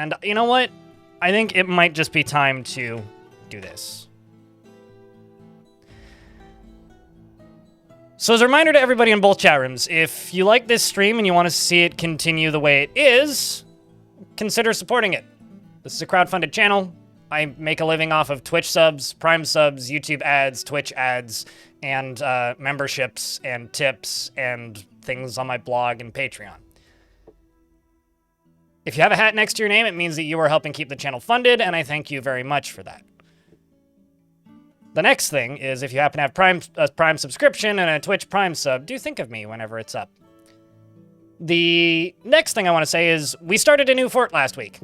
And you know what? I think it might just be time to do this. So as a reminder to everybody in both chat rooms, if you like this stream and you want to see it continue the way it is, consider supporting it. This is a crowdfunded channel. I make a living off of Twitch subs, Prime subs, YouTube ads, Twitch ads, and memberships and tips and things on my blog and Patreon. If you have a hat next to your name, it means that you are helping keep the channel funded, and I thank you very much for that. The next thing is if you happen to have a Prime subscription and a Twitch Prime sub, do think of me whenever it's up. The next thing I want to say is we started a new fort last week,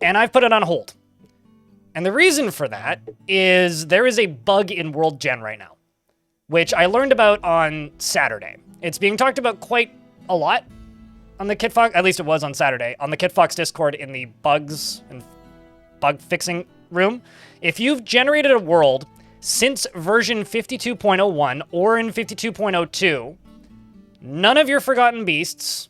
and I've put it on hold. And the reason for that is there is a bug in World Gen right now, which I learned about on Saturday. It's being talked about quite a lot on the KitFox, at least it was on Saturday, on the KitFox Discord in the bugs and bug fixing room. If you've generated a world since version 52.01 or in 52.02, none of your Forgotten Beasts,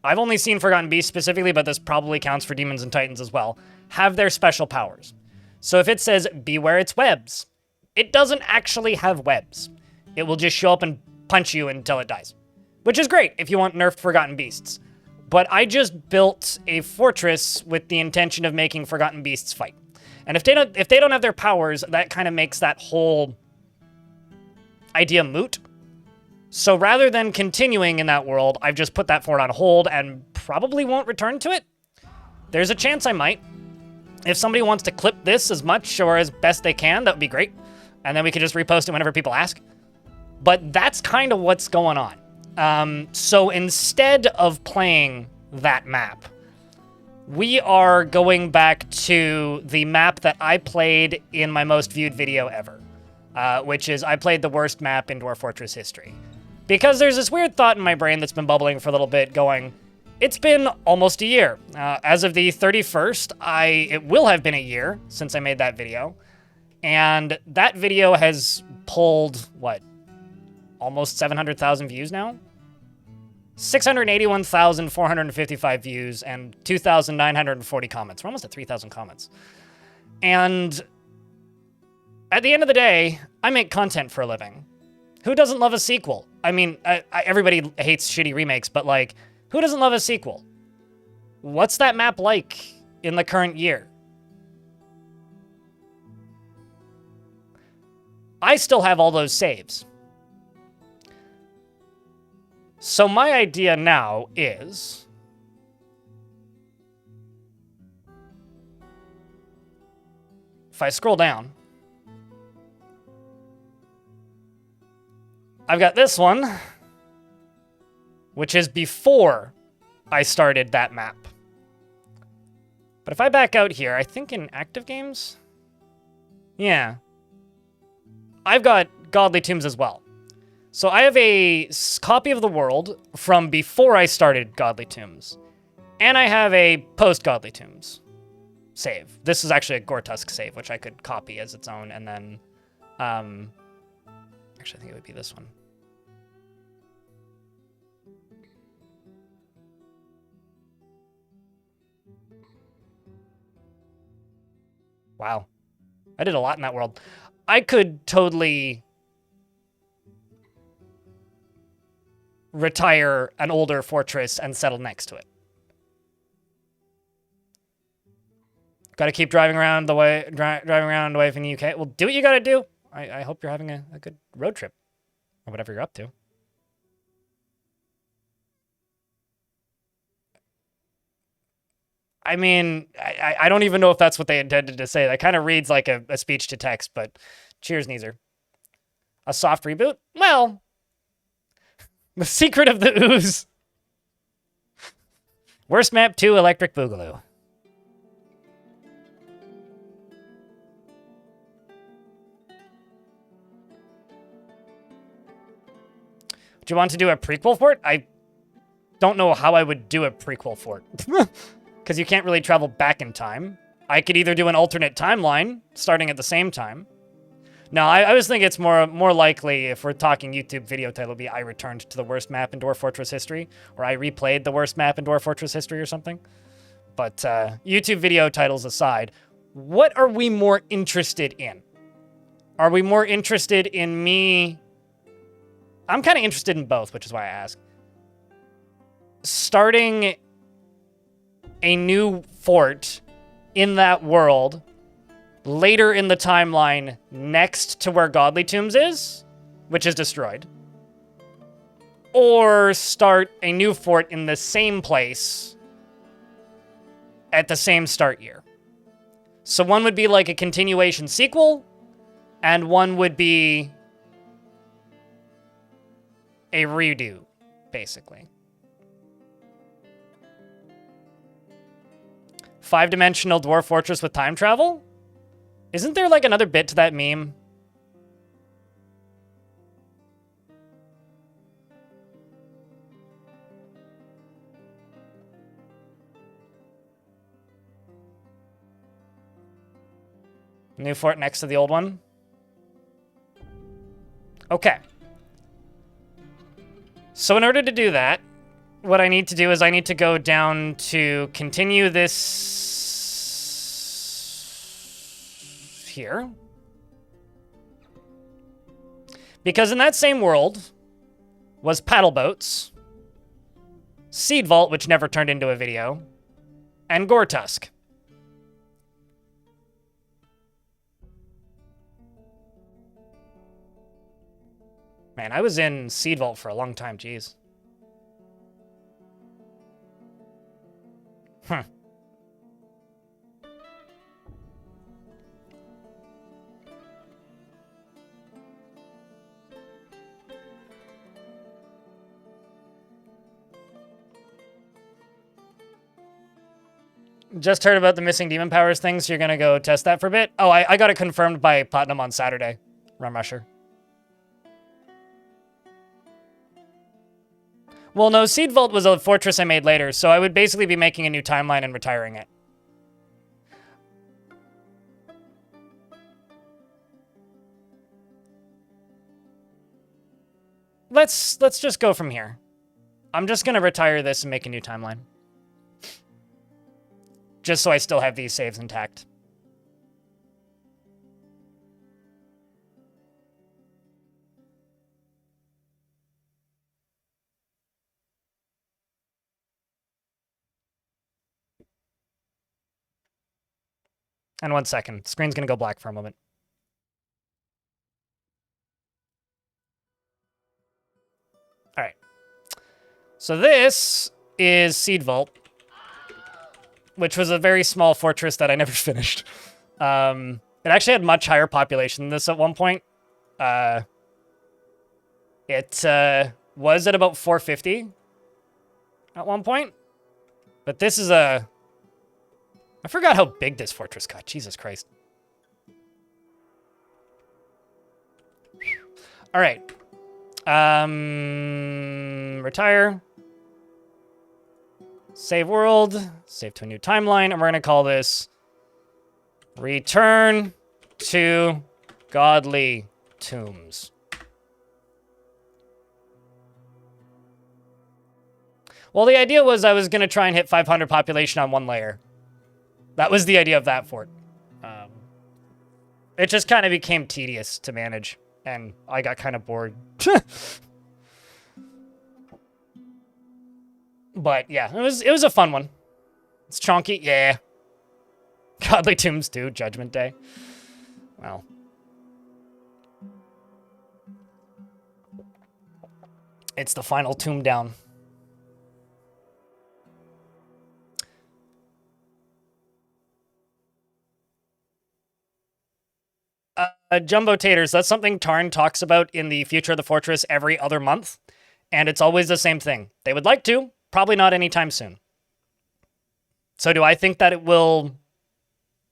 I've only seen Forgotten Beasts specifically, but this probably counts for Demons and Titans as well, have their special powers. So if it says, beware its webs, it doesn't actually have webs. It will just show up and punch you until it dies. Which is great if you want nerfed Forgotten Beasts. But I just built a fortress with the intention of making Forgotten Beasts fight. And if they don't have their powers, that kind of makes that whole idea moot. So rather than continuing in that world, I've just put that fort on hold and probably won't return to it. There's a chance I might. If somebody wants to clip this as much or as best they can, that would be great. And then we could just repost it whenever people ask. But that's kind of what's going on. So instead of playing that map, we are going back to the map that I played in my most viewed video ever, which is I played the worst map in Dwarf Fortress history. Because there's this weird thought in my brain that's been bubbling for a little bit going, it's been almost a year. As of the 31st, it will have been a year since I made that video. And that video has pulled, what, almost 700,000 views now? 681,455 views and 2,940 comments. We're almost at 3,000 comments. And at the end of the day, I make content for a living. Who doesn't love a sequel? I mean, everybody hates shitty remakes, but like, who doesn't love a sequel? What's that map like in the current year? I still have all those saves. So my idea now is if I scroll down, I've got this one, which is before I started that map. But if I back out here, I think in active games, yeah, I've got Godly Tombs as well. So I have a copy of the world from before I started Godly Tombs. And I have a post-Godly Tombs save. This is actually a Gortusk save, which I could copy as its own, and then... actually, I think it would be this one. Wow. I did a lot in that world. I could totally retire an older fortress and settle next to it. Got to keep driving around the way, driving around away from the UK. Well, do what you got to do. I hope you're having a good road trip or whatever you're up to. I mean, I don't even know if that's what they intended to say. That kind of reads like a speech to text, but cheers, Neezer. A soft reboot? Well, the secret of the ooze. Worst map 2, Electric Boogaloo. Do you want to do a prequel fort? I don't know how I would do a prequel fort. Because you can't really travel back in time. I could either do an alternate timeline, starting at the same time. No, I was thinking it's more likely, if we're talking YouTube video title, be I returned to the worst map in Dwarf Fortress history, or I replayed the worst map in Dwarf Fortress history or something. But YouTube video titles aside, what are we more interested in? Are we more interested in me? I'm kind of interested in both, which is why I ask. Starting a new fort in that world later in the timeline next to where Godly Tombs is, which is destroyed. Or start a new fort in the same place at the same start year. So one would be like a continuation sequel, and one would be a redo, basically. 5-dimensional dwarf fortress with time travel? Isn't there like another bit to that meme? New fort next to the old one? Okay. So in order to do that, what I need to do is I need to go down to continue this here. Because in that same world was paddle boats, Seed Vault, which never turned into a video, and Gore Tusk. Man, I was in Seed Vault for a long time, jeez. Just heard about the missing demon powers thing, so you're gonna go test that for a bit? Oh, I got it confirmed by Platinum on Saturday. Rum Rusher. Well, no, Seed Vault was a fortress I made later, so I would basically be making a new timeline and retiring it. Let's just go from here. I'm just gonna retire this and make a new timeline. Just so I still have these saves intact. And 1 second. Screen's gonna go black for a moment. All right. So this is Seed Vault, which was a very small fortress that I never finished. It actually had much higher population than this at one point. It was at about 450 at one point. But this is a... I forgot how big this fortress got. Jesus Christ. All right. Retire. Save world. Save to a new timeline. And we're going to call this Return to Godly Tombs. Well, the idea was I was going to try and hit 500 population on one layer. That was the idea of that fort. It just kind of became tedious to manage, and I got kind of bored. But yeah, it was a fun one. It's chunky, yeah. Godly Tombs 2, Judgment Day. Well. It's the final tomb down. Jumbo Taters, that's something Tarn talks about in the Future of the Fortress every other month. And it's always the same thing. They would like to, probably not anytime soon. So do I think that it will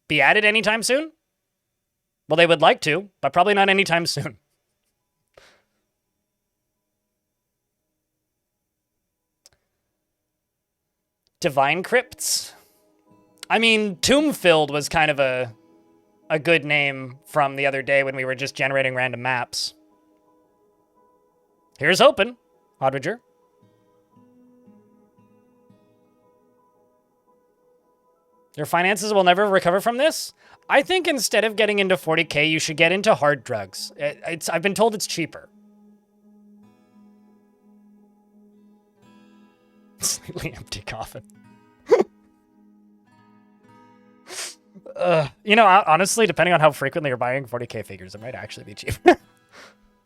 be added anytime soon? Well, they would like to, but probably not anytime soon. Divine Crypts? I mean, Tomb-Filled was kind of a good name from the other day when we were just generating random maps. Here's hoping, Hodridger. Your finances will never recover from this? I think instead of getting into 40K, you should get into hard drugs. I've been told it's cheaper. Slightly empty coffin. You know, honestly, depending on how frequently you're buying 40K figures, it might actually be cheap.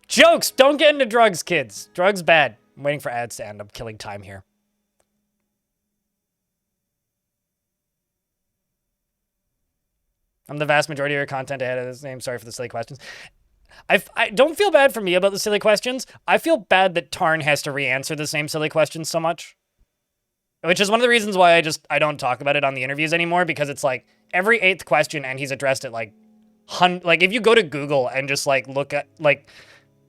Jokes! Don't get into drugs, kids. Drugs bad. I'm waiting for ads to end. I'm killing time here. I'm the vast majority of your content ahead of this name. Sorry for the silly questions. I don't feel bad for me about the silly questions. I feel bad that Tarn has to re-answer the same silly questions so much. Which is one of the reasons why I don't talk about it on the interviews anymore, because it's like every 8th question and he's addressed it like if you go to Google and just like look at like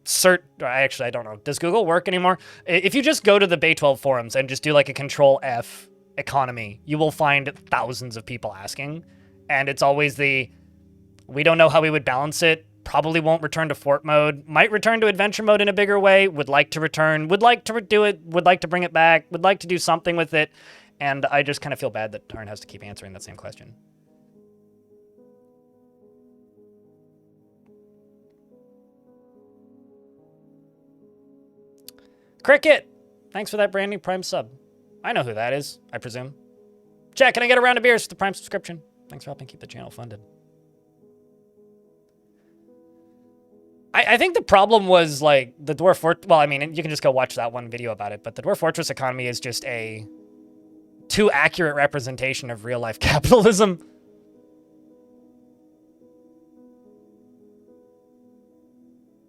search, actually I don't know, does Google work anymore? If you just go to the Bay 12 forums and just do like a Control F economy, you will find thousands of people asking, and it's always we don't know how we would balance it. Probably won't return to fort mode. Might return to adventure mode in a bigger way. Would like to return. Would like to do it. Would like to bring it back. Would like to do something with it. And I just kind of feel bad that Tarn has to keep answering that same question. Cricket! Thanks for that brand new Prime sub. I know who that is, I presume. Chat, can I get a round of beers for the Prime subscription? Thanks for helping keep the channel funded. I think the problem was, like, the Dwarf Fortress... Well, I mean, you can just go watch that one video about it, but the Dwarf Fortress economy is just a too accurate representation of real-life capitalism.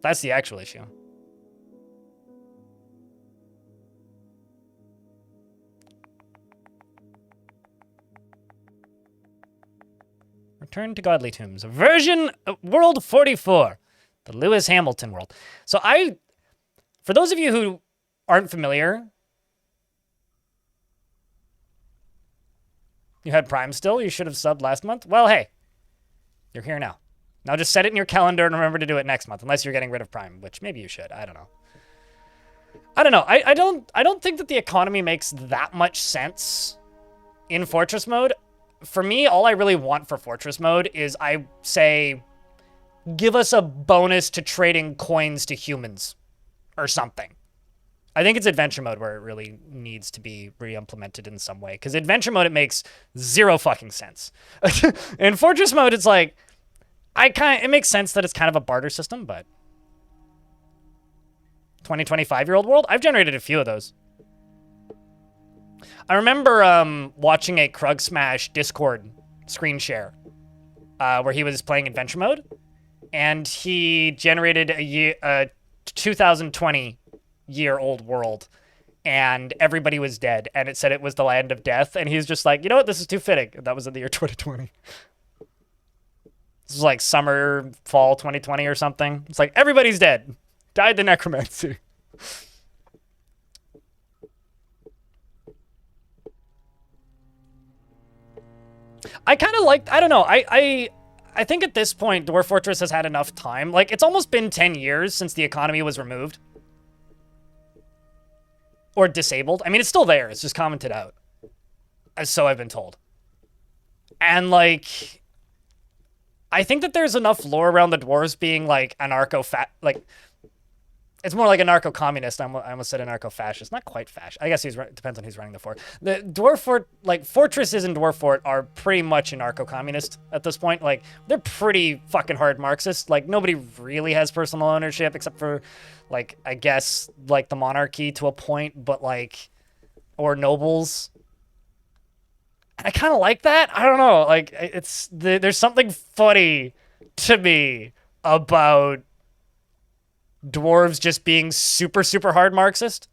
That's the actual issue. Return to Godly Tombs. Version World 44. The Lewis Hamilton world. So for those of you who aren't familiar, you had Prime still, you should have subbed last month. Well, hey, you're here now. Now just set it in your calendar and remember to do it next month, unless you're getting rid of Prime, which maybe you should. I don't know. I don't think that the economy makes that much sense in Fortress mode. For me, all I really want for Fortress mode is I say, give us a bonus to trading coins to humans or something. I think it's adventure mode where it really needs to be re-implemented in some way. Because adventure mode, it makes zero fucking sense. In Fortress mode, it's like, it makes sense that it's kind of a barter system, but 20-25-year-old world? I've generated a few of those. I remember watching a Krug Smash Discord screen share where he was playing adventure mode. And he generated a 2020-year-old world, and everybody was dead, and it said it was the land of death, and he's just like, you know what, this is too fitting. And that was in the year 2020. This was like summer, fall 2020 or something. It's like, everybody's dead. Died the necromancy. I kind of like, I don't know, I think at this point, Dwarf Fortress has had enough time. Like, it's almost been 10 years since the economy was removed. Or disabled. I mean, it's still there. It's just commented out. So I've been told. And, like, I think that there's enough lore around the dwarves being, like, like, it's more like a narco-communist. I almost said anarcho-fascist. Not quite fascist. I guess depends on who's running the fort. The Dwarf Fort, like, fortresses in Dwarf Fort are pretty much anarcho-communist at this point. Like, they're pretty fucking hard Marxist. Like, nobody really has personal ownership except for, like, I guess, like, the monarchy to a point, but, like, or nobles. And I kind of like that. I don't know. Like, there's something funny to me about dwarves just being super, super hard Marxist.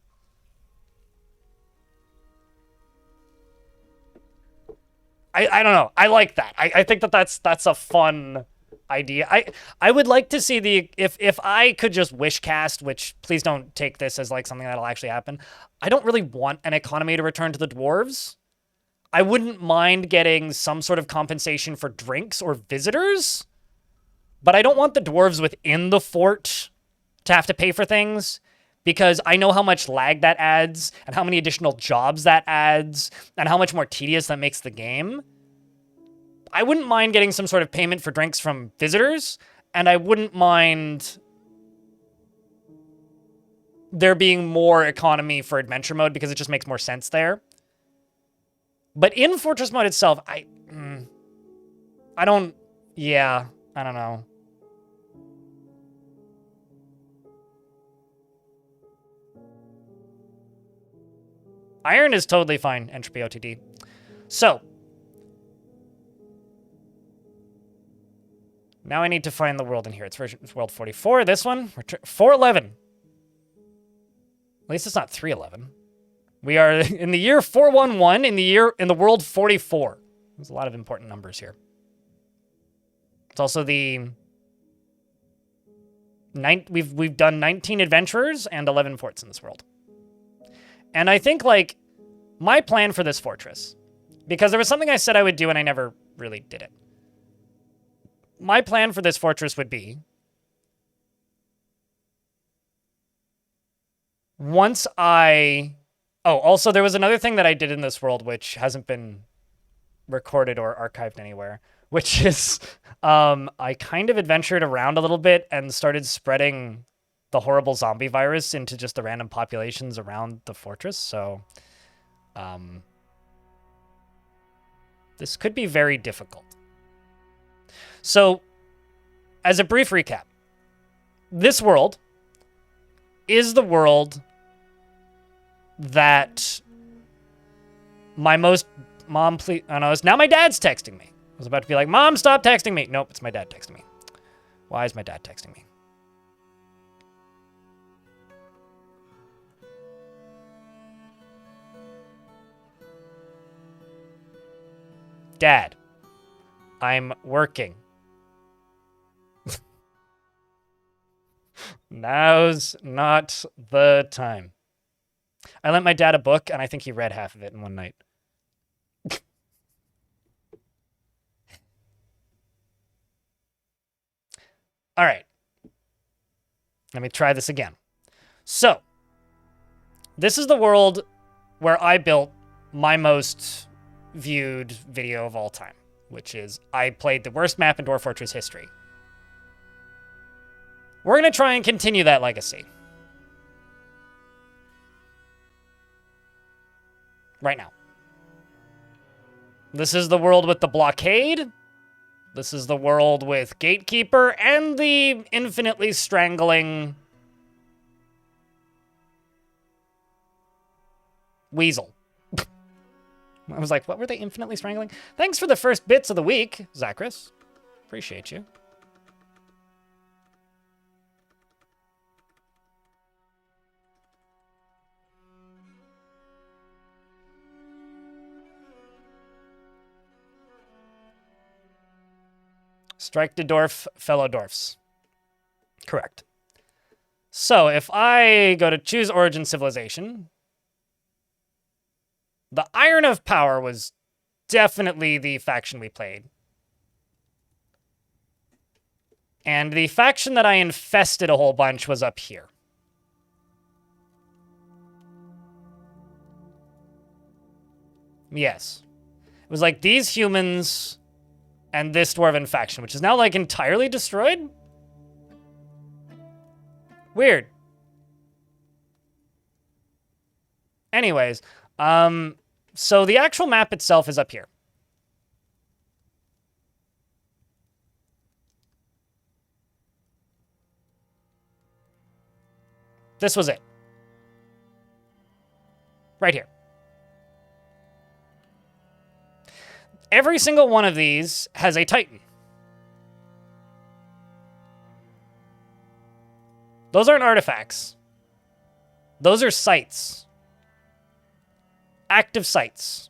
I don't know. I like that. I think that that's a fun idea. I would like to see if I could just wish cast, which please don't take this as like something that'll actually happen. I don't really want an economy to return to the dwarves. I wouldn't mind getting some sort of compensation for drinks or visitors, but I don't want the dwarves within the fort to have to pay for things, because I know how much lag that adds and how many additional jobs that adds and how much more tedious that makes the game. I wouldn't mind getting some sort of payment for drinks from visitors, and I wouldn't mind there being more economy for adventure mode because it just makes more sense there. But in Fortress mode itself, I don't know. Iron is totally fine, Entropy OTD. So, now I need to find the world in here. It's world 44. This one, 411. At least it's not 311. We are in the year 411 in the world 44. There's a lot of important numbers here. It's also we've done 19 adventurers and 11 forts in this world. And I think, like, my plan for this fortress, because there was something I said I would do and I never really did it. My plan for this fortress would be, also there was another thing that I did in this world which hasn't been recorded or archived anywhere, which is I kind of adventured around a little bit and started spreading the horrible zombie virus into just the random populations around the fortress. So this could be very difficult. So, as a brief recap, this world is the world that my most... Mom, please... Oh, no, it's now my dad's texting me. I was about to be like, Mom, stop texting me. Nope, it's my dad texting me. Why is my dad texting me? Dad, I'm working. Now's not the time. I lent my dad a book, and I think he read half of it in one night. All right. Let me try this again. So, this is the world where I built my most viewed video of all time, which is I played the worst map in Dwarf Fortress history. We're going to try and continue that legacy. Right now. This is the world with the blockade. This is the world with Gatekeeper and the infinitely strangling Weasel. I was like, what were they infinitely strangling? Thanks for the first bits of the week, Zachris. Appreciate you. Strike the dwarf, fellow dwarfs. Correct. So if I go to choose origin civilization, the Iron of Power was definitely the faction we played. And the faction that I infested a whole bunch was up here. Yes. It was like these humans and this dwarven faction, which is now like entirely destroyed? Weird. Anyways, so the actual map itself is up here. This was it. Right here. Every single one of these has a Titan. Those aren't artifacts. Those are sites. Active sites.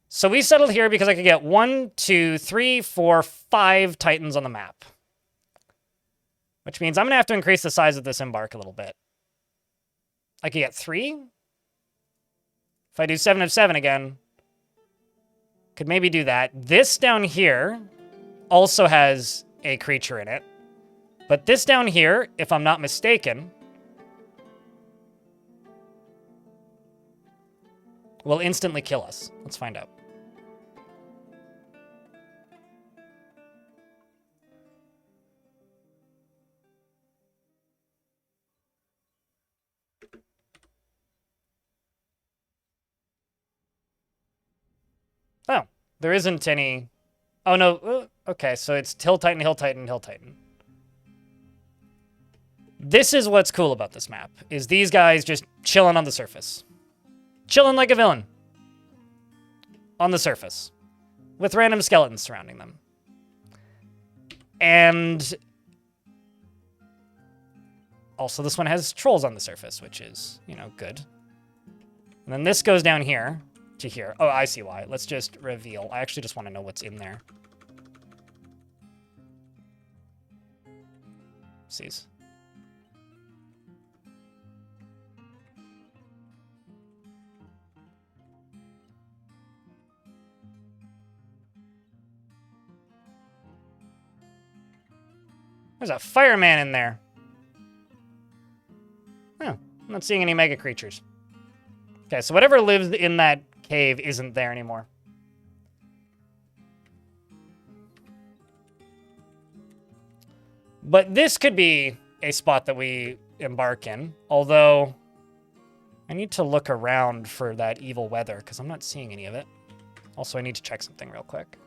So we settled here because I could get 1, 2, 3, 4, 5 Titans on the map. Which means I'm going to have to increase the size of this Embark a little bit. I could get 3. If I do 7 of 7 again, could maybe do that. This down here also has a creature in it. But this down here, if I'm not mistaken, will instantly kill us. Let's find out. There isn't any... Oh, no. Okay, so it's Hill Titan, Hill Titan, Hill Titan. This is what's cool about this map, is these guys just chilling on the surface. Chilling like a villain. On the surface. With random skeletons surrounding them. And... also, this one has trolls on the surface, which is, you know, good. And then this goes down here to here. Oh, I see why. Let's just reveal. I actually just want to know what's in there. Oopsies. There's a fireman in there. Oh, I'm not seeing any mega creatures. Okay, so whatever lives in that cave isn't there anymore. But this could be a spot that we embark in, although I need to look around for that evil weather because I'm not seeing any of it. Also, I need to check something real quick.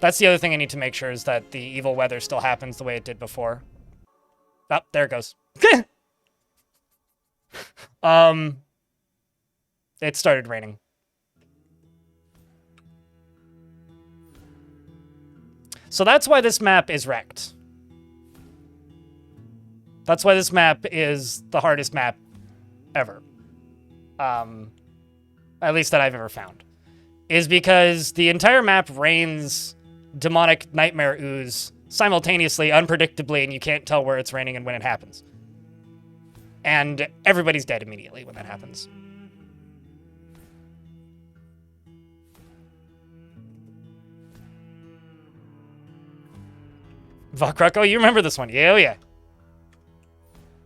That's the other thing I need to make sure is that the evil weather still happens the way it did before. Oh, there it goes. It started raining. So that's why this map is wrecked. That's why this map is the hardest map ever. At least that I've ever found. Is because the entire map rains demonic nightmare ooze simultaneously, unpredictably, and you can't tell where it's raining and when it happens. And everybody's dead immediately when that happens. Vakrak, oh, you remember this one. Yeah, oh yeah.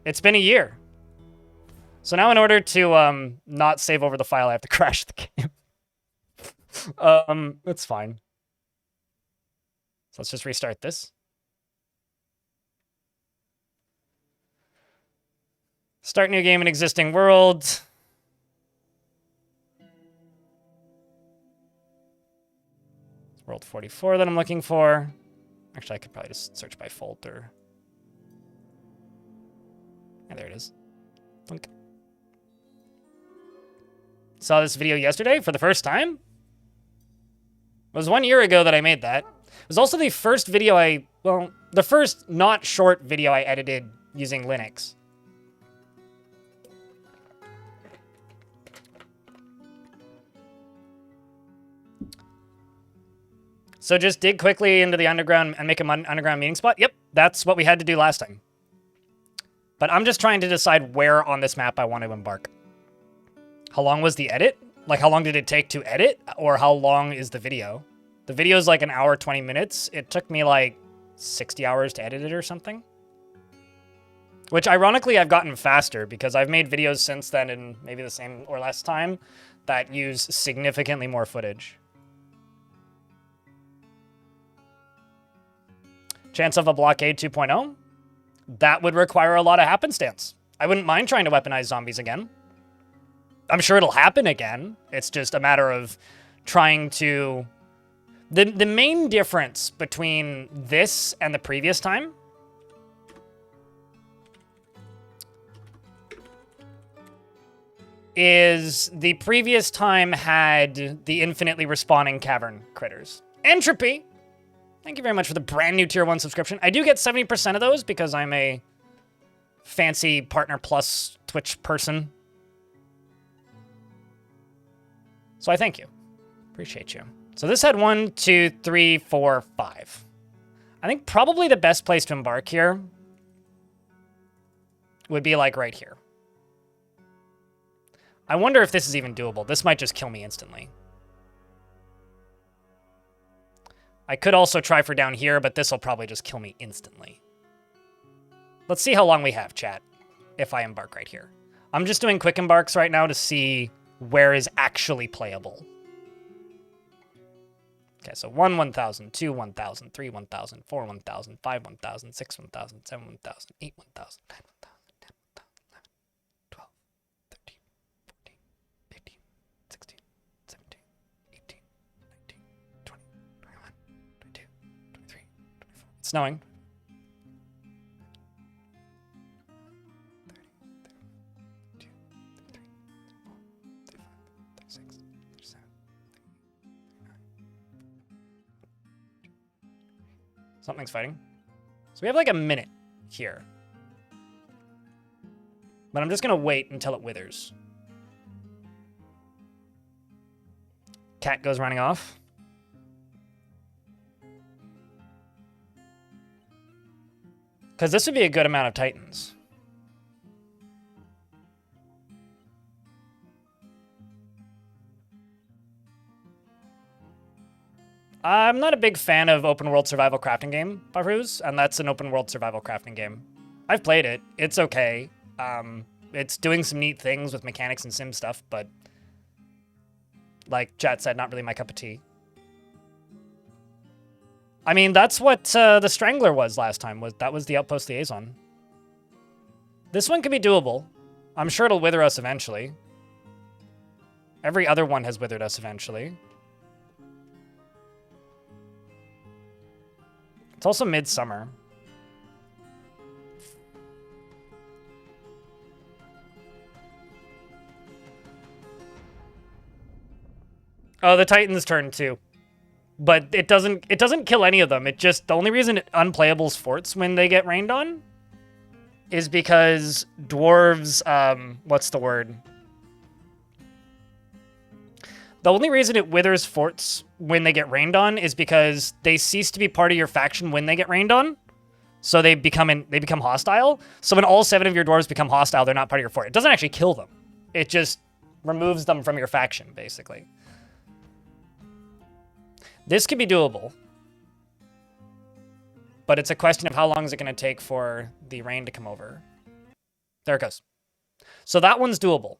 It's been a year. So now in order to not save over the file, I have to crash the game. That's fine. So let's just restart this. Start new game in existing world. World 44 that I'm looking for. Actually, I could probably just search by folder. Yeah, there it is. Blink. Saw this video yesterday for the first time. It was 1 year ago that I made that. It was also the first video the first not short video I edited using Linux. So just dig quickly into the underground and make an underground meeting spot? Yep, that's what we had to do last time. But I'm just trying to decide where on this map I want to embark. How long was the edit? Like, how long did it take to edit? Or how long is the video? The video is like an hour, 20 minutes. It took me like 60 hours to edit it or something. Which, ironically, I've gotten faster because I've made videos since then in maybe the same or less time that use significantly more footage. Chance of a blockade 2.0? That would require a lot of happenstance. I wouldn't mind trying to weaponize zombies again. I'm sure it'll happen again. It's just a matter of trying to... The main difference between this and the previous time is the previous time had the infinitely respawning cavern critters. Entropy! Thank you very much for the brand new Tier 1 subscription. I do get 70% of those because I'm a fancy Partner Plus Twitch person. So I thank you. Appreciate you. So this had 1, 2, 3, 4, 5. I think probably the best place to embark here would be like right here. I wonder if this is even doable. This might just kill me instantly. I could also try for down here, but this will probably just kill me instantly. Let's see how long we have, chat, if I embark right here. I'm just doing quick embarks right now to see where is actually playable. Okay, so 1, 1,000, 2, 1,000, 3, 1,000, 4, 1,000, 5, 1,000, 6, 1,000, 7, 1,000, 8, 1,000, 9, 1,000, 10, 11, 12, 13, 14, 15, 16, 17, 18, 19, 20, 21, 22, 23, 24. It's snowing. 30, 32, 33, 34, 35, 36, 37. Something's fighting. So we have like a minute here. But I'm just gonna wait until it withers. Cat goes running off. Because this would be a good amount of Titans. I'm not a big fan of open world survival crafting game, Barus, and that's an open world survival crafting game. I've played it. It's okay. It's doing some neat things with mechanics and sim stuff, but like chat said, not really my cup of tea. I mean, that's what the Strangler was last time. That was the Outpost Liaison. This one can be doable. I'm sure it'll wither us eventually. Every other one has withered us eventually. It's also midsummer. Oh, the Titan's turn too. But it doesn't kill any of them. It just, the only reason it unplayables forts when they get rained on is because dwarves, what's the word? The only reason it withers forts when they get rained on is because they cease to be part of your faction when they get rained on. So they become hostile. So when all 7 of your dwarves become hostile, they're not part of your fort. It doesn't actually kill them. It just removes them from your faction, basically. This could be doable. But it's a question of how long is it going to take for the rain to come over. There it goes. So that one's doable.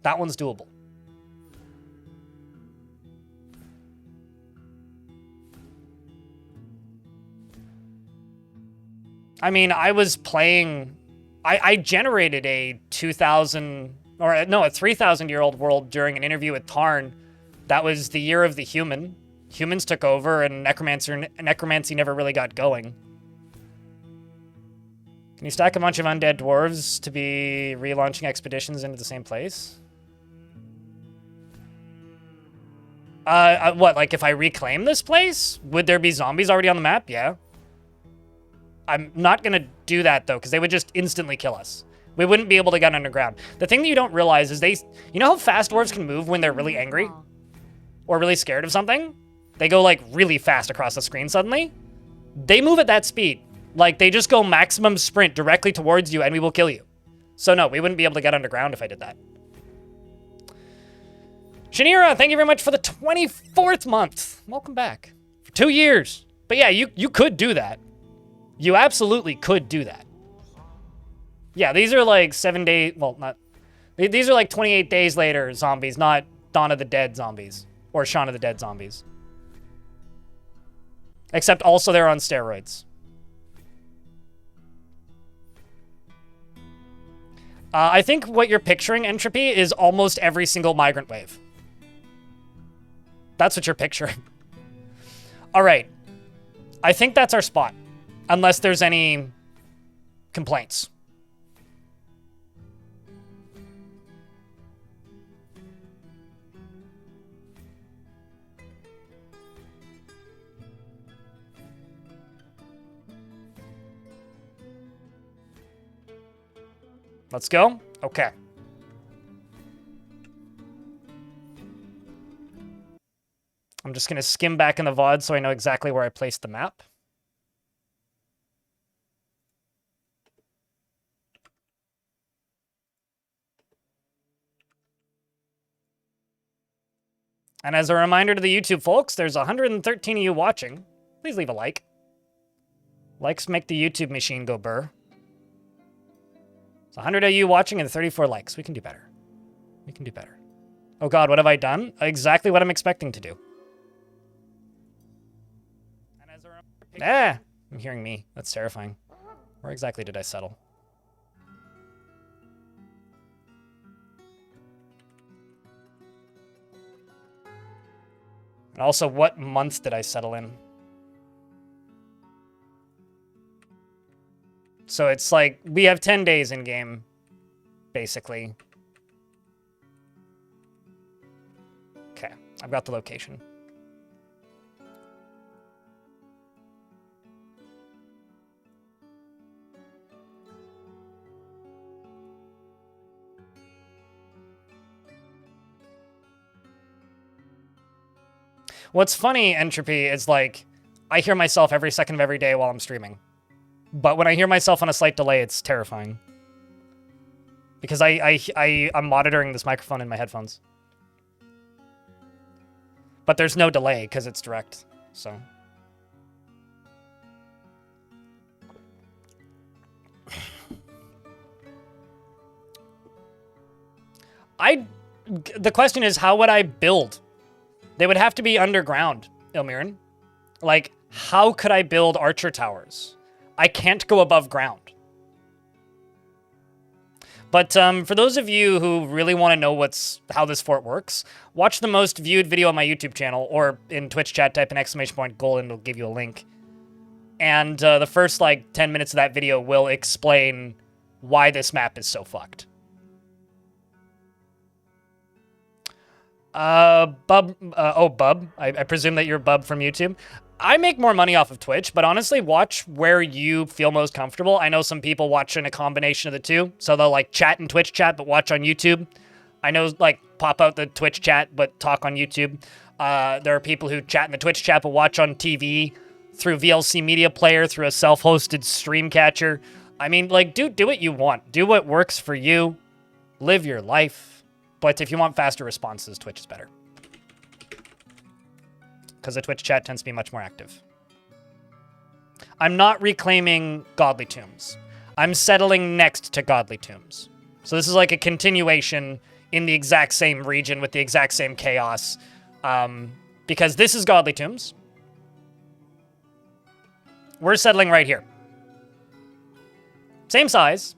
That one's doable. I mean, I was playing... I generated a 2,000... Or, no, a 3,000-year-old world during an interview with Tarn. That was the year of the human. Humans took over, and necromancy never really got going. Can you stack a bunch of undead dwarves to be relaunching expeditions into the same place? What, like if I reclaim this place? Would there be zombies already on the map? Yeah. I'm not gonna do that, though, because they would just instantly kill us. We wouldn't be able to get underground. The thing that you don't realize is you know how fast dwarves can move when they're really angry? Or really scared of something? They go, like, really fast across the screen suddenly. They move at that speed. Like, they just go maximum sprint directly towards you, and we will kill you. So, no, we wouldn't be able to get underground if I did that. Shanira, thank you very much for the 24th month. Welcome back. For 2 years. But yeah, you could do that. You absolutely could do that. Yeah, these are like 7 days, well, not, these are like 28 days later zombies, not Dawn of the Dead zombies. Or Shaun of the Dead zombies. Except also they're on steroids. I think what you're picturing, Entropy, is almost every single migrant wave. That's what you're picturing. All right. I think that's our spot. Unless there's any complaints. Let's go. Okay. I'm just going to skim back in the VOD so I know exactly where I placed the map. And as a reminder to the YouTube folks, there's 113 of you watching. Please leave a like. Likes make the YouTube machine go burr. It's 100 of you watching and 34 likes. We can do better. We can do better. Oh god, what have I done? Exactly what I'm expecting to do. Ah! I'm hearing me. That's terrifying. Where exactly did I settle? And also, what month did I settle in? So it's like, we have 10 days in game, basically. Okay, I've got the location. What's funny, Entropy, is like, I hear myself every second of every day while I'm streaming. But when I hear myself on a slight delay, it's terrifying. Because I'm monitoring this microphone in my headphones. But there's no delay, because it's direct, so... The question is, how would I build? They would have to be underground, Ilmirin. Like, how could I build archer towers? I can't go above ground. But for those of you who really want to know how this fort works, watch the most viewed video on my YouTube channel, or in Twitch chat, type an ! Goal and it'll give you a link. And the first, like, 10 minutes of that video will explain why this map is so fucked. Bub. I presume that you're Bub from YouTube. I make more money off of Twitch, but honestly, watch where you feel most comfortable. I know some people watch in a combination of the two, so they'll like chat in Twitch chat, but watch on YouTube. I know like pop out the Twitch chat, but talk on YouTube. There are people who chat in the Twitch chat, but watch on TV through VLC Media Player, through a self-hosted stream catcher. I mean, like, do what you want. Do what works for you. Live your life. But if you want faster responses, Twitch is better. Because the Twitch chat tends to be much more active. I'm not reclaiming Godly Tombs. I'm settling next to Godly Tombs. So this is like a continuation in the exact same region with the exact same chaos. Because this is Godly Tombs. We're settling right here. Same size.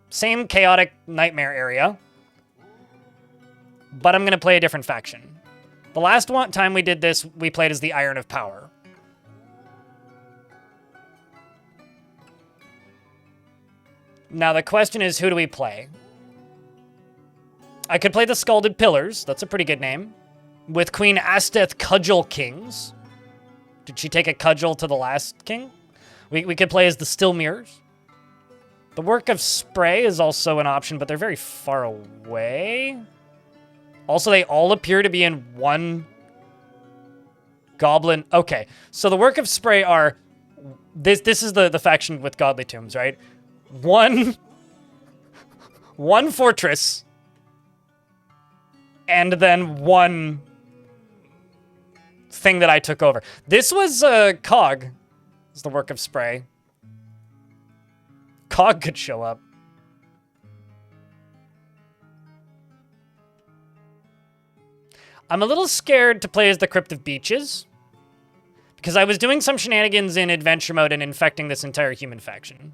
Same chaotic nightmare area. But I'm going to play a different faction. The last time we did this, we played as the Iron of Power. Now the question is, who do we play? I could play the Scalded Pillars. That's a pretty good name. With Queen Asteth Cudgel Kings. Did she take a cudgel to the last king? We could play as the Still Mirrors. The Work of Spray is also an option, but they're very far away. Also, they all appear to be in one goblin. Okay, so the Work of Spray are... This is the faction with Godly Tombs, right? One fortress. And then one thing that I took over. This was Cog. This is the Work of Spray. Cog could show up. I'm a little scared to play as the Crypt of Beaches, because I was doing some shenanigans in adventure mode and infecting this entire human faction.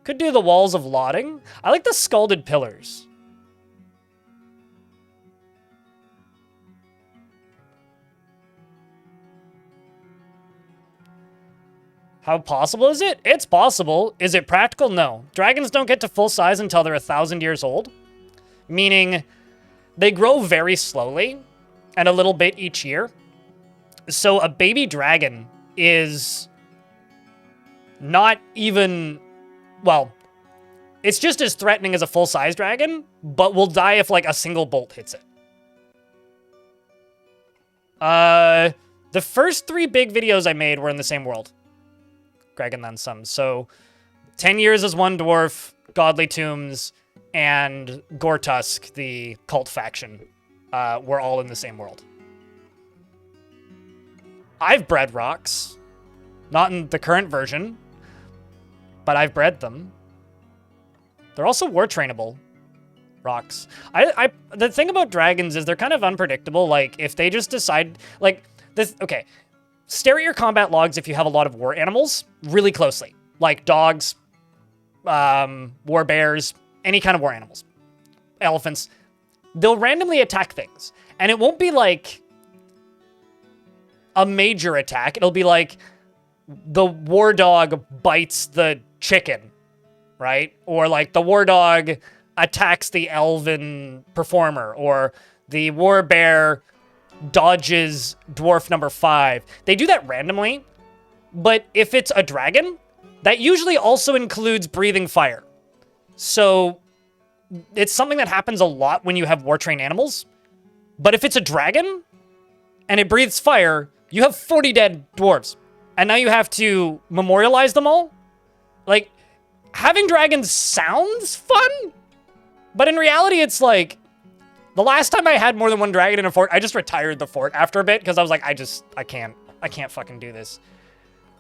Could do the Walls of Lauding. I like the Scalded Pillars. How possible is it? It's possible. Is it practical? No. Dragons don't get to full size until they're 1,000 years old, meaning... They grow very slowly, and a little bit each year. So a baby dragon is not even, well, it's just as threatening as a full-size dragon, but will die if, like, a single bolt hits it. The first 3 big videos I made were in the same world. Greg and then some. So 10 years as one dwarf, Godly Tombs, and Gortusk, the cult faction, were all in the same world. I've bred rocks. Not in the current version, but I've bred them. They're also war trainable. rocks. The thing about dragons is they're kind of unpredictable. Like, if they just decide, like, this, okay. Stare at your combat logs if you have a lot of war animals really closely. Like dogs, war bears, any kind of war animals. Elephants. They'll randomly attack things. And it won't be like a major attack. It'll be like the war dog bites the chicken, right? Or like the war dog attacks the elven performer, or the war bear dodges dwarf number 5. They do that randomly, but if it's a dragon, that usually also includes breathing fire. So it's something that happens a lot when you have war-trained animals. But if it's a dragon and it breathes fire, you have 40 dead dwarves. And now you have to memorialize them all. Like, having dragons sounds fun, but in reality, it's like, the last time I had more than one dragon in a fort, I just retired the fort after a bit because I was like, I can't fucking do this.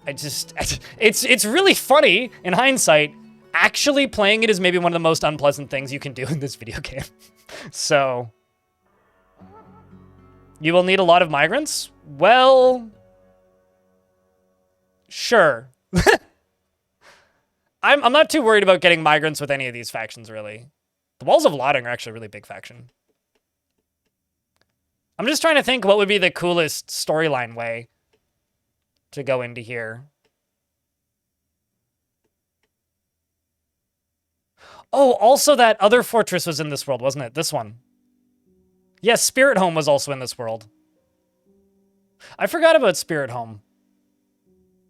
It's really funny in hindsight. Actually playing it is maybe one of the most unpleasant things you can do in this video game. So, you will need a lot of migrants? Well, sure. I'm not too worried about getting migrants with any of these factions, really. The Walls of Lotting are actually a really big faction. I'm just trying to think what would be the coolest storyline way to go into here. Oh, also that other fortress was in this world, wasn't it? This one. Yes, Spirit Home was also in this world. I forgot about Spirit Home.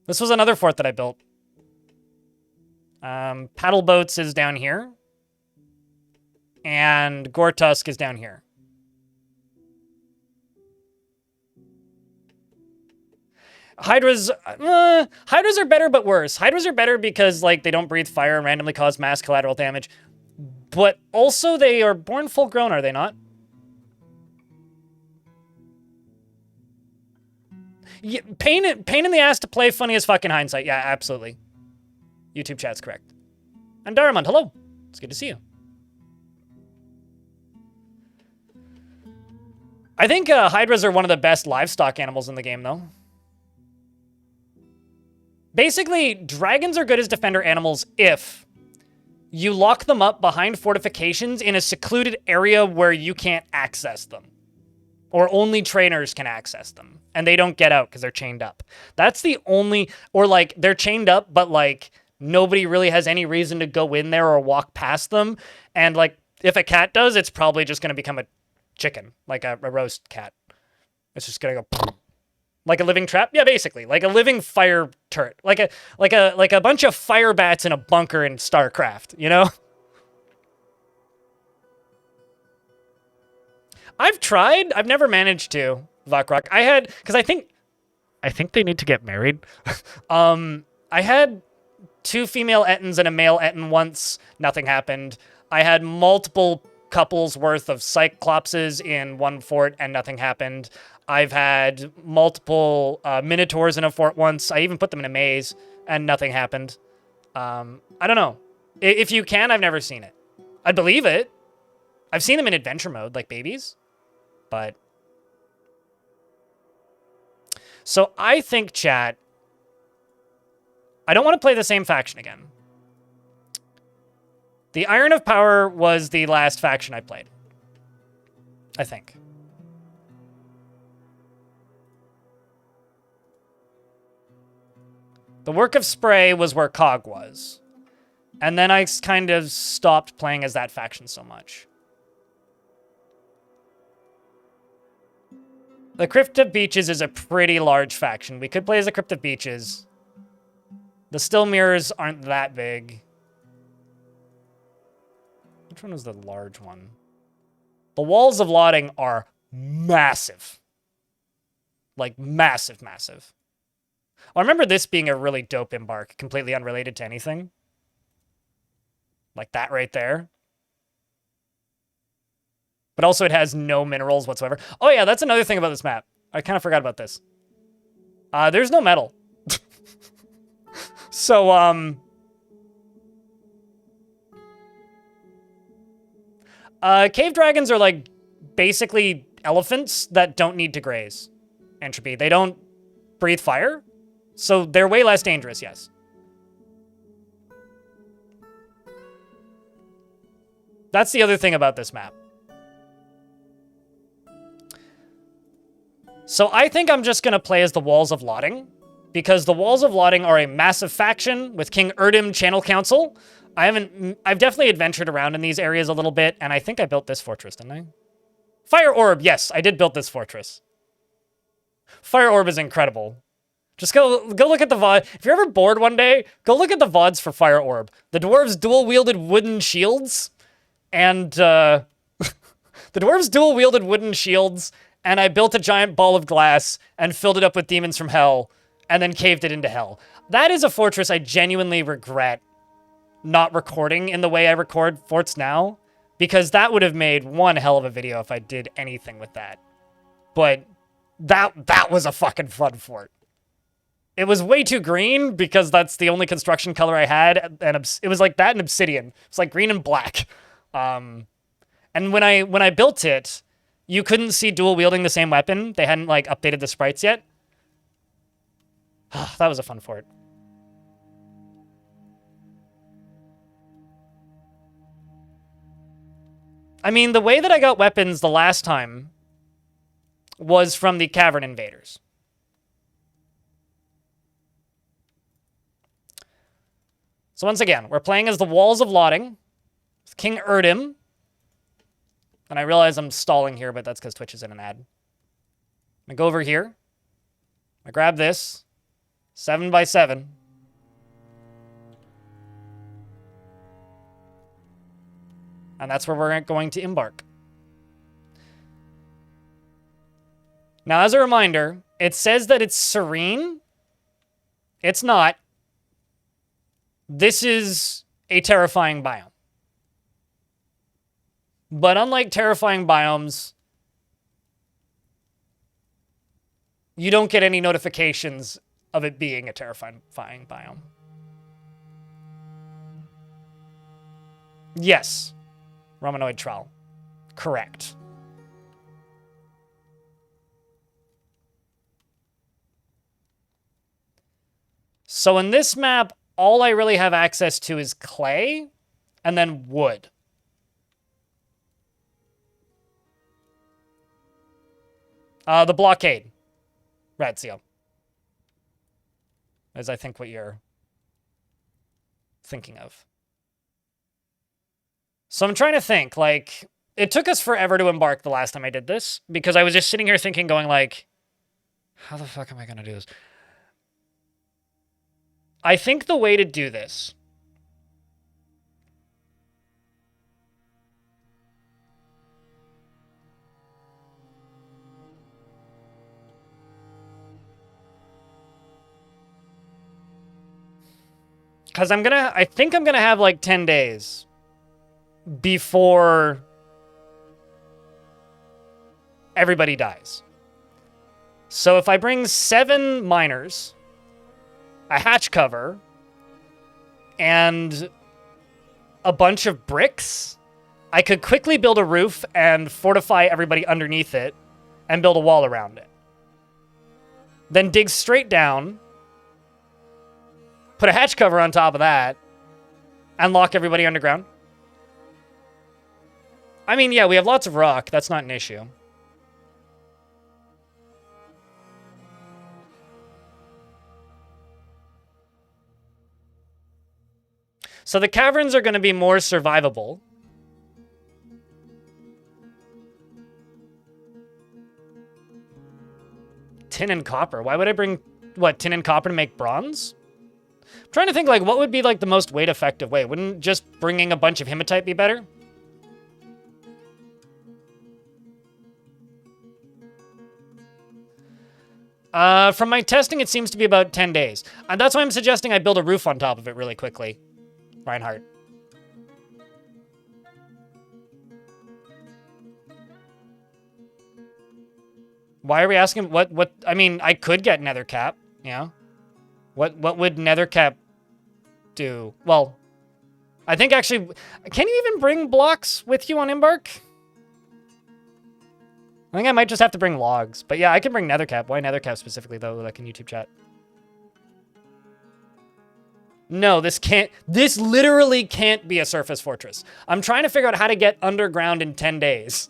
This was another fort that I built. Paddle Boats is down here. And Gortusk is down here. Hydras are better, but worse. Hydras are better because, like, they don't breathe fire and randomly cause mass collateral damage. But also, they are born full-grown, are they not? Yeah, pain in the ass to play, funny as fucking hindsight. Yeah, absolutely. YouTube chat's correct. And Daramond, hello. It's good to see you. I think Hydras are one of the best livestock animals in the game, though. Basically, dragons are good as defender animals if you lock them up behind fortifications in a secluded area where you can't access them. Or only trainers can access them. And they don't get out because they're chained up. That's the only... Or, like, they're chained up, but, like, nobody really has any reason to go in there or walk past them. And, like, if a cat does, it's probably just going to become a chicken. Like a roast cat. It's just going to go... Like a living trap? Yeah, basically. Like a living fire turret. Like a bunch of fire bats in a bunker in StarCraft, you know? I've tried. I've never managed to, Vakrock. I had, because I think they need to get married. I had 2 female Ettins and a male Ettin once. Nothing happened. I had multiple couples worth of Cyclopses in one fort and nothing happened. I've had multiple Minotaurs in a fort once. I even put them in a maze, and nothing happened. I don't know. If you can, I've never seen it. I believe it. I've seen them in adventure mode, like babies. But... So I think, chat, I don't want to play the same faction again. The Iron of Power was the last faction I played. I think. The Work of Spray was where Cog was. And then I kind of stopped playing as that faction so much. The Crypt of Beaches is a pretty large faction. We could play as the Crypt of Beaches. The Still Mirrors aren't that big. Which one was the large one? The Walls of Lotting are massive. Like, massive, massive. I remember this being a really dope Embark, completely unrelated to anything. Like that right there. But also it has no minerals whatsoever. Oh yeah, that's another thing about this map. I kind of forgot about this. There's no metal. So, Cave dragons are like basically elephants that don't need to graze. Entropy. They don't breathe fire, so they're way less dangerous, yes. That's the other thing about this map. So I think I'm just going to play as the Walls of Lotting, because the Walls of Lotting are a massive faction with King Erdym Channel Council. I've definitely adventured around in these areas a little bit, and I think I built this fortress, didn't I? Fire Orb, yes, I did build this fortress. Fire Orb is incredible. Just go look at the VOD. If you're ever bored one day, go look at the VODs for Fire Orb. The dwarves dual-wielded wooden shields, and, the dwarves dual-wielded wooden shields, and I built a giant ball of glass and filled it up with demons from hell, and then caved it into hell. That is a fortress I genuinely regret not recording in the way I record forts now, because that would have made one hell of a video if I did anything with that. But that was a fucking fun fort. It was way too green because that's the only construction color I had, and it was like that and obsidian. It's like green and black. And when I built it, you couldn't see dual wielding the same weapon. They hadn't like updated the sprites yet. That was a fun fort. I mean, the way that I got weapons the last time was from the Cavern Invaders. So once again, we're playing as the Walls of Lotting with King Erdym. And I realize I'm stalling here, but that's because Twitch is in an ad. I'm going to go over here. I grab this. 7x7. And that's where we're going to embark. Now, as a reminder, it says that it's serene. It's not. This is a terrifying biome. But unlike terrifying biomes, you don't get any notifications of it being a terrifying biome. Yes. Romanoid Trowel. Correct. So in this map, all I really have access to is clay and then wood. The blockade. Red seal. Is I think what you're thinking of. So I'm trying to think, like, it took us forever to embark the last time I did this, because I was just sitting here thinking, going like, how the fuck am I going to do this? I think the way to do this because I think I'm gonna have like 10 days before everybody dies. So if I bring 7 miners, a hatch cover, and a bunch of bricks, I could quickly build a roof and fortify everybody underneath it and build a wall around it. Then dig straight down, put a hatch cover on top of that, and lock everybody underground. I mean, yeah, we have lots of rock. That's not an issue. So the caverns are going to be more survivable. Tin and copper. Why would I bring, what, tin and copper to make bronze? I'm trying to think, like, what would be, like, the most weight-effective way? Wouldn't just bringing a bunch of hematite be better? From my testing, it seems to be about 10 days. And that's why I'm suggesting I build a roof on top of it really quickly. Reinhardt. Why are we asking what I mean, I could get nether cap, yeah. What would nether cap do? Well, I think actually, can you even bring blocks with you on Embark? I think I might just have to bring logs. But yeah, I can bring nethercap. Why nethercap specifically, though, like in YouTube chat? No, this literally can't be a surface fortress. I'm trying to figure out how to get underground in 10 days.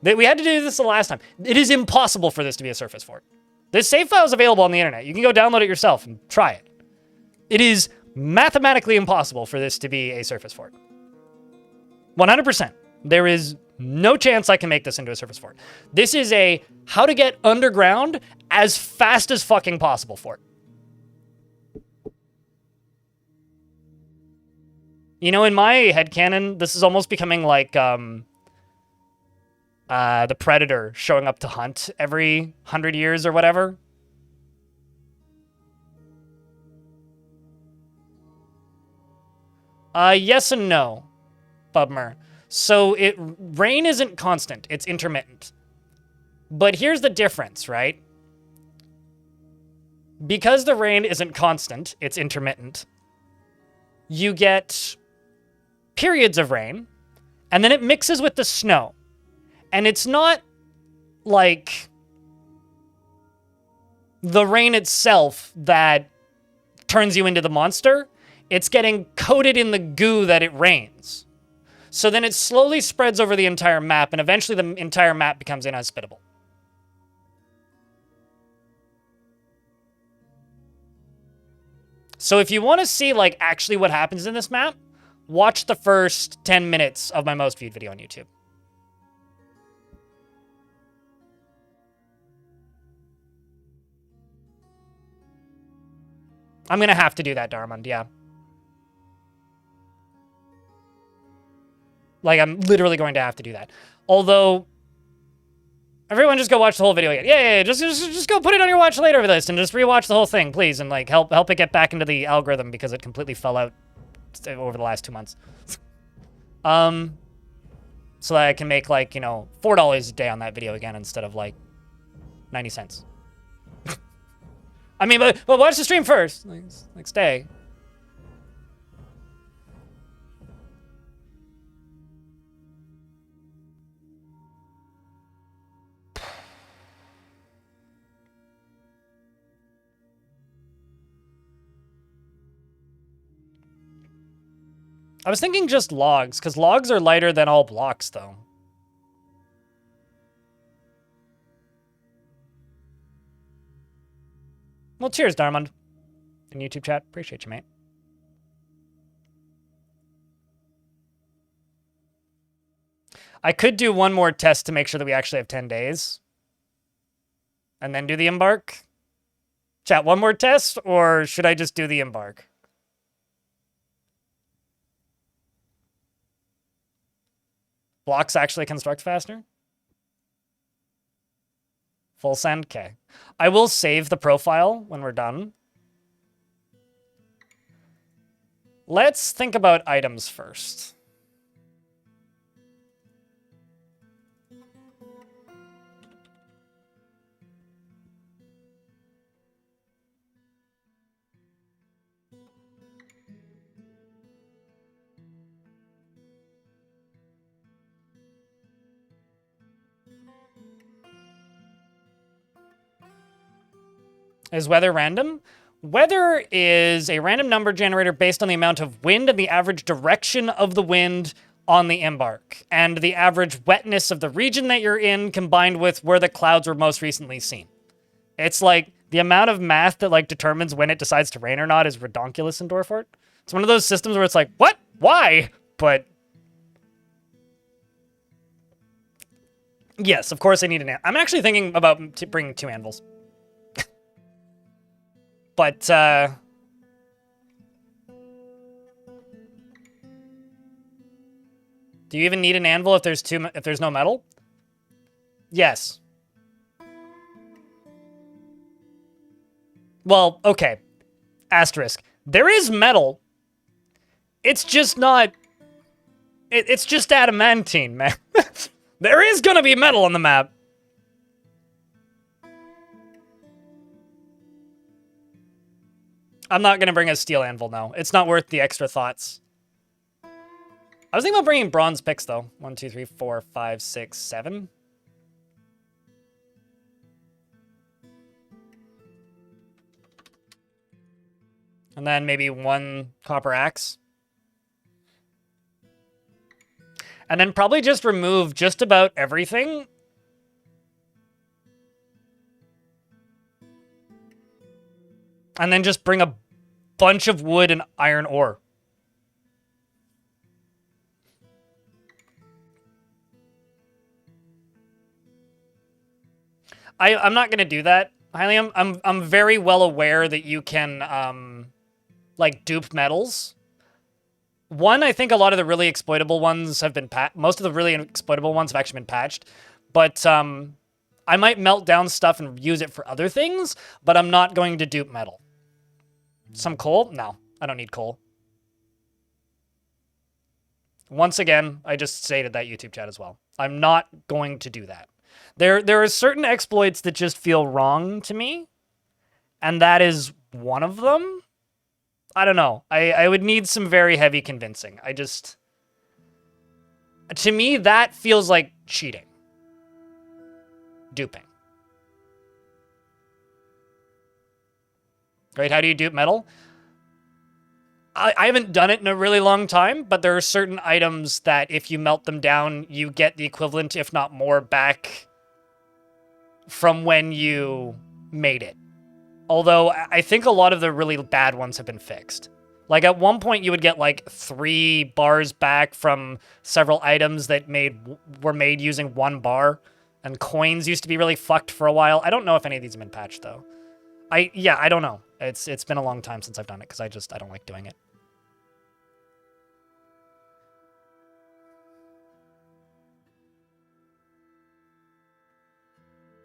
We had to do this the last time. It is impossible for this to be a surface fort. This save file is available on the internet. You can go download it yourself and try it. It is mathematically impossible for this to be a surface fort. 100%. There is no chance I can make this into a surface fort. This is a how to get underground as fast as fucking possible fort. You know, in my headcanon, this is almost becoming like the Predator showing up to hunt every 100 years or whatever. Yes and no, Bubmer. So rain isn't constant, it's intermittent. But here's the difference, right? Because the rain isn't constant, it's intermittent, you get periods of rain, and then it mixes with the snow. And it's not like the rain itself that turns you into the monster. It's getting coated in the goo that it rains. So then it slowly spreads over the entire map, and eventually the entire map becomes inhospitable. So if you want to see, like, actually what happens in this map, watch the first 10 minutes of my most viewed video on YouTube. I'm going to have to do that, Darmond, yeah. Like, I'm literally going to have to do that. Although, everyone just go watch the whole video again. Yeah, just go put it on your watch later list and just rewatch the whole thing, please. And, like, help it get back into the algorithm because it completely fell out over the last 2 months. So that I can make, like, you know, $4 a day on that video again instead of, like, 90 cents. I mean, but watch the stream first. Like stay. I was thinking just logs, because logs are lighter than all blocks, though. Well, cheers, Darmond. In YouTube chat. Appreciate you, mate. I could do one more test to make sure that we actually have 10 days. And then do the Embark. Chat, one more test, or should I just do the Embark? Blocks actually construct faster? Full send? Okay. I will save the profile when we're done. Let's think about items first. Is weather random? Weather is a random number generator based on the amount of wind and the average direction of the wind on the Embark, and the average wetness of the region that you're in combined with where the clouds were most recently seen. It's like the amount of math that like determines when it decides to rain or not is redonkulous in Dwarf. It's one of those systems where it's like, what? Why? But yes, of course I need an I'm actually thinking about bringing 2 anvils. But, do you even need an anvil if there's no metal? Yes. Well, okay. Asterisk. There is metal. It's just not... It's just adamantine, man. There is gonna be metal on the map. I'm not going to bring a steel anvil, no. It's not worth the extra thoughts. I was thinking about bringing bronze picks, though. 1, 2, 3, 4, 5, 6, 7. And then maybe 1 copper axe. And then probably just remove just about everything. And then just bring a bunch of wood and iron ore. I'm not gonna do that, Hylium. I'm very well aware that you can like dupe metals. One, I think a lot of the really exploitable ones have been most of the really exploitable ones have actually been patched. But I might melt down stuff and use it for other things, but I'm not going to dupe metal. Some coal? No, I don't need coal. Once again, I just stated that YouTube chat as well. I'm not going to do that. There are certain exploits that just feel wrong to me, and that is one of them. I don't know. I would need some very heavy convincing. To me, that feels like cheating. Duping. Right, how do you dupe metal? I haven't done it in a really long time, but there are certain items that if you melt them down, you get the equivalent, if not more, back from when you made it. Although I think a lot of the really bad ones have been fixed. Like at one point you would get like 3 bars back from several items that were made using 1 bar. And coins used to be really fucked for a while. I don't know if any of these have been patched though. I don't know. It's been a long time since I've done it because I don't like doing it.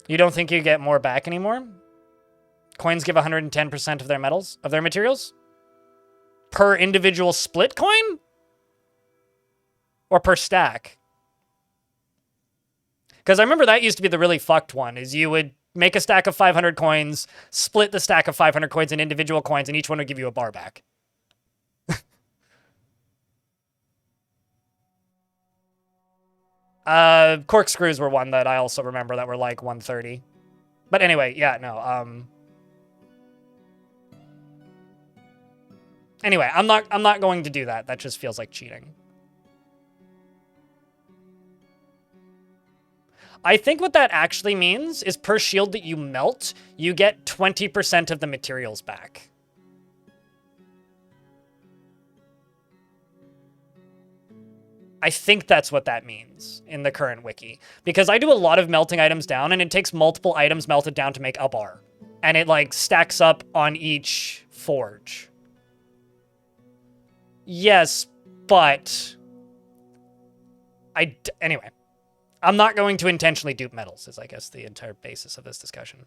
You don't think you get more back anymore? Coins give 110% of their metals, of their materials? Per individual split coin? Or per stack? Because I remember that used to be the really fucked one, is you would make a stack of 500 coins, split the stack of 500 coins in individual coins, and each one would give you a bar back. Corkscrews were one that I also remember that were like 130. But anyway, yeah, no, Anyway, I'm not going to do that. That just feels like cheating. I think what that actually means is per shield that you melt, you get 20% of the materials back. I think that's what that means in the current wiki. Because I do a lot of melting items down, and it takes multiple items melted down to make a bar. And it, like, stacks up on each forge. Yes, but... Anyway. I'm not going to intentionally dupe metals, is I guess the entire basis of this discussion.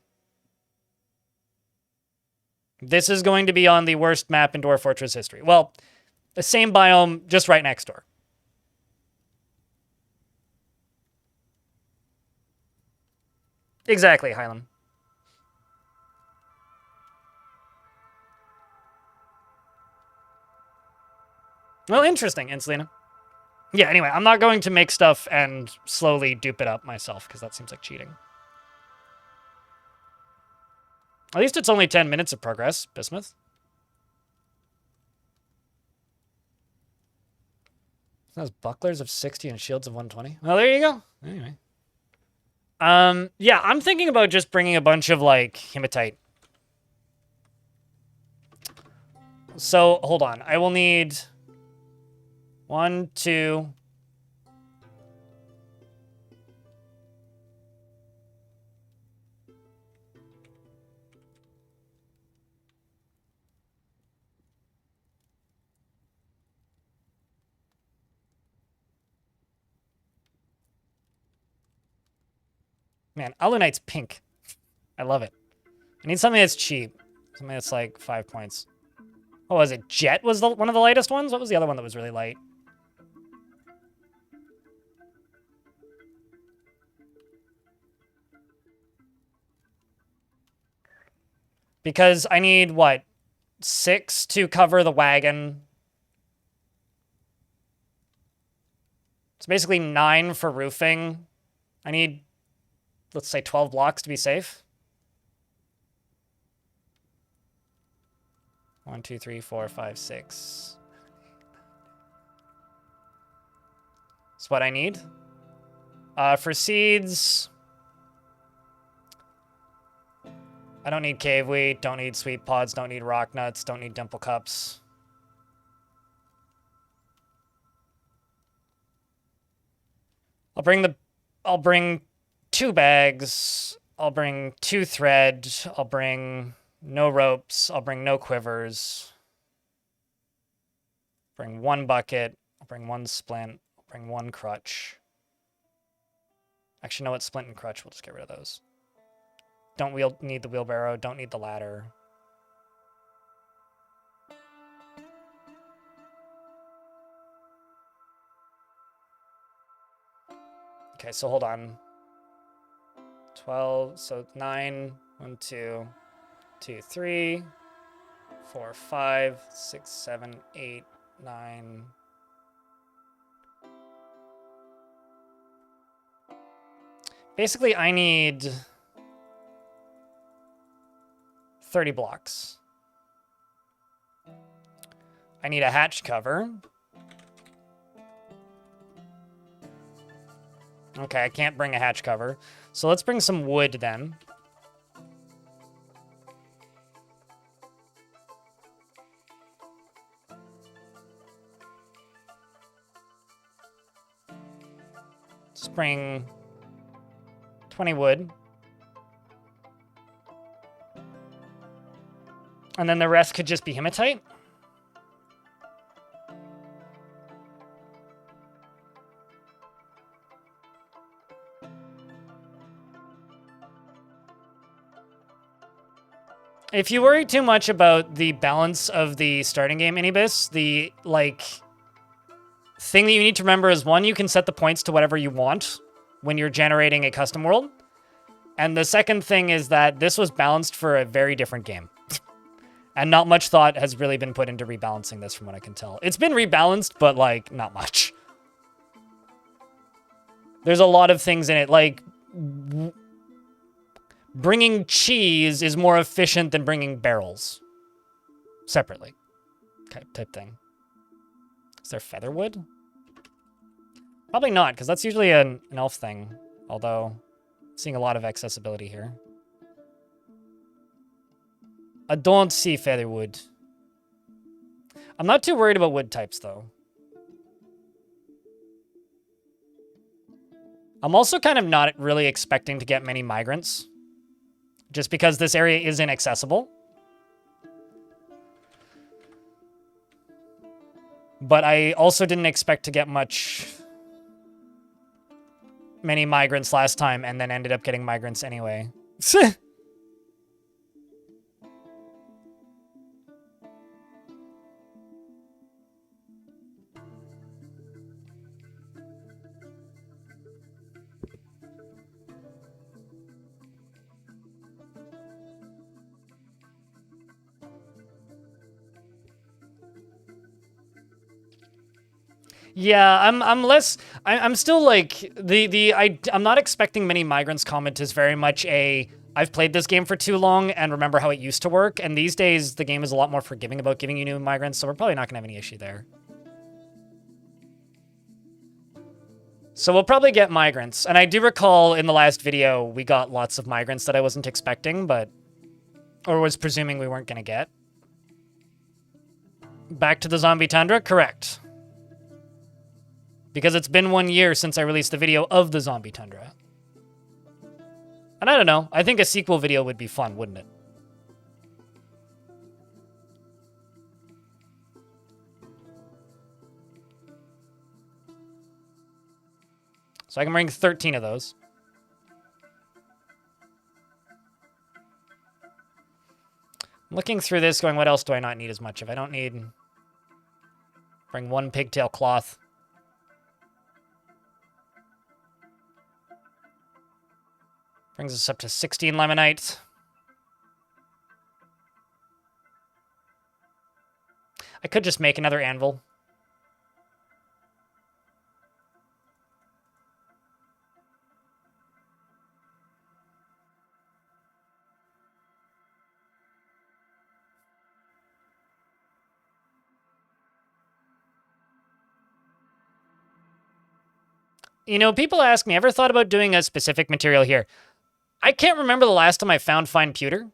This is going to be on the worst map in Dwarf Fortress history. Well, the same biome, just right next door. Exactly, Hylam. Well, interesting, Insulina. Yeah, anyway, I'm not going to make stuff and slowly dupe it up myself, because that seems like cheating. At least it's only 10 minutes of progress, Bismuth. Those bucklers of 60 and shields of 120. Well, there you go. Anyway. Yeah, I'm thinking about just bringing a bunch of, like, hematite. So, hold on. I will need... 1, 2... Man, Alunite's pink. I love it. I need something that's cheap. Something that's like 5 points. What was it? Jet was one of the lightest ones? What was the other one that was really light? Because I need, what, 6 to cover the wagon. It's basically 9 for roofing. I need, let's say, 12 blocks to be safe. 1, 2, 3, 4, 5, 6. That's what I need. For seeds, I don't need cave wheat, don't need sweet pods, don't need rock nuts, don't need dimple cups. I'll bring 2 bags. I'll bring 2 thread. I'll bring no ropes. I'll bring no quivers. Bring 1 bucket. I'll bring 1 splint. I'll bring 1 crutch. Actually, no, what? Splint and crutch. We'll just get rid of those. Don't need the wheelbarrow. Don't need the ladder. Okay, so hold on. 12, so 9, 1, 2, 2, 3, 4, 5, 6, 7, 8, 9. Basically, I need 30 blocks. I need a hatch cover. Okay, I can't bring a hatch cover. So let's bring some wood then. Let's bring 20 wood. And then the rest could just be hematite. If you worry too much about the balance of the starting game Inhibus, the, thing that you need to remember is, 1, you can set the points to whatever you want when you're generating a custom world. And the second thing is that this was balanced for a very different game. And not much thought has really been put into rebalancing this from what I can tell. It's been rebalanced, but, not much. There's a lot of things in it, bringing cheese is more efficient than bringing barrels separately. Okay, type thing. Is there featherwood? Probably not, because that's usually an elf thing. Although, seeing a lot of accessibility here. I don't see featherwood. I'm not too worried about wood types, though. I'm also kind of not really expecting to get many migrants. Just because this area is inaccessible. But I also didn't expect to get many migrants last time, and then ended up getting migrants anyway. Yeah, I'm still I'm not expecting many migrants comment is very much I've played this game for too long and remember how it used to work, and these days the game is a lot more forgiving about giving you new migrants, so we're probably not gonna have any issue there. So we'll probably get migrants, and I do recall in the last video we got lots of migrants that I wasn't expecting, or was presuming we weren't gonna get. Back to the zombie tundra? Correct. Because it's been 1 year since I released the video of the zombie tundra. And I don't know, I think a sequel video would be fun, wouldn't it? So I can bring 13 of those. I'm looking through this going, what else do I not need as much of? I don't need... Bring 1 pigtail cloth. Brings us up to 16 lemonite. I could just make another anvil. You know, people ask me, ever thought about doing a specific material here? I can't remember the last time I found fine pewter.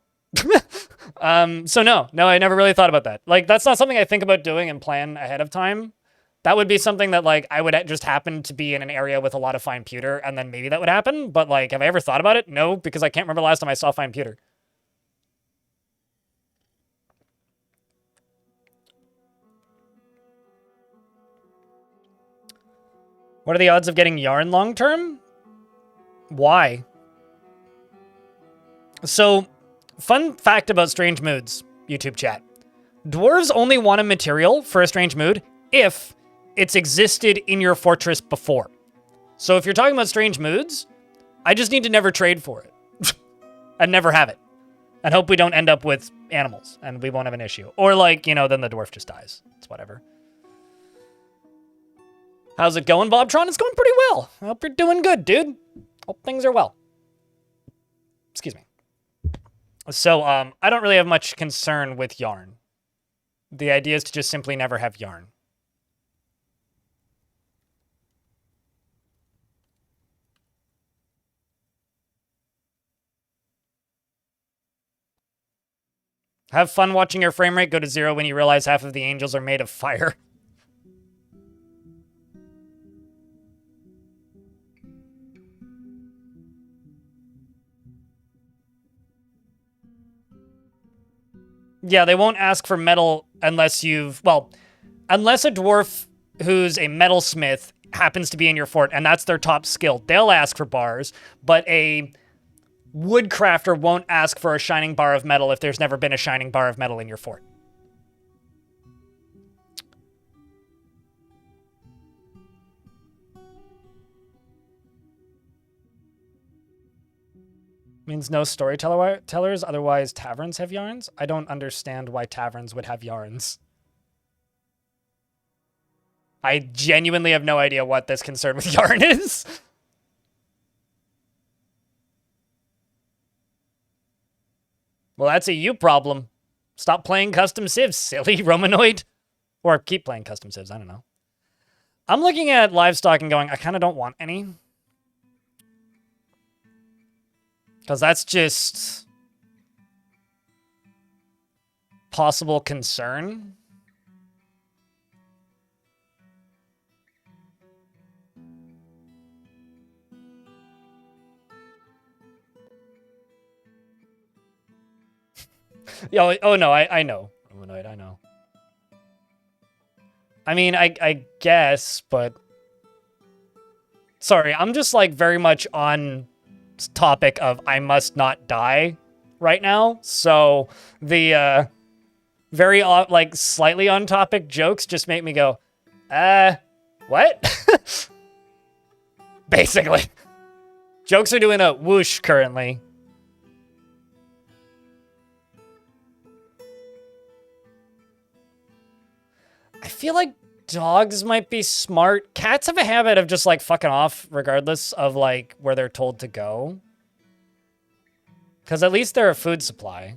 So no, I never really thought about that. Like, that's not something I think about doing and plan ahead of time. That would be something that, like, I would just happen to be in an area with a lot of fine pewter, and then maybe that would happen. But, like, have I ever thought about it? No, because I can't remember the last time I saw fine pewter. What are the odds of getting yarn long term? Why? So, fun fact about strange moods, YouTube chat. Dwarves only want a material for a strange mood if it's existed in your fortress before. So if you're talking about strange moods, I just need to never trade for it. And never have it. And hope we don't end up with animals and we won't have an issue. Or like, you know, then the dwarf just dies. It's whatever. How's it going, Bobtron? It's going pretty well. I hope you're doing good, dude. Hope things are well. Excuse me. So, I don't really have much concern with yarn. The idea is to just simply never have yarn. Have fun watching your frame rate go to 0 when you realize half of the angels are made of fire. Yeah, they won't ask for metal unless unless a dwarf who's a metalsmith happens to be in your fort, and that's their top skill. They'll ask for bars, but a woodcrafter won't ask for a shining bar of metal if there's never been a shining bar of metal in your fort. Means no storytellers, otherwise taverns have yarns? I don't understand why taverns would have yarns. I genuinely have no idea what this concern with yarn is. Well, that's a you problem. Stop playing custom civs, silly Romanoid. Or keep playing custom civs, I don't know. I'm looking at Livestock and going, I kind of don't want any. Because that's just possible concern. Yeah, oh no, I know. Romanoid, I know. I mean, I guess, but... Sorry, I'm just, like, very much on topic of I must not die right now. So the very, like, slightly on topic jokes just make me go, what? Basically. Jokes are doing a whoosh currently. I feel like dogs might be smart. Cats have a habit of just, like, fucking off regardless of, like, where they're told to go. Because at least they're a food supply.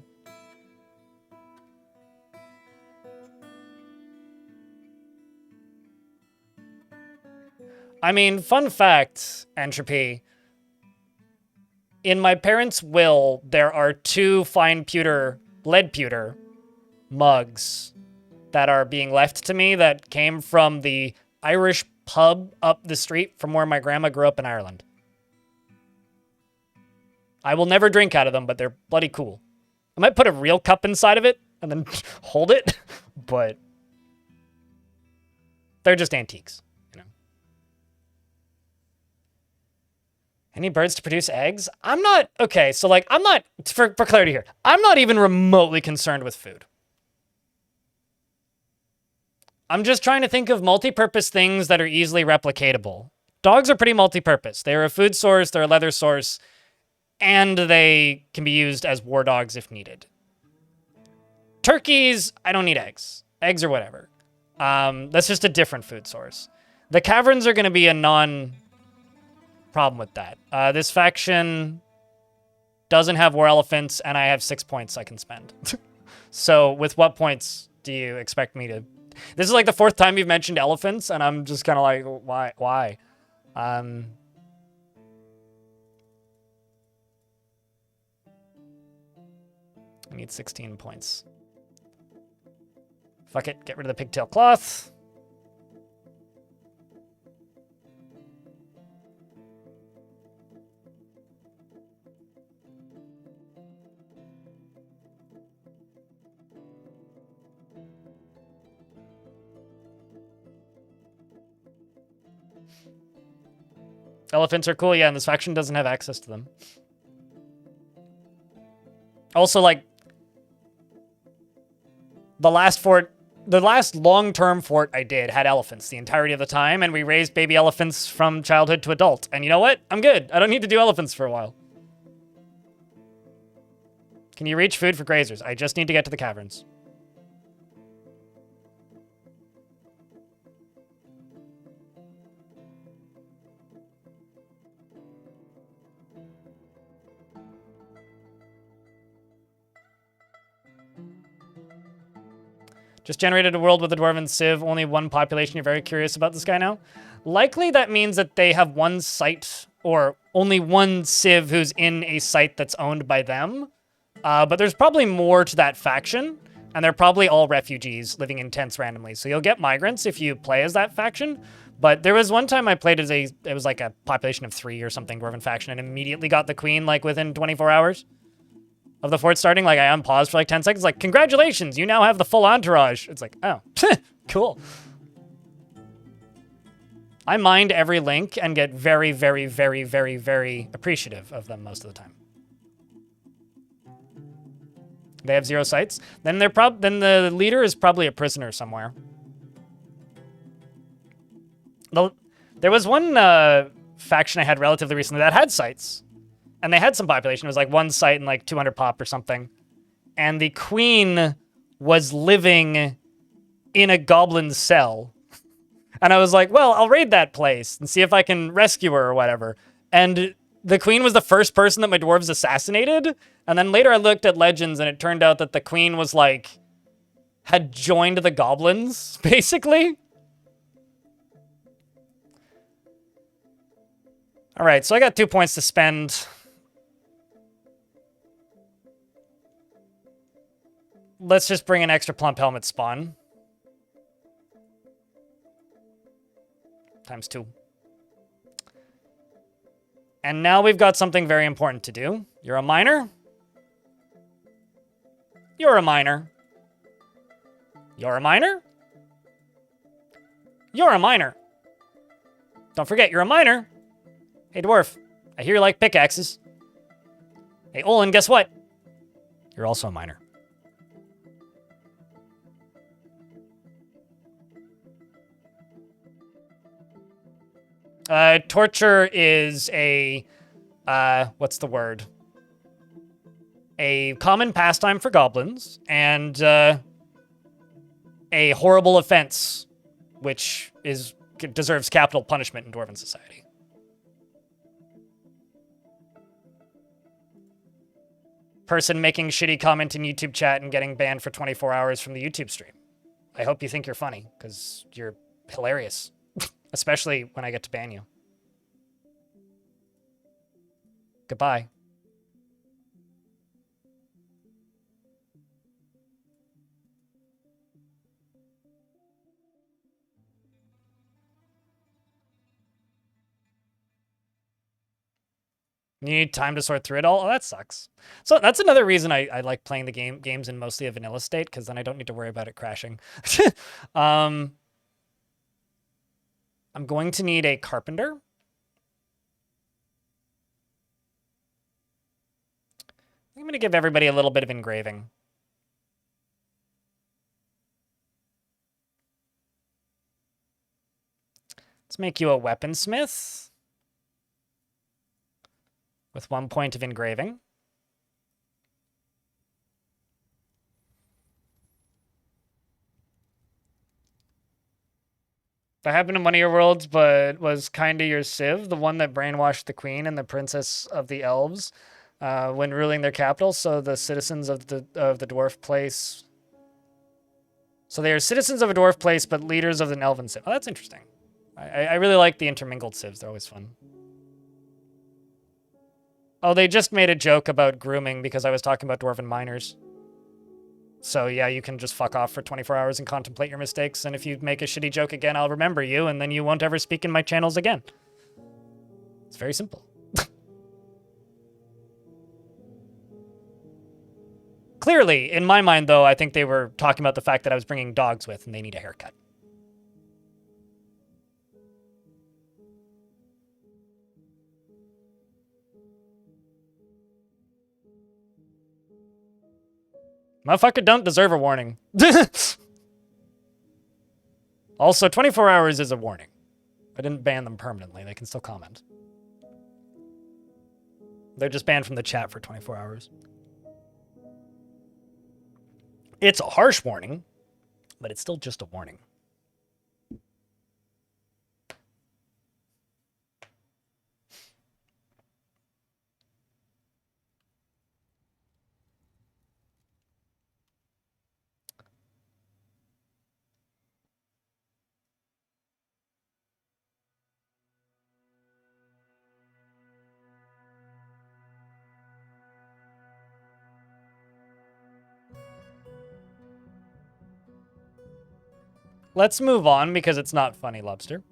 I mean, fun fact, Entropy. In my parents' will, there are 2 fine pewter, lead pewter, mugs that are being left to me that came from the Irish pub up the street from where my grandma grew up in Ireland. I will never drink out of them, but they're bloody cool. I might put a real cup inside of it and then hold it, but they're just antiques, you know. Any birds to produce eggs? I'm not, okay, so like, I'm not, for clarity here, I'm not even remotely concerned with food. I'm just trying to think of multi-purpose things that are easily replicatable. Dogs are pretty multi-purpose. They're a food source, they're a leather source, and they can be used as war dogs if needed. Turkeys, I don't need eggs. Eggs or whatever. That's just a different food source. The caverns are going to be a non-problem with that. This faction doesn't have war elephants, and I have 6 points I can spend. So with what points do you expect me to... This is like the 4th time you've mentioned elephants, and I'm just kind of like, why? I need 16 points. Fuck it, get rid of the pigtail cloth. Elephants are cool, yeah, and this faction doesn't have access to them. Also, like, the last long-term fort I did had elephants the entirety of the time, and we raised baby elephants from childhood to adult. And you know what? I'm good. I don't need to do elephants for a while. Can you reach food for grazers? I just need to get to the caverns. Just generated a world with a dwarven civ, only one population. You're very curious about this guy now? Likely that means that they have one site, or only one civ who's in a site that's owned by them. But there's probably more to that faction, and they're probably all refugees living in tents randomly. So you'll get migrants if you play as that faction. But there was one time I played as it was like a population of 3 or something dwarven faction, and immediately got the queen like within 24 hours of the fort starting. Like, I unpaused for like 10 seconds, like, congratulations, you now have the full entourage. It's like, oh, cool. I mind every link and get very, very, very, very, very appreciative of them most of the time. They have 0 sites. Then then the leader is probably a prisoner somewhere. There was one faction I had relatively recently that had sites. And they had some population. It was like 1 site and like 200 pop or something. And the queen was living in a goblin cell. And I was like, well, I'll raid that place and see if I can rescue her or whatever. And the queen was the first person that my dwarves assassinated. And then later I looked at legends and it turned out that the queen was like, had joined the goblins, basically. All right, so I got 2 points to spend. Let's just bring an extra plump helmet spawn. Times 2. And now we've got something very important to do. You're a miner? You're a miner. You're a miner? You're a miner. Don't forget, you're a miner. Hey, Dwarf, I hear you like pickaxes. Hey, Olin, guess what? You're also a miner. Torture is a, what's the word? A common pastime for goblins, and a horrible offense, which deserves capital punishment in Dwarven society. Person making shitty comment in YouTube chat and getting banned for 24 hours from the YouTube stream. I hope you think you're funny, because you're hilarious. Especially when I get to ban you. Goodbye. You need time to sort through it all? Oh, that sucks. So that's another reason I like playing the games in mostly a vanilla state, because then I don't need to worry about it crashing. I'm going to need a carpenter. I'm going to give everybody a little bit of engraving. Let's make you a weaponsmith with 1 point of engraving. That happened in one of your worlds, but was kind of your civ, the one that brainwashed the queen and the princess of the elves when ruling their capital. So the citizens of the dwarf place. So they are citizens of a dwarf place, but leaders of an elven civ. Oh, that's interesting. I really like the intermingled civs. They're always fun. Oh, they just made a joke about grooming because I was talking about dwarven miners. So yeah, you can just fuck off for 24 hours and contemplate your mistakes, and if you make a shitty joke again, I'll remember you, and then you won't ever speak in my channels again. It's very simple. Clearly, in my mind, though, I think they were talking about the fact that I was bringing dogs with, and they need a haircut. Motherfucker don't deserve a warning. Also, 24 hours is a warning. I didn't ban them permanently. They can still comment. They're just banned from the chat for 24 hours. It's a harsh warning, but it's still just a warning. Let's move on because it's not funny, Lobster.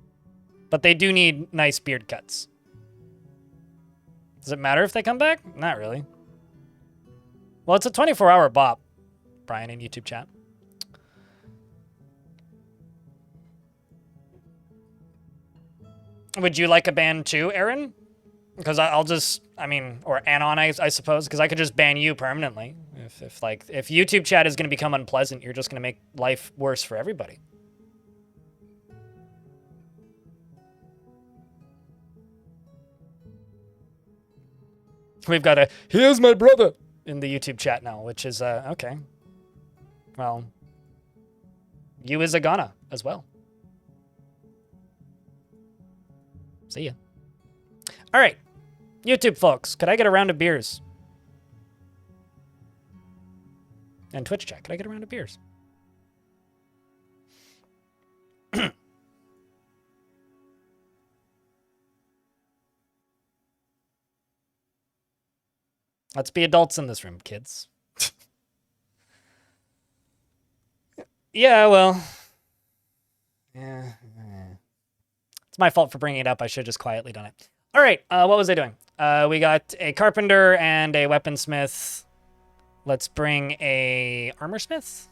But they do need nice beard cuts. Does it matter if they come back? Not really. Well, it's a 24-hour bop, Brian in YouTube chat. Would you like a ban too, Aaron? Because I'll just, I mean, or Anon, I suppose, because I could just ban you permanently. If YouTube chat is going to become unpleasant, you're just going to make life worse for everybody. We've got a, here's my brother, in the YouTube chat now, which is, okay. Well, you is a Ghana as well. See ya. All right, YouTube folks, could I get a round of beers? And Twitch chat, could I get a round of beers? Let's be adults in this room, kids. Yeah, well. Yeah. It's my fault for bringing it up. I should have just quietly done it. All right, what was I doing? We got a carpenter and a weaponsmith. Let's bring a armorsmith.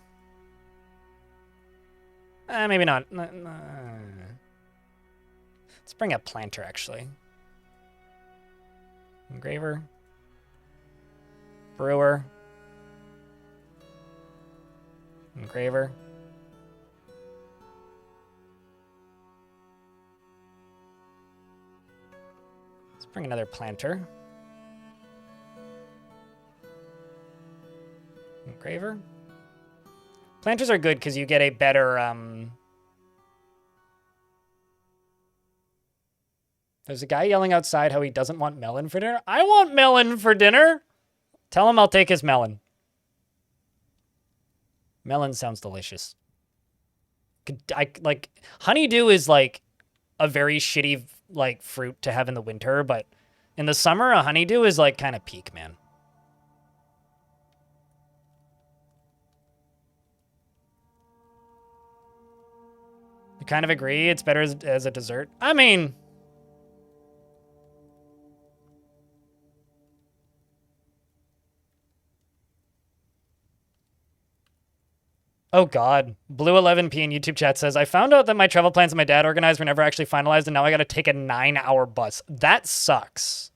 Maybe not. Let's bring a planter, actually. Engraver. Brewer. Engraver. Let's bring another planter. Engraver. Planters are good because you get a better, There's a guy yelling outside how he doesn't want melon for dinner. I want melon for dinner! Tell him I'll take his melon. Melon sounds delicious. Like, honeydew is, like, a very shitty, like, fruit to have in the winter, but in the summer, a honeydew is, like, kind of peak, man. You kind of agree it's better as a dessert? I mean... Oh god. Blue11p in YouTube chat says, I found out that my travel plans that my dad organized were never actually finalized, and now I gotta take a 9-hour bus. That sucks.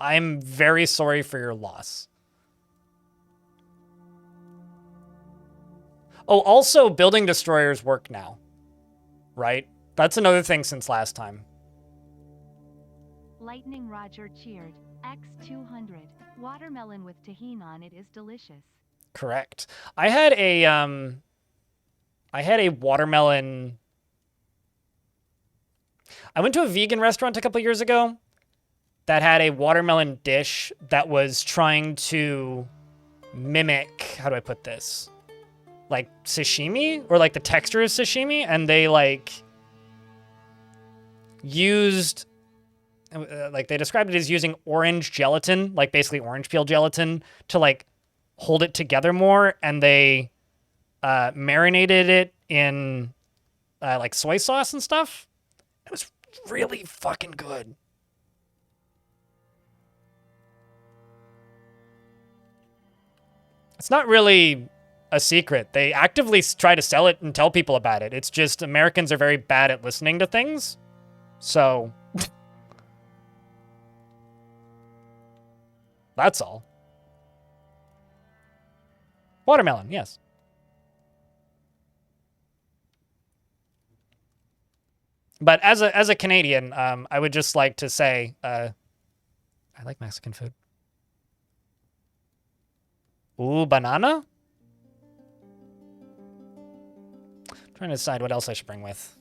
I'm very sorry for your loss. Oh, also, building destroyers work now. Right? That's another thing since last time. Lightning Roger cheered. X200. Watermelon with tahini on it is delicious. Correct. I had a watermelon. I went to a vegan restaurant a couple years ago that had a watermelon dish that was trying to mimic, how do I put this? Like sashimi or like the texture of sashimi, and they like used, like they described it as using orange gelatin, like basically orange peel gelatin, to like hold it together more, and they marinated it in like soy sauce and stuff. It was really fucking good. It's not really a secret. They actively try to sell it and tell people about it. It's just Americans are very bad at listening to things. So that's all. Watermelon, yes. But as a Canadian, I would just like to say, I like Mexican food. Ooh, banana? I'm trying to decide what else I should bring with.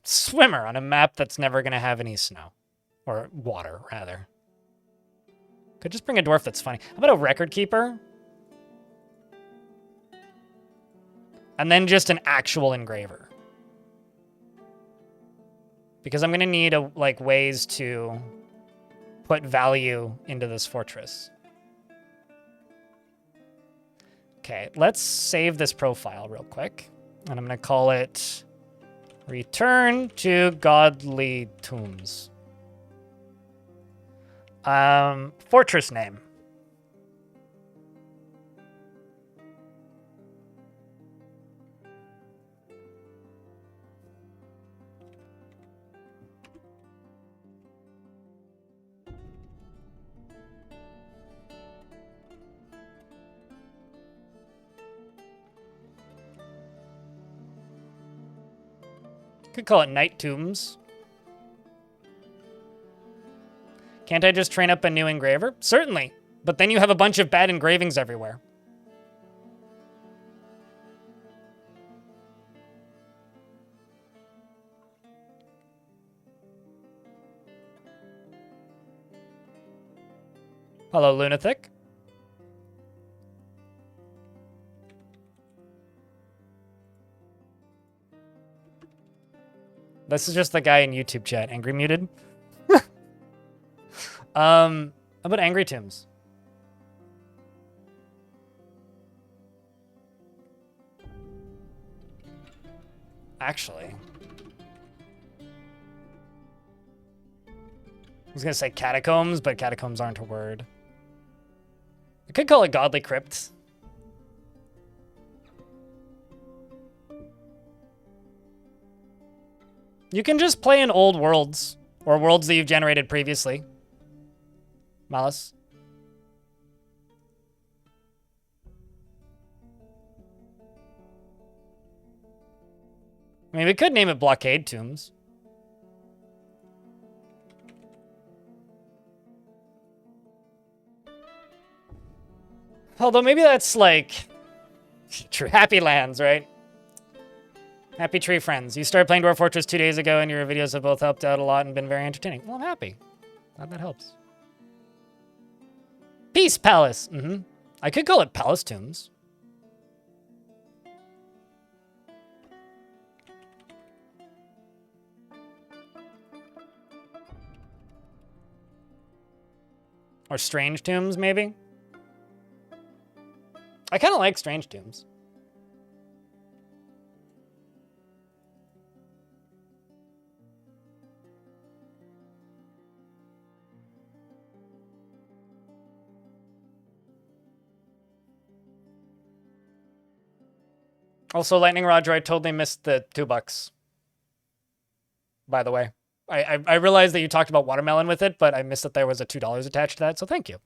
Swimmer on a map that's never going to have any snow. Or water, rather. Could just bring a dwarf that's funny. How about a record keeper? And then just an actual engraver. Because I'm going to need like ways to put value into this fortress. Okay, let's save this profile real quick. And I'm going to call it Return to Godly Tombs. Fortress name. Could call it Night Tombs. Can't I just train up a new engraver? Certainly, but then you have a bunch of bad engravings everywhere. Hello, Lunatic. This is just the guy in YouTube chat. Angry muted. How about Angry Tombs? Actually, I was gonna say catacombs, but catacombs aren't a word. I could call it Godly Crypt. You can just play in old worlds, or worlds that you've generated previously. Malice. I mean, we could name it Blockade Tombs. Although maybe that's like true Happy Lands, right? Happy Tree Friends. You started playing Dwarf Fortress 2 days ago, and your videos have both helped out a lot and been very entertaining. Well, I'm happy. Glad that helps. Peace Palace. I could call it Palace Tombs. Or Strange Tombs, maybe? I kind of like Strange Tombs. Also, Lightning Roger, I totally missed the $2. By the way. I realized that you talked about watermelon with it, but I missed that there was a $2 attached to that, so thank you.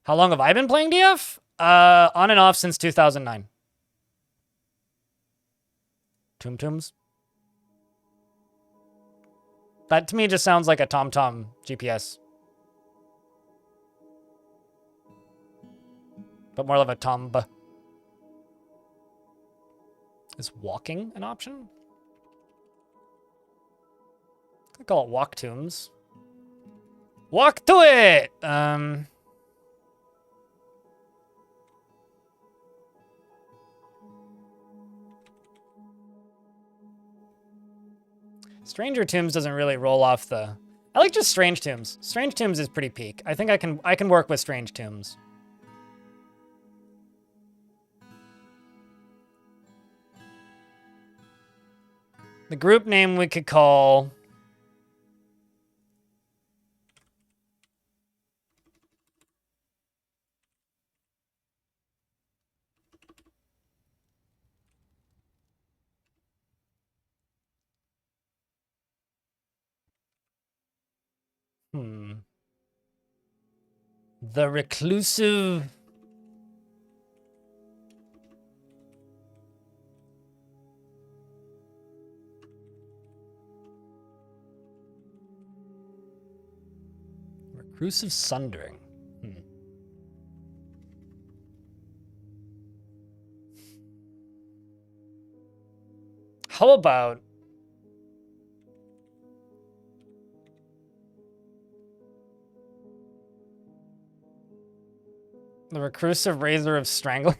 How long have I been playing DF? On and off since 2009. Tombs? That to me just sounds like a TomTom GPS. But more of a tomb. Is walking an option? I call it walk tombs. Walk to it! Stranger Tombs doesn't really roll off the... I like just Strange Tombs. Strange Tombs is pretty peak. I think I can work with Strange Tombs. The group name we could call... The Reclusive... Reclusive Sundering. How about... The Reclusive Razor of Strangling?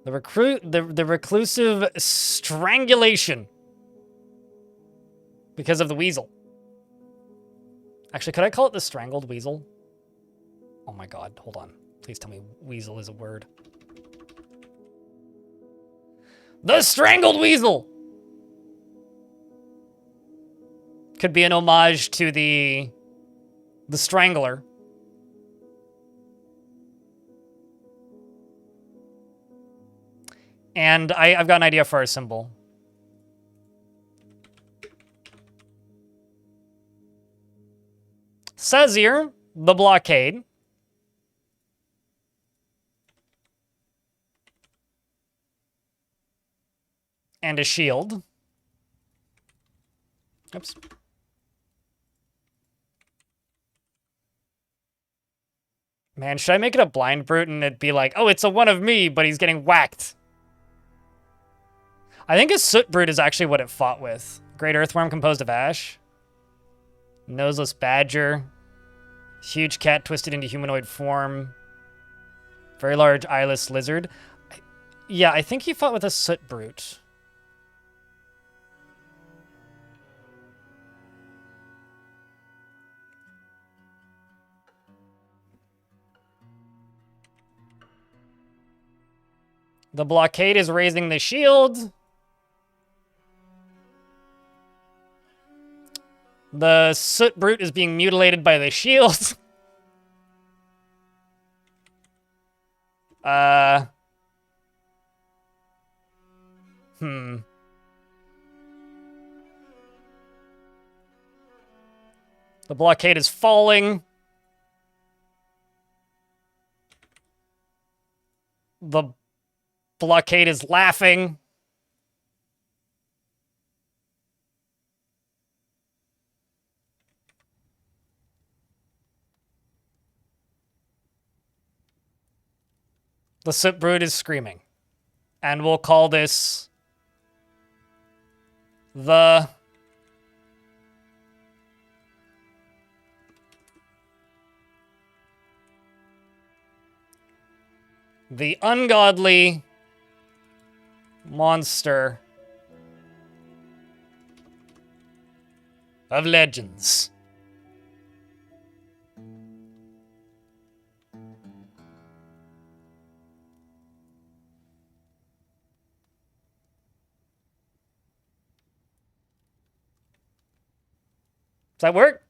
The Reclusive Strangulation. Because of the weasel. Actually, could I call it the Strangled Weasel? Oh my god, hold on. Please tell me weasel is a word. The Strangled Weasel! Could be an homage to the Strangler. And I've got an idea for our symbol. Says here, the blockade. And a shield. Oops. Man, should I make it a blind brute and it'd be like, oh, it's a one of me, but he's getting whacked. I think a soot brute is actually what it fought with. Great earthworm composed of ash. Noseless badger. Huge cat twisted into humanoid form. Very large eyeless lizard. Yeah, I think he fought with a soot brute. The blockade is raising the shield. The soot brute is being mutilated by the shield. The blockade is falling. The blockade is laughing. The soot brute is screaming. And we'll call this the ungodly monster of legends. Does that work?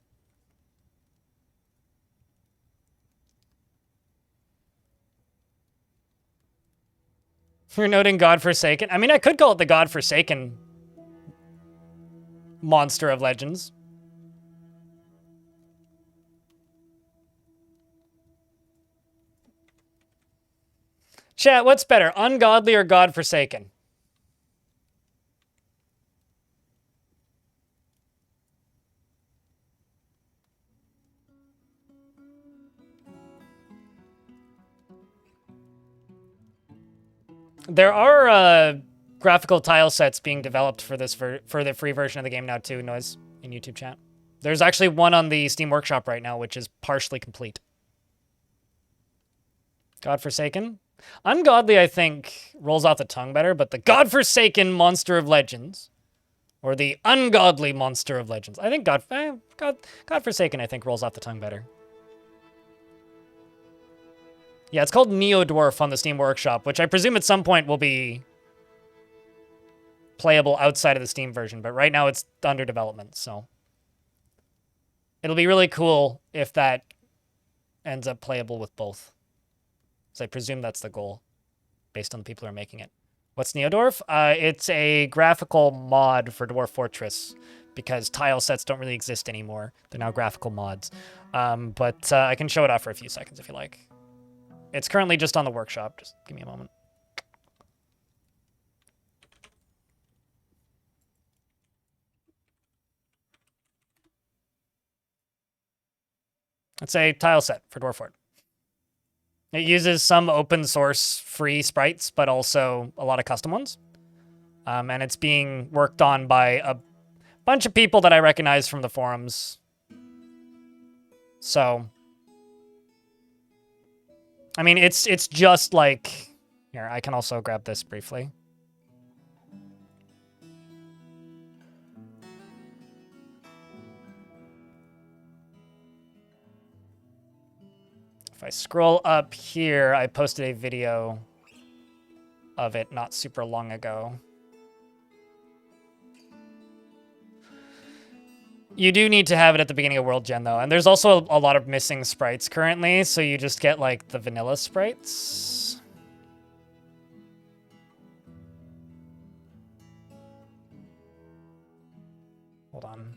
You're noting Godforsaken. I mean, I could call it the Godforsaken monster of legends. Chat, what's better, ungodly or Godforsaken? There are graphical tile sets being developed for this for the free version of the game now too, Noise, in YouTube chat. There's actually one on the Steam Workshop right now, which is partially complete. Godforsaken? Ungodly, I think, rolls off the tongue better, but the Godforsaken Monster of Legends, or the Ungodly Monster of Legends. I think Godforsaken, I think, rolls off the tongue better. Yeah, it's called Neo-Dwarf on the Steam Workshop, which I presume at some point will be playable outside of the Steam version, but right now it's under development, so it'll be really cool if that ends up playable with both. So I presume that's the goal, based on the people who are making it. What's Neo-Dwarf? It's a graphical mod for Dwarf Fortress, because tile sets don't really exist anymore. They're now graphical mods. But I can show it off for a few seconds if you like. It's currently just on the workshop. Just give me a moment. It's a tile set for Dwarf Fort. It uses some open source free sprites, but also a lot of custom ones. And it's being worked on by a bunch of people that I recognize from the forums. So, I mean, it's just like... Here, I can also grab this briefly. If I scroll up here, I posted a video of it not super long ago. You do need to have it at the beginning of World Gen, though. And there's also a lot of missing sprites currently, so you just get, like, the vanilla sprites. Hold on.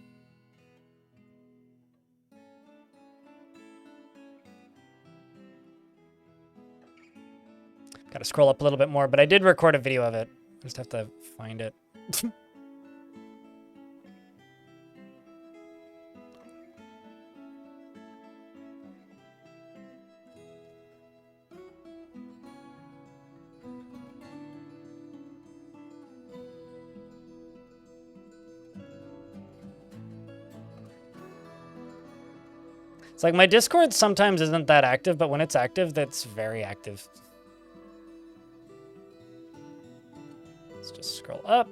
Gotta scroll up a little bit more, but I did record a video of it. I just have to find it. It's like my Discord sometimes isn't that active, but when it's active, that's very active. Let's just scroll up.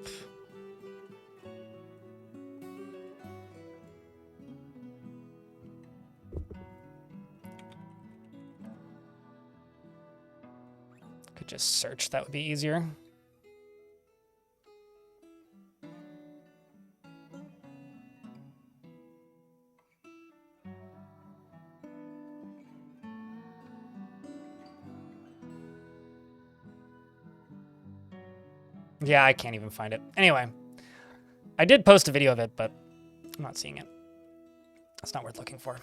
Could just search, that would be easier. Yeah, I can't even find it. Anyway, I did post a video of it, but I'm not seeing it. That's not worth looking for.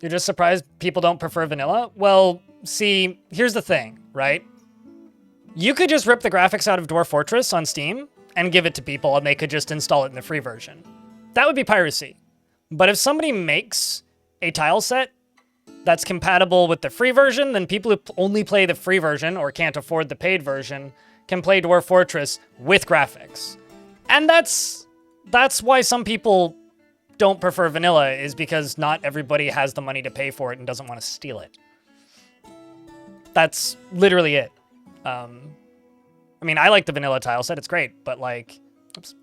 You're just surprised people don't prefer vanilla? Well, see, here's the thing, right? You could just rip the graphics out of Dwarf Fortress on Steam and give it to people, and they could just install it in the free version. That would be piracy. But if somebody makes a tile set that's compatible with the free version, then people who only play the free version or can't afford the paid version can play Dwarf Fortress with graphics. And that's why some people don't prefer vanilla, is because not everybody has the money to pay for it and doesn't want to steal it. That's literally it. I mean, I like the vanilla tile set, it's great, but like, oops.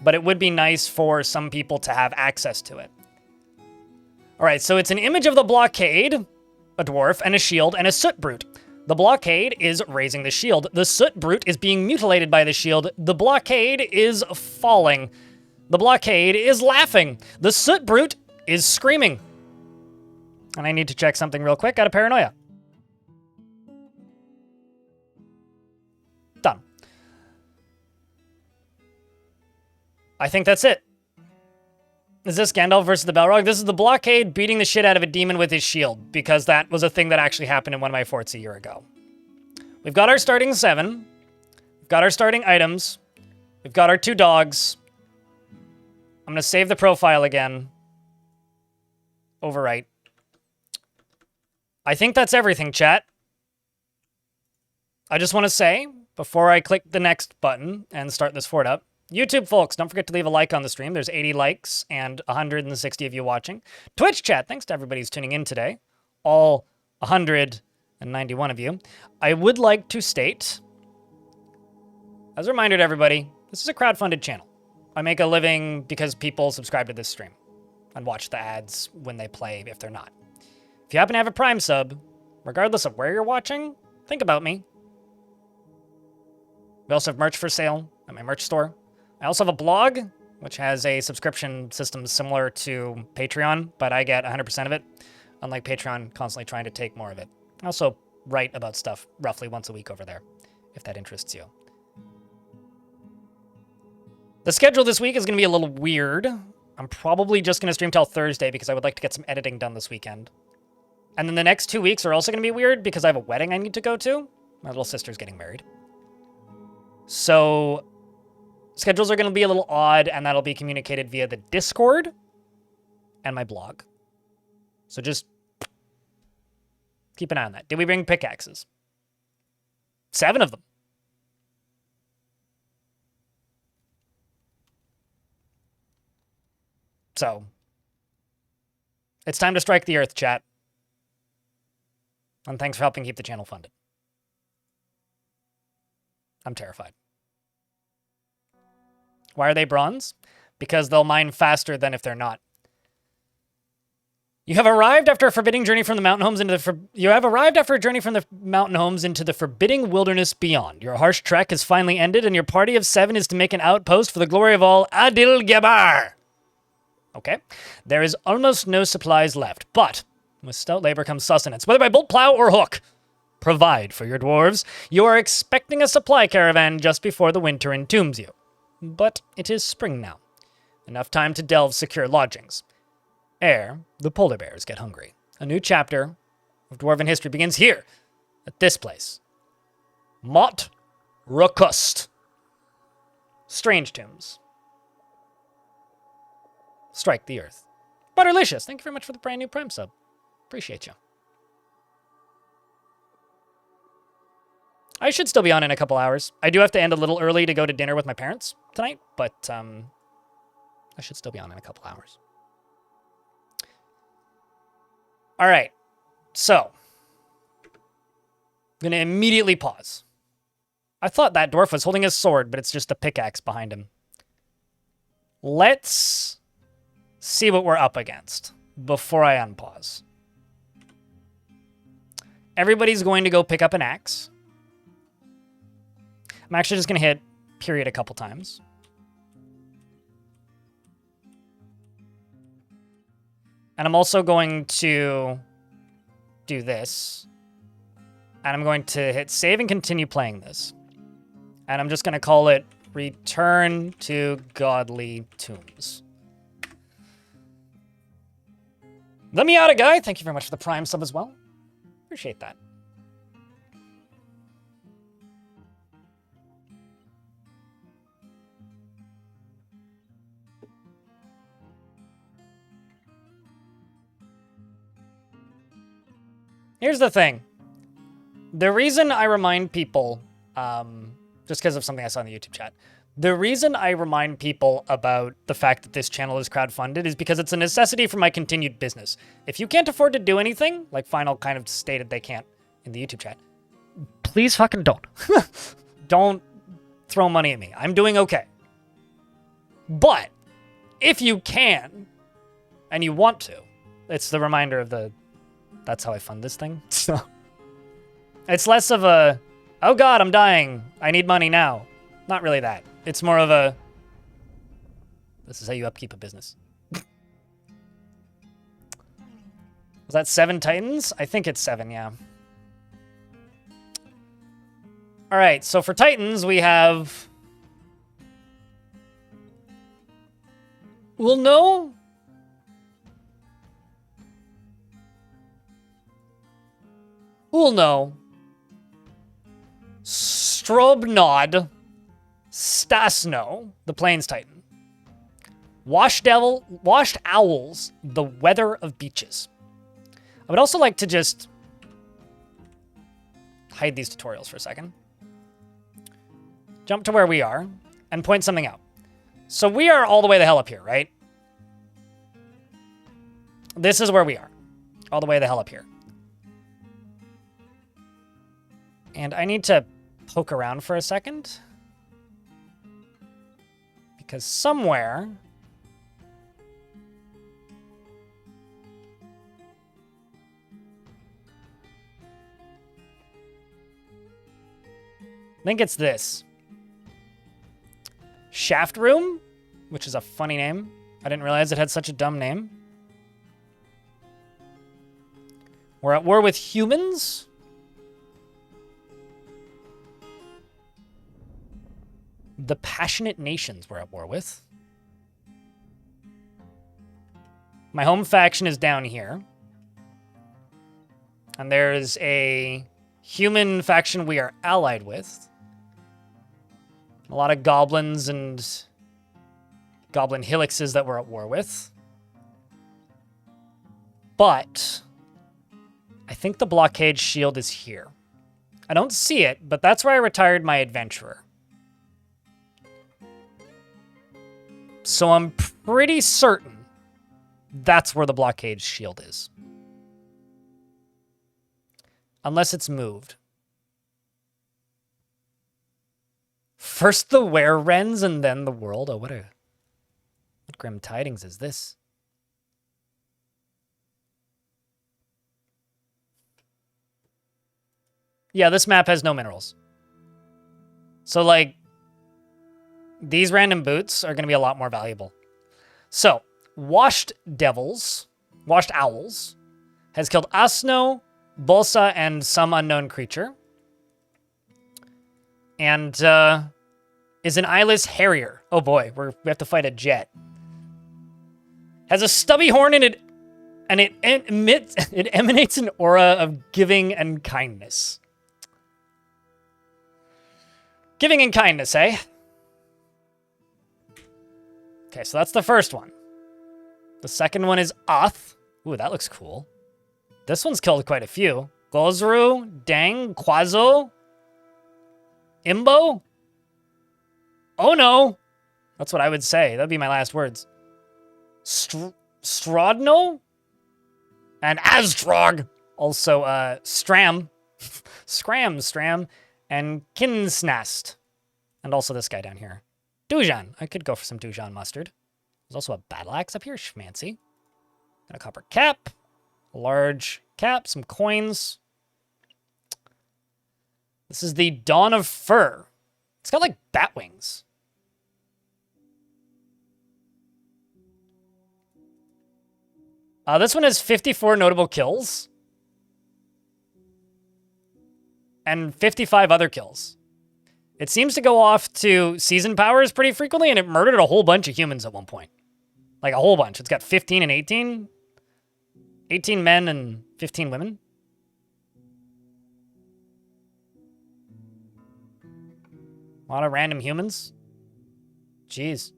But it would be nice for some people to have access to it. All right, so it's an image of the blockade, a dwarf, and a shield, and a soot brute. The blockade is raising the shield. The soot brute is being mutilated by the shield. The blockade is falling. The blockade is laughing. The soot brute is screaming. And I need to check something real quick out of paranoia. Done. I think that's it. Is this Gandalf versus the Balrog? This is the blockade beating the shit out of a demon with his shield, because that was a thing that actually happened in one of my forts a year ago. We've got our starting 7. We've got our starting items. We've got our 2 dogs. I'm going to save the profile again. Overwrite. I think that's everything, chat. I just want to say, before I click the next button and start this fort up, YouTube folks, don't forget to leave a like on the stream. There's 80 likes and 160 of you watching. Twitch chat, thanks to everybody who's tuning in today. All 191 of you. I would like to state, as a reminder to everybody, this is a crowdfunded channel. I make a living because people subscribe to this stream and watch the ads when they play if they're not. If you happen to have a Prime sub, regardless of where you're watching, think about me. We also have merch for sale at my merch store. I also have a blog, which has a subscription system similar to Patreon, but I get 100% of it, unlike Patreon constantly trying to take more of it. I also write about stuff roughly once a week over there, if that interests you. The schedule this week is going to be a little weird. I'm probably just going to stream till Thursday because I would like to get some editing done this weekend. And then the next 2 weeks are also going to be weird because I have a wedding I need to go to. My little sister's getting married. So schedules are going to be a little odd, and that'll be communicated via the Discord and my blog. So just keep an eye on that. Did we bring pickaxes? 7 of them. So it's time to strike the earth, chat. And thanks for helping keep the channel funded. I'm terrified. Why are they bronze? Because they'll mine faster than if they're not. You have arrived after a forbidding journey from the mountain homes into the forbidding wilderness beyond. Your harsh trek has finally ended, and your party of 7 is to make an outpost for the glory of all Adil Gabar. Okay. There is almost no supplies left, but with stout labor comes sustenance, whether by bolt, plow, or hook. Provide for your dwarves. You are expecting a supply caravan just before the winter entombs you. But it is spring now. Enough time to delve secure lodgings. Ere the polar bears get hungry. A new chapter of dwarven history begins here, at this place. Mot Rakust. Strangetombs. Strike the earth. Butterlicious, thank you very much for the brand new Prime sub. Appreciate you. I should still be on in a couple hours. I do have to end a little early to go to dinner with my parents tonight, but I should still be on in a couple hours. All right, so I'm going to immediately pause. I thought that dwarf was holding his sword, but it's just a pickaxe behind him. Let's see what we're up against before I unpause. Everybody's going to go pick up an axe. I'm actually just going to hit period a couple times. And I'm also going to do this. And I'm going to hit save and continue playing this. And I'm just going to call it Return to Godly Tombs. The Miata guy, thank you very much for the Prime sub as well. Appreciate that. Here's the thing. The reason I remind people, just because of something I saw in the YouTube chat, the reason I remind people about the fact that this channel is crowdfunded is because it's a necessity for my continued business. If you can't afford to do anything, like Final kind of stated they can't in the YouTube chat, please fucking don't. Don't throw money at me. I'm doing okay. But if you can, and you want to, it's the reminder of that's how I fund this thing. So it's less of a, oh God, I'm dying. I need money now. Not really that. It's more of a, this is how you upkeep a business. Was that 7 Titans? I think it's 7, yeah. All right, so for Titans, we have... We'll know... Strobnod Stasno, the Plains Titan. Washed Owls, the Weather of Beaches. I would also like to just hide these tutorials for a second. jump to where we are, and point something out. So we are all the way the hell up here, right? This is where we are. All the way the hell up here. And I need to poke around for a second. Because somewhere... I think it's this. Shaft Room, which is a funny name. I didn't realize it had such a dumb name. We're at war with humans. The Passionate Nations we're at war with. My home faction is down here. And there's a human faction we are allied with. A lot of goblins and goblin helixes that we're at war with. But I think the blockade shield is here. I don't see it, but that's where I retired my adventurer. So I'm pretty certain that's where the blockade shield is. Unless it's moved. First the were-wrens and then the world. Oh, what grim tidings is this? Yeah, this map has no minerals. So, like, these random boots are going to be a lot more valuable. So, Washed Owls, has killed Asno, Bolsa, and some unknown creature. And is an eyeless harrier. Oh boy, we have to fight a jet. Has a stubby horn in it, and it emanates an aura of giving and kindness. Giving and kindness, eh? Okay, so that's the first one. The second one is Oth. Ooh, that looks cool. This one's killed quite a few. Gozru, Dang, Quazo, Imbo? Oh no! That's what I would say. That'd be my last words. Strodno? And Astrog. Also, Stram. Stram. And Kinsnast. And also this guy down here. Dujan. I could go for some Dujan mustard. There's also a battle axe up here. Schmancy. And a copper cap. A large cap. Some coins. This is the Dawn of Fur. It's got like bat wings. This one has 54 notable kills. And 55 other kills. It seems to go off to season powers pretty frequently, and it murdered a whole bunch of humans at one point. Like a whole bunch. It's got 15 and 18. 18 men and 15 women. A lot of random humans. Jeez.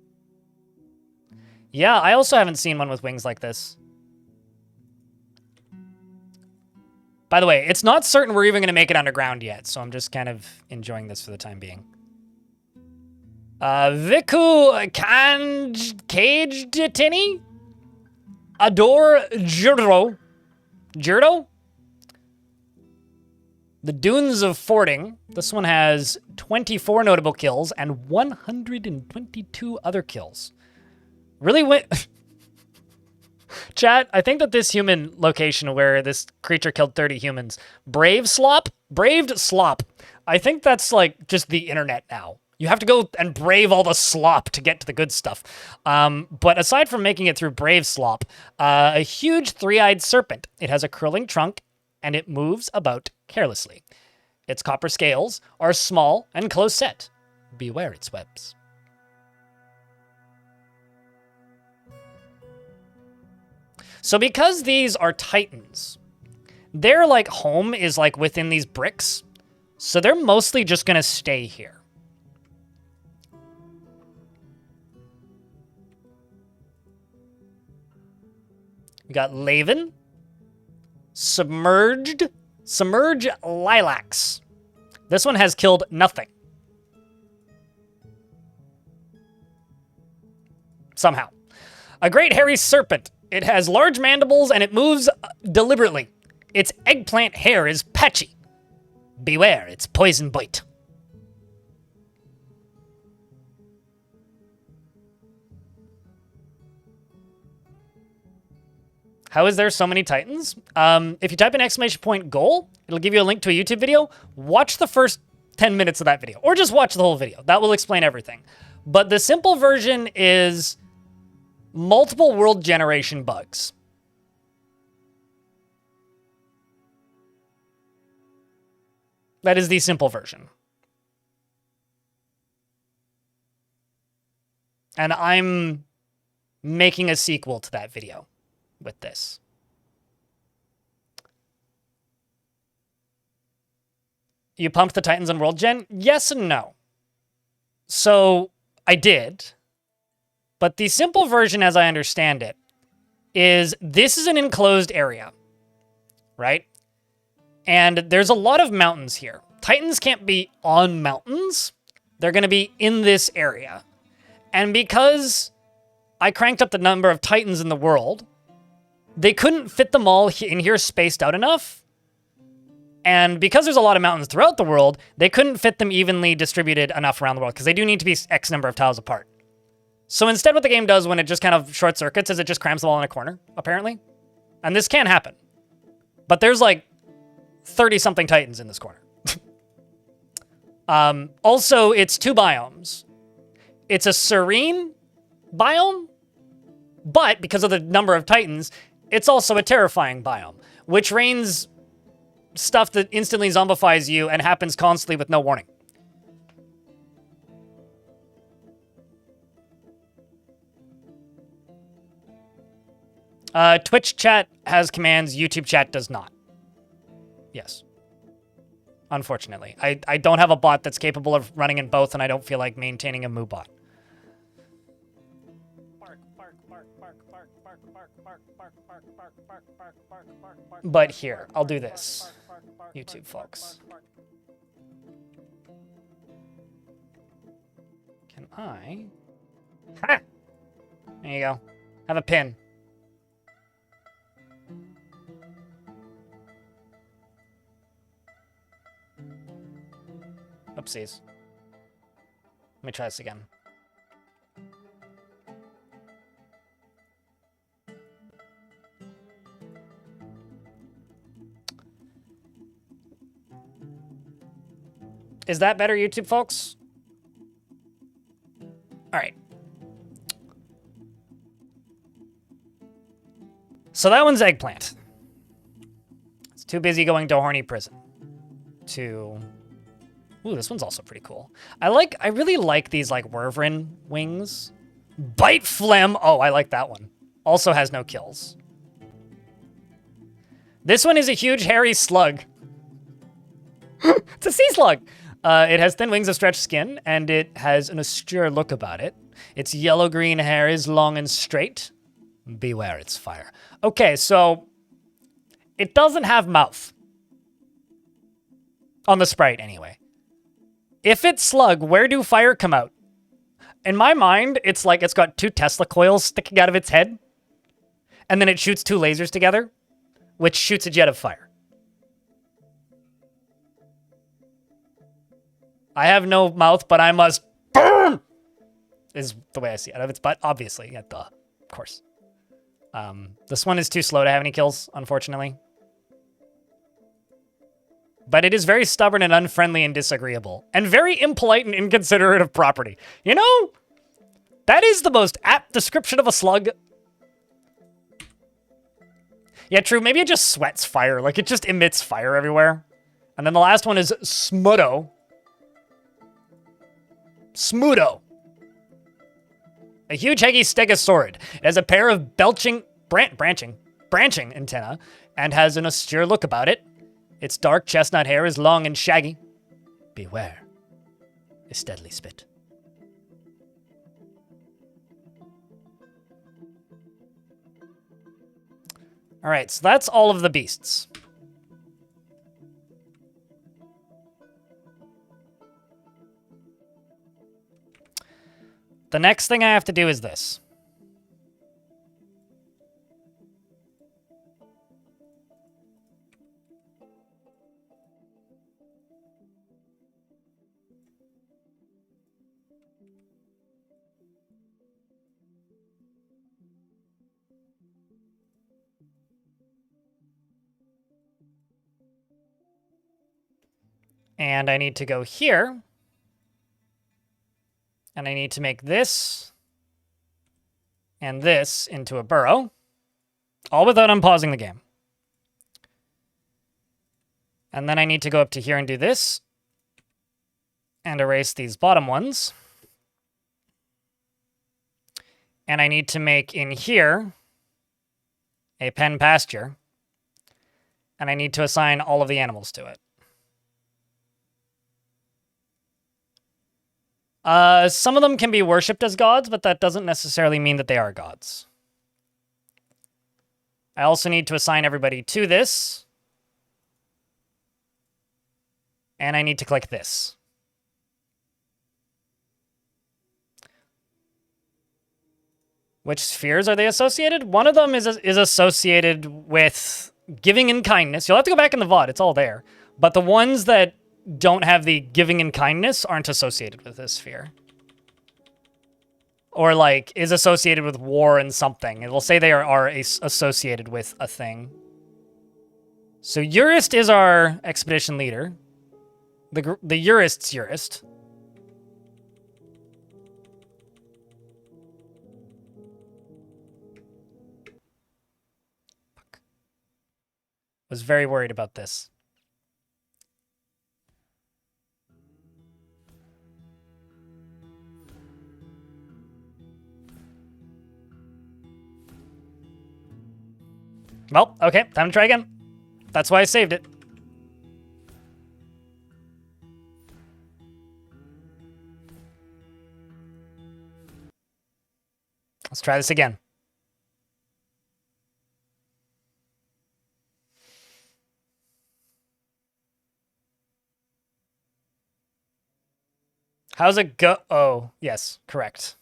Yeah, I also haven't seen one with wings like this. By the way, it's not certain we're even going to make it underground yet, so I'm just kind of enjoying this for the time being. Viku Cage Tini? Adore Jurdo? Jurdo? The Dunes of Fording. This one has 24 notable kills and 122 other kills. Really went... Chat, I think that this human location where this creature killed 30 humans, Braved Slop. I think that's like just the internet now. You have to go and brave all the slop to get to the good stuff. But aside from making it through Brave Slop, a huge three-eyed serpent. It has a curling trunk and it moves about carelessly. Its copper scales are small and close set. Beware its webs. So because these are titans, their like home is like within these bricks. So they're mostly just gonna stay here. We got Laven, Submerge Lilacs. This one has killed nothing. somehow. A great hairy serpent. It has large mandibles and it moves deliberately. Its eggplant hair is patchy. Beware, its poison bite. How is there so many Titans? If you type in ! goal, it'll give you a link to a YouTube video. Watch the first 10 minutes of that video, or just watch the whole video. That will explain everything. But the simple version is multiple world generation bugs. That is the simple version. And I'm making a sequel to that video with this. You pumped the Titans on World Gen? Yes and no. So I did. But the simple version, as I understand it, is this is an enclosed area, right? And there's a lot of mountains here. Titans can't be on mountains. They're going to be in this area. And because I cranked up the number of Titans in the world, they couldn't fit them all in here spaced out enough. And because there's a lot of mountains throughout the world, they couldn't fit them evenly distributed enough around the world because they do need to be X number of tiles apart. So instead what the game does when it just kind of short circuits is it just crams them all in a corner, apparently. And this can happen. But there's like 30-something Titans in this corner. Also, it's 2 biomes. It's a serene biome, but because of the number of Titans, it's also a terrifying biome, which rains stuff that instantly zombifies you and happens constantly with no warning. Twitch chat has commands, YouTube chat does not. Yes. Unfortunately. I don't have a bot that's capable of running in both, and I don't feel like maintaining a moo bot. But here, I'll do this. YouTube folks. Can I? Ha! There you go. Have a pin. Oopsies. Let me try this again. Is that better, YouTube folks? All right. So that one's eggplant. It's too busy going to a horny prison. Ooh, this one's also pretty cool. I really like these like Wervrin wings. Bite phlegm. Oh, I like that one. Also has no kills. This one is a huge hairy slug. It's a sea slug. It has thin wings of stretched skin, and it has an austere look about it. Its yellow-green hair is long and straight. Beware its fire. Okay, so it doesn't have mouth. On the sprite, anyway. If it's slug, where do fire come out? In my mind, it's like it's got 2 Tesla coils sticking out of its head, and then it shoots 2 lasers together, which shoots a jet of fire. I have no mouth, but I must burn, is the way I see it. Out of its butt, obviously. Yeah, duh. Of course. This one is too slow to have any kills, unfortunately. But it is very stubborn and unfriendly and disagreeable. And very impolite and inconsiderate of property. You know, that is the most apt description of a slug. Yeah, true. Maybe it just sweats fire. Like, it just emits fire everywhere. And then the last one is Smutto. Smudo. A huge heggy stegosaurid. It has a pair of branching antennae and has an austere look about it. Its dark chestnut hair is long and shaggy. Beware. Its deadly spit. All right, so that's all of the beasts. The next thing I have to do is this. And I need to go here. And I need to make this and this into a burrow. All without unpausing the game. And then I need to go up to here and do this. And erase these bottom ones. And I need to make in here a pen pasture. And I need to assign all of the animals to it. Some of them can be worshipped as gods, but that doesn't necessarily mean that they are gods. I also need to assign everybody to this. And I need to click this. Which spheres are they associated? One of them is associated with giving and kindness. You'll have to go back in the VOD, it's all there. But the ones that don't have the giving and kindness aren't associated with this sphere. Or, like, is associated with war and something. It will say they are associated with a thing. So Urist is our expedition leader. The Urist's Urist. Fuck. Was very worried about this. Well, okay, time to try again. That's why I saved it. Let's try this again. How's it go? Oh, yes, correct.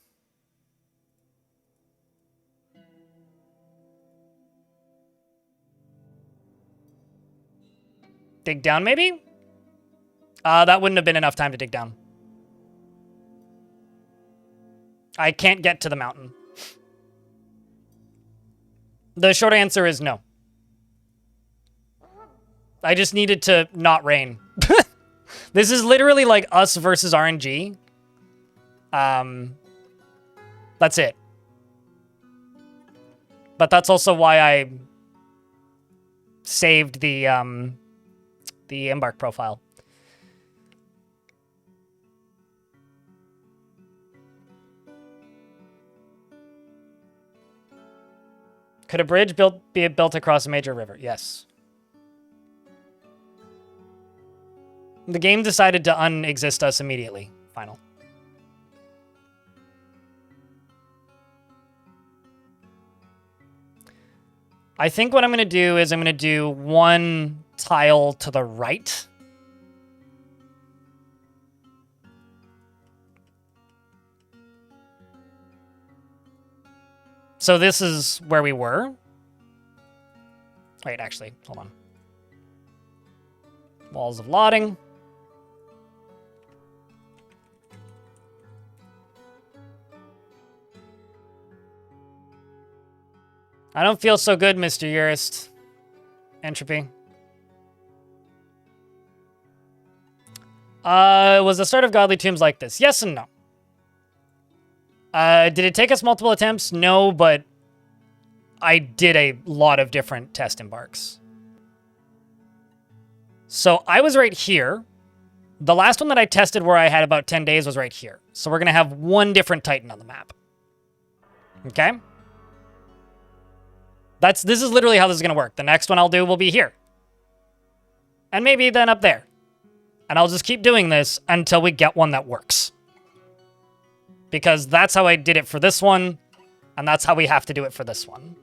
Dig down, maybe? That wouldn't have been enough time to dig down. I can't get to the mountain. The short answer is no. I just needed to not rain. This is literally like us versus RNG. That's it. But that's also why I saved the Embark profile. Could a bridge be built across a major river? Yes. The game decided to unexist us immediately. Final. I think what I'm going to do is I'm going to do one tile to the right. So this is where we were. Wait, actually, hold on. Walls of Lotting. I don't feel so good, Mr. Urist. Entropy. Was the start of Godly Tombs like this? Yes and no. Did it take us multiple attempts? No, but I did a lot of different test embarks. So I was right here. The last one that I tested where I had about 10 days was right here. So we're going to have one different Titan on the map. Okay? This is literally how this is going to work. The next one I'll do will be here. And maybe then up there. And I'll just keep doing this until we get one that works. Because that's how I did it for this one. And that's how we have to do it for this one.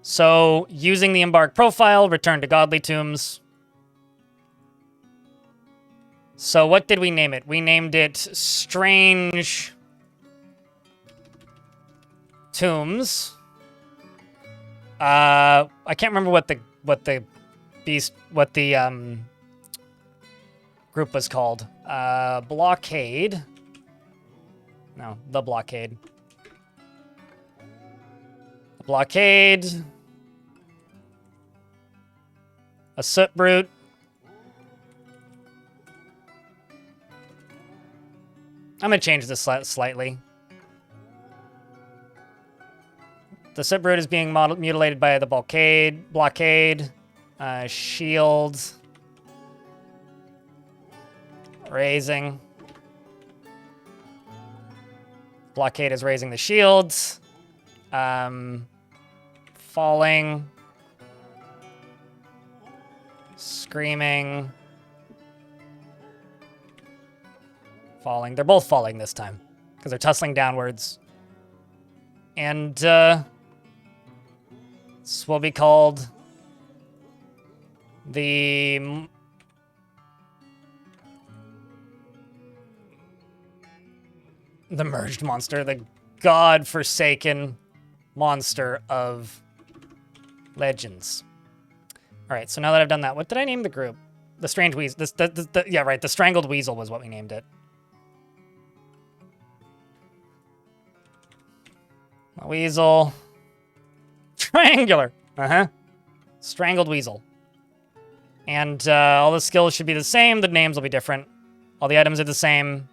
So, using the Embark profile, return to Godly Tombs. So, what did we name it? We named it Strange Tombs. I can't remember what the group was called. Blockade. No, the Blockade. The Blockade. A Soot Brute. I'm going to change this slightly. The Soot Brute is being mutilated by the Blockade. Shield. Raising. Blockade is raising the shields. Falling. Screaming. Falling. They're both falling this time because they're tussling downwards. And this will be called the merged monster, the god-forsaken monster of legends. All right, so now that I've done that, what did I name the group? The strange weasel. Yeah, right. The strangled weasel was what we named it. A weasel. Triangular. Strangled weasel. And all the skills should be the same. The names will be different. All the items are the same.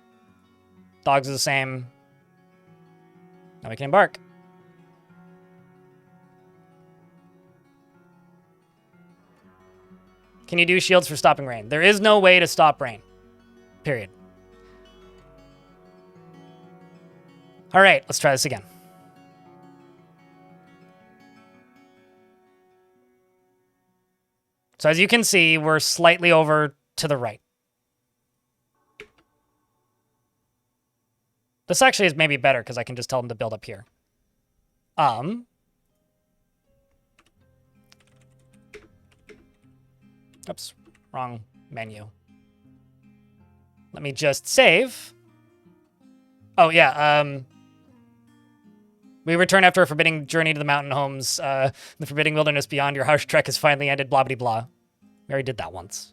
Dogs are the same. Now we can embark. Can you do shields for stopping rain? There is no way to stop rain. Period. All right, let's try this again. So as you can see, we're slightly over to the right. This actually is maybe better because I can just tell them to build up here. Oops, wrong menu. Let me just save. Oh, yeah, we return after a forbidding journey to the mountain homes. The forbidding wilderness beyond your harsh trek has finally ended, blah, blah, blah. We already did that once.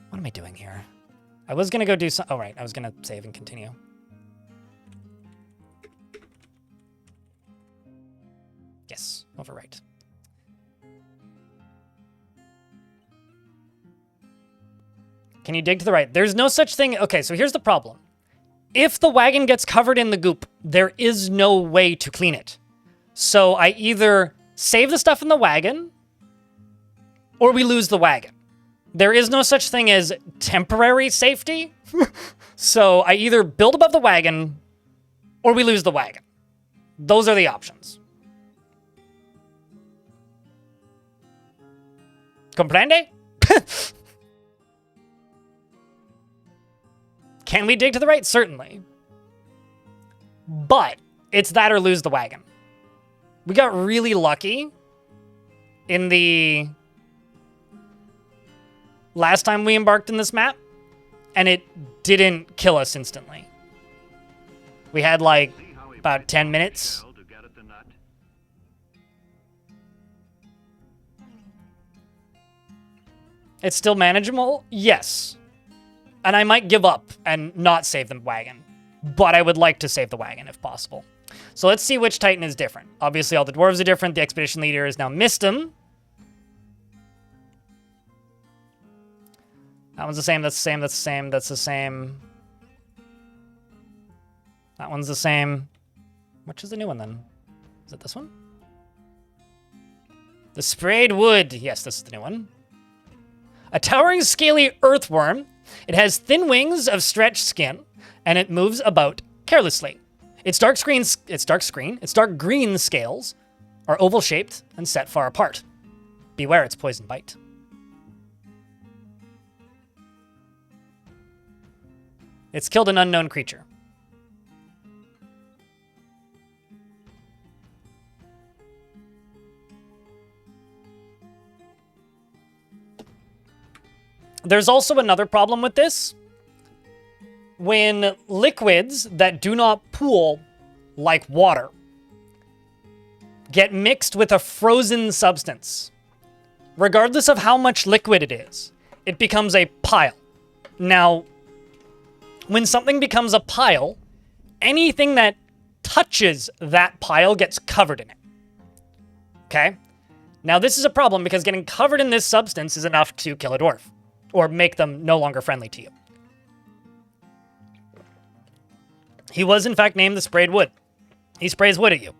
What am I doing here? I was going to go do some... Oh, right. I was going to save and continue. Yes. Overwrite. Can you dig to the right? There's no such thing... Okay, so here's the problem. If the wagon gets covered in the goop, there is no way to clean it. So I either save the stuff in the wagon, or we lose the wagon. There is no such thing as temporary safety. So I either build above the wagon, or we lose the wagon. Those are the options. Comprende? Can we dig to the right? Certainly. But it's that or lose the wagon. We got really lucky in the last time we embarked in this map, and it didn't kill us instantly. We had like about 10 minutes. It's still manageable? Yes. And I might give up and not save the wagon. But I would like to save the wagon if possible. So let's see which Titan is different. Obviously, all the dwarves are different. The expedition leader is now Mistum. That one's the same, that's the same, that's the same, that's the same. That one's the same. Which is the new one then? Is it this one? The sprayed wood. Yes, this is the new one. A towering, scaly earthworm. It has thin wings of stretched skin, and it moves about carelessly. Its dark green scales are oval-shaped and set far apart. Beware its poison bite. It's killed an unknown creature. There's also another problem with this. When liquids that do not pool, like water, get mixed with a frozen substance, regardless of how much liquid it is, it becomes a pile. Now, when something becomes a pile, anything that touches that pile gets covered in it. Okay? Now, this is a problem because getting covered in this substance is enough to kill a dwarf or make them no longer friendly to you. He was, in fact, named the Sprayed Wood. He sprays wood at you.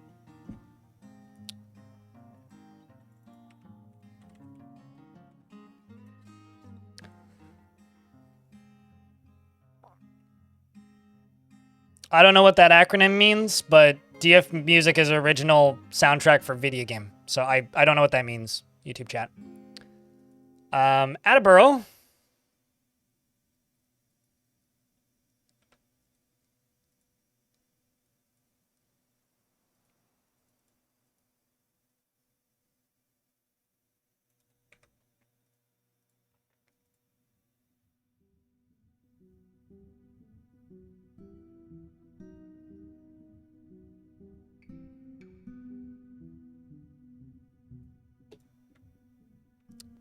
I don't know what that acronym means, but DF Music is original soundtrack for video game. So I don't know what that means, YouTube chat. Attleboro.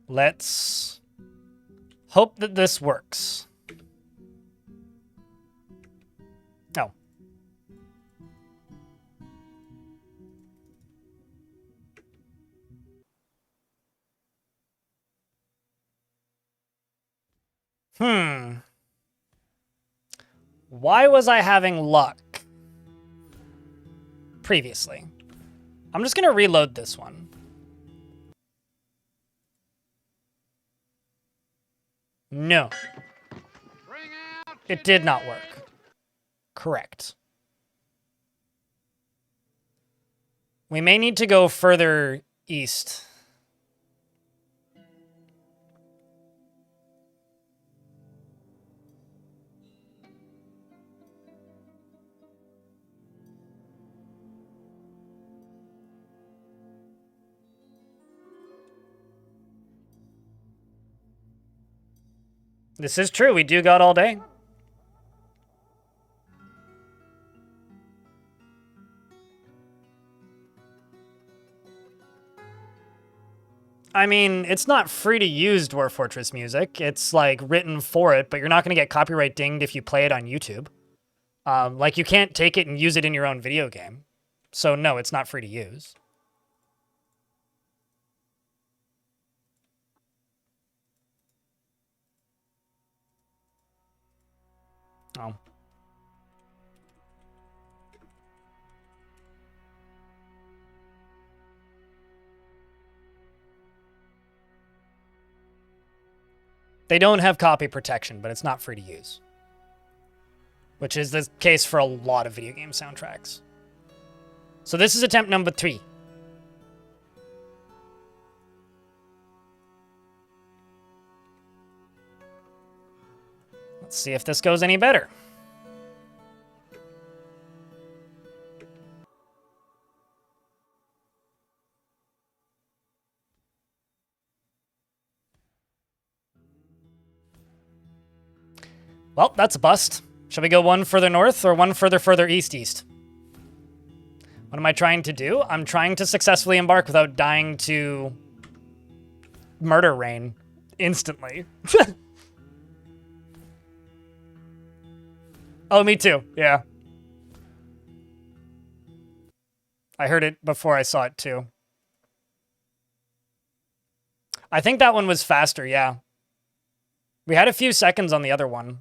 Let's hope that this works. Oh. Why was I having luck previously? I'm just going to reload this one. No. It did not work. Correct. We may need to go further east. This is true. We do got all day. I mean, it's not free to use Dwarf Fortress music. It's, like, written for it, but you're not going to get copyright dinged if you play it on YouTube. Like, you can't take it and use it in your own video game. So, no, it's not free to use. Oh. They don't have copy protection, but it's not free to use. Which is the case for a lot of video game soundtracks. So this is attempt number 3. Let's see if this goes any better. Well, that's a bust. Shall we go one further north or one further east? What am I trying to do? I'm trying to successfully embark without dying to murder rain instantly. Oh, me too. Yeah. I heard it before I saw it too. I think that one was faster, yeah. We had a few seconds on the other one.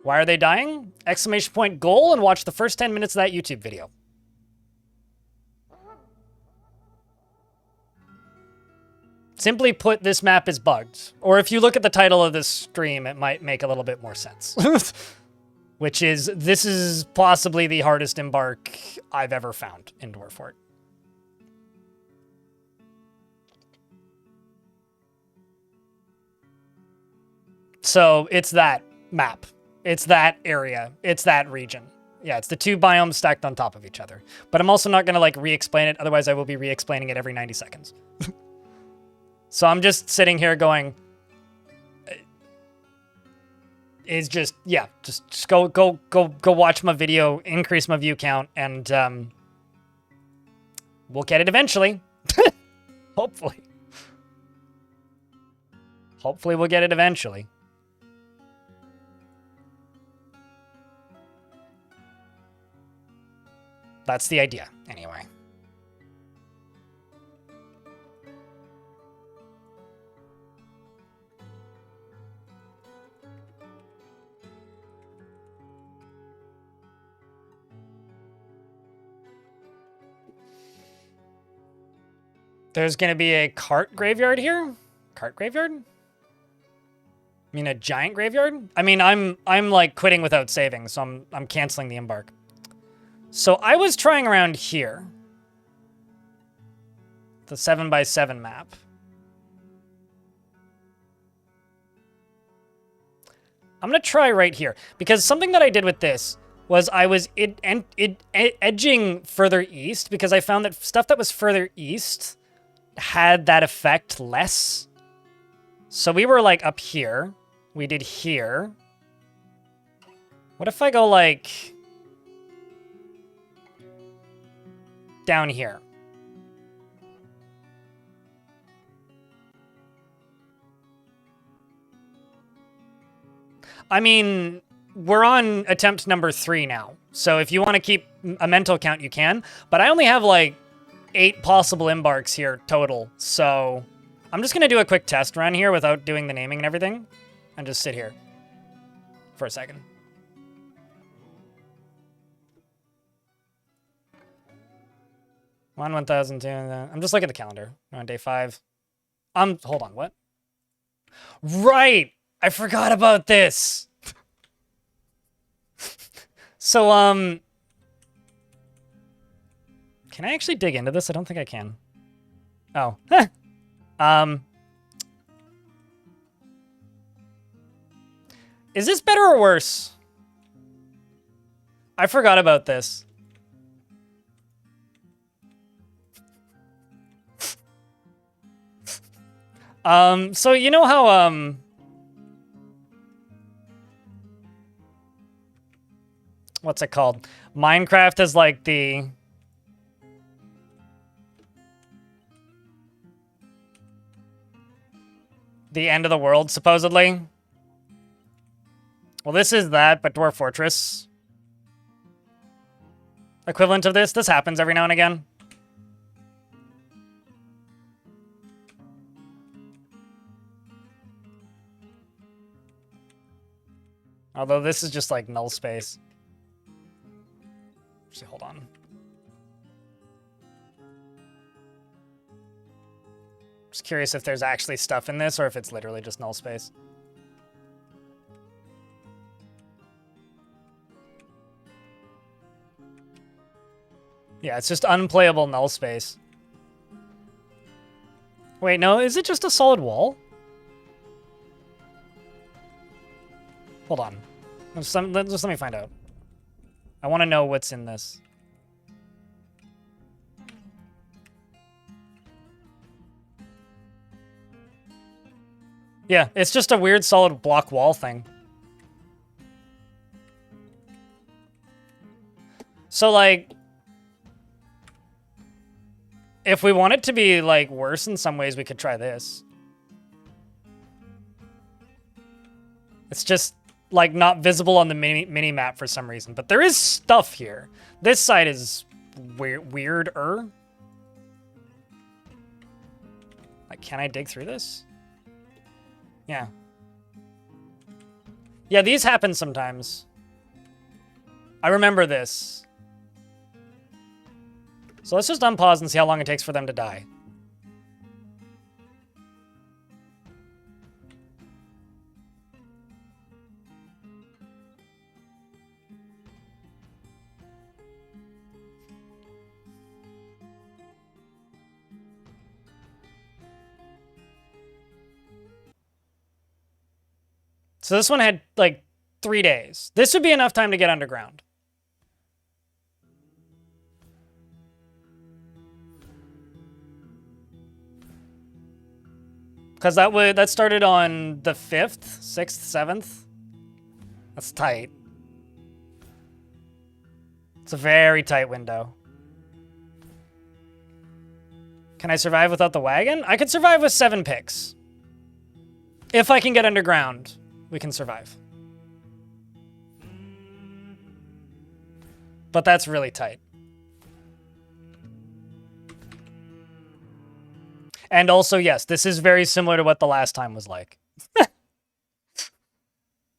Why are they dying? Exclamation point goal and watch the first 10 minutes of that YouTube video. Simply put, this map is bugged. Or if you look at the title of this stream, it might make a little bit more sense. Which is, this is possibly the hardest embark I've ever found in Dwarf Fort. So it's that map. It's that area. It's that region. Yeah, it's the two biomes stacked on top of each other. But I'm also not going to, like, re-explain it. Otherwise, I will be re-explaining it every 90 seconds. So I'm just sitting here going... Is just, yeah, just go watch my video, increase my view count, and we'll get it eventually. Hopefully. Hopefully we'll get it eventually. That's the idea, anyway. There's gonna be a cart graveyard here? Cart graveyard? I mean, a giant graveyard? I mean, I'm like quitting without saving, so I'm canceling the Embark. So I was trying around here. The 7x7 map. I'm gonna try right here, because something that I did with this was I was edging further east, because I found that stuff that was further east had that effect less. So we were like up here. We did here. What if I go like down here? I mean, we're on attempt number 3 now. So if you want to keep a mental count, you can. But I only have like 8 possible embarks here total. So I'm just going to do a quick test run here without doing the naming and everything. And just sit here for a second. On 1,002. I'm just looking at the calendar. We're on day 5. Hold on, what? Right! I forgot about this! So, can I actually dig into this? I don't think I can. Oh. Is this better or worse? I forgot about this. So you know how, what's it called? Minecraft is like the end of the world, supposedly. Well, this is that, but Dwarf Fortress. Equivalent of this. This happens every now and again. Although this is just like null space. Actually, hold on. Just curious if there's actually stuff in this or if it's literally just null space. Yeah, it's just unplayable null space. Wait, no, is it just a solid wall? Hold on. Just let me find out. I want to know what's in this. Yeah, it's just a weird solid block wall thing. So, like, if we want it to be, like, worse in some ways, we could try this. It's just, like, not visible on the mini map for some reason. But there is stuff here. This side is weirder. Like, can I dig through this? Yeah. Yeah, these happen sometimes. I remember this. So let's just unpause and see how long it takes for them to die. So this one had like 3 days. This would be enough time to get underground. Because that started on the 5th, 6th, 7th. That's tight. It's a very tight window. Can I survive without the wagon? I could survive with 7 picks. If I can get underground, we can survive. But that's really tight. And also, yes, this is very similar to what the last time was like.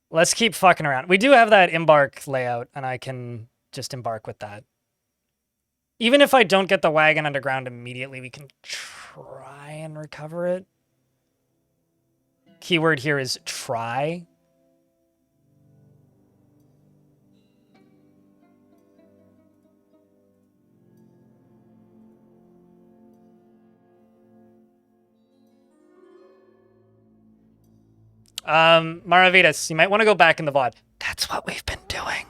Let's keep fucking around. We do have that Embark layout, and I can just embark with that. Even if I don't get the wagon underground immediately, we can try and recover it. Keyword here is try. Maravitas, you might want to go back in the VOD. That's what we've been doing.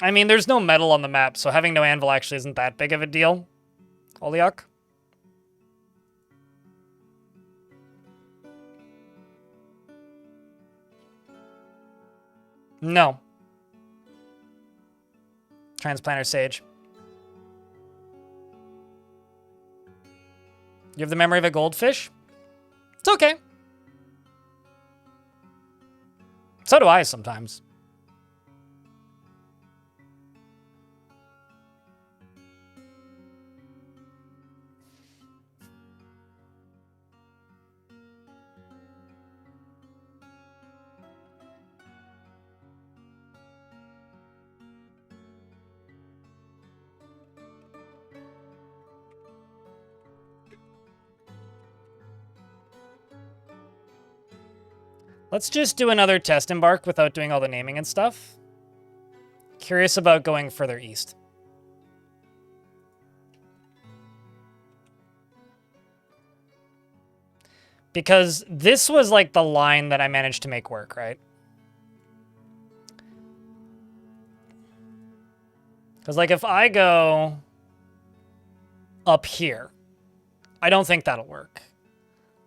I mean, there's no metal on the map, so having no anvil actually isn't that big of a deal. Oliok. No. Transplanter Sage. You have the memory of a goldfish? It's okay. So do I sometimes. Let's just do another test embark without doing all the naming and stuff. Curious about going further east. Because this was like the line that I managed to make work, right? Because like if I go up here, I don't think that'll work.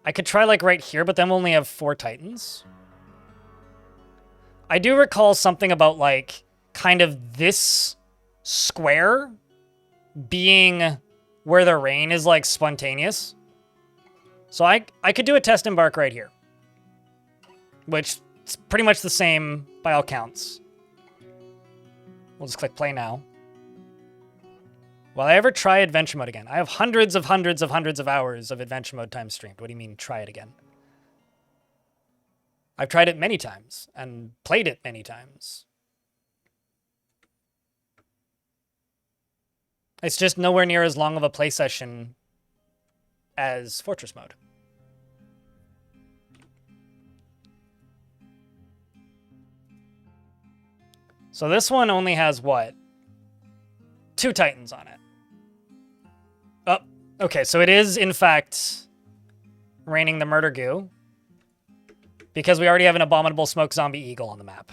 I could try like right here, but then we'll only have 4 titans. I do recall something about like kind of this square being where the rain is like spontaneous. So I could do a test embark right here, which is pretty much the same by all counts. We'll just click play now. Will I ever try adventure mode again? I have hundreds of hours of adventure mode time streamed. What do you mean try it again? I've tried it many times and played it many times. It's just nowhere near as long of a play session as Fortress mode. So this one only has what? 2 titans on it. Oh, okay, so it is in fact raining the murder goo. Because we already have an abominable smoke zombie eagle on the map.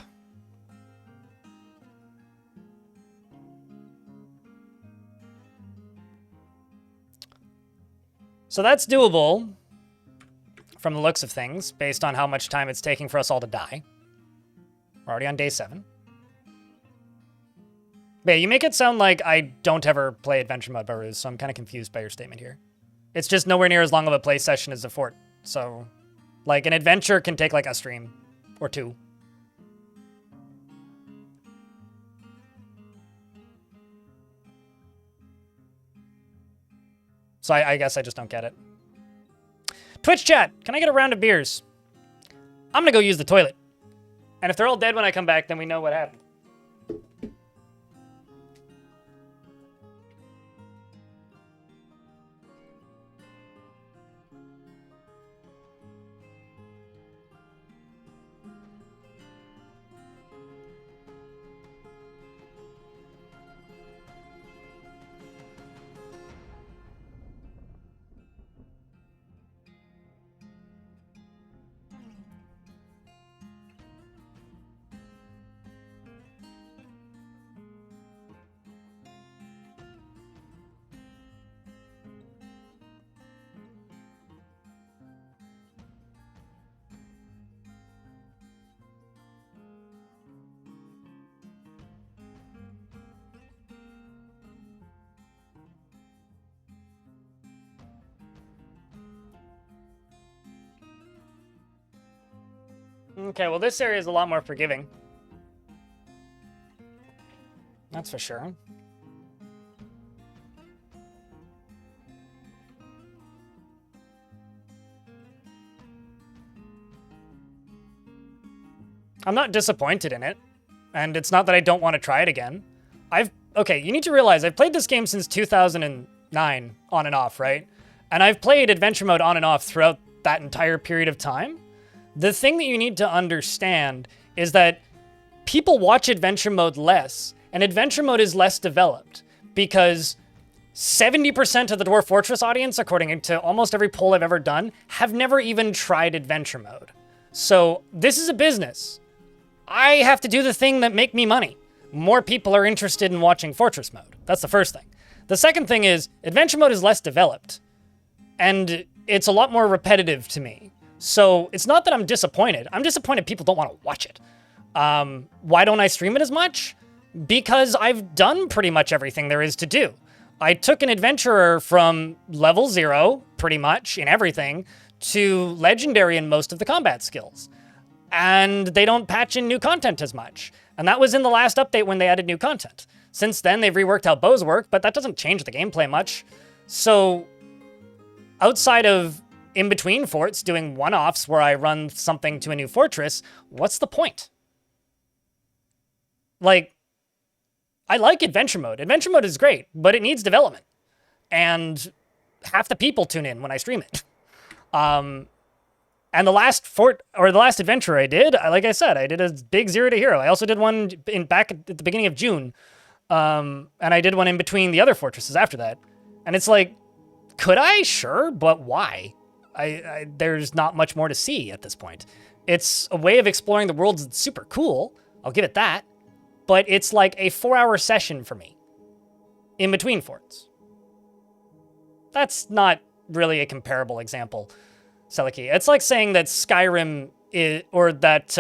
So that's doable from the looks of things, based on how much time it's taking for us all to die. We're already on day 7. But yeah, you make it sound like I don't ever play adventure mode, Baruz, so I'm kind of confused by your statement here. It's just nowhere near as long of a play session as a fort, so... Like, an adventure can take, like, a stream. Or 2. So I guess I just don't get it. Twitch chat, can I get a round of beers? I'm gonna go use the toilet. And if they're all dead when I come back, then we know what happened. Okay, well, this area is a lot more forgiving. That's for sure. I'm not disappointed in it, and it's not that I don't want to try it again. Okay, you need to realize I've played this game since 2009 on and off, right? And I've played adventure mode on and off throughout that entire period of time. The thing that you need to understand is that people watch adventure mode less, and adventure mode is less developed because 70% of the Dwarf Fortress audience, according to almost every poll I've ever done, have never even tried adventure mode. So this is a business. I have to do the thing that make me money. More people are interested in watching Fortress mode. That's the first thing. The second thing is adventure mode is less developed, and it's a lot more repetitive to me. So it's not that I'm disappointed. I'm disappointed people don't want to watch it. Why don't I stream it as much? Because I've done pretty much everything there is to do. I took an adventurer from level 0, pretty much, in everything, to legendary in most of the combat skills. And they don't patch in new content as much. And that was in the last update when they added new content. Since then, they've reworked how bows work, but that doesn't change the gameplay much. So, outside of in-between forts doing one-offs where I run something to a new fortress, what's the point? Like, I like adventure mode. Adventure mode is great, but it needs development. And half the people tune in when I stream it. And the last adventure I did, like I said, I did a big 0 to hero. I also did one back at the beginning of June. And I did one in between the other fortresses after that. And it's like, could I? Sure, but why? There's not much more to see at this point. It's a way of exploring the world that's super cool. I'll give it that. But it's like a 4-hour session for me in between forts. That's not really a comparable example, Seliki. It's like saying that Skyrim is, or that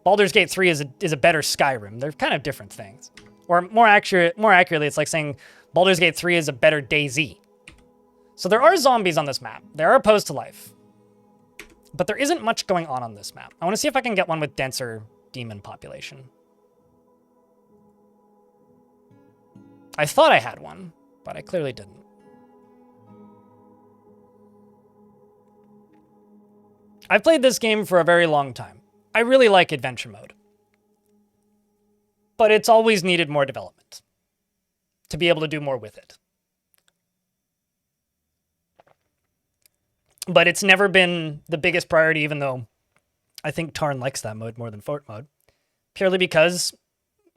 Baldur's Gate 3 is a better Skyrim. They're kind of different things. Or more accurately, it's like saying Baldur's Gate 3 is a better DayZ. So there are zombies on this map. They are opposed to life. But there isn't much going on this map. I want to see if I can get one with denser demon population. I thought I had one, but I clearly didn't. I've played this game for a very long time. I really like adventure mode. But it's always needed more development to be able to do more with it. But it's never been the biggest priority, even though I think Tarn likes that mode more than fort mode. Purely because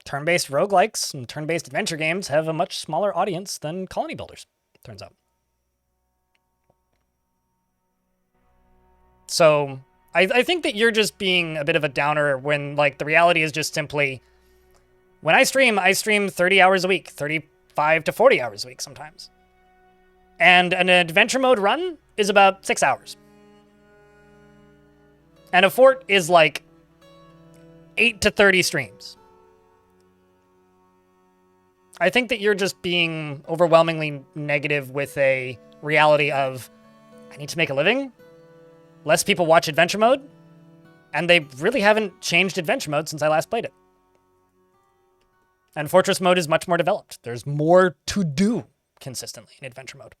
turn-based roguelikes and turn-based adventure games have a much smaller audience than colony builders, turns out. So I think that you're just being a bit of a downer when, like, the reality is just simply, when I stream 30 hours a week, 35 to 40 hours a week sometimes. And an adventure mode run is about 6 hours. And a fort is like 8 to 30 streams. I think that you're just being overwhelmingly negative with a reality of, I need to make a living. Less people watch adventure mode. And they really haven't changed adventure mode since I last played it. And fortress mode is much more developed. There's more to do consistently in adventure mode.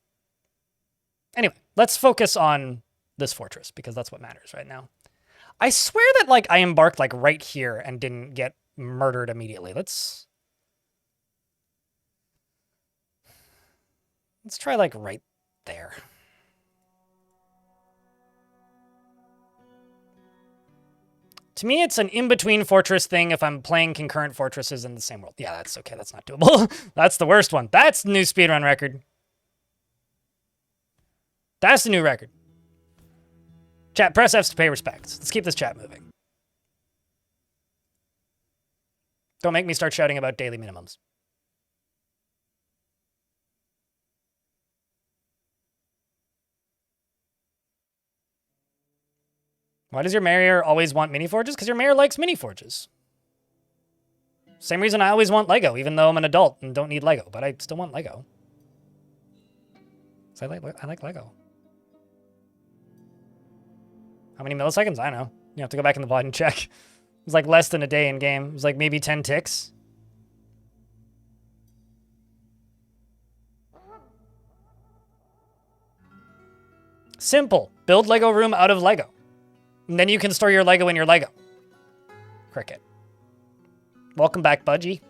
Anyway, let's focus on this fortress because that's what matters right now. I swear that, like, I embarked, like, right here and didn't get murdered immediately. Let's try, like, right there. To me, it's an in-between fortress thing if I'm playing concurrent fortresses in the same world. Yeah, that's okay. That's not doable. That's the worst one. That's the new speedrun record. That's the new record. Chat, press Fs to pay respects. Let's keep this chat moving. Don't make me start shouting about daily minimums. Why does your mayor always want mini forges? Because your mayor likes mini forges. Same reason I always want Lego, even though I'm an adult and don't need Lego, but I still want Lego. So I like Lego. How many milliseconds? I don't know. You have to go back in the VOD and check. It was like less than a day in game. It was like maybe 10 ticks. Simple. Build Lego room out of Lego. And then you can store your Lego in your Lego. Cricket. Welcome back, Budgie.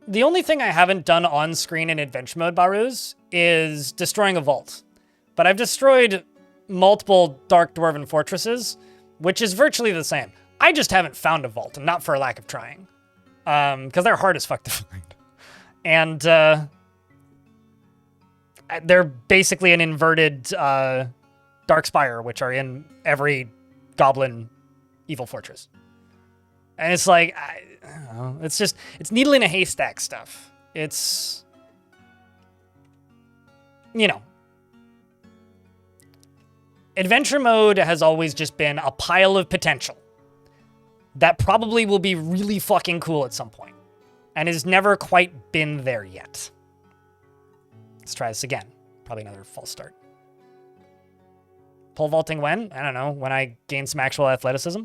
The only thing I haven't done on screen in adventure mode, Baruz, is destroying a vault. But I've destroyed multiple Dark Dwarven fortresses, which is virtually the same. I just haven't found a vault, and not for a lack of trying. Because they're hard as fuck to find. And they're basically an inverted Darkspire, which are in every goblin evil fortress. And it's like, I don't know, it's needle in a haystack stuff. It's, you know. Adventure mode has always just been a pile of potential that probably will be really fucking cool at some point, and has never quite been there yet. Let's try this again. Probably another false start. Pole vaulting when? I don't know. When I gain some actual athleticism.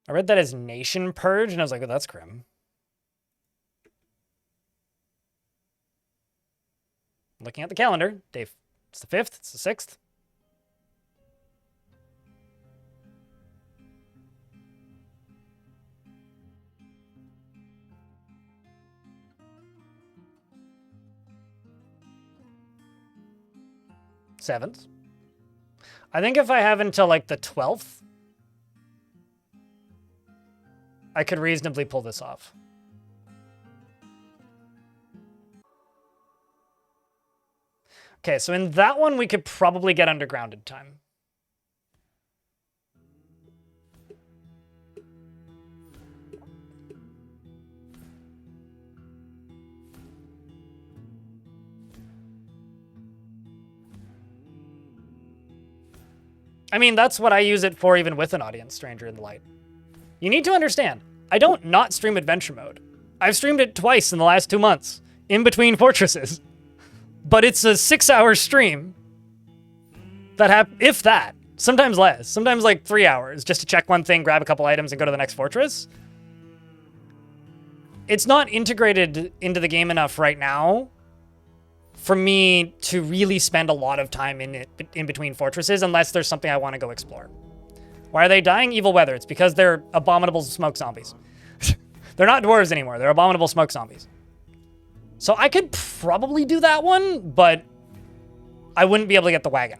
I read that as Nation Purge, and I was like, oh, that's grim. Looking at the calendar, Dave, it's the 5th, it's the 6th. Seventh. I think if I have until like the 12th, I could reasonably pull this off. Okay, so in that one, we could probably get undergrounded time. I mean, that's what I use it for even with an audience, Stranger in the Light. You need to understand, I don't not stream adventure mode. I've streamed it twice in the last 2 months, in between fortresses. But it's a 6-hour stream that if that, sometimes less, sometimes like 3 hours, just to check one thing, grab a couple items, and go to the next fortress. It's not integrated into the game enough right now for me to really spend a lot of time in between fortresses, unless there's something I want to go explore. Why are they dying? Evil weather. It's because they're abominable smoke zombies. They're not dwarves anymore. They're abominable smoke zombies. So I could probably do that one, but I wouldn't be able to get the wagon.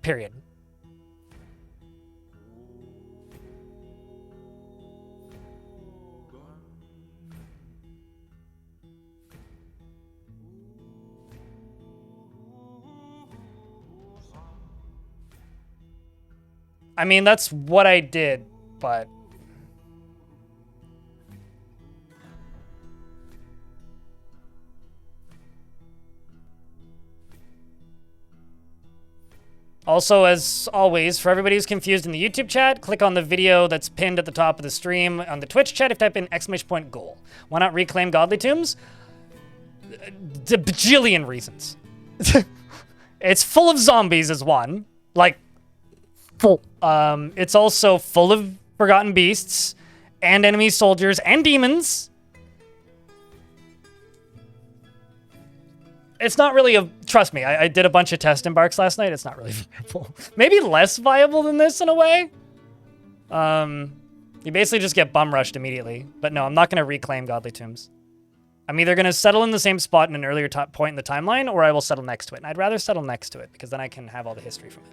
Period. I mean, that's what I did, but... Also, as always, for everybody who's confused in the YouTube chat, click on the video that's pinned at the top of the stream. On the Twitch chat, if you type in !goal. Why not reclaim godly tombs? A bajillion reasons. It's full of zombies is one. Like, full. It's also full of forgotten beasts, and enemy soldiers, and demons. It's not really trust me, I did a bunch of test embarks last night. It's not really viable. Maybe less viable than this in a way. You basically just get bum rushed immediately. But no, I'm not going to reclaim godly tombs. I'm either going to settle in the same spot in an earlier point in the timeline, or I will settle next to it. And I'd rather settle next to it, because then I can have all the history from it.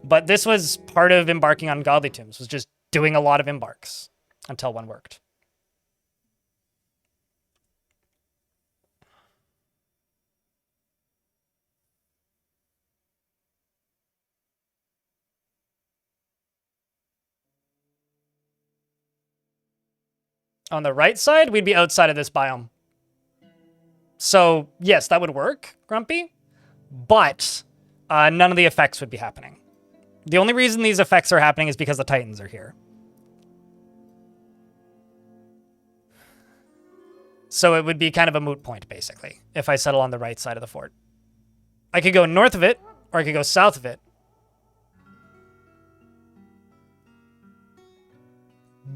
But this was part of embarking on godly tombs, was just doing a lot of embarks until one worked. On the right side, we'd be outside of this biome. So, yes, that would work, Grumpy. but none of the effects would be happening. The only reason these effects are happening is because the Titans are here. So it would be kind of a moot point, basically, if I settle on the right side of the fort. I could go north of it, or I could go south of it.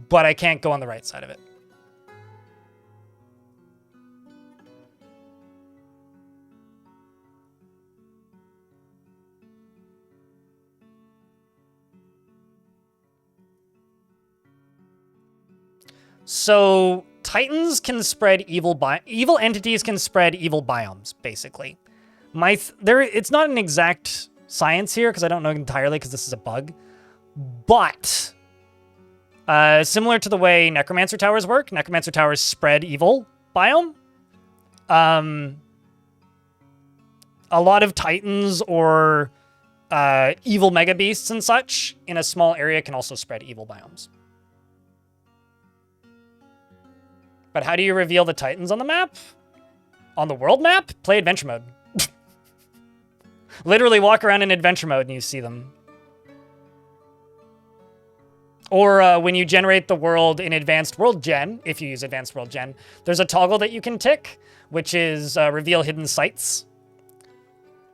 But I can't go on the right side of it. So Titans can spread evil entities can spread evil biomes, basically. It's not an exact science here because I don't know entirely because this is a bug, but similar to the way Necromancer Towers work, Necromancer Towers spread evil biome. A lot of Titans or evil mega beasts and such in a small area can also spread evil biomes. But how do you reveal the Titans on the map? On the world map? Play adventure mode. Literally walk around in adventure mode and you see them. Or when you generate the world in Advanced World Gen, if you use Advanced World Gen, there's a toggle that you can tick, which is reveal hidden sites.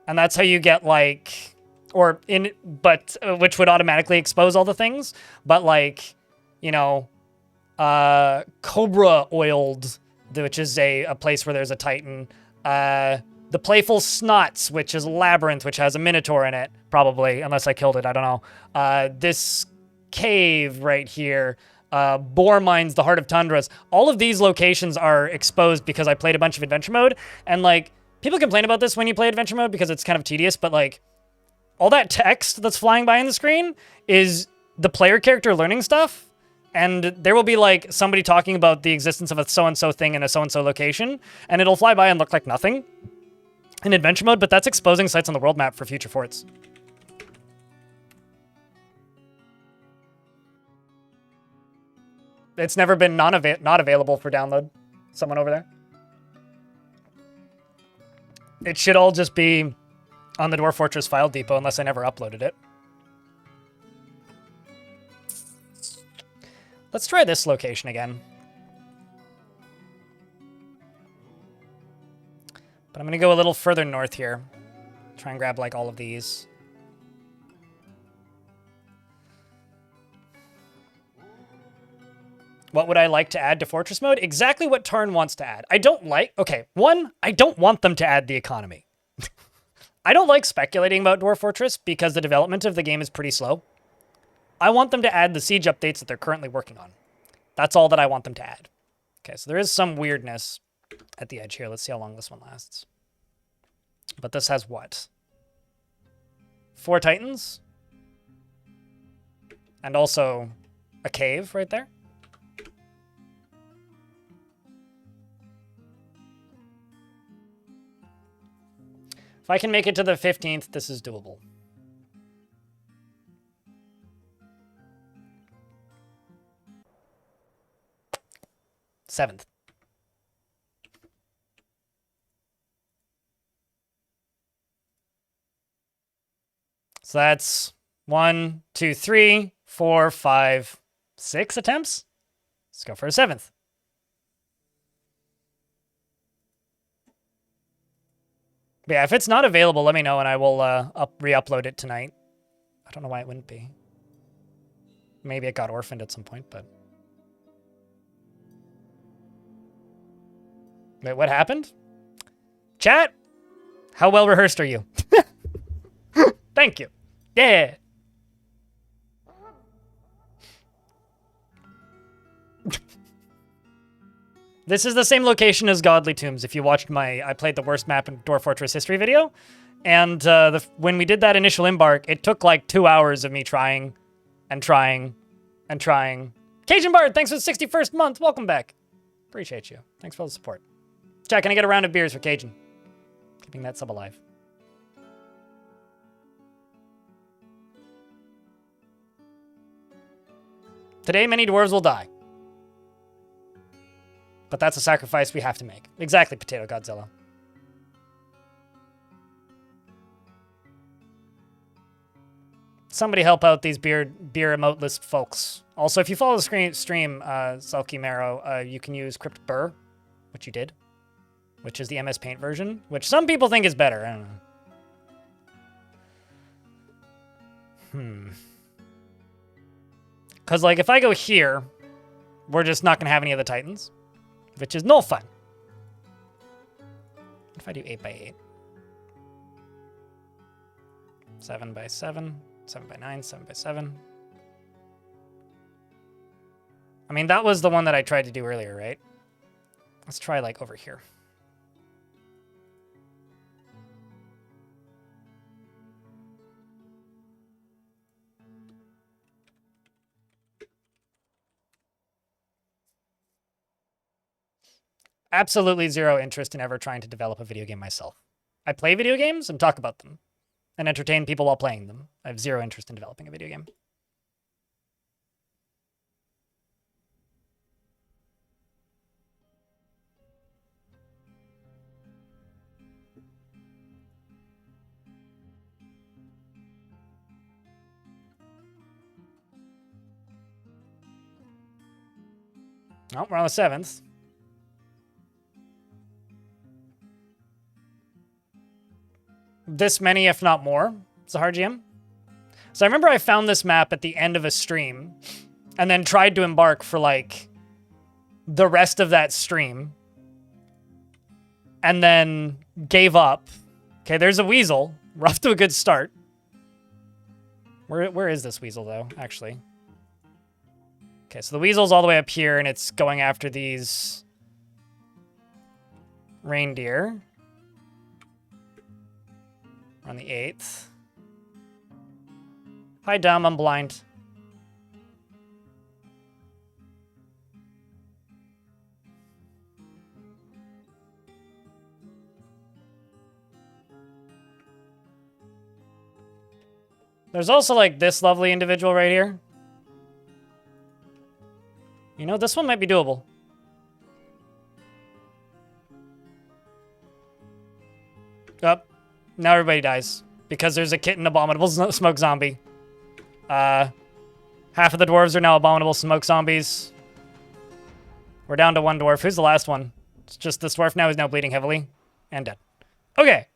And that's how you get like, which would automatically expose all the things. But like, you know, Cobra Oiled, which is a place where there's a Titan. The Playful Snots, which is a labyrinth, which has a Minotaur in it, probably, unless I killed it, I don't know. This cave right here, Boar Mines, the Heart of Tundras. All of these locations are exposed because I played a bunch of adventure mode. And like, people complain about this when you play adventure mode because it's kind of tedious, but like, all that text that's flying by on the screen is the player character learning stuff. And there will be like somebody talking about the existence of a so-and-so thing in a so-and-so location, and it'll fly by and look like nothing in adventure mode, but that's exposing sites on the world map for future forts. It's never been not available for download. Someone over there. It should all just be on the Dwarf Fortress file depot unless I never uploaded it. Let's try this location again. But I'm going to go a little further north here. Try and grab like all of these. What would I like to add to Fortress mode? Exactly what Tarn wants to add. I don't want them to add the economy. I don't like speculating about Dwarf Fortress because the development of the game is pretty slow. I want them to add the siege updates that they're currently working on. That's all that I want them to add. Okay, so there is some weirdness at the edge here. Let's see how long this one lasts. But this has what? 4 Titans? And also a cave right there. If I can make it to the 15th, this is doable. Seventh. So that's 1, 2, 3, 4, 5, 6 attempts. Let's go for a 7th. But yeah, if it's not available, let me know and I will re-upload it tonight. I don't know why it wouldn't be. Maybe it got orphaned at some point, but... Wait, what happened? Chat? How well rehearsed are you? Thank you. Yeah. This is the same location as Godly Tombs. If you watched I played the worst map in Dwarf Fortress history video. And when we did that initial embark, it took like 2 hours of me trying and trying and trying. Cajun Bard, thanks for the 61st month. Welcome back. Appreciate you. Thanks for all the support. Chat, can I get a round of beers for Cajun? Keeping that sub alive. Today, many dwarves will die. But that's a sacrifice we have to make. Exactly, Potato Godzilla. Somebody help out these beer emoteless folks. Also, if you follow the stream, Sulky Marrow, you can use Crypt Burr, which you did, which is the MS Paint version, which some people think is better. I don't know. Because, like, if I go here, we're just not going to have any of the Titans, which is no fun. What if I do 8x8? 7x7, 7x9, 7x7. I mean, that was the one that I tried to do earlier, right? Let's try, like, over here. Absolutely zero interest in ever trying to develop a video game myself. I play video games and talk about them and entertain people while playing them. I have zero interest in developing a video game. Oh, we're on the 7th. This many, if not more. Zahar GM. So I remember I found this map at the end of a stream and then tried to embark for like the rest of that stream and then gave up. Okay, there's a weasel. We're off to a good start. Where is this weasel though, actually? Okay, so the weasel's all the way up here and it's going after these reindeer. We're on the 8th. Hi, Dom, I'm blind. There's also, like, this lovely individual right here. You know, this one might be doable. Up. Now everybody dies. Because there's a kitten abominable smoke zombie. Half of the dwarves are now abominable smoke zombies. We're down to one dwarf. Who's the last one? It's just this dwarf now is now bleeding heavily. And dead. Okay.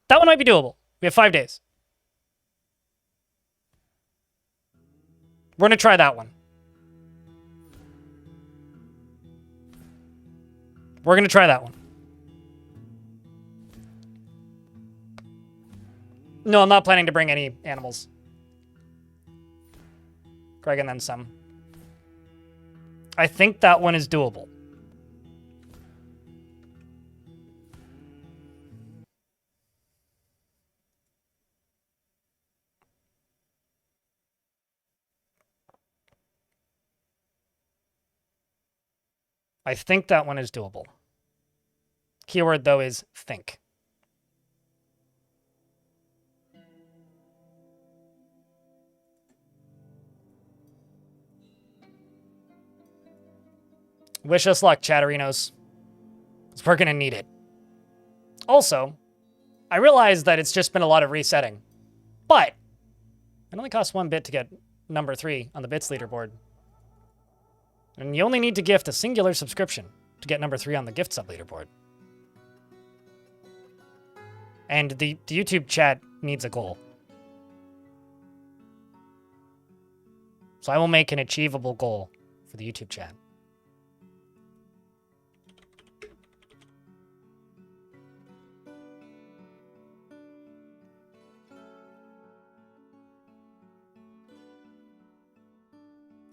That one might be doable. We have 5 days. We're going to try that one. We're going to try that one. No, I'm not planning to bring any animals. Greg and then some. I think that one is doable. I think that one is doable. Keyword, though, is think. Wish us luck, Chatterinos. Because we're going to need it. Also, I realize that it's just been a lot of resetting. But it only costs 1 bit to get number 3 on the bits leaderboard. And you only need to gift a singular subscription to get number 3 on the gift sub leaderboard. And the YouTube chat needs a goal. So I will make an achievable goal for the YouTube chat.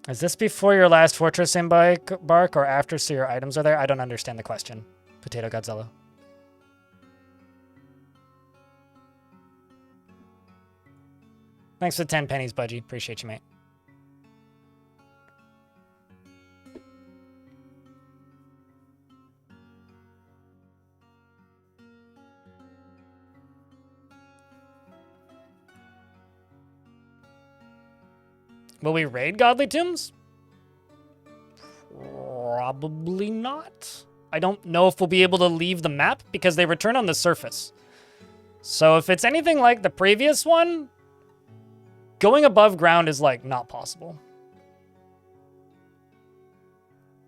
Is this before your last Fortress Embark or after so your items are there? I don't understand the question. Potato Godzilla. Thanks for the 10 pennies, Budgie. Appreciate you, mate. Will we raid Godly Tombs? Probably not. I don't know if we'll be able to leave the map because they return on the surface. So if it's anything like the previous one, going above ground is, like, not possible.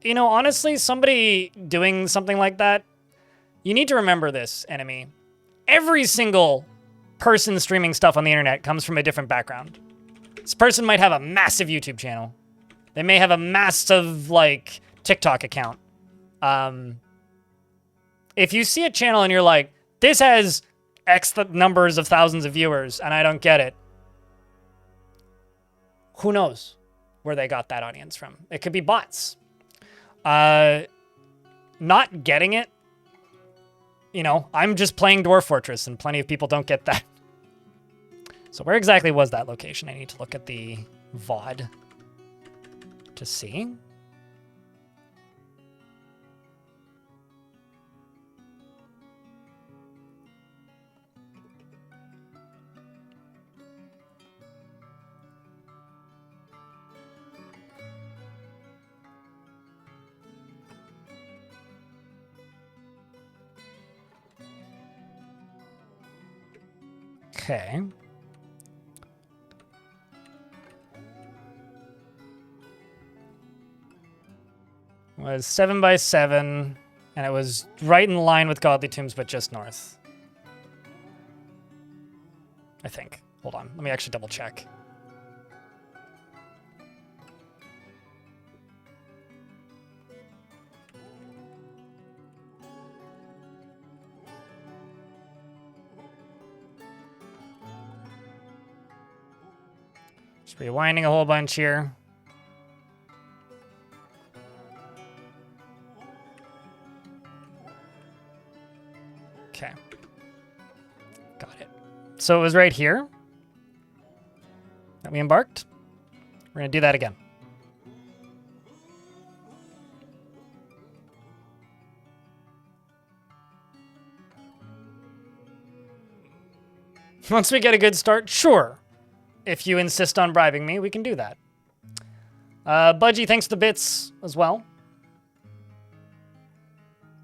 You know, honestly, somebody doing something like that, you need to remember this, enemy. Every single person streaming stuff on the internet comes from a different background. This person might have a massive YouTube channel. They may have a massive, like, TikTok account. If you see a channel and you're like, this has X numbers of thousands of viewers, and I don't get it, who knows where they got that audience from? It could be bots. Not getting it, you know, I'm just playing Dwarf Fortress, and plenty of people don't get that. So where exactly was that location? I need to look at the VOD to see. Okay. It was 7 by 7, and it was right in line with Godly Tombs, but just north. I think. Hold on. Let me actually double check. Just rewinding a whole bunch here. Okay. Got it. So it was right here that we embarked. We're going to do that again. Once we get a good start, sure. If you insist on bribing me, we can do that. Budgie, thanks to the bits as well.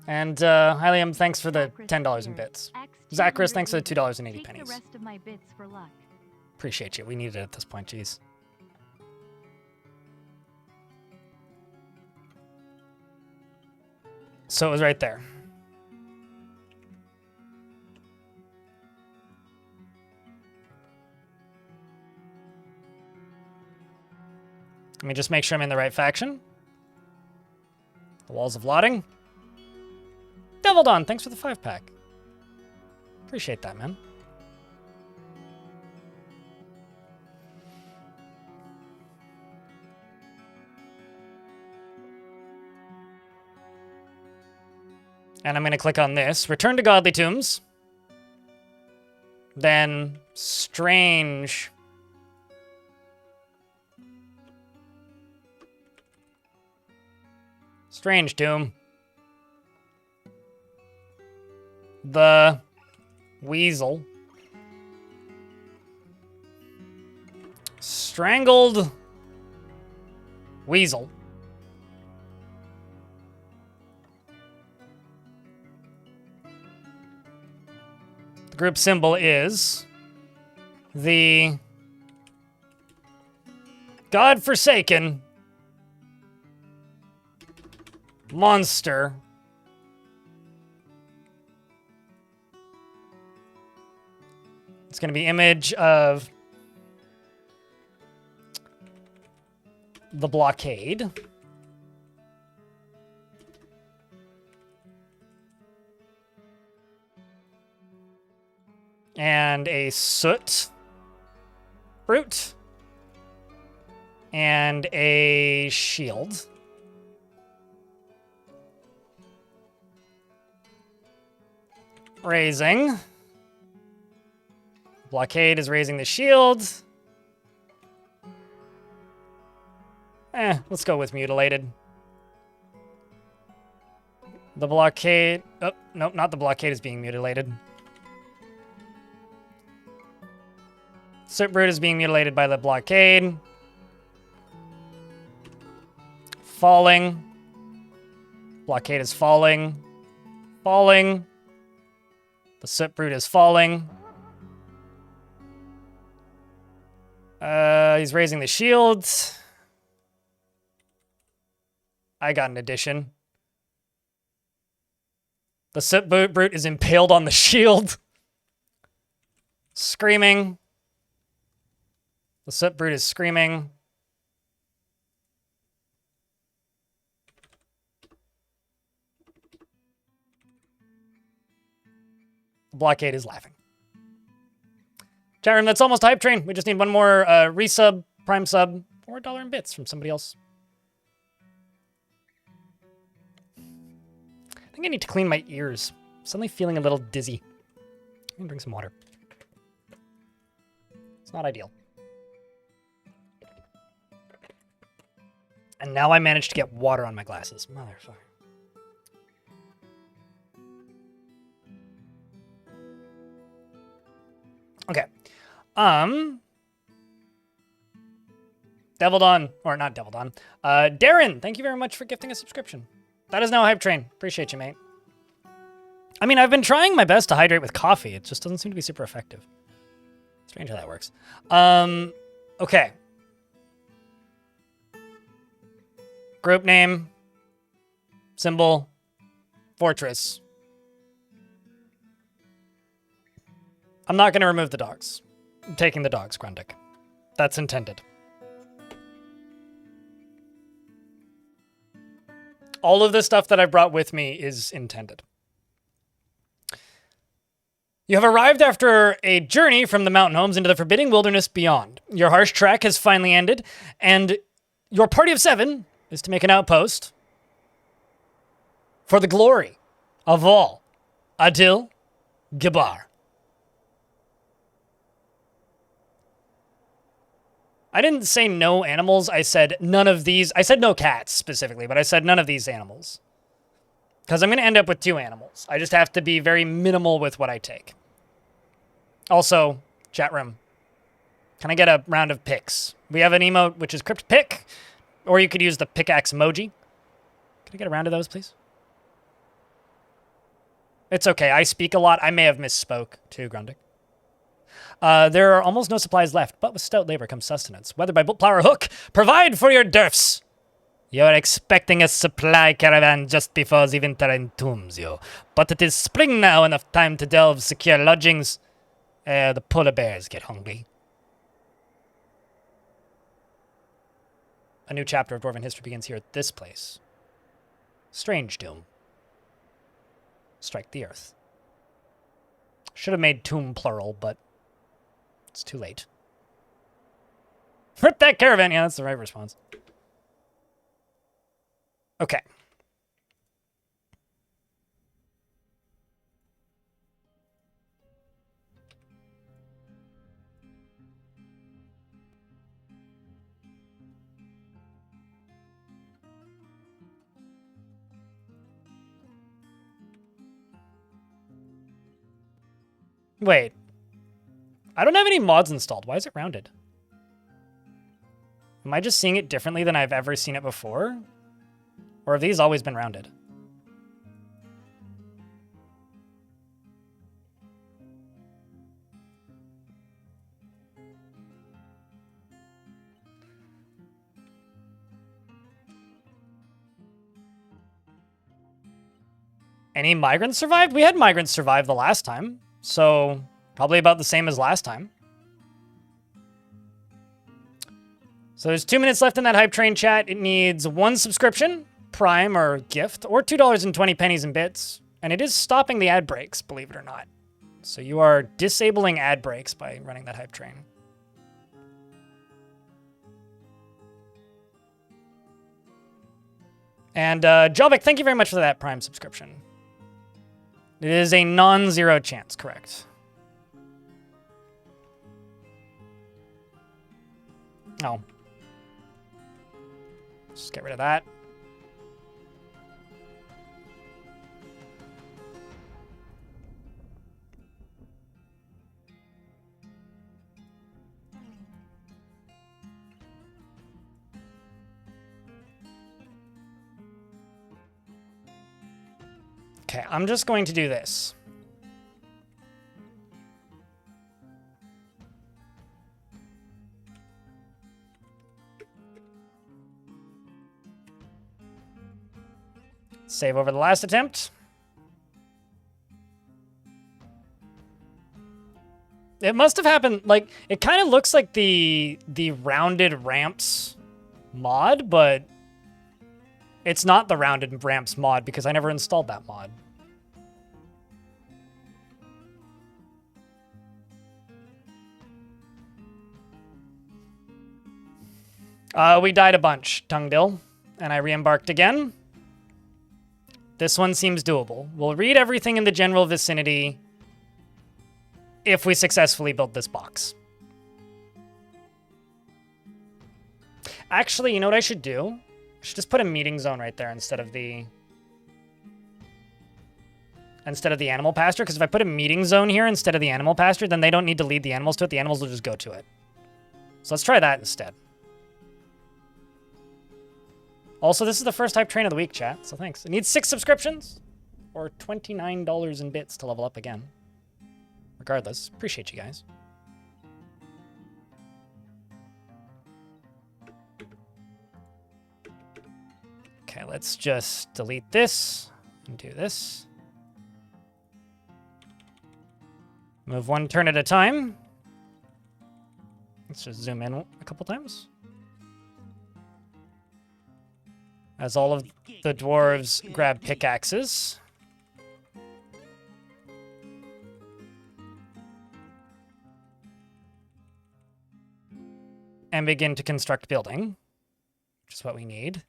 And Hylium, thanks for the $10 in bits. Zachary, thanks for the $2.80. Take the rest of my bits for luck. Appreciate you. We need it at this point, jeez. So it was right there. Let me just make sure I'm in the right faction. The Walls of Lotting. Devil Dawn, thanks for the 5-pack. Appreciate that, man. And I'm going to click on this. Return to Godly Tombs. Then Strangetomb. The Weasel. Strangled Weasel. The group symbol is the godforsaken monster it's going to be image of the blockade. And a soot brute. And a shield. Raising. Blockade is raising the shield. Let's go with mutilated. The blockade... Oh, nope, not the blockade is being mutilated. Soot brute is being mutilated by the blockade. Falling. Blockade is falling. Falling. The soot brute is falling. He's raising the shield. I got an addition. The soot brute is impaled on the shield. Screaming. The soot brute is screaming. The blockade is laughing. Chat room, that's almost hype train. We just need one more resub, prime sub, or $1 in bits from somebody else. I think I need to clean my ears. I'm suddenly feeling a little dizzy. I'm gonna drink some water. It's not ideal. And now I managed to get water on my glasses. Motherfucker. Okay. Deviled on, or not deviled on. Darren, thank you very much for gifting a subscription. That is now Hype Train. Appreciate you, mate. I mean, I've been trying my best to hydrate with coffee. It just doesn't seem to be super effective. Strange how that works. Okay. Group name. Symbol. Fortress. I'm not going to remove the dogs. I'm taking the dogs, Grundig. That's intended. All of the stuff that I brought with me is intended. You have arrived after a journey from the mountain homes into the forbidding wilderness beyond. Your harsh trek has finally ended, and your party of 7 is to make an outpost for the glory of all Adil Gibar. I didn't say no animals. I said none of these. I said no cats specifically, but I said none of these animals. Because I'm going to end up with 2 animals. I just have to be very minimal with what I take. Also, chat room, can I get a round of picks? We have an emote, which is Crypt Pick, or you could use the pickaxe emoji. Can I get a round of those, please? It's okay. I speak a lot. I may have misspoke too, Grundig. There are almost no supplies left, but with stout labor comes sustenance. Whether by bolt, plow, or hook, provide for your dwarfs. You're expecting a supply caravan just before the winter entombs you. But it is spring now, enough time to delve secure lodgings. The polar bears get hungry. A new chapter of Dwarven history begins here at this place. Strangetomb. Strike the earth. Should have made tomb plural, but it's too late. Rip that caravan! Yeah, that's the right response. Okay. Wait. I don't have any mods installed. Why is it rounded? Am I just seeing it differently than I've ever seen it before? Or have these always been rounded? Any migrants survived? We had migrants survive the last time, so probably about the same as last time. So there's 2 minutes left in that hype train chat. It needs 1 subscription, prime or gift, or $2.20 in bits. And it is stopping the ad breaks, believe it or not. So you are disabling ad breaks by running that hype train. And Jovic, thank you very much for that prime subscription. It is a non-zero chance, correct? Oh. Just get rid of that. Okay, I'm just going to do this. Save over the last attempt. It must have happened, like, it kind of looks like the rounded ramps mod, but it's not the rounded ramps mod because I never installed that mod. We died a bunch, Tungdill, and I re-embarked again. This one seems doable. We'll read everything in the general vicinity if we successfully build this box. Actually, you know what I should do? I should just put a meeting zone right there instead of the animal pasture, because if I put a meeting zone here instead of the animal pasture, then they don't need to lead the animals to it. The animals will just go to it. So let's try that instead. Also, this is the first hype train of the week, chat, so thanks. It needs 6 subscriptions or $29 in bits to level up again. Regardless, appreciate you guys. Okay, let's just delete this and do this. Move 1 turn at a time. Let's just zoom in a couple times. As all of the dwarves grab pickaxes. And begin to construct building, which is what we need.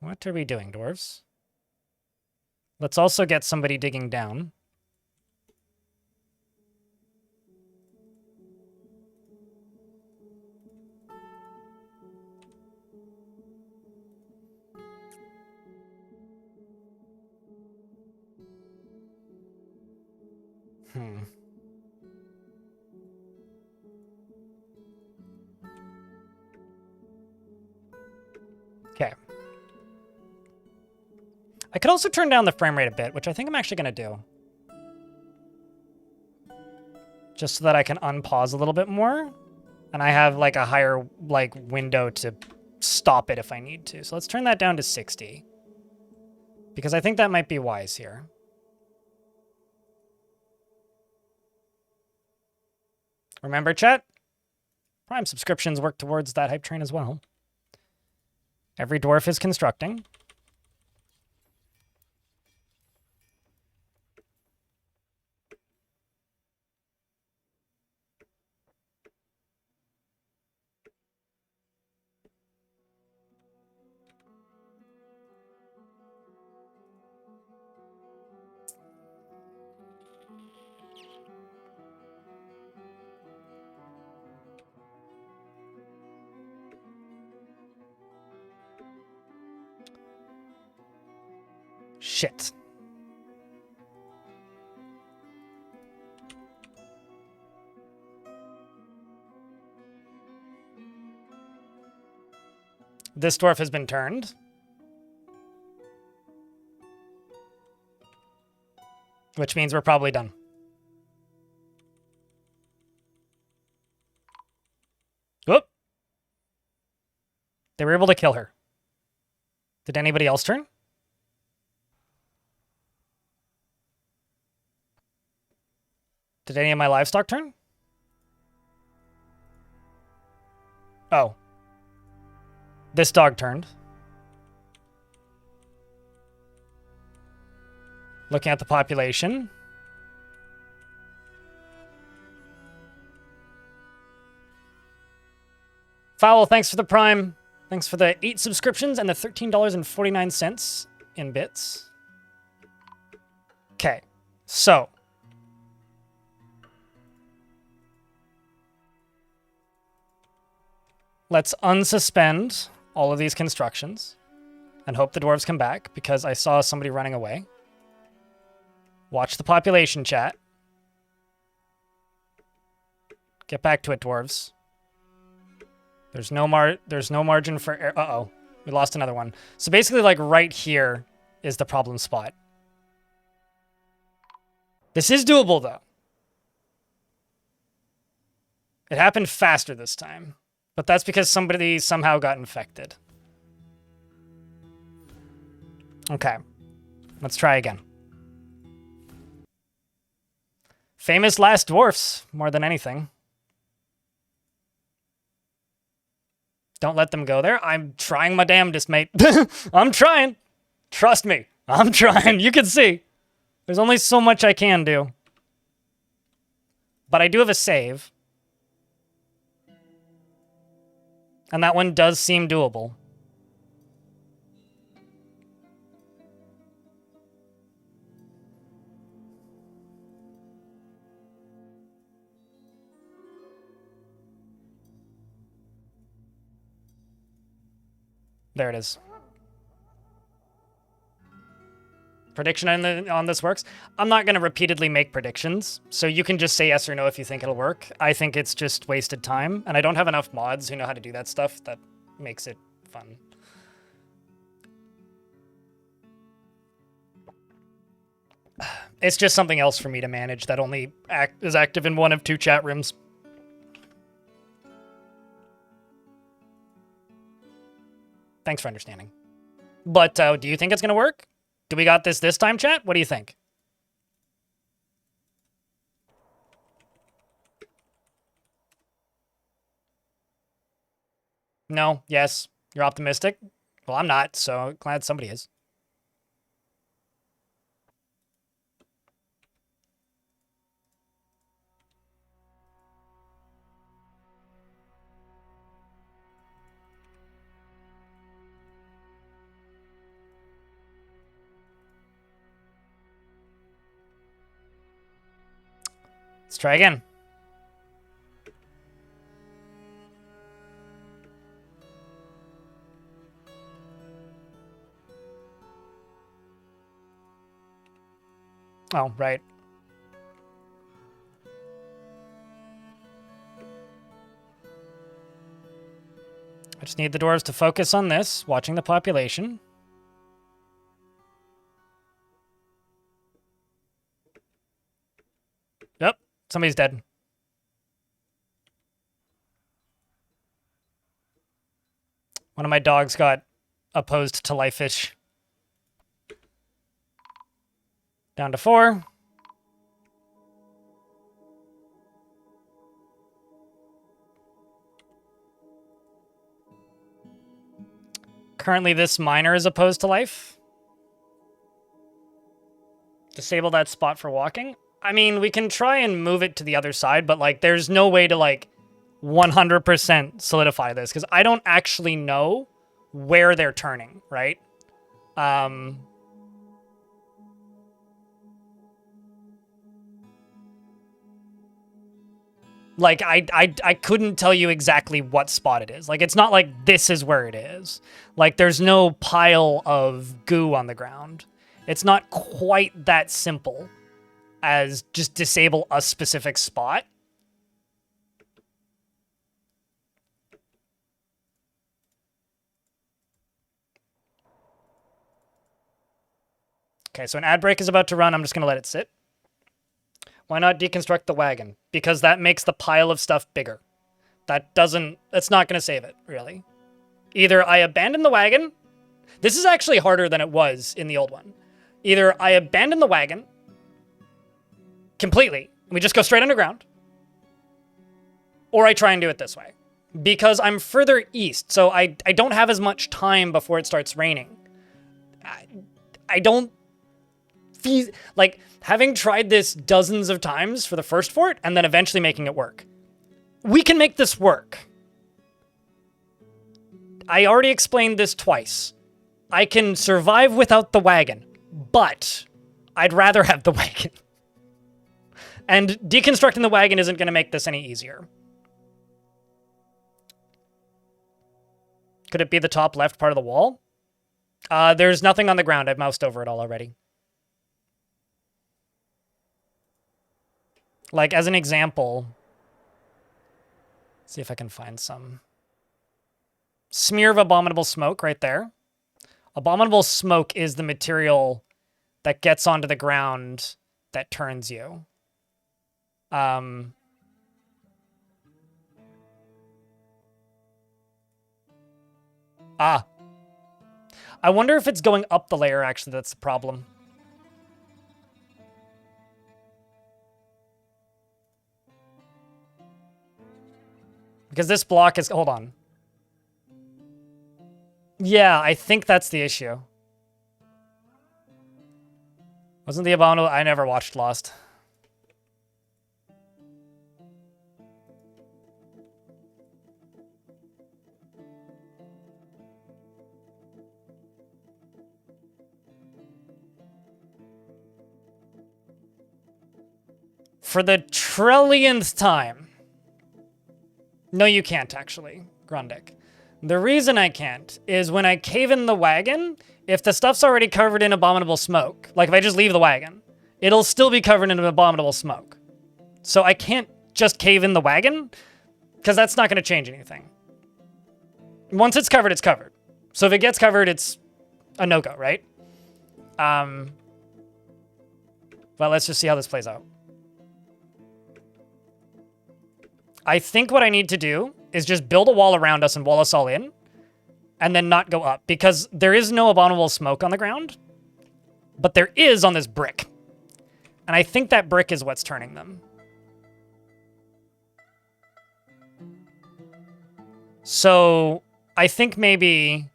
What are we doing, dwarves? Let's also get somebody digging down. Okay. I could also turn down the frame rate a bit, which I think I'm actually going to do. Just so that I can unpause a little bit more. And I have like a higher like window to stop it if I need to. So let's turn that down to 60. Because I think that might be wise here. Remember, chat? Prime subscriptions work towards that hype train as well. Every dwarf is constructing. Shit. This dwarf has been turned. Which means we're probably done. Whoop. They were able to kill her. Did anybody else turn? Did any of my livestock turn? Oh. This dog turned. Looking at the population. Fowl, thanks for the Prime. Thanks for the 8 subscriptions and the $13.49 in bits. Okay, so. Let's unsuspend all of these constructions and hope the dwarves come back because I saw somebody running away. Watch the population, chat. Get back to it, dwarves. There's no margin for error. Uh-oh. We lost another one. So basically, like, right here is the problem spot. This is doable, though. It happened faster this time, but that's because somebody somehow got infected. Okay, let's try again. Famous last dwarfs, more than anything. Don't let them go there. I'm trying my damnedest, mate. I'm trying. Trust me, I'm trying. You can see. There's only so much I can do. But I do have a save. And that one does seem doable. There it is. Prediction on this works. I'm not going to repeatedly make predictions, so you can just say yes or no if you think it'll work. I think it's just wasted time, and I don't have enough mods who know how to do that stuff. That makes it fun. It's just something else for me to manage that only is active in one of 2 chat rooms. Thanks for understanding. But do you think it's going to work? Do we got this time, chat? What do you think? No? Yes? You're optimistic? Well, I'm not, so glad somebody is. Let's try again. Oh, right. I just need the dwarves to focus on this, watching the population. Yep, somebody's dead. One of my dogs got opposed to life fish. Down to 4. Currently, this miner is opposed to life. Disable that spot for walking. I mean, we can try and move it to the other side, but, like, there's no way to, like, 100% solidify this, because I don't actually know where they're turning, right? Like, I couldn't tell you exactly what spot it is. Like, it's not like this is where it is. Like, there's no pile of goo on the ground. It's not quite that simple as just disable a specific spot. Okay, so an ad break is about to run. I'm just going to let it sit. Why not deconstruct the wagon? Because that makes the pile of stuff bigger. That's not going to save it, really. Either I abandon the wagon. This is actually harder than it was in the old one. Either I abandon the wagon completely, and we just go straight underground, or I try and do it this way. Because I'm further east, so I don't have as much time before it starts raining. I don't feel like having tried this dozens of times for the first fort and then eventually making it work. We can make this work. I already explained this twice. I can survive without the wagon, but I'd rather have the wagon. And deconstructing the wagon isn't going to make this any easier. Could it be the top left part of the wall? There's nothing on the ground. I've moused over it all already. Like, as an example, see if I can find some. Smear of abominable smoke right there. Abominable smoke is the material that gets onto the ground that turns you. Ah. I wonder if it's going up the layer, actually, that's the problem. Because this block is... Hold on. Yeah, I think that's the issue. Wasn't the Abominable... I never watched Lost. For the trillionth time. No, you can't, actually, Grundig. The reason I can't is when I cave in the wagon, if the stuff's already covered in abominable smoke, like if I just leave the wagon, it'll still be covered in abominable smoke. So I can't just cave in the wagon, because that's not going to change anything. Once it's covered, it's covered. So if it gets covered, it's a no-go, right? Well, let's just see how this plays out. I think what I need to do is just build a wall around us and wall us all in, and then not go up, because there is no abominable smoke on the ground, but there is on this brick. And I think that brick is what's turning them. So I think maybe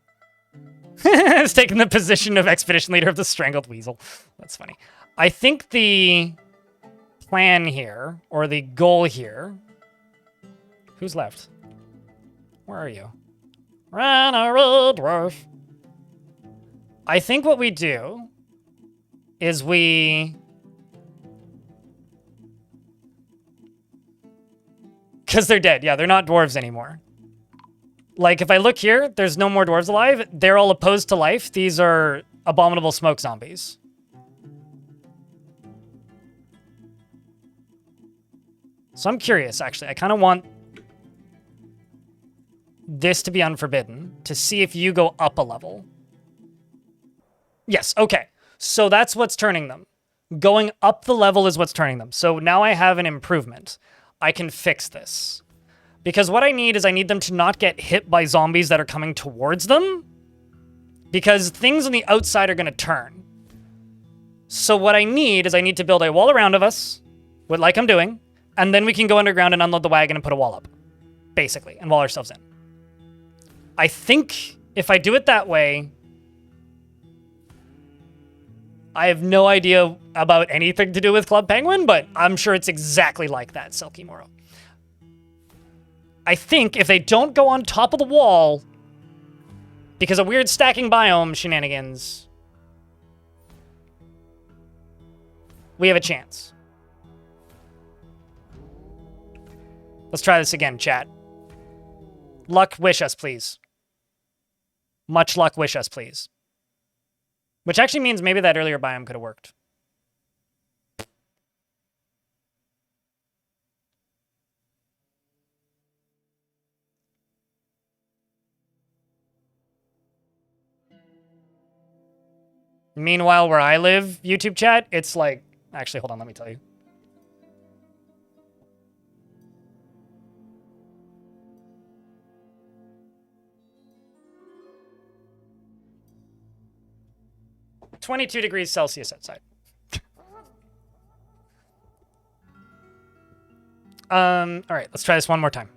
it's taking the position of expedition leader of the strangled weasel. That's funny. I think the plan here, or the goal here... Who's left? Where are you? Run a road, dwarf. I think what we do is we... Because they're dead. Yeah, they're not dwarves anymore. Like, if I look here, there's no more dwarves alive. They're all opposed to life. These are abominable smoke zombies. So I'm curious, actually. I kind of want this to be unforbidden to see if you go up a level. Yes, okay. So that's what's turning them. Going up the level is what's turning them. So now I have an improvement. I can fix this. Because what I need is I need them to not get hit by zombies that are coming towards them. Because things on the outside are going to turn. So what I need is I need to build a wall around of us, like I'm doing, and then we can go underground and unload the wagon and put a wall up. Basically, and wall ourselves in. I think if I do it that way, I have no idea about anything to do with Club Penguin, but I'm sure it's exactly like that, Silky Moro. I think if they don't go on top of the wall, because of weird stacking biome shenanigans, we have a chance. Let's try this again, chat. Luck, wish us, please. Much luck, wish us, please. Which actually means maybe that earlier biome could have worked. Meanwhile, where I live, YouTube chat, it's like... Actually, hold on, let me tell you. -22 degrees Celsius outside. All right, let's try this one more time.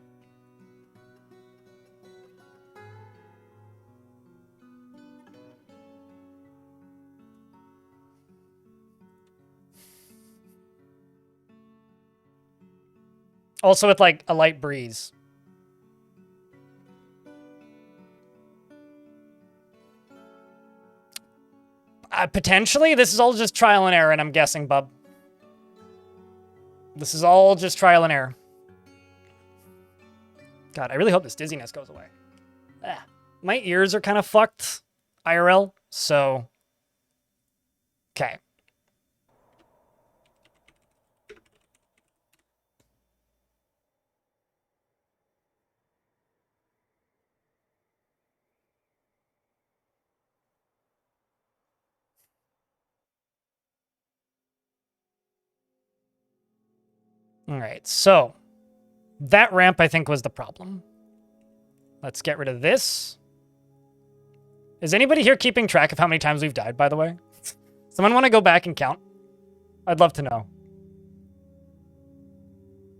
Also with like a light breeze. Potentially, this is all just trial and error, and I'm guessing, bub. This is all just trial and error. God, I really hope this dizziness goes away. My ears are kind of fucked, IRL, so... Okay. All right, so that ramp, I think, was the problem. Let's get rid of this. Is anybody here keeping track of how many times we've died, by the way? Someone want to go back and count? I'd love to know.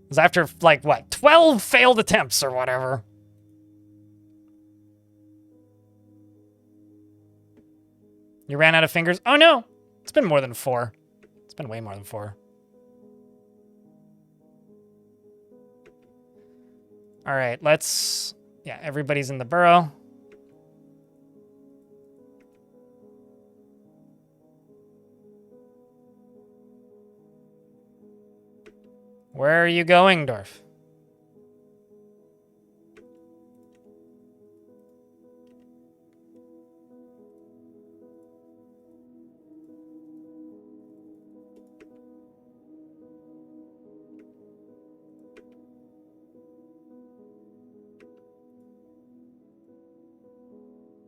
Because after, like, what, 12 failed attempts or whatever. You ran out of fingers? Oh, no. It's been more than 4. It's been way more than 4. All right, let's... Yeah, everybody's in the burrow. Where are you going, Dwarf?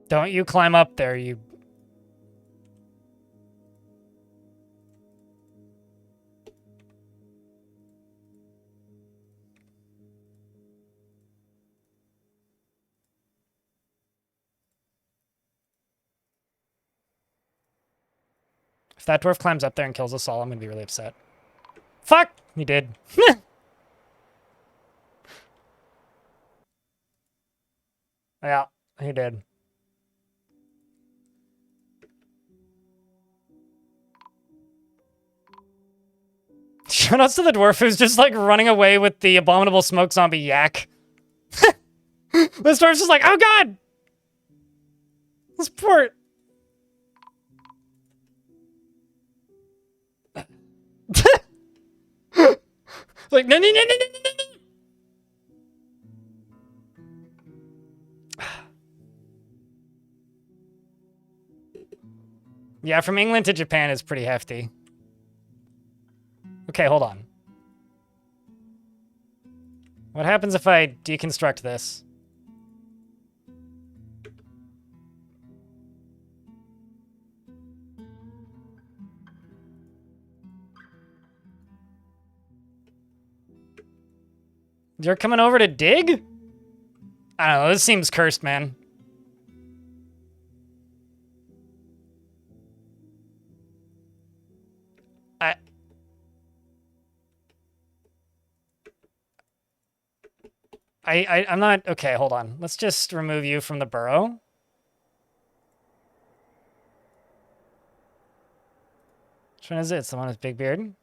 Don't you climb up there, you... If that dwarf climbs up there and kills us all, I'm gonna be really upset. Fuck! He did. Yeah, he did. Shoutouts to the dwarf who's just like running away with the abominable smoke zombie yak. The dwarf's just like, oh god! This port. Like, no, no, no, no, no, no, no. Yeah, from England to Japan is pretty hefty. Okay, hold on. What happens if I deconstruct this? You're coming over to dig? I don't know, this seems cursed, man. I'm not... Okay, hold on. Let's just remove you from the burrow. Which one is it? It's the one with big beard?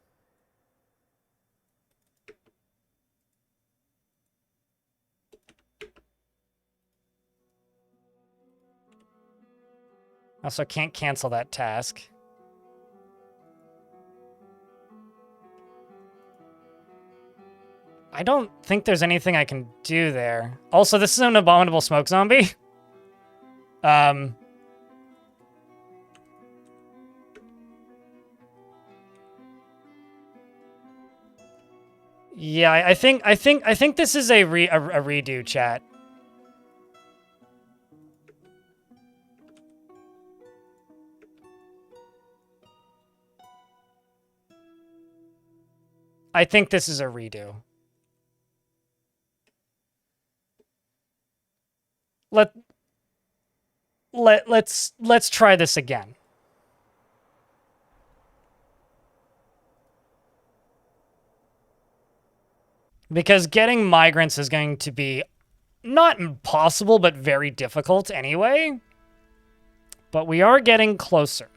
Also can't cancel that task. I don't think there's anything I can do there. Also, this is an abominable smoke zombie. Yeah, I think this is a redo, chat. I think this is a redo. Let's try this again. Because getting migrants is going to be not impossible, but very difficult anyway. But we are getting closer.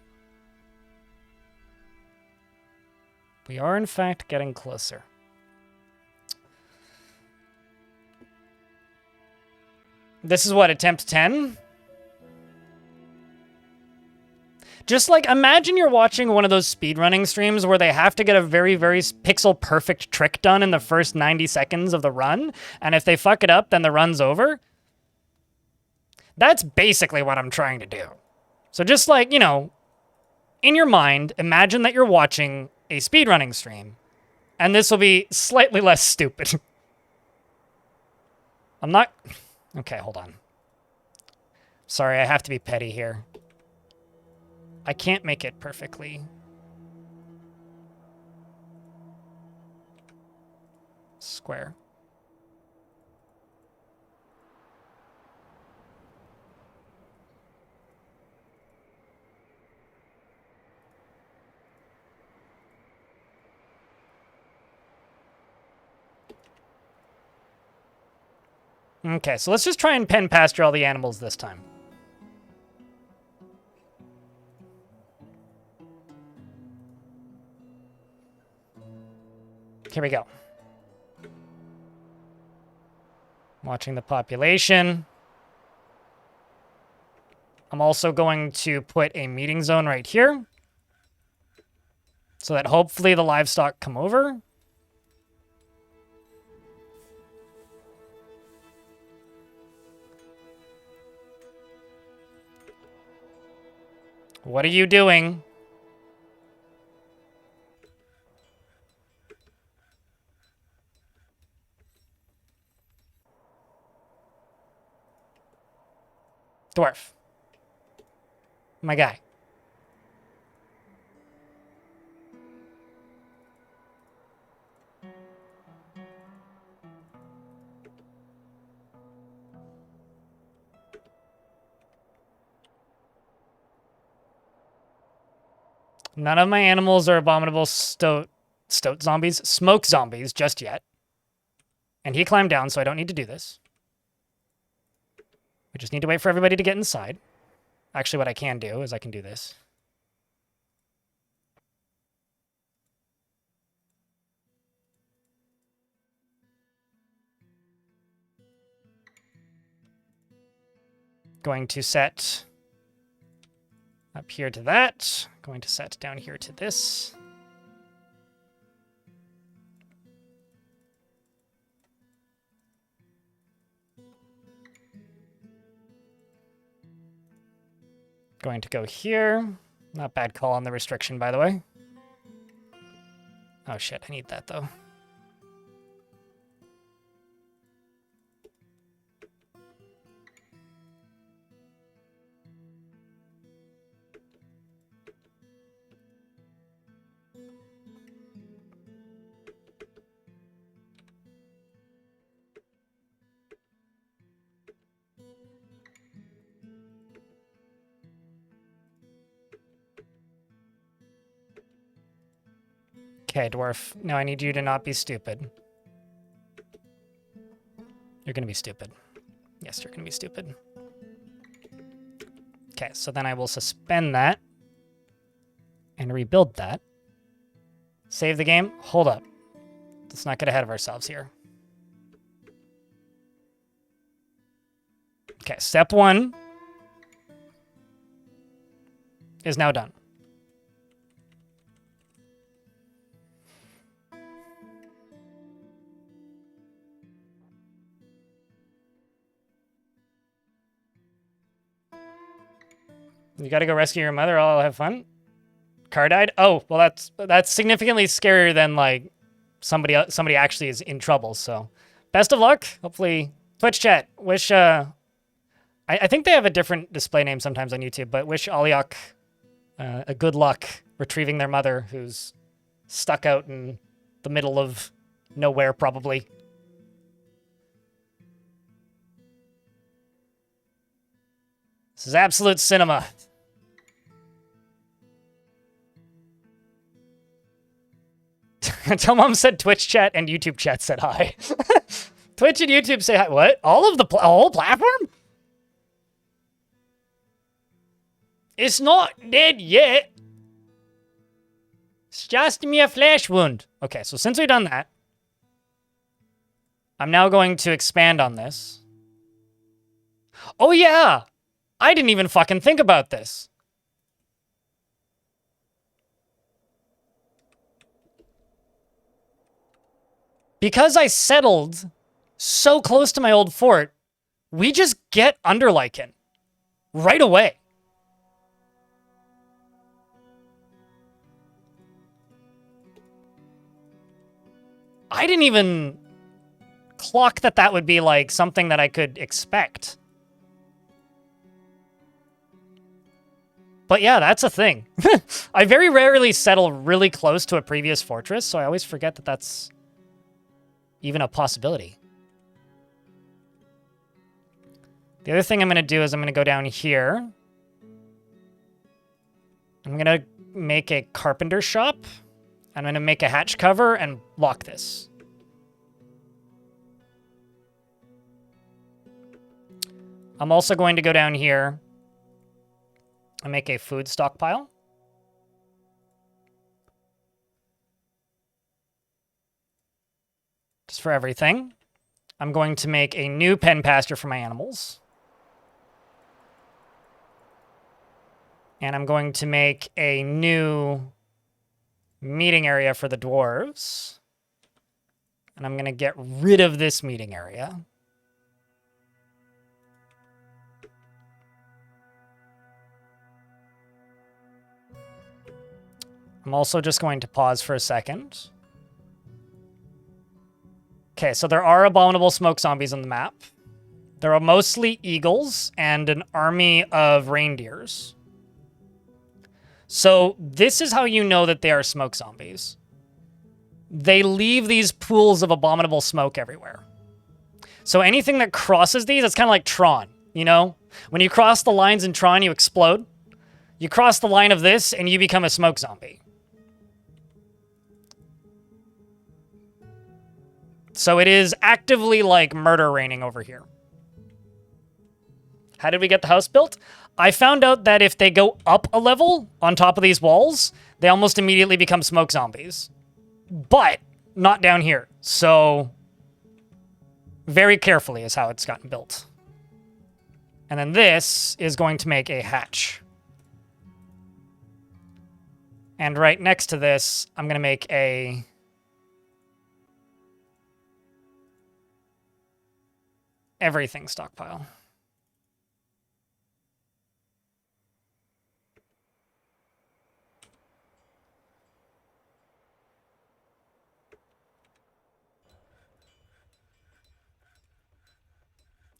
We are, in fact, getting closer. This is what, attempt 10? Just like, imagine you're watching one of those speedrunning streams where they have to get a very, very pixel perfect trick done in the first 90 seconds of the run, and if they fuck it up, then the run's over. That's basically what I'm trying to do. So just like, you know, in your mind, imagine that you're watching a speedrunning stream, and this will be slightly less stupid. I'm not... Okay, hold on. Sorry, I have to be petty here. I can't make it perfectly. Square. Okay, so let's just try and pen pasture all the animals this time. Here we go. Watching the population. I'm also going to put a meeting zone right here, so that hopefully the livestock come over. What are you doing? Dwarf. My guy. None of my animals are abominable stoat zombies, smoke zombies just yet. And he climbed down, so I don't need to do this. We just need to wait for everybody to get inside. Actually, what I can do is I can do this. Going to set up here to that. Going to set down here to this. Going to go here. Not bad call on the restriction, by the way. Oh shit, I need that though. Okay, Dwarf. Now I need you to not be stupid. You're gonna be stupid. Yes, you're gonna be stupid. Okay, so then I will suspend that and rebuild that. Save the game. Hold up. Let's not get ahead of ourselves here. Okay, step 1 is now done. You gotta go rescue your mother. I'll have fun. Car died. Oh, well, that's significantly scarier than like somebody actually is in trouble. So, best of luck. Hopefully, Twitch chat. Wish. I think they have a different display name sometimes on YouTube, but wish Aliok a good luck retrieving their mother, who's stuck out in the middle of nowhere, probably. This is absolute cinema. Until Mom said Twitch chat and YouTube chat said hi. Twitch and YouTube say hi. What? All of the whole platform? It's not dead yet. It's just me a flesh wound. Okay, so since we've done that, I'm now going to expand on this. Oh yeah! I didn't even fucking think about this. Because I settled so close to my old fort, we just get Underlycan right away. I didn't even clock that would be like something that I could expect. But yeah, that's a thing. I very rarely settle really close to a previous fortress, so I always forget that that's even a possibility. The other thing I'm going to do is I'm going to go down here. I'm going to make a carpenter shop. I'm going to make a hatch cover and lock this. I'm also going to go down here and make a food stockpile. Just for everything. I'm going to make a new pen pasture for my animals. And I'm going to make a new meeting area for the dwarves. And I'm going to get rid of this meeting area. I'm also just going to pause for a second. Okay, so there are abominable smoke zombies on the map. There are mostly eagles and an army of reindeers. So this is how you know that they are smoke zombies. They leave these pools of abominable smoke everywhere. So anything that crosses these, it's kind of like Tron, you know? When you cross the lines in Tron, you explode. You cross the line of this, and you become a smoke zombie. So it is actively like murder raining over here. How did we get the house built? I found out that if they go up a level on top of these walls, they almost immediately become smoke zombies. But not down here. So very carefully is how it's gotten built. And then this is going to make a hatch. And right next to this, I'm going to make a everything stockpile.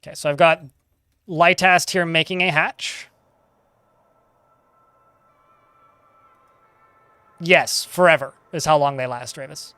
Okay, so I've got Lightast here making a hatch. Yes, forever is how long they last, Ravis.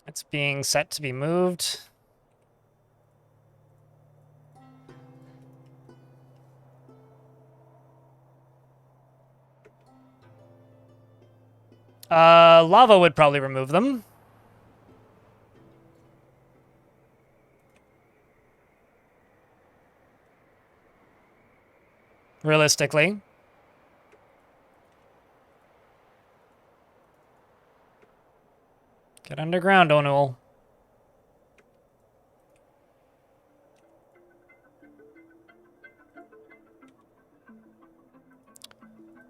It's being set to be moved. Lava would probably remove them. Realistically. Get underground, O'Neill.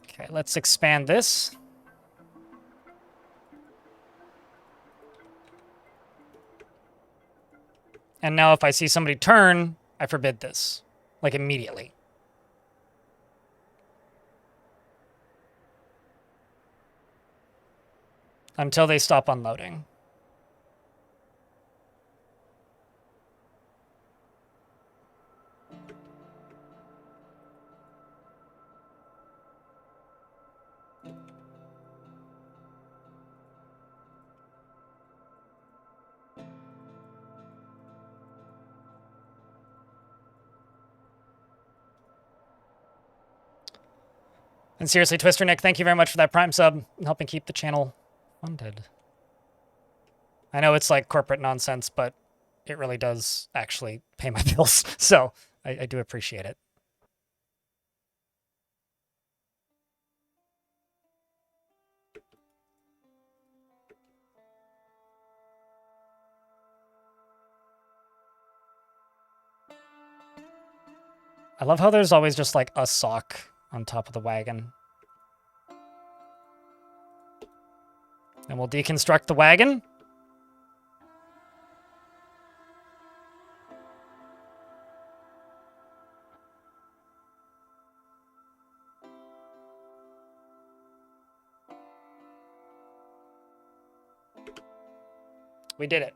Okay, let's expand this. And now if I see somebody turn, I forbid this. Like, immediately. Until they stop unloading. And seriously, Twister Nick, thank you very much for that Prime sub, helping keep the channel funded. I know it's like corporate nonsense, but it really does actually pay my bills. So I do appreciate it. I love how there's always just like a sock on top of the wagon. And we'll deconstruct the wagon. We did it.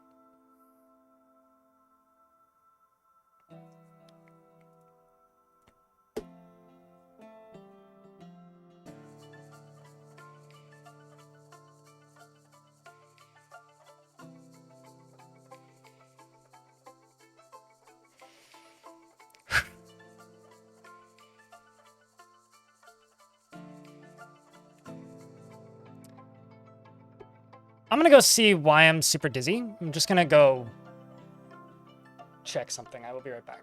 I'm gonna go see why I'm super dizzy. I'm just gonna go check something. I will be right back.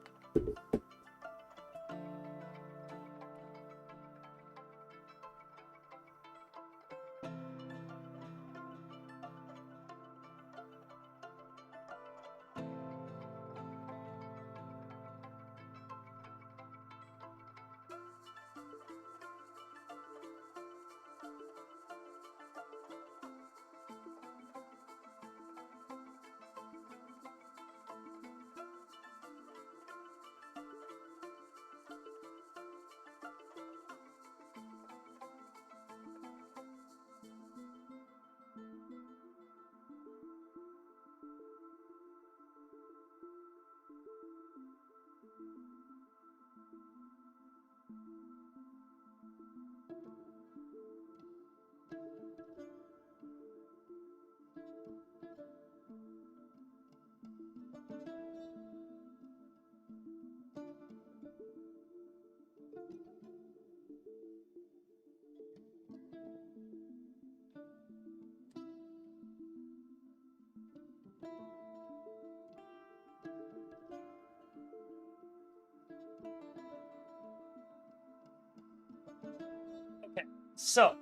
So,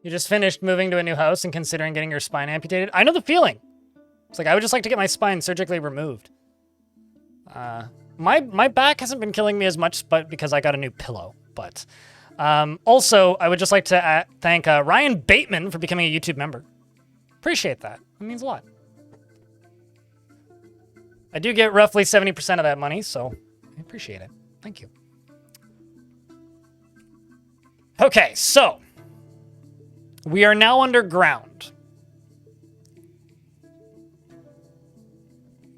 you just finished moving to a new house and considering getting your spine amputated. I know the feeling. It's like, I would just like to get my spine surgically removed. My back hasn't been killing me as much, but because I got a new pillow. But also, I would just like to thank Ryan Bateman for becoming a YouTube member. Appreciate that. It means a lot. I do get roughly 70% of that money, so I appreciate it. Thank you. Okay, so we are now underground.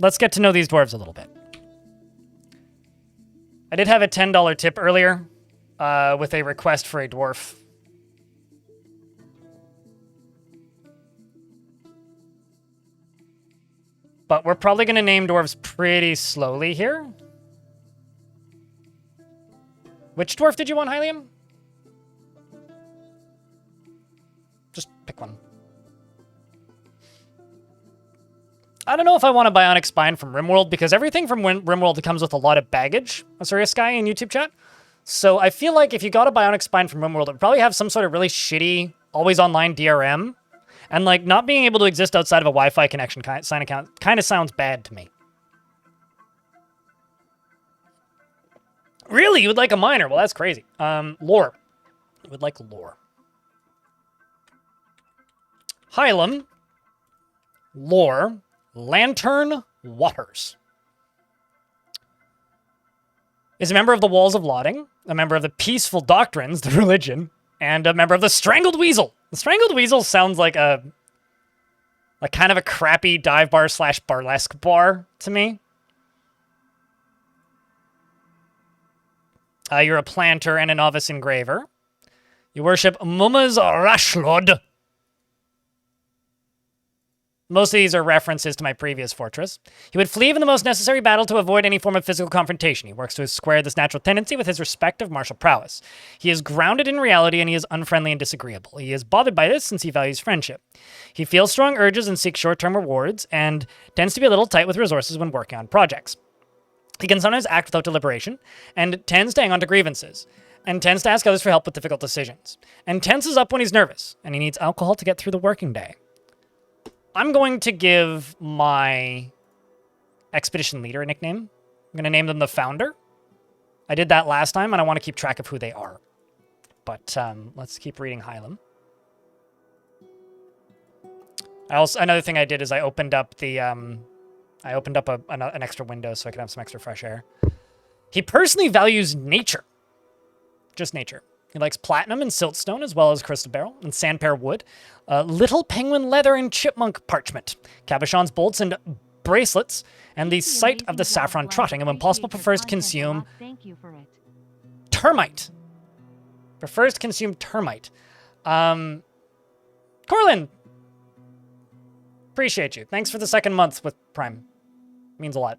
Let's get to know these dwarves a little bit. I did have a $10 tip earlier with a request for a dwarf. But we're probably going to name dwarves pretty slowly here. Which dwarf did you want, Hylium? Just pick one. I don't know if I want a bionic spine from RimWorld, because everything from RimWorld comes with a lot of baggage. Asurius Sky in YouTube chat. So I feel like if you got a bionic spine from RimWorld, it would probably have some sort of really shitty, always online DRM. And like not being able to exist outside of a Wi-Fi connection sign account kind of sounds bad to me. Really? You would like a miner? Well, that's crazy. Lore. You would like lore. Hylium, lore, Lantern Waters. Is a member of the Walls of Lauding, a member of the Peaceful Doctrines, the religion, and a member of the Strangled Weasel. The Strangled Weasel sounds like kind of a crappy dive bar / burlesque bar to me. You're a planter and a novice engraver. You worship Mumma's Rashlod. Most of these are references to my previous fortress. He would flee in the most necessary battle to avoid any form of physical confrontation. He works to square this natural tendency with his respect of martial prowess. He is grounded in reality, and he is unfriendly and disagreeable. He is bothered by this since he values friendship. He feels strong urges and seeks short-term rewards, and tends to be a little tight with resources when working on projects. He can sometimes act without deliberation, and tends to hang on to grievances, and tends to ask others for help with difficult decisions, and tenses up when he's nervous, and he needs alcohol to get through the working day. I'm going to give my expedition leader a nickname. I'm going to name them the Founder. I did that last time, and I want to keep track of who they are. But let's keep reading Hylium. Another thing I did is I opened up the an extra window so I could have some extra fresh air. He personally values nature, just nature. He likes platinum and siltstone, as well as crystal beryl and sandpear wood, little penguin leather and chipmunk parchment, cabochon's bolts and bracelets, and the sight of the saffron trotting. And when possible, prefers to consume termite. Prefers to consume termite. Corlin, appreciate you. Thanks for the second month with Prime. Means a lot.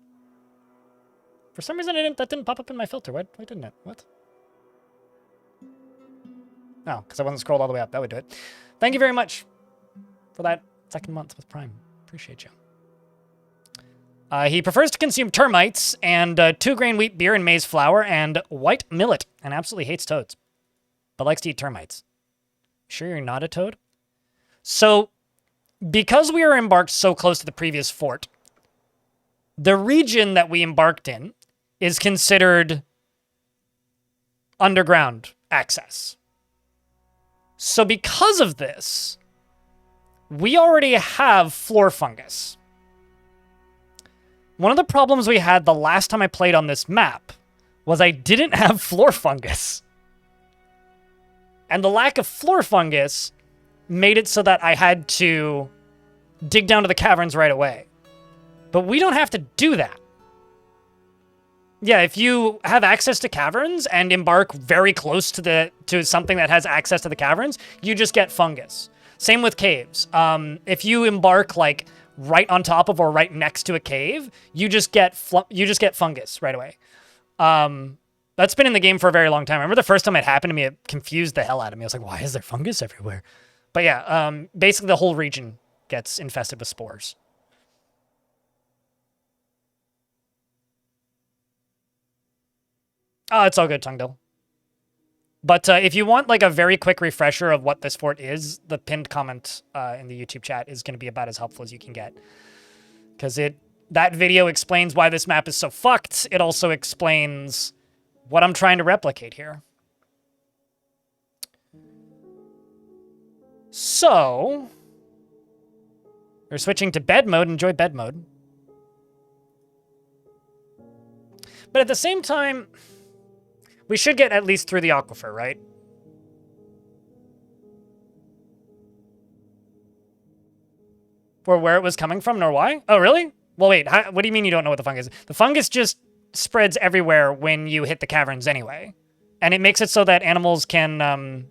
For some reason, that didn't pop up in my filter. Why didn't it? What? Oh, because I wasn't scrolled all the way up. That would do it. Thank you very much for that second month with Prime. Appreciate you. He prefers to consume termites and 2-grain wheat beer and maize flour and white millet and absolutely hates toads, but likes to eat termites. Sure you're not a toad? So, because we were embarked so close to the previous fort, the region that we embarked in is considered underground access. So because of this, we already have floor fungus. One of the problems we had the last time I played on this map was I didn't have floor fungus. And the lack of floor fungus made it so that I had to dig down to the caverns right away. But we don't have to do that. Yeah, if you have access to caverns and embark very close to something that has access to the caverns, you just get fungus. Same with caves. If you embark like right on top of or right next to a cave, you just get fungus right away. That's been in the game for a very long time. I remember the first time it happened to me, it confused the hell out of me. I was like, why is there fungus everywhere? But yeah, basically the whole region gets infested with spores. Oh, it's all good, Tungdil. But if you want like a very quick refresher of what this fort is, the pinned comment in the YouTube chat is going to be about as helpful as you can get. Because that video explains why this map is so fucked. It also explains what I'm trying to replicate here. So, we're switching to bed mode. Enjoy bed mode. But at the same time, we should get at least through the aquifer, right? Or where it was coming from, nor why? Oh, really? Well, wait, what do you mean you don't know what the fungus is? The fungus just spreads everywhere when you hit the caverns anyway. And it makes it so that animals can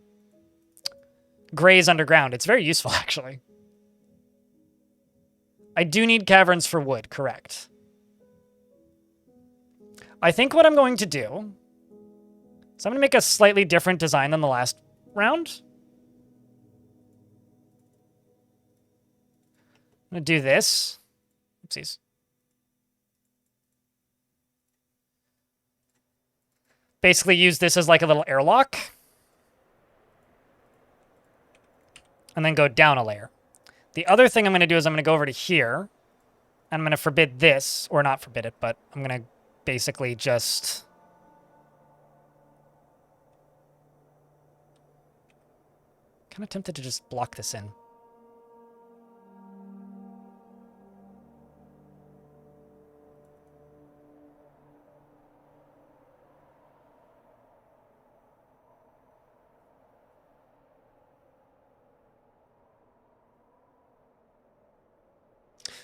graze underground. It's very useful, actually. I do need caverns for wood, correct. I think what I'm going to do is I'm going to make a slightly different design than the last round. I'm going to do this. Oopsies. Basically use this as like a little airlock. And then go down a layer. The other thing I'm going to do is I'm going to go over to here. And I'm going to forbid this. Or not forbid it, but I'm going to basically just... kind of tempted to just block this in.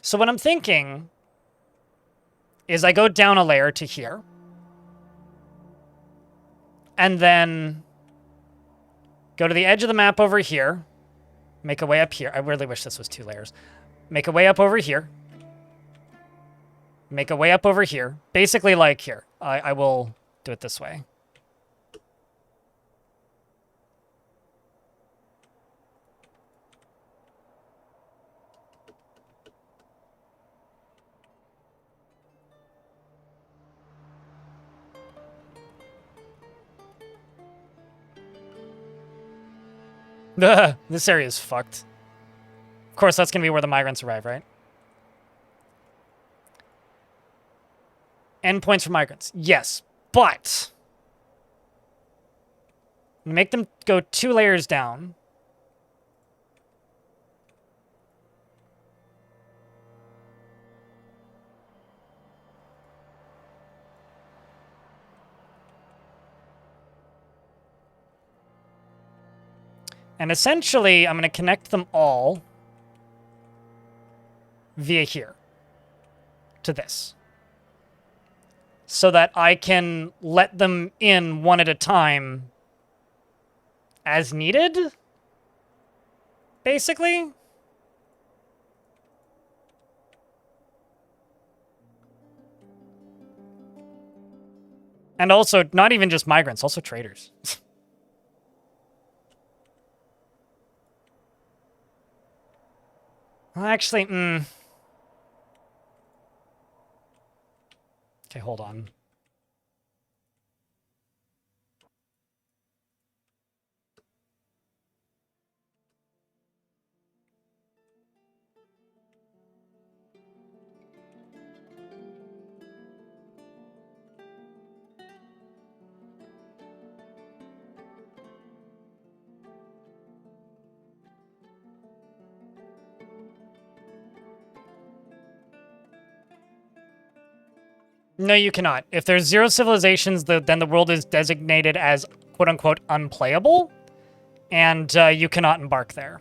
So what I'm thinking is I go down a layer to here. And then go to the edge of the map over here. Make a way up here. I really wish this was 2 layers. Make a way up over here. Make a way up over here. Basically like here. I will do it this way. This area is fucked. Of course, that's going to be where the migrants arrive, right? Endpoints for migrants. Yes, but... make them go 2 layers down. And essentially, I'm going to connect them all via here to this. So that I can let them in one at a time as needed, basically. And also, not even just migrants, also traders. Well, actually, Okay, hold on. No, you cannot. If there's 0 civilizations, then the world is designated as quote-unquote unplayable, and you cannot embark there.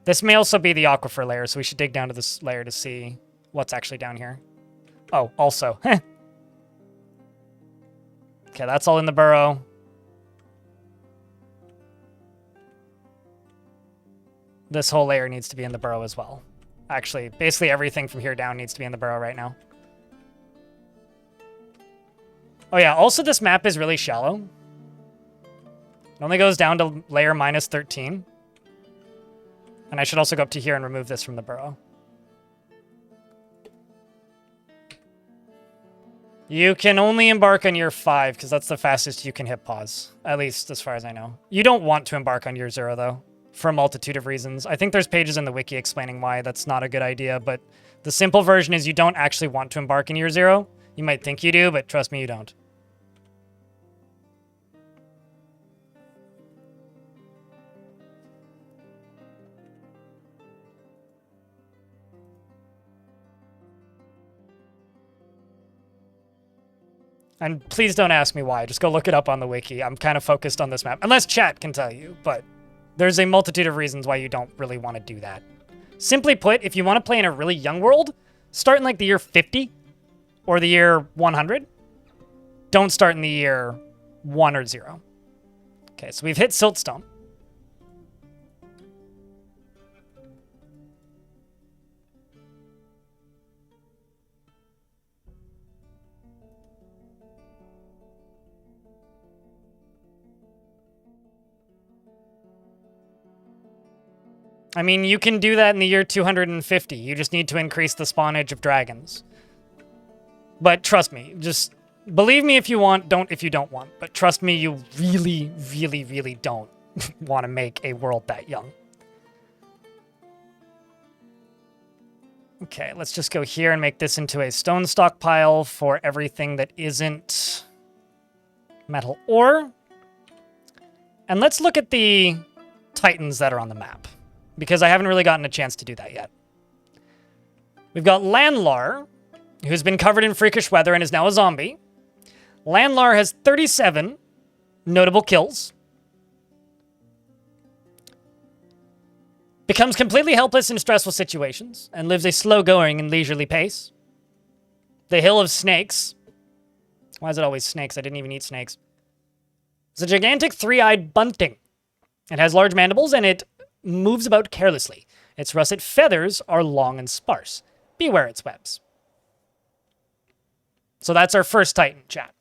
This may also be the aquifer layer, so we should dig down to this layer to see what's actually down here. Oh, also. Okay, that's all in the burrow. This whole layer needs to be in the burrow as well. Actually, basically everything from here down needs to be in the burrow right now. Oh yeah, also this map is really shallow. It only goes down to layer minus 13. And I should also go up to here and remove this from the burrow. You can only embark on year 5, because that's the fastest you can hit pause. At least, as far as I know. You don't want to embark on year 0, though, for a multitude of reasons. I think there's pages in the wiki explaining why that's not a good idea, but the simple version is you don't actually want to embark in year 0. You might think you do, but trust me, you don't. And please don't ask me why. Just go look it up on the wiki. I'm kind of focused on this map. Unless chat can tell you, but there's a multitude of reasons why you don't really want to do that. Simply put, if you want to play in a really young world, start in like the year 50 or the year 100. Don't start in the year 1 or 0. Okay, so we've hit Siltstone. I mean, you can do that in the year 250. You just need to increase the spawnage of dragons. But trust me, just believe me if you want, don't if you don't want. But trust me, you really, really, really don't want to make a world that young. Okay, let's just go here and make this into a stone stockpile for everything that isn't metal ore. And let's look at the titans that are on the map, because I haven't really gotten a chance to do that yet. We've got Landlar, who's been covered in freakish weather and is now a zombie. Landlar has 37 notable kills. Becomes completely helpless in stressful situations and lives a slow-going and leisurely pace. The Hill of Snakes. Why is it always snakes? I didn't even eat snakes. It's a gigantic three-eyed bunting. It has large mandibles and it moves about carelessly. Its russet feathers are long and sparse. Beware its webs. So that's our first Titan, chat.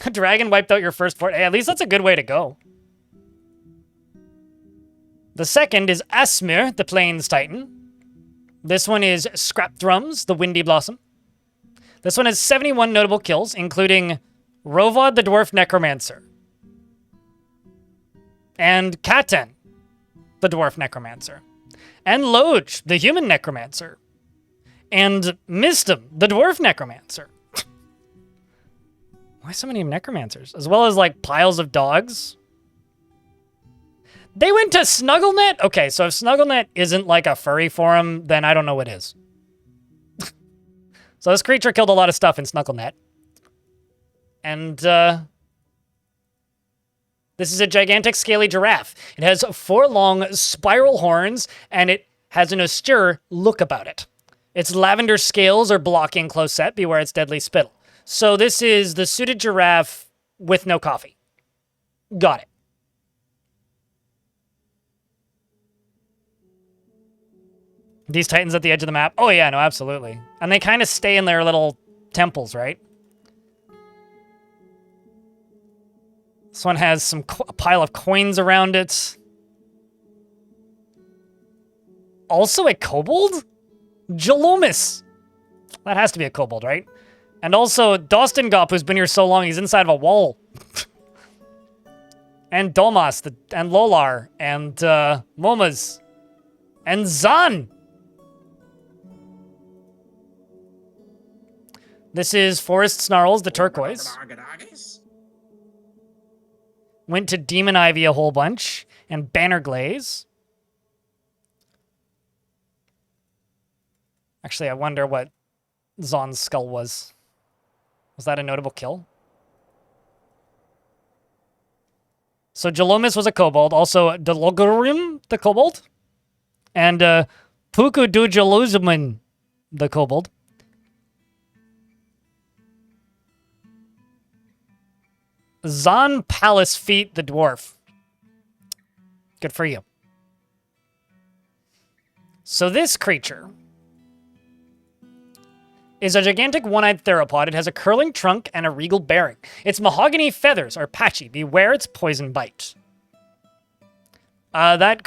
A dragon wiped out your first fort. Hey, at least that's a good way to go. The second is Asmir, the Plains Titan. This one is Scrap Drums, the Windy Blossom. This one has 71 notable kills, including Rovod, the Dwarf Necromancer. And Katan, the Dwarf Necromancer. And Loj, the Human Necromancer. And Mistum, the Dwarf Necromancer. Why so many Necromancers? As well as, like, piles of dogs. They went to SnuggleNet? Okay, so if SnuggleNet isn't, like, a furry forum, then I don't know what is. So this creature killed a lot of stuff in SnuggleNet. And, this is a gigantic scaly giraffe. It has 4 long spiral horns, and it has an austere look about it. Its lavender scales are blocking close set. Beware its deadly spittle. So this is the suited giraffe with no coffee. Got it. These titans at the edge of the map? Oh yeah, no, absolutely. And they kind of stay in their little temples, right? This one has some a pile of coins around it. Also a kobold? Jalomis. That has to be a kobold, right? And also Dostengop, who's been here so long, he's inside of a wall. And Domas, and Lolar, and Momas, and Zan. This is Forest Snarls, the turquoise. Went to Demon Ivy a whole bunch, and Banner Glaze. Actually, I wonder what Zon's skull was. Was that a notable kill? So Jalomis was a kobold, also Delogorim, the kobold, and Puku Dujaluzuman, the kobold. Zon Palace Feet, the dwarf. Good for you. So this creature is a gigantic one-eyed theropod. It has a curling trunk and a regal bearing. Its mahogany feathers are patchy. Beware its poison bite. That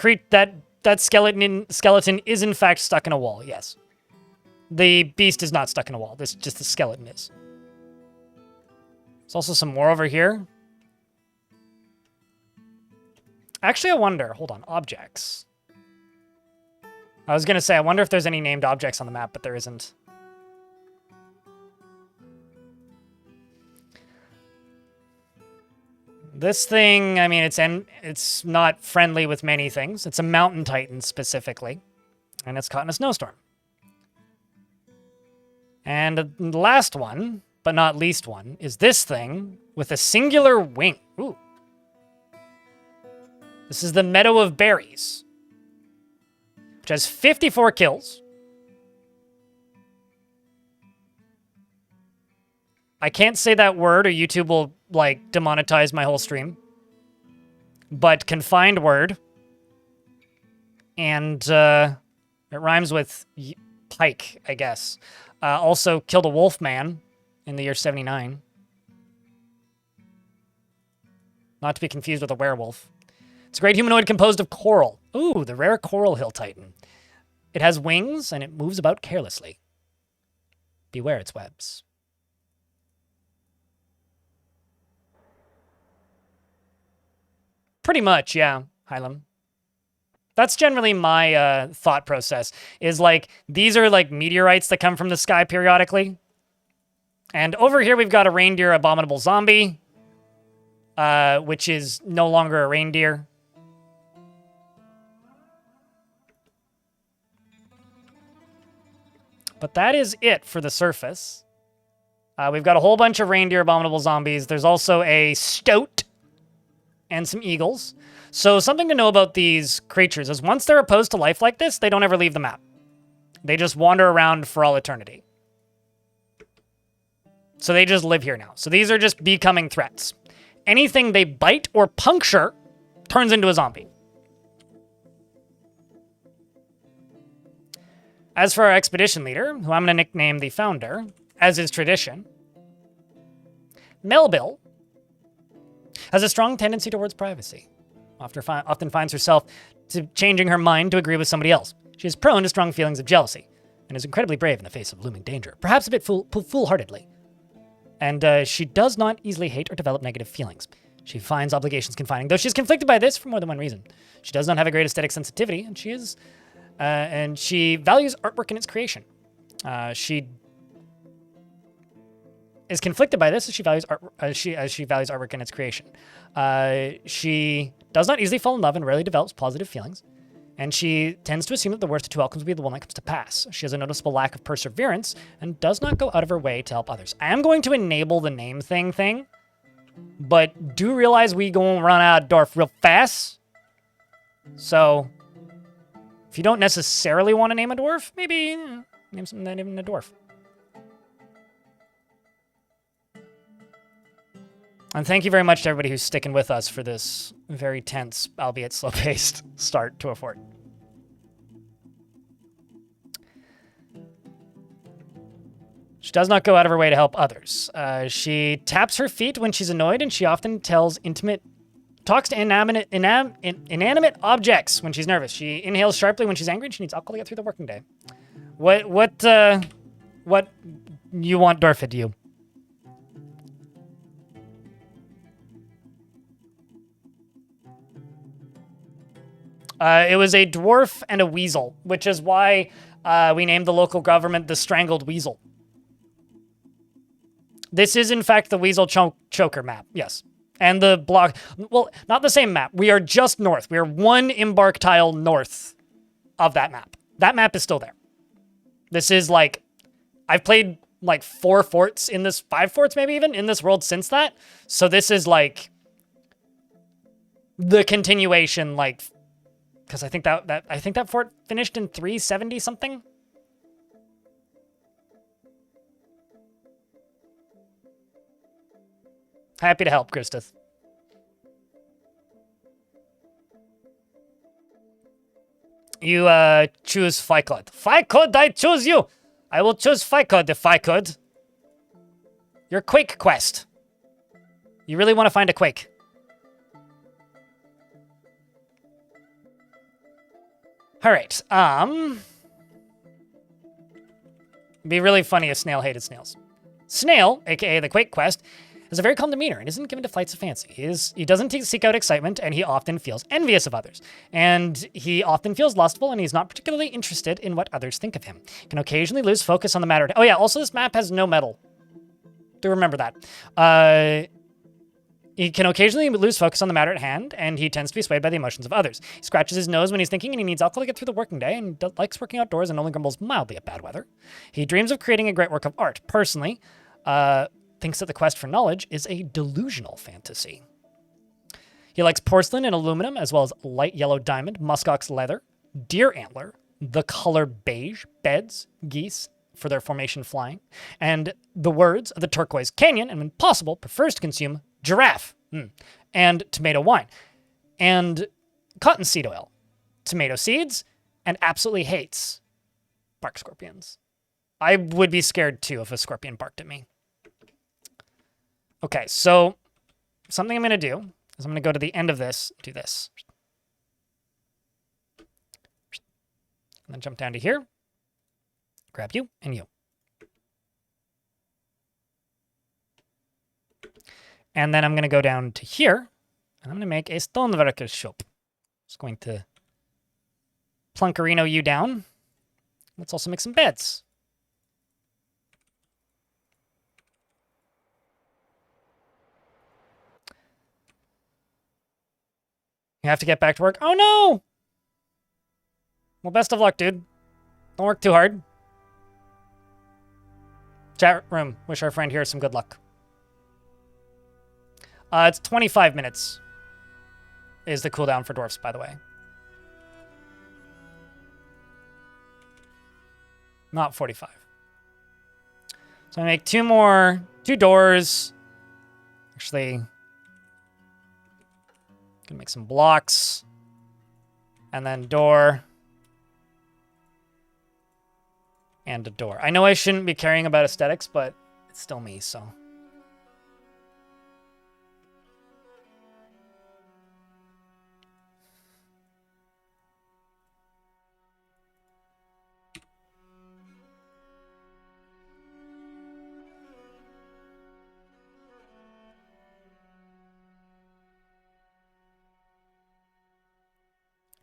skeleton is in fact stuck in a wall, yes. The beast is not stuck in a wall. This just the skeleton is. There's also some more over here. Actually, I wonder. Hold on. Objects. I was going to say, I wonder if there's any named objects on the map, but there isn't. This thing, I mean, it's not friendly with many things. It's a mountain titan specifically, and it's caught in a snowstorm. And the last one, but not least one, is this thing with a singular wing. Ooh. This is the Meadow of Berries, which has 54 kills. I can't say that word or YouTube will, like, demonetize my whole stream. But confined word. And it rhymes with pike, I guess. Also killed a wolf man in the year 79. Not to be confused with a werewolf. It's a great humanoid composed of coral. Ooh, the rare coral hill titan. It has wings and it moves about carelessly. Beware its webs. Pretty much, yeah, Hylam. That's generally my thought process, is like, these are like meteorites that come from the sky periodically. And over here we've got a reindeer abominable zombie, which is no longer a reindeer. But that is it for the surface. We've got a whole bunch of reindeer abominable zombies. There's also a stoat and some eagles. So something to know about these creatures is once they're opposed to life like this, they don't ever leave the map. They just wander around for all eternity. So they just live here now. So these are just becoming threats. Anything they bite or puncture turns into a zombie. As for our expedition leader, who I'm going to nickname the founder, as is tradition, Melville has a strong tendency towards privacy. Often finds herself changing her mind to agree with somebody else. She is prone to strong feelings of jealousy, and is incredibly brave in the face of looming danger, perhaps a bit foolhardily. And she does not easily hate or develop negative feelings. She finds obligations confining, though she's conflicted by this for more than one reason. She does not have a great aesthetic sensitivity, and she values artwork in its creation. She is conflicted by this as she values artwork in its creation. She does not easily fall in love and rarely develops positive feelings. And she tends to assume that the worst of two outcomes will be the one that comes to pass. She has a noticeable lack of perseverance and does not go out of her way to help others. I am going to enable the name thing, but do realize we going to run out of Dwarf real fast. So if you don't necessarily want to name a dwarf, maybe name something that isn't a dwarf. And thank you very much to everybody who's sticking with us for this very tense, albeit slow-paced start to a fort. She does not go out of her way to help others. She taps her feet when she's annoyed, and she often talks to inanimate objects when she's nervous. She inhales sharply when she's angry, and she needs alcohol to get through the working day. What you want Dwarf to do? It was a dwarf and a weasel, which is why we named the local government the Strangled Weasel. This is, in fact, the Weasel Choker map, yes. And the block... Well, not the same map. We are just north. We are one Embark tile north of that map. That map is still there. This is, like... I've played, like, 4 forts in this... 5 forts, maybe even, in this world since that. So this is, like... the continuation, like... Because I think that fort finished in 370 something. Happy to help, Christus. You choose Ficod. Ficod, I choose you. I will choose Ficod if I could. Your Quake quest. You really want to find a Quake? All right. Be really funny if Snail hated snails. Snail, aka the Quake quest, has a very calm demeanor and isn't given to flights of fancy. He doesn't seek out excitement, and he often feels envious of others. And he often feels lustful, and he's not particularly interested in what others think of him. Can occasionally lose focus on the matter. Oh yeah, also this map has no metal. Do remember that. He can occasionally lose focus on the matter at hand, and he tends to be swayed by the emotions of others. He scratches his nose when he's thinking, and he needs alcohol to get through the working day, and likes working outdoors and only grumbles mildly at bad weather. He dreams of creating a great work of art. Personally, thinks that the quest for knowledge is a delusional fantasy. He likes porcelain and aluminum, as well as light yellow diamond, muskox leather, deer antler, the color beige, beds, geese, for their formation flying, and the words of the turquoise canyon, and when possible, prefers to consume giraffe, and tomato wine, and cottonseed oil, tomato seeds, and absolutely hates bark scorpions. I would be scared too if a scorpion barked at me. Okay, so something I'm going to do is I'm going to go to the end of this, do this. And then jump down to here, grab you and you. And then I'm going to go down to here, and I'm going to make a stoneworker's shop. Just going to plunkerino you down. Let's also make some beds. You have to get back to work. Oh, no! Well, best of luck, dude. Don't work too hard. Chat room. Wish our friend here some good luck. It's 25 minutes is the cooldown for dwarfs, by the way. Not 45. So I make two doors. Actually, gonna make some blocks. And then door. And a door. I know I shouldn't be caring about aesthetics, but it's still me, so...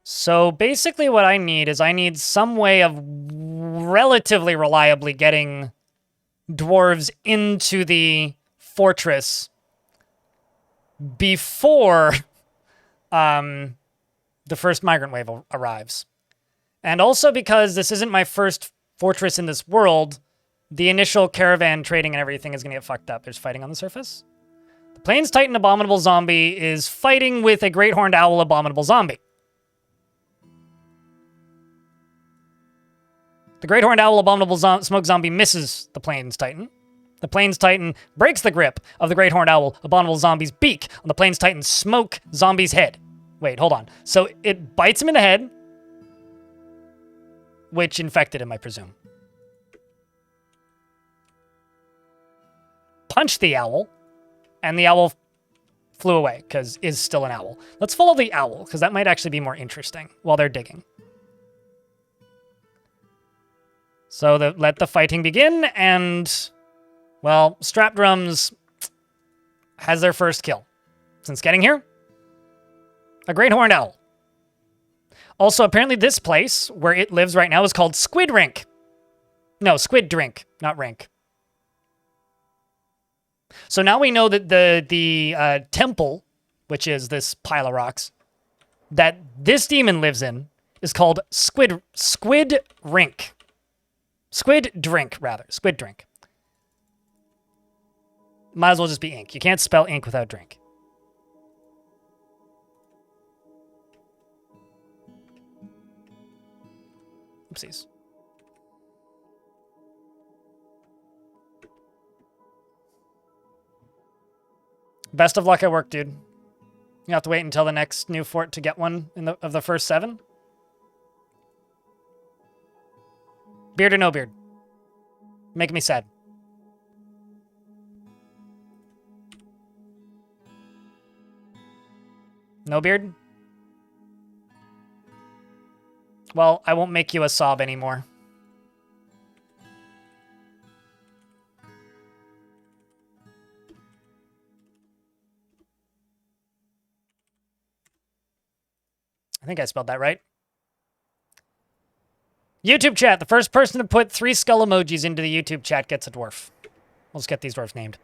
So basically what I need is some way of relatively reliably getting dwarves into the fortress before the first migrant wave arrives. And also because this isn't my first fortress in this world, the initial caravan trading and everything is going to get fucked up. There's fighting on the surface. The Plains Titan Abominable Zombie is fighting with a Great Horned Owl Abominable Zombie. The Great Horned Owl Abominable Smoke Zombie misses the Plains Titan. The Plains Titan breaks the grip of the Great Horned Owl Abominable Zombie's beak on the Plains Titan's Smoke Zombie's head. Wait, hold on. So it bites him in the head, which infected him, I presume. punched the owl, and the owl flew away, because is still an owl. Let's follow the owl, because that might actually be more interesting while they're digging. So let the fighting begin, and, well, Strapdrums has their first kill. Since getting here, a great horned owl. Also, apparently this place, where it lives right now, is called Squid Rink. No, Squid Drink, not Rink. So now we know that the temple, which is this pile of rocks, that this demon lives in, is called Squid Rink. Squid Drink, rather. Squid Drink. Might as well just be ink. You can't spell ink without drink. Oopsies. Best of luck at work, dude. You have to wait until the next new fort to get one of the first 7. Beard or no beard? Making me sad. No beard? Well, I won't make you a sob anymore. I think I spelled that right. YouTube chat. The first person to put 3 skull emojis into the YouTube chat gets a dwarf. We'll just get these dwarves named.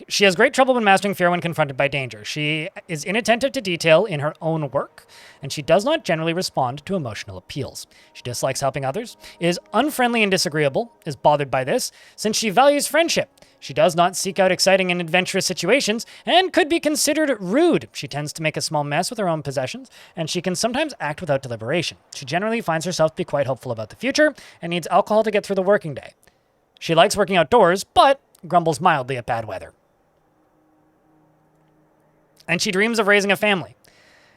She has great trouble when mastering fear when confronted by danger. She is inattentive to detail in her own work, and she does not generally respond to emotional appeals. She dislikes helping others, is unfriendly and disagreeable, is bothered by this, since she values friendship. She does not seek out exciting and adventurous situations, and could be considered rude. She tends to make a small mess with her own possessions, and she can sometimes act without deliberation. She generally finds herself to be quite hopeful about the future, and needs alcohol to get through the working day. She likes working outdoors, but grumbles mildly at bad weather. And she dreams of raising a family.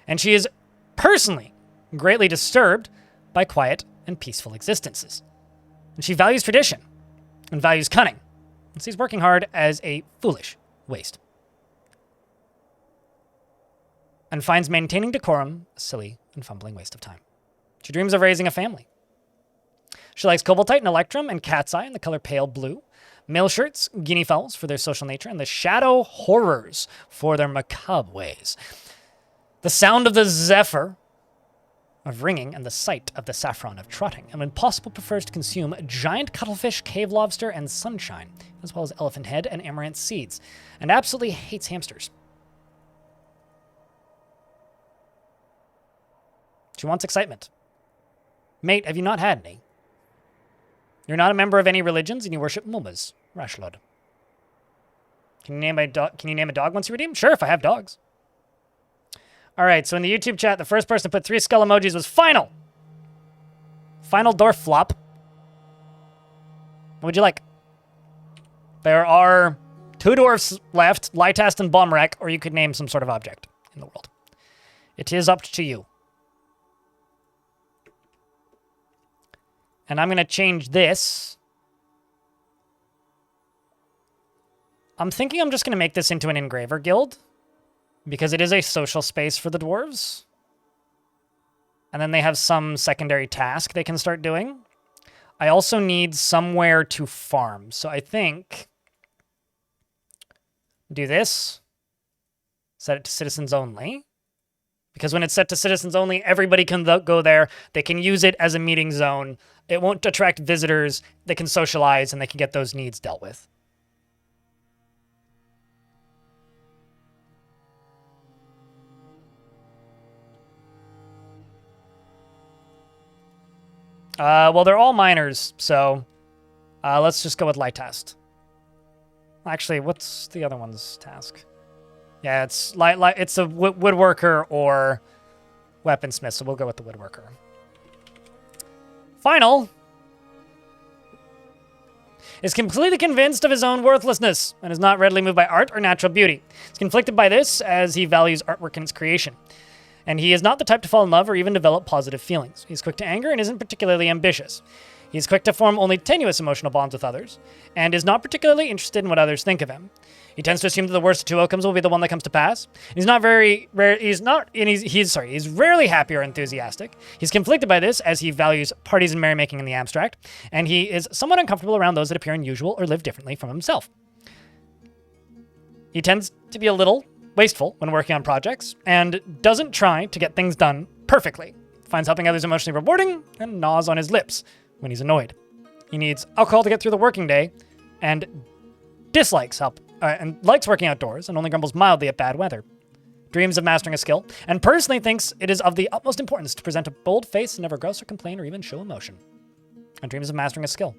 And she is personally greatly disturbed by quiet and peaceful existences. And she values tradition and values cunning, and sees working hard as a foolish waste. And finds maintaining decorum a silly and fumbling waste of time. She dreams of raising a family. She likes Cobaltite and Electrum and Cat's Eye in the color pale blue. Male shirts, guinea fowls for their social nature, and the shadow horrors for their macabre ways. The sound of the zephyr of ringing and the sight of the saffron of trotting, and when possible prefers to consume giant cuttlefish, cave lobster, and sunshine, as well as elephant head and amaranth seeds, and absolutely hates hamsters. She wants excitement. Mate, have you not had any? You're not a member of any religions, and you worship Mumas. Rashlod. Can you name a dog once you redeem? Sure, if I have dogs. All right, so in the YouTube chat, the first person to put 3 skull emojis was Final. Final Dwarf Flop. What would you like? There are 2 dwarfs left, Lytast and Bombrak, or you could name some sort of object in the world. It is up to you. And I'm going to change this. I'm thinking I'm just going to make this into an engraver guild, because it is a social space for the dwarves. And then they have some secondary task they can start doing. I also need somewhere to farm. So I think do this. Set it to citizens only. Because when it's set to citizens only, everybody can go there. They can use it as a meeting zone. It won't attract visitors. They can socialize, and they can get those needs dealt with. Well, they're all miners, so let's just go with light test. Actually, what's the other one's task? Yeah, it's it's a woodworker or weaponsmith, so we'll go with the woodworker. Final is completely convinced of his own worthlessness and is not readily moved by art or natural beauty. He's conflicted by this as he values artwork and its creation. And he is not the type to fall in love or even develop positive feelings. He's quick to anger and isn't particularly ambitious. He's quick to form only tenuous emotional bonds with others, and is not particularly interested in what others think of him. He tends to assume that the worst of two outcomes will be the one that comes to pass. He's rarely happy or enthusiastic. He's conflicted by this as he values parties and merrymaking in the abstract, and he is somewhat uncomfortable around those that appear unusual or live differently from himself. He tends to be a little wasteful when working on projects, and doesn't try to get things done perfectly. Finds helping others emotionally rewarding, and gnaws on his lips when he's annoyed. He needs alcohol to get through the working day, and likes working outdoors, and only grumbles mildly at bad weather. Dreams of mastering a skill, and personally thinks it is of the utmost importance to present a bold face and never grouse or complain or even show emotion. And dreams of mastering a skill.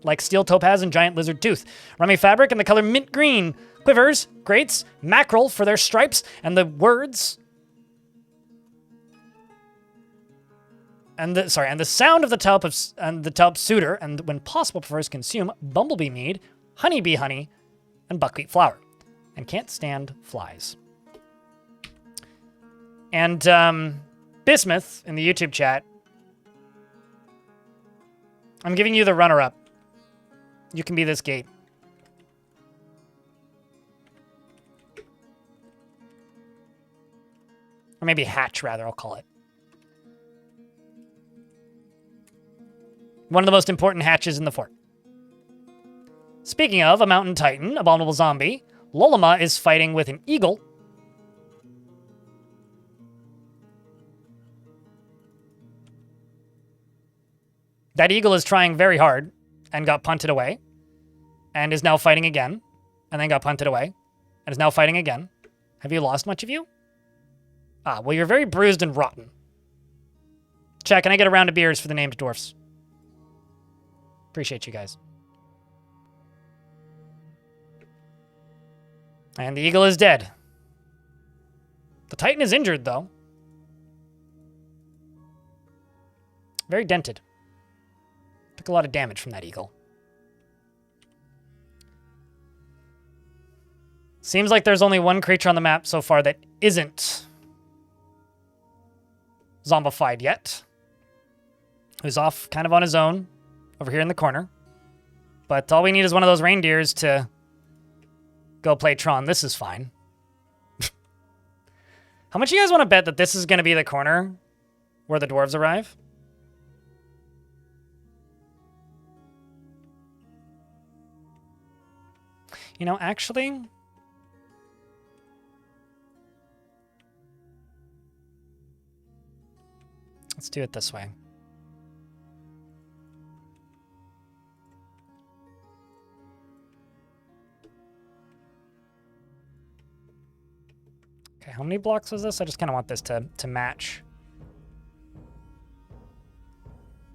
Like steel topaz and giant lizard tooth, rummy fabric in the color mint green, quivers, grates, mackerel for their stripes, and the words... And the sound of the Talp suitor, and when possible prefers consume bumblebee mead, honeybee honey, and buckwheat flour, and can't stand flies. And Bismuth in the YouTube chat, I'm giving you the runner-up. You can be this gate. Or maybe hatch, rather, I'll call it. One of the most important hatches in the fort. Speaking of a mountain titan, abominable zombie, Lolima is fighting with an eagle. That eagle is trying very hard and got punted away, and is now fighting again, and then got punted away, and is now fighting again. Have you lost much of you? Ah, well, you're very bruised and rotten. Chat, can I get a round of beers for the named dwarfs? Appreciate you guys. And the eagle is dead. The titan is injured, though. Very dented. Took a lot of damage from that eagle. Seems like there's only one creature on the map so far that isn't zombified yet. Who's off kind of on his own over here in the corner. But all we need is one of those reindeers to go play Tron. This is fine. How much you guys want to bet that this is going to be the corner where the dwarves arrive? You know, actually... let's do it this way. Okay, how many blocks was this? I just kind of want this to match.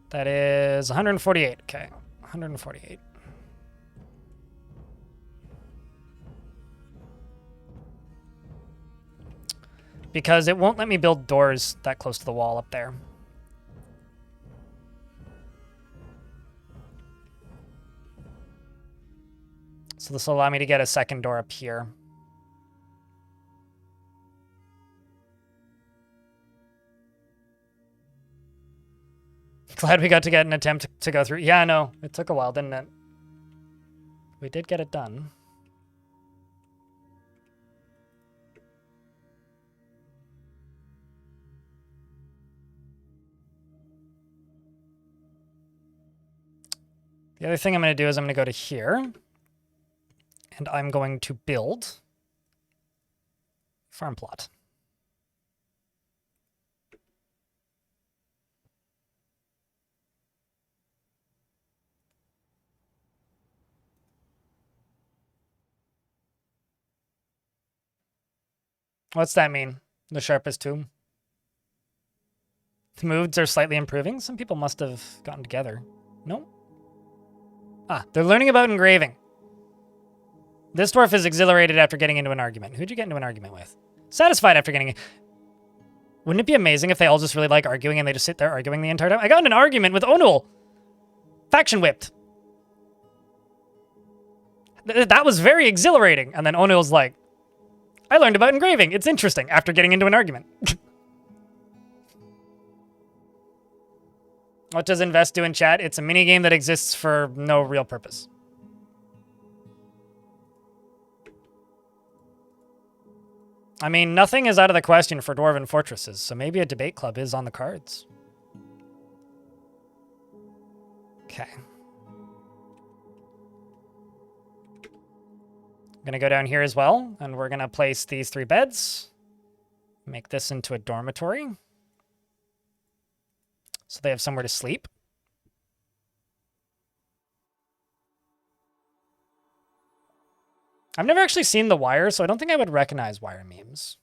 That is 148. Okay, 148. Because it won't let me build doors that close to the wall up there. So this will allow me to get a second door up here. Glad we got to get an attempt to go through. Yeah, no, it took a while, didn't it? We did get it done. The other thing I'm going to do is I'm going to go to here, and I'm going to build farm plot. What's that mean? The sharpest tomb? The moods are slightly improving? Some people must have gotten together. No? Ah, they're learning about engraving. This dwarf is exhilarated after getting into an argument. Who'd you get into an argument with? Satisfied after getting... Wouldn't it be amazing if they all just really like arguing and they just sit there arguing the entire time? I got in an argument with Onul. Faction whipped. That was very exhilarating. And then Onul's like, I learned about engraving. It's interesting after getting into an argument. What does invest do in chat? It's a mini game that exists for no real purpose. I mean, nothing is out of the question for Dwarven Fortresses, so maybe a debate club is on the cards. Okay. I'm going to go down here as well, and we're going to place these 3 beds. Make this into a dormitory. So they have somewhere to sleep. I've never actually seen The Wire, so I don't think I would recognize Wire memes.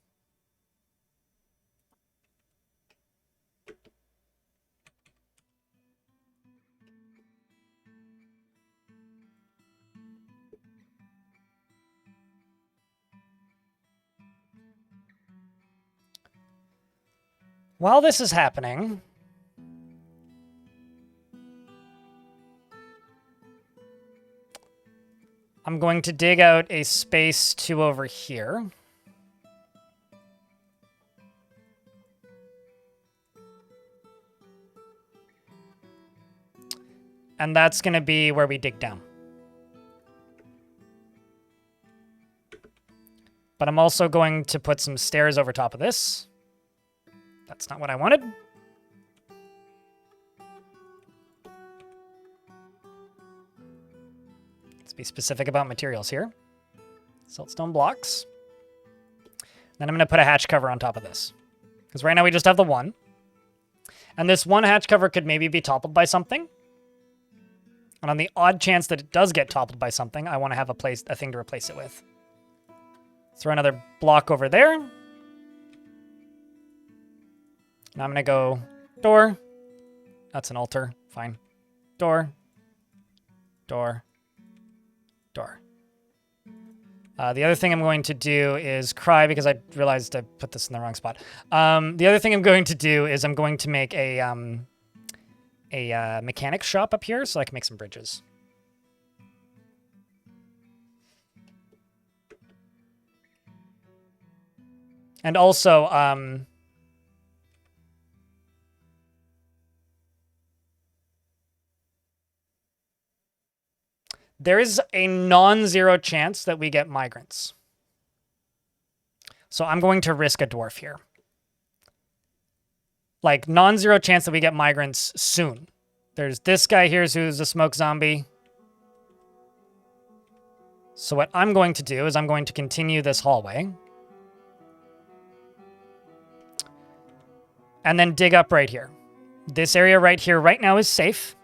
While this is happening, I'm going to dig out a space 2 over here. And that's going to be where we dig down. But I'm also going to put some stairs over top of this. That's not what I wanted. Let's be specific about materials here. Siltstone blocks. Then I'm going to put a hatch cover on top of this. Because right now we just have the 1. And this 1 hatch cover could maybe be toppled by something. And on the odd chance that it does get toppled by something, I want to have a thing to replace it with. Throw another block over there. Now I'm going to go door. That's an altar. Fine. Door. Door. Door. The other thing I'm going to do is cry because I realized I put this in the wrong spot. The other thing I'm going to do is I'm going to make a mechanic shop up here so I can make some bridges. And also, there is a non-zero chance that we get migrants. So I'm going to risk a dwarf here. Like, non-zero chance that we get migrants soon. There's this guy here who's a smoke zombie. So what I'm going to do is I'm going to continue this hallway. And then dig up right here. This area right here right now is safe.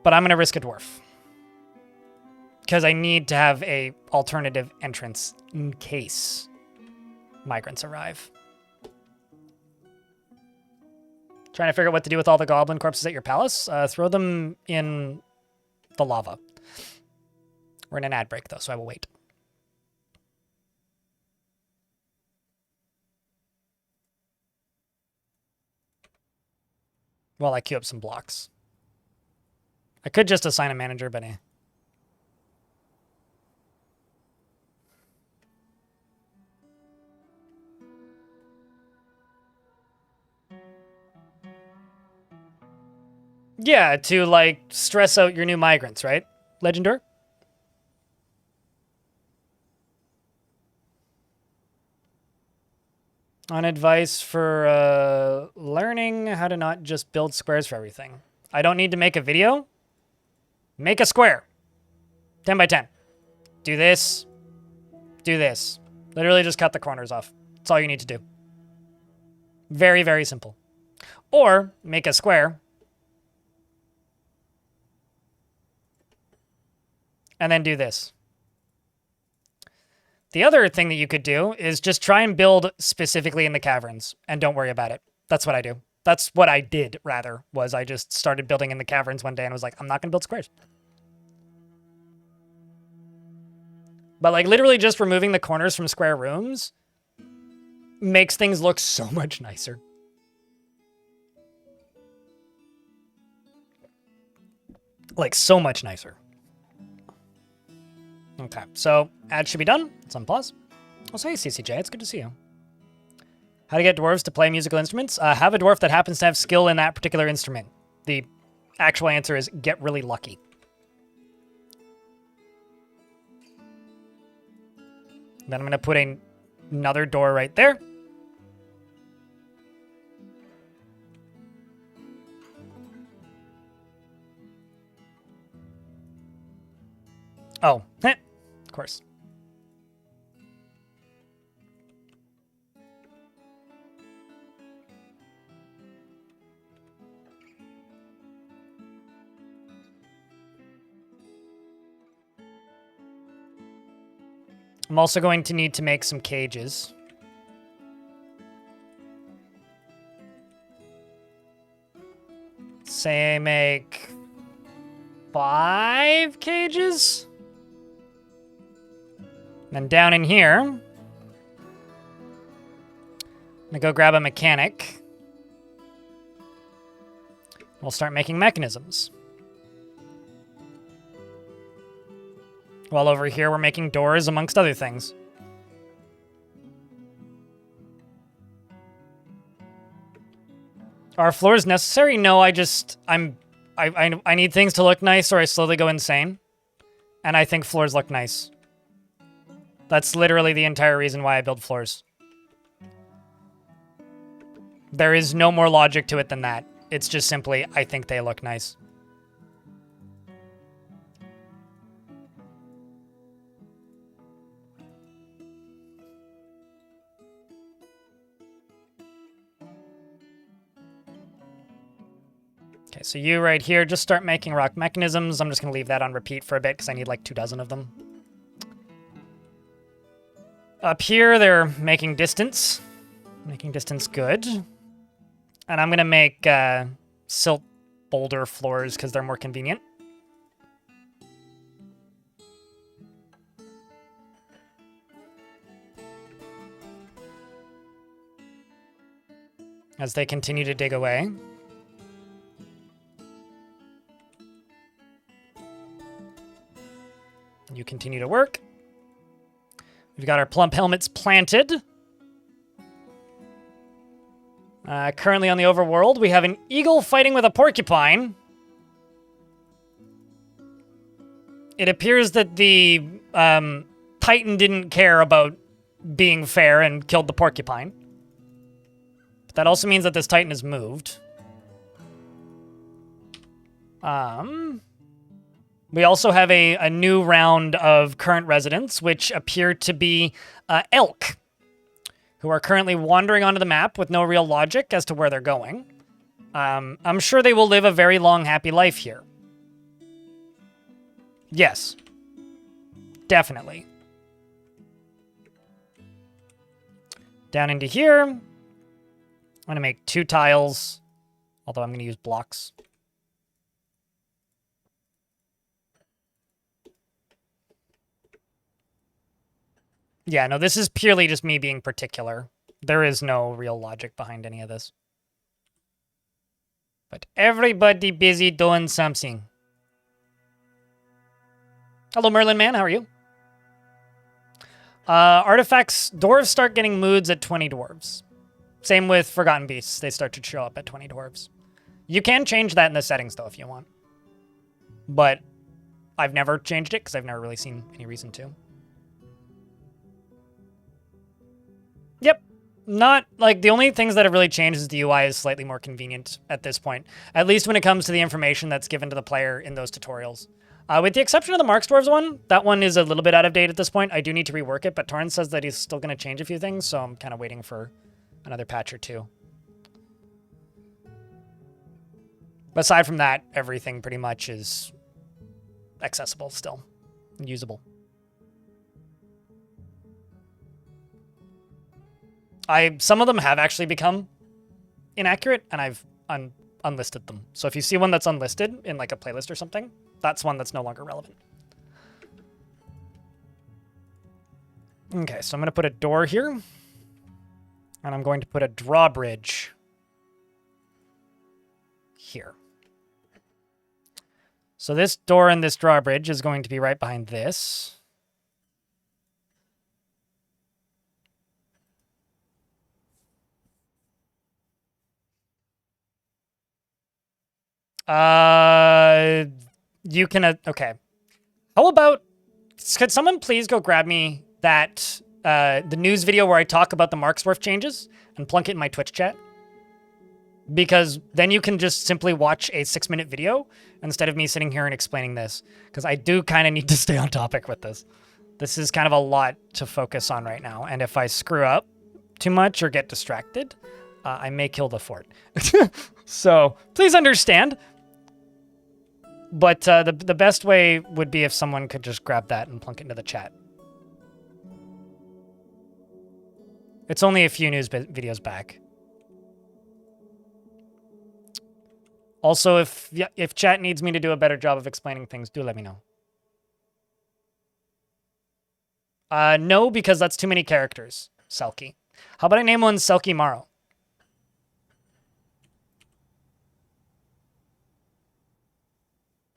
But I'm going to risk a dwarf. Because I need to have a alternative entrance in case migrants arrive. Trying to figure out what to do with all the goblin corpses at your palace. Throw them in the lava. We're in an ad break, though, so I will wait. While I queue up some blocks. I could just assign a manager, but eh. Yeah, to, like, stress out your new migrants, right? Legendor? On advice for learning how to not just build squares for everything. I don't need to make a video. Make a square. 10 by 10. Do this. Do this. Literally just cut the corners off. That's all you need to do. Very, very simple. Or make a square. And then do this. The other thing that you could do is just try and build specifically in the caverns and don't worry about it. That's what I do. That's what I did, rather, was I just started building in the caverns one day and was like, I'm not going to build squares. But, like, literally just removing the corners from square rooms makes things look so much nicer. Like, so much nicer. Okay, so ad should be done. Let's unpause. Also, hey, CCJ, it's good to see you. How to get dwarves to play musical instruments? Have a dwarf that happens to have skill in that particular instrument. The actual answer is get really lucky. Then I'm going to put another door right there. Oh, of course. I'm also going to need to make some cages. Say make 5 cages. And down in here, I'm gonna go grab a mechanic. We'll start making mechanisms. While over here, we're making doors, amongst other things. Are floors necessary? No, I need things to look nice or I slowly go insane. And I think floors look nice. That's literally the entire reason why I build floors. There is no more logic to it than that. It's just simply, I think they look nice. Okay, so you right here, just start making rock mechanisms. I'm just going to leave that on repeat for a bit because I need like 24 of them. Up here, they're making distance. Making distance good. And I'm going to make silt boulder floors because they're more convenient. As they continue to dig away. You continue to work. We've got our plump helmets planted. Currently on the overworld, we have an eagle fighting with a porcupine. It appears that the Titan didn't care about being fair and killed the porcupine. But that also means that this Titan has moved. We also have a new round of current residents, which appear to be elk, who are currently wandering onto the map with no real logic as to where they're going. I'm sure they will live a very long, happy life here. Yes. Definitely. Down into here, I'm going to make 2 tiles, although I'm going to use blocks. Yeah, no, this is purely just me being particular. There is no real logic behind any of this. But everybody busy doing something. Hello, Merlin Man, how are you? Artifacts, dwarves start getting moods at 20 dwarves. Same with Forgotten Beasts, they start to show up at 20 dwarves. You can change that in the settings, though, if you want. But I've never changed it, because I've never really seen any reason to. Yep. Not, like, the only things that have really changed is the UI is slightly more convenient at this point. At least when it comes to the information that's given to the player in those tutorials. With the exception of the Marks Dwarves one, that one is a little bit out of date at this point. I do need to rework it, but Torrance says that he's still going to change a few things, so I'm kind of waiting for another patch or 2. But aside from that, everything pretty much is accessible still, and usable. Some of them have actually become inaccurate, and I've unlisted them. So if you see one that's unlisted in like a playlist or something, that's one that's no longer relevant. Okay, so I'm going to put a door here, and I'm going to put a drawbridge here. So this door and this drawbridge is going to be right behind this. You can, okay. How about, could someone please go grab me that, the news video where I talk about the Marksworth changes and plunk it in my Twitch chat? Because then you can just simply watch a 6-minute video instead of me sitting here and explaining this. Because I do kind of need to stay on topic with this. This is kind of a lot to focus on right now. And if I screw up too much or get distracted, I may kill the fort. So please understand. But the best way would be if someone could just grab that and plunk it into the chat. It's only a few news videos back. Also, if chat needs me to do a better job of explaining things, do let me know. No, because that's too many characters, Selkie. How about I name one Selkie Morrow?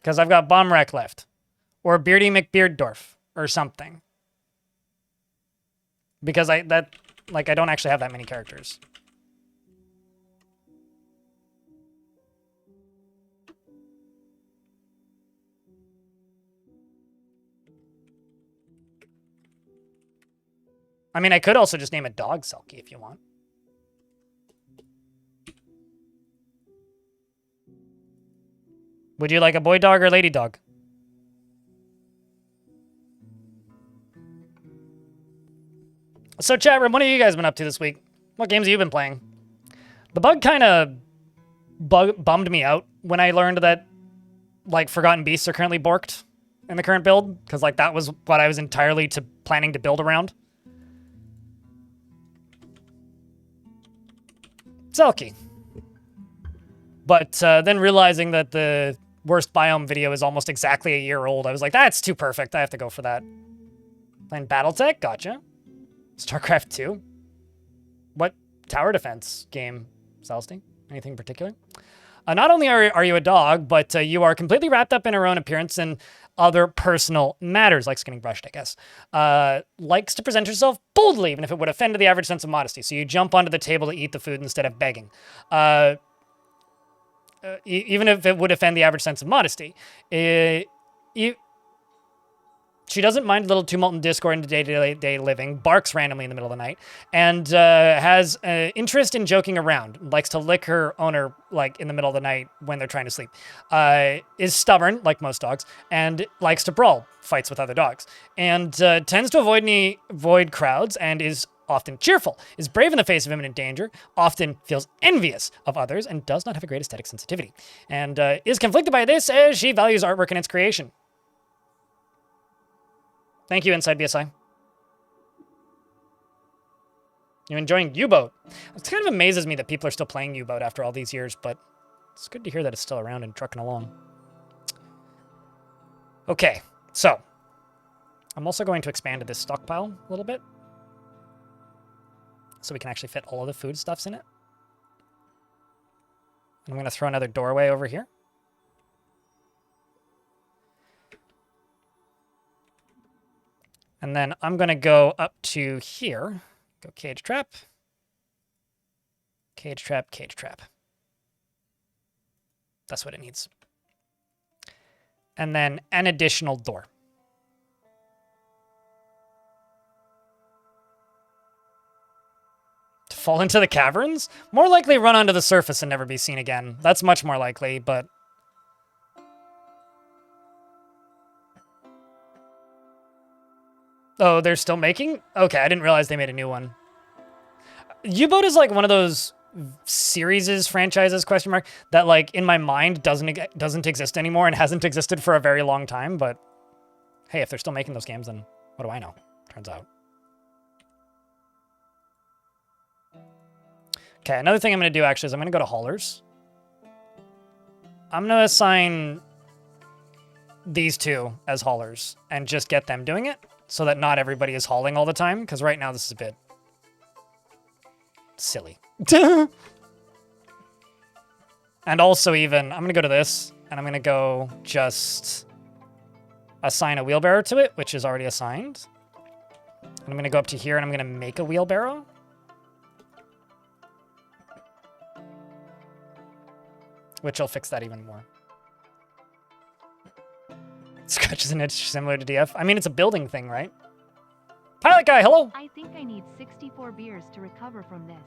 Because I've got Bombwreck left. Or Beardy McBearddorf. Or something. Because I don't actually have that many characters. I mean, I could also just name a dog Selkie if you want. Would you like a boy dog or lady dog? So chat room, what have you guys been up to this week? What games have you been playing? The bug kind of bummed me out when I learned that, like, Forgotten Beasts are currently borked in the current build, because, like, that was what I was entirely planning to build around. Selkie. But then realizing that the worst biome video is almost exactly a year old, I was like, that's too perfect. I have to go for that. Playing Battletech? Gotcha. StarCraft 2? What tower defense game, Celestine? Anything in particular? Not only are you a dog, but you are completely wrapped up in her own appearance and other personal matters, like getting brushed, I guess. Likes to present herself boldly, even if it would offend the average sense of modesty. So you jump onto the table to eat the food instead of begging. Even if it would offend the average sense of modesty. She doesn't mind a little tumult and discord in day-to-day living, barks randomly in the middle of the night, and has an interest in joking around, likes to lick her owner, like, in the middle of the night when they're trying to sleep, is stubborn, like most dogs, and likes to brawl, fights with other dogs, and tends to avoid crowds, and is often cheerful, is brave in the face of imminent danger, often feels envious of others, and does not have a great aesthetic sensitivity, and is conflicted by this as she values artwork and its creation. Thank you, Inside BSI. You're enjoying U-Boat. It kind of amazes me that people are still playing U-Boat after all these years, but it's good to hear that it's still around and trucking along. Okay, so I'm also going to expand this stockpile a little bit so we can actually fit all of the foodstuffs in it. I'm going to throw another doorway over here. And then I'm going to go up to here. Go cage trap. Cage trap, cage trap. That's what it needs. And then an additional door. To fall into the caverns? More likely run onto the surface and never be seen again. That's much more likely, but... Oh, they're still making? Okay, I didn't realize they made a new one. U-Boat is like one of those franchises, question mark, that like in my mind doesn't exist anymore and hasn't existed for a very long time, but hey, if they're still making those games, then what do I know? Turns out. Okay, another thing I'm going to do actually is I'm going to go to haulers. I'm going to assign these two as haulers and just get them doing it, so that not everybody is hauling all the time, because right now this is a bit silly. And also even, I'm going to go to this, and I'm going to go just assign a wheelbarrow to it, which is already assigned. And I'm going to go up to here, and I'm going to make a wheelbarrow. Which will fix that even more. Scratches an itch similar to DF. I mean, it's a building thing, right? Pilot guy, hello! I think I need 64 beers to recover from this.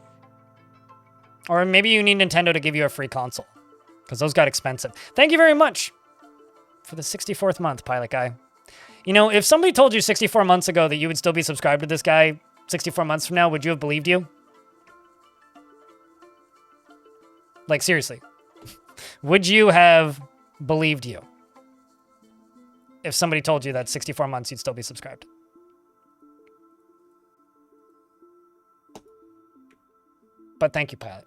Or maybe you need Nintendo to give you a free console. Because those got expensive. Thank you very much for the 64th month, Pilot guy. You know, if somebody told you 64 months ago that you would still be subscribed to this guy 64 months from now, would you have believed you? Like, seriously. Would you have believed you? If somebody told you that 64 months you'd still be subscribed. But thank you, Pilot.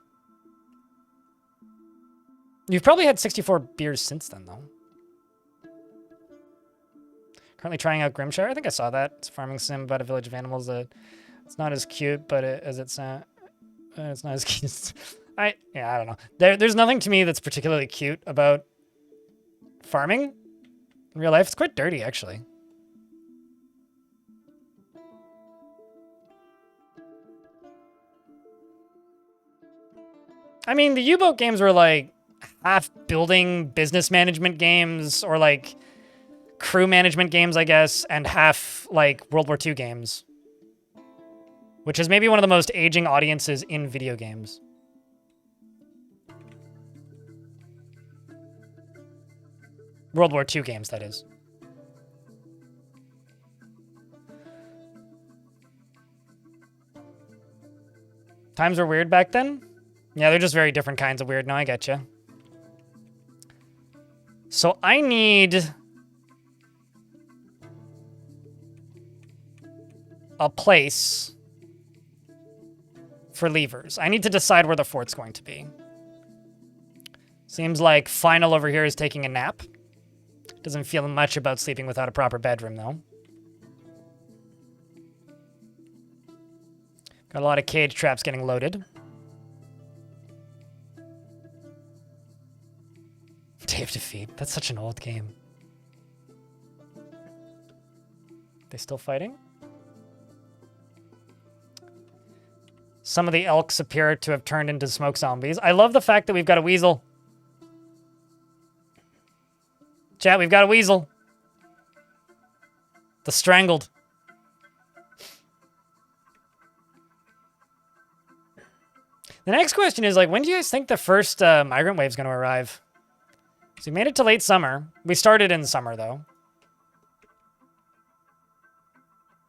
You've probably had 64 beers since then, though. Currently trying out Grimshire. I think I saw that. It's a farming sim about a village of animals that it's not as cute, but as it's not as cute. I don't know. There's nothing to me that's particularly cute about farming in real life. It's quite dirty, actually. I mean, the U-boat games were like half building business management games or like crew management games, I guess, and half like World War II games, which is maybe one of the most aging audiences in video games. World War II games, that is. Times were weird back then? Yeah, they're just very different kinds of weird. No, I get you. So I need a place for levers. I need to decide where the fort's going to be. Seems like Final over here is taking a nap. Doesn't feel much about sleeping without a proper bedroom, though. Got a lot of cage traps getting loaded. Day of Defeat. That's such an old game. They still fighting? Some of the elks appear to have turned into smoke zombies. I love the fact that we've got a weasel. Chat, we've got a weasel. The strangled. The next question is, like, when do you guys think the first migrant wave is going to arrive? So we made it to late summer. We started in summer, though.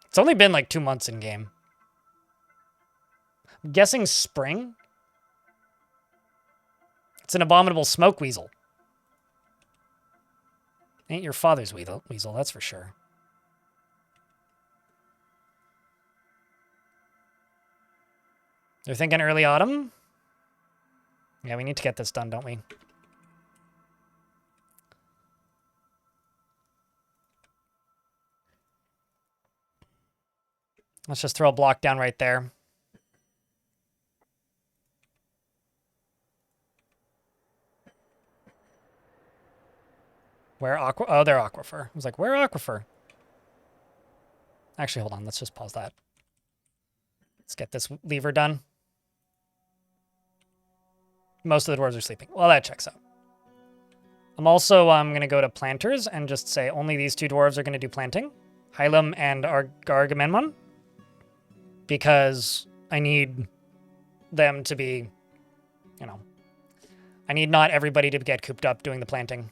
It's only been like 2 months in game. I'm guessing spring? It's an abominable smoke weasel. Ain't your father's weasel, that's for sure. They're thinking early autumn? Yeah, we need to get this done, don't we? Let's just throw a block down right there. Where Aqua? Oh, they're Aquifer. I was like, where Aquifer? Actually, hold on. Let's just pause that. Let's get this lever done. Most of the dwarves are sleeping. Well, that checks out. I'm also going to go to planters and just say only these two dwarves are going to do planting. Hylam and Gargamemnon. Because I need them to be, you know, I need not everybody to get cooped up doing the planting.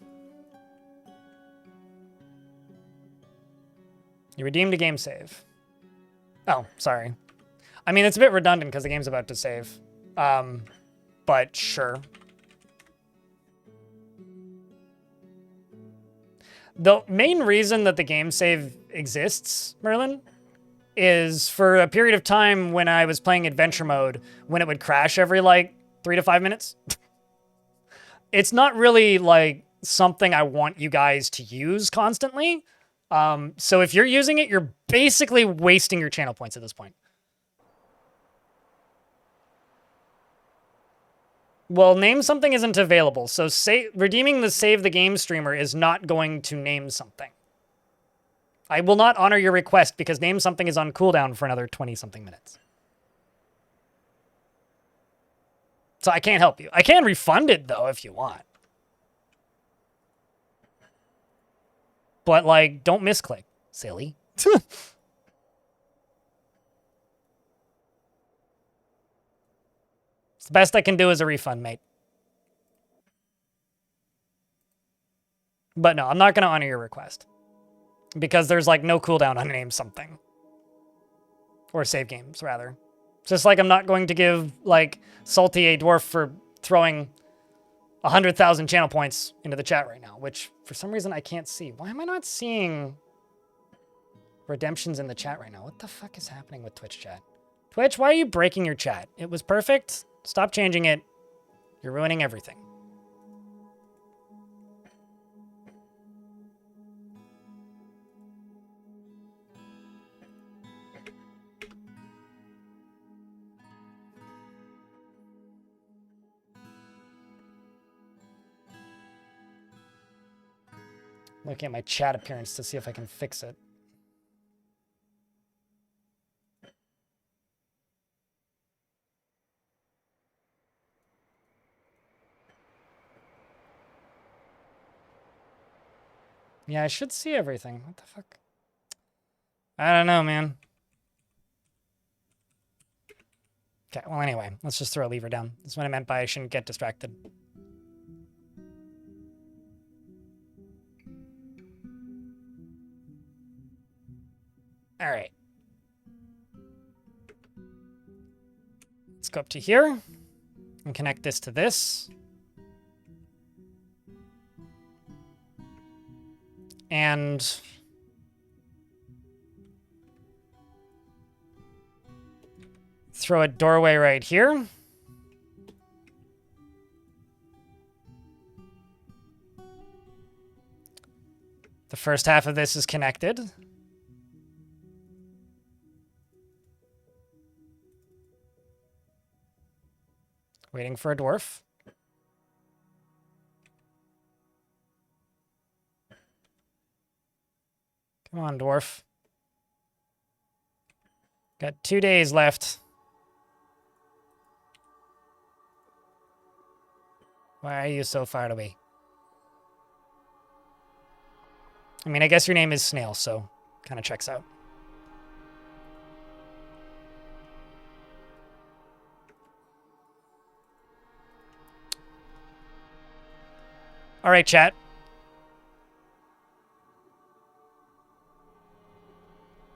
You redeemed a game save. Oh, sorry. I mean, it's a bit redundant because the game's about to save. But sure. The main reason that the game save exists, Merlin, is for a period of time when I was playing adventure mode, when it would crash every, like, 3 to 5 minutes. It's not really, like, something I want you guys to use constantly. So if you're using it, you're basically wasting your channel points at this point. Well, name something isn't available, so redeeming the save the game streamer is not going to name something. I will not honor your request because name something is on cooldown for another 20-something minutes. So I can't help you. I can refund it, though, if you want. But, like, don't misclick. Silly. It's the best I can do is a refund, mate. But no, I'm not going to honor your request. Because there's, like, no cooldown on name something. Or save games, rather. Just like I'm not going to give, like, Salty a dwarf for throwing 100,000 channel points into the chat right now, which, for some reason, I can't see. Why am I not seeing redemptions in the chat right now? What the fuck is happening with Twitch chat? Twitch, why are you breaking your chat? It was perfect. Stop changing it. You're ruining everything. Looking at my chat appearance to see if I can fix it. Yeah, I should see everything. What the fuck? I don't know, man. Okay, well, anyway, let's just throw a lever down. That's what I meant by I shouldn't get distracted. All right. Let's go up to here and connect this to this. And throw a doorway right here. The first half of this is connected. Waiting for a dwarf. Come on, dwarf. Got 2 days left. Why are you so far away? I mean, I guess your name is Snail, so kind of checks out. All right, chat.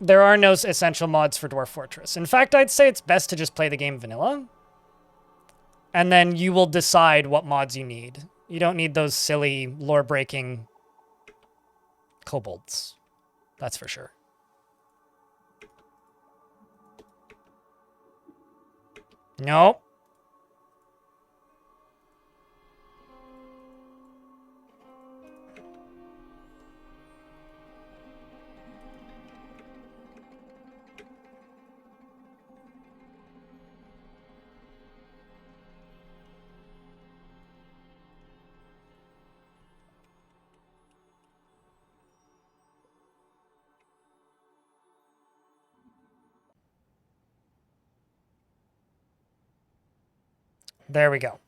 There are no essential mods for Dwarf Fortress. In fact, I'd say it's best to just play the game vanilla. And then you will decide what mods you need. You don't need those silly, lore-breaking kobolds. That's for sure. Nope. There we go.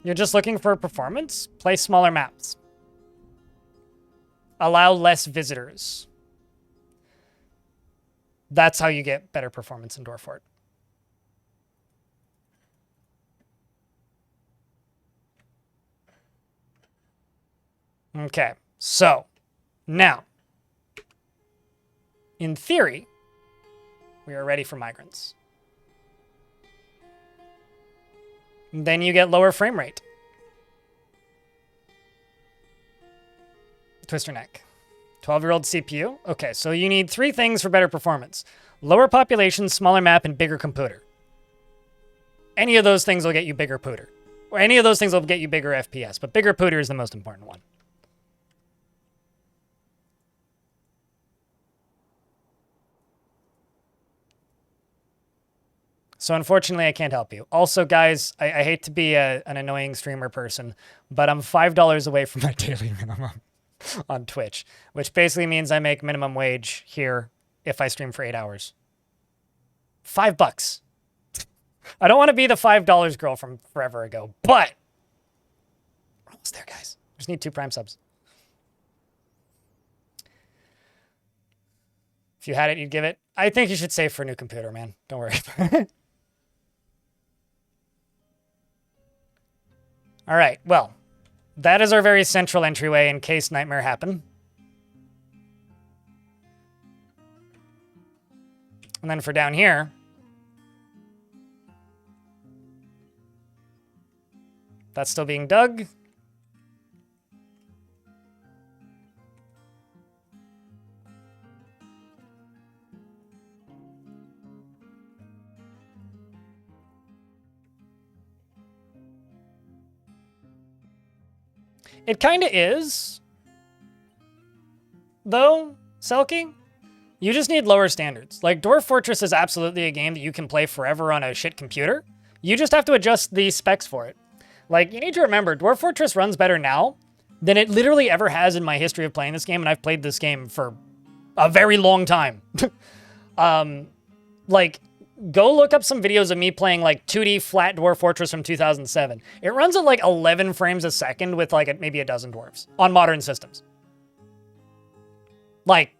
You're just looking for performance? Play smaller maps. Allow less visitors. That's how you get better performance in Dwarf Fort. Okay, so now, in theory, we are ready for migrants. Then you get lower frame rate. Twister neck. 12-year-old CPU. Okay, so you need 3 things for better performance. Lower population, smaller map, and bigger computer. Any of those things will get you bigger pooter. Or any of those things will get you bigger FPS, but bigger pooter is the most important one. So unfortunately, I can't help you. Also, guys, I hate to be an annoying streamer person, but I'm $5 away from my daily minimum on Twitch, which basically means I make minimum wage here if I stream for 8 hours. $5. I don't want to be the $5 girl from forever ago, but we're almost there, guys. Just need 2 Prime subs. If you had it, you'd give it. I think you should save for a new computer, man. Don't worry. All right, well, that is our very central entryway in case nightmare happen. And then for down here, that's still being dug. It kind of is, though, Selkie. You just need lower standards. Like, Dwarf Fortress is absolutely a game that you can play forever on a shit computer. You just have to adjust the specs for it. Like, you need to remember, Dwarf Fortress runs better now than it literally ever has in my history of playing this game, and I've played this game for a very long time. Like, go look up some videos of me playing, like, 2D flat Dwarf Fortress from 2007. It runs at, like, 11 frames a second with, like, maybe a dozen dwarves on modern systems. Like,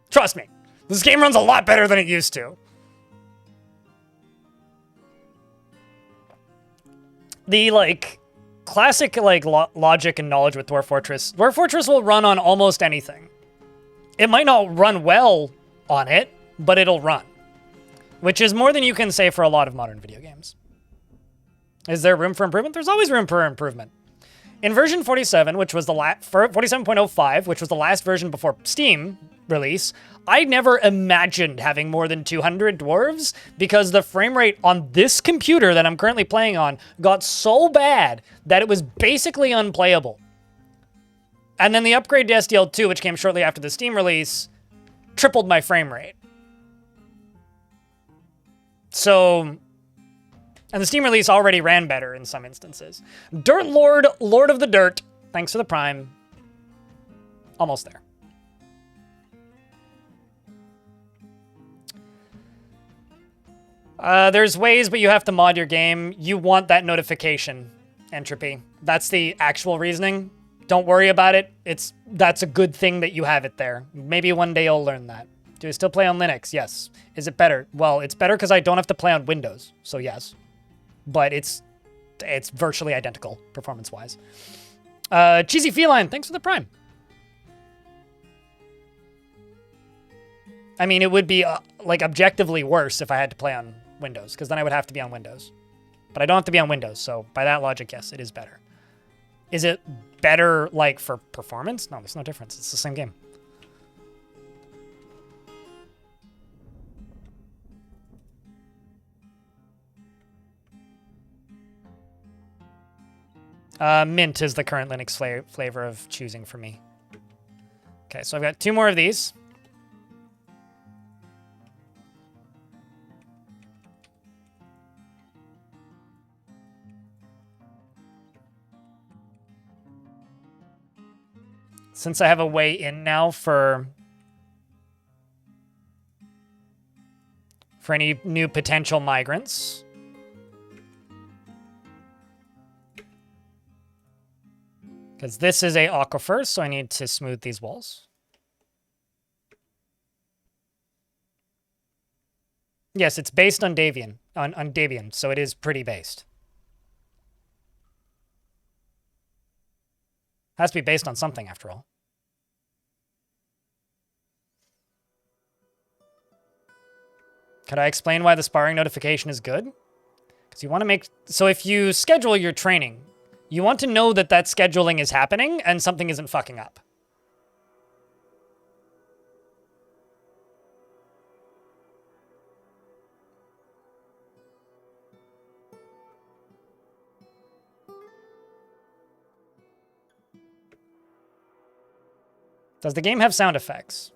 trust me, this game runs a lot better than it used to. The, like, classic, like, logic and knowledge with Dwarf Fortress will run on almost anything. It might not run well on it, but it'll run. Which is more than you can say for a lot of modern video games. Is there room for improvement? There's always room for improvement. In version 47, which was the 47.05, which was the last version before Steam release, I never imagined having more than 200 dwarves because the frame rate on this computer that I'm currently playing on got so bad that it was basically unplayable. And then the upgrade to SDL2, which came shortly after the Steam release, tripled my frame rate. So, and the Steam release already ran better in some instances. Dirt Lord, Lord of the Dirt, thanks for the Prime. Almost there. There's ways, but you have to mod your game. You want that notification, Entropy. That's the actual reasoning. Don't worry about it. That's a good thing that you have it there. Maybe one day you'll learn that. Do I still play on Linux? Yes. Is it better? Well, it's better because I don't have to play on Windows, so yes. But it's virtually identical, performance-wise. Cheesy Feline, thanks for the Prime. I mean, it would be, like, objectively worse if I had to play on Windows, because then I would have to be on Windows. But I don't have to be on Windows, so by that logic, yes, it is better. Is it better, like, for performance? No, there's no difference. It's the same game. Mint is the current Linux flavor of choosing for me. Okay, so I've got 2 more of these. Since I have a way in now for any new potential migrants. Because this is a aquifer, so I need to smooth these walls. Yes, it's based on Debian, on Debian, so it is pretty based. Has to be based on something, after all. Could I explain why the sparring notification is good? Because you want to make... So if you schedule your training, you want to know that that scheduling is happening and something isn't fucking up. Does the game have sound effects?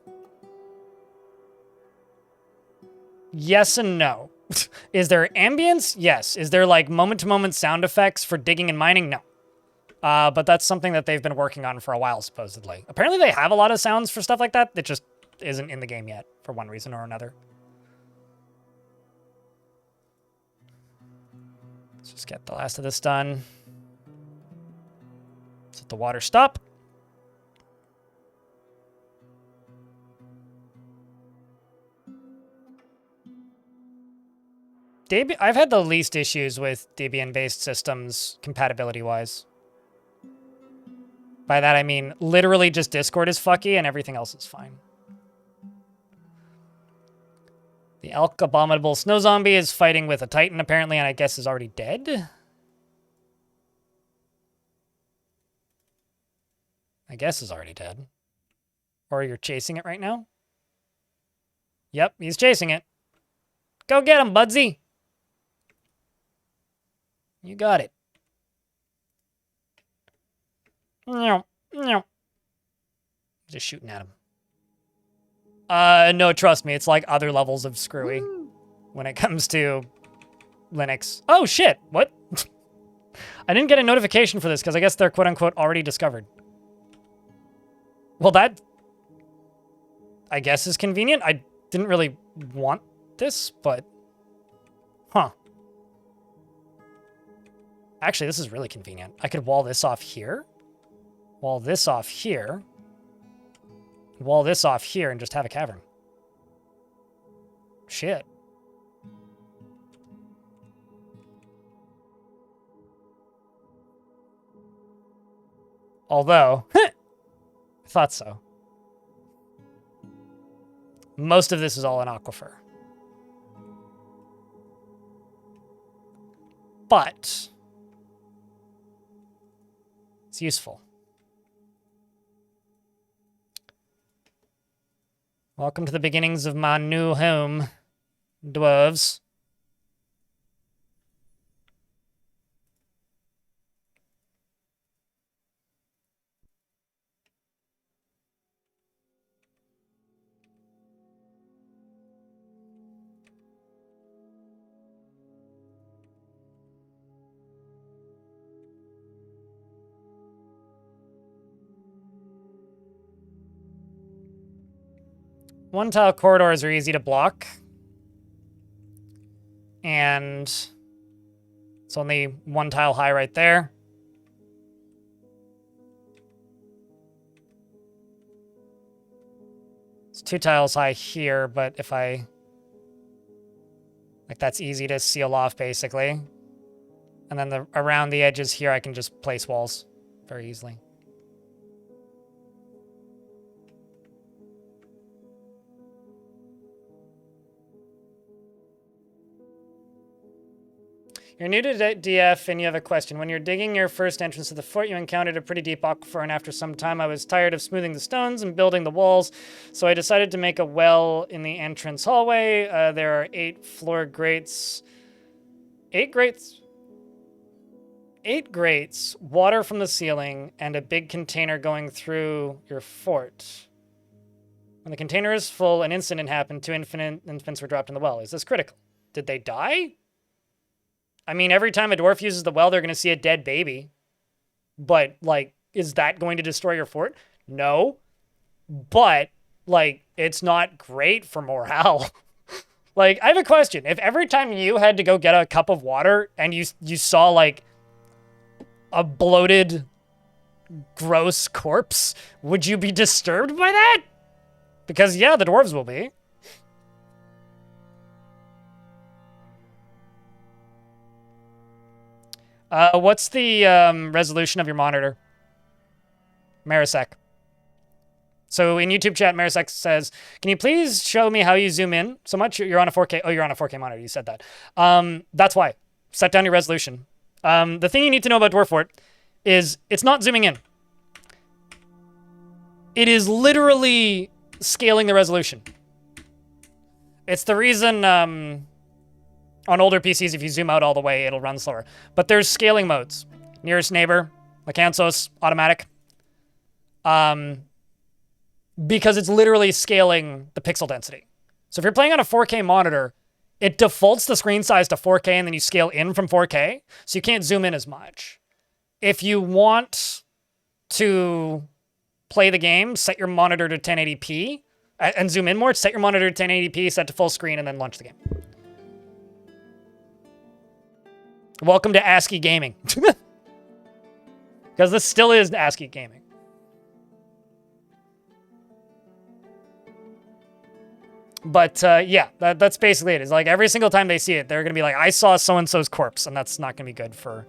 Yes and no. Is there ambience? Yes. Is there like moment-to-moment sound effects for digging and mining? No. But that's something that they've been working on for a while, supposedly. Apparently they have a lot of sounds for stuff like that that just isn't in the game yet, for one reason or another. Let's just get the last of this done. Let's let the water stop. I've had the least issues with Debian-based systems compatibility-wise. By that I mean literally just Discord is fucky and everything else is fine. The elk abominable snow zombie is fighting with a titan apparently, and I guess is already dead. I guess is already dead. Or you're chasing it right now? Yep, he's chasing it. Go get him, Budsy. You got it. No, no. Just shooting at him. No, trust me, it's like other levels of screwy when it comes to Linux. Oh, shit. What? I didn't get a notification for this because I guess they're quote-unquote already discovered. Well, that, I guess, is convenient. I didn't really want this, but... Huh. Actually, this is really convenient. I could wall this off here. Wall this off here. Wall this off here and just have a cavern. Shit. Although, I thought so. Most of this is all an aquifer. But it's useful. Welcome to the beginnings of my new home, dwarves. One-tile corridors are easy to block. And it's only one tile high right there. It's 2 tiles high here, but if I... Like, that's easy to seal off, basically. And then around the edges here, I can just place walls very easily. You're new to DF and you have a question. When you're digging your first entrance to the fort, you encountered a pretty deep aquifer, and after some time I was tired of smoothing the stones and building the walls, so I decided to make a well in the entrance hallway. There are 8 floor grates. 8 grates? 8 grates, water from the ceiling, and a big container going through your fort. When the container is full, an incident happened. 2 infants were dropped in the well. Is this critical? Did they die? I mean, every time a dwarf uses the well, they're going to see a dead baby. But, like, is that going to destroy your fort? No. But, like, it's not great for morale. Like, I have a question. If every time you had to go get a cup of water and you saw, like, a bloated, gross corpse, would you be disturbed by that? Because, yeah, the dwarves will be. What's the resolution of your monitor? Marisek. So in YouTube chat, Marisek says, can you please show me how you zoom in so much? You're on a 4K. Oh, you're on a 4K monitor. You said that. That's why. Set down your resolution. The thing you need to know about Dwarf Fort is it's not zooming in. It is literally scaling the resolution. It's the reason... on older PCs, if you zoom out all the way, it'll run slower. But there's scaling modes. Nearest neighbor, Lacansos, automatic. Because it's literally scaling the pixel density. So if you're playing on a 4K monitor, it defaults the screen size to 4K and then you scale in from 4K. So you can't zoom in as much. If you want to play the game, set your monitor to 1080p and zoom in more. Set your monitor to 1080p, set to full screen, and then launch the game. Welcome to ASCII Gaming. Because this still is ASCII Gaming. But yeah, that's basically it. It's like every single time they see it, they're going to be like, I saw so-and-so's corpse, and that's not going to be good for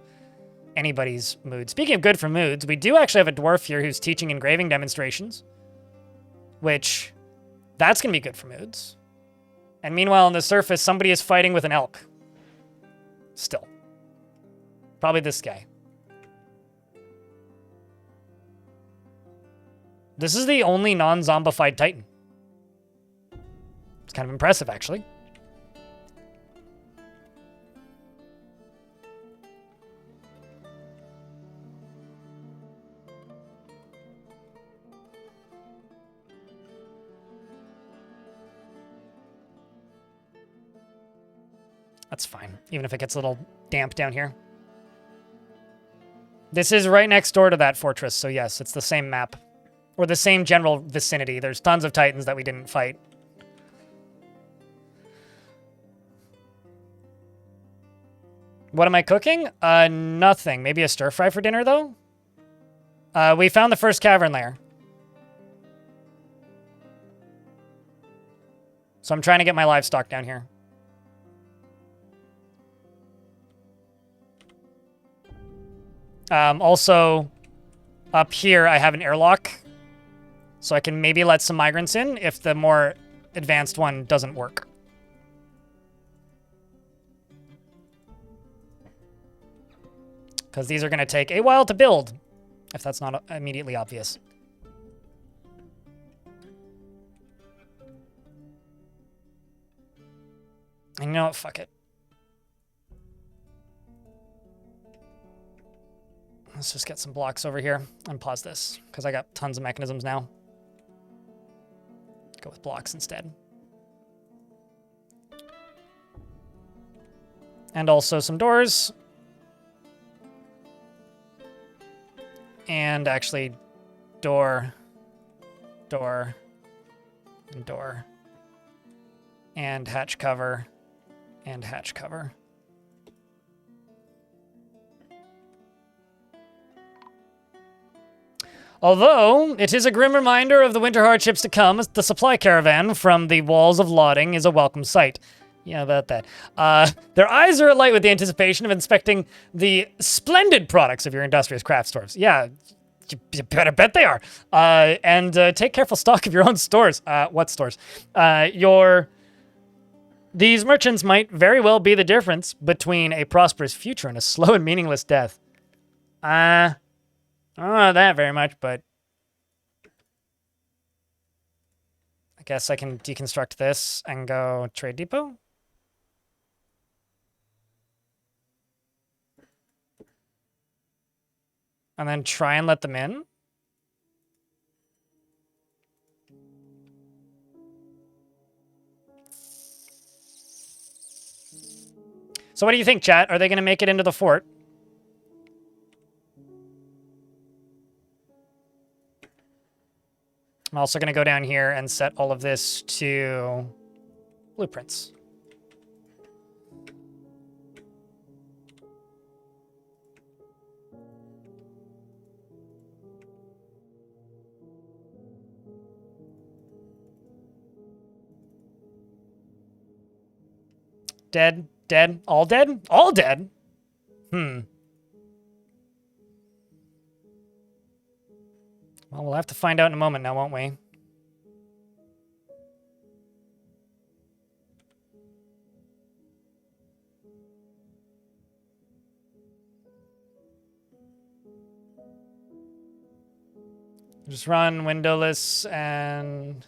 anybody's mood. Speaking of good for moods, we do actually have a dwarf here who's teaching engraving demonstrations, which that's going to be good for moods. And meanwhile, on the surface, somebody is fighting with an elk. Still. Probably this guy. This is the only non-zombified Titan. It's kind of impressive, actually. That's fine, even if it gets a little damp down here. This is right next door to that fortress, so yes, it's the same map. Or the same general vicinity. There's tons of Titans that we didn't fight. What am I cooking? Nothing. Maybe a stir fry for dinner, though? We found the first cavern lair. So I'm trying to get my livestock down here. Also, up here, I have an airlock. So I can maybe let some migrants in if the more advanced one doesn't work. Because these are going to take a while to build, if that's not immediately obvious. And you know what? Fuck it. Let's just get some blocks over here and pause this, because I got tons of mechanisms now. Go with blocks instead. And also some doors. And actually, door, and door. And hatch cover, and hatch cover. Although, it is a grim reminder of the winter hardships to come, the supply caravan from the walls of Lauding is a welcome sight. Yeah, about that. Their eyes are alight with the anticipation of inspecting the splendid products of your industrious craft stores. Yeah, you better bet they are. And take careful stock of your own stores. What stores? These merchants might very well be the difference between a prosperous future and a slow and meaningless death. I don't know that very much, but I guess I can deconstruct this and go trade depot. And then try and let them in. So what do you think, chat? Are they going to make it into the fort? I'm also going to go down here and set all of this to blueprints. Dead, dead, all dead? All dead? Well, we'll have to find out in a moment now, won't we? Just run windowless and...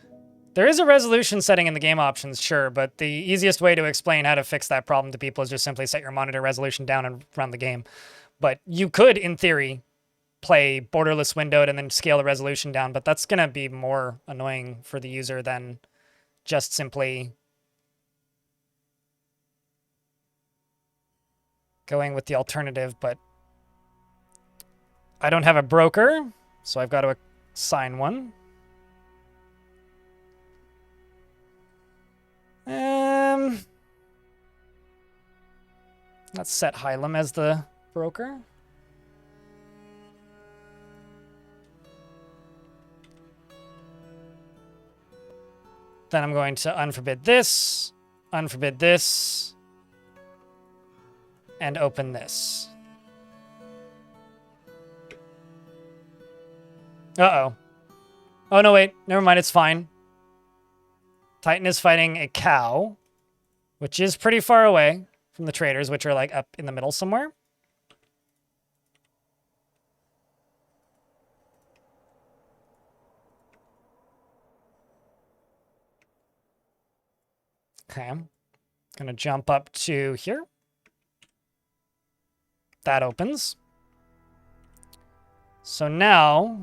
There is a resolution setting in the game options, sure, but the easiest way to explain how to fix that problem to people is just simply set your monitor resolution down and run the game. But you could, in theory, play borderless windowed and then scale the resolution down, but that's going to be more annoying for the user than just simply going with the alternative. But I don't have a broker, so I've got to assign one. Let's set Hylam as the broker. Then I'm going to unforbid this, and open this. Uh-oh. Oh, no, wait. Never mind, it's fine. Titan is fighting a cow, which is pretty far away from the traders, which are, like, up in the middle somewhere. Okay. I'm gonna jump up to here. That opens. So now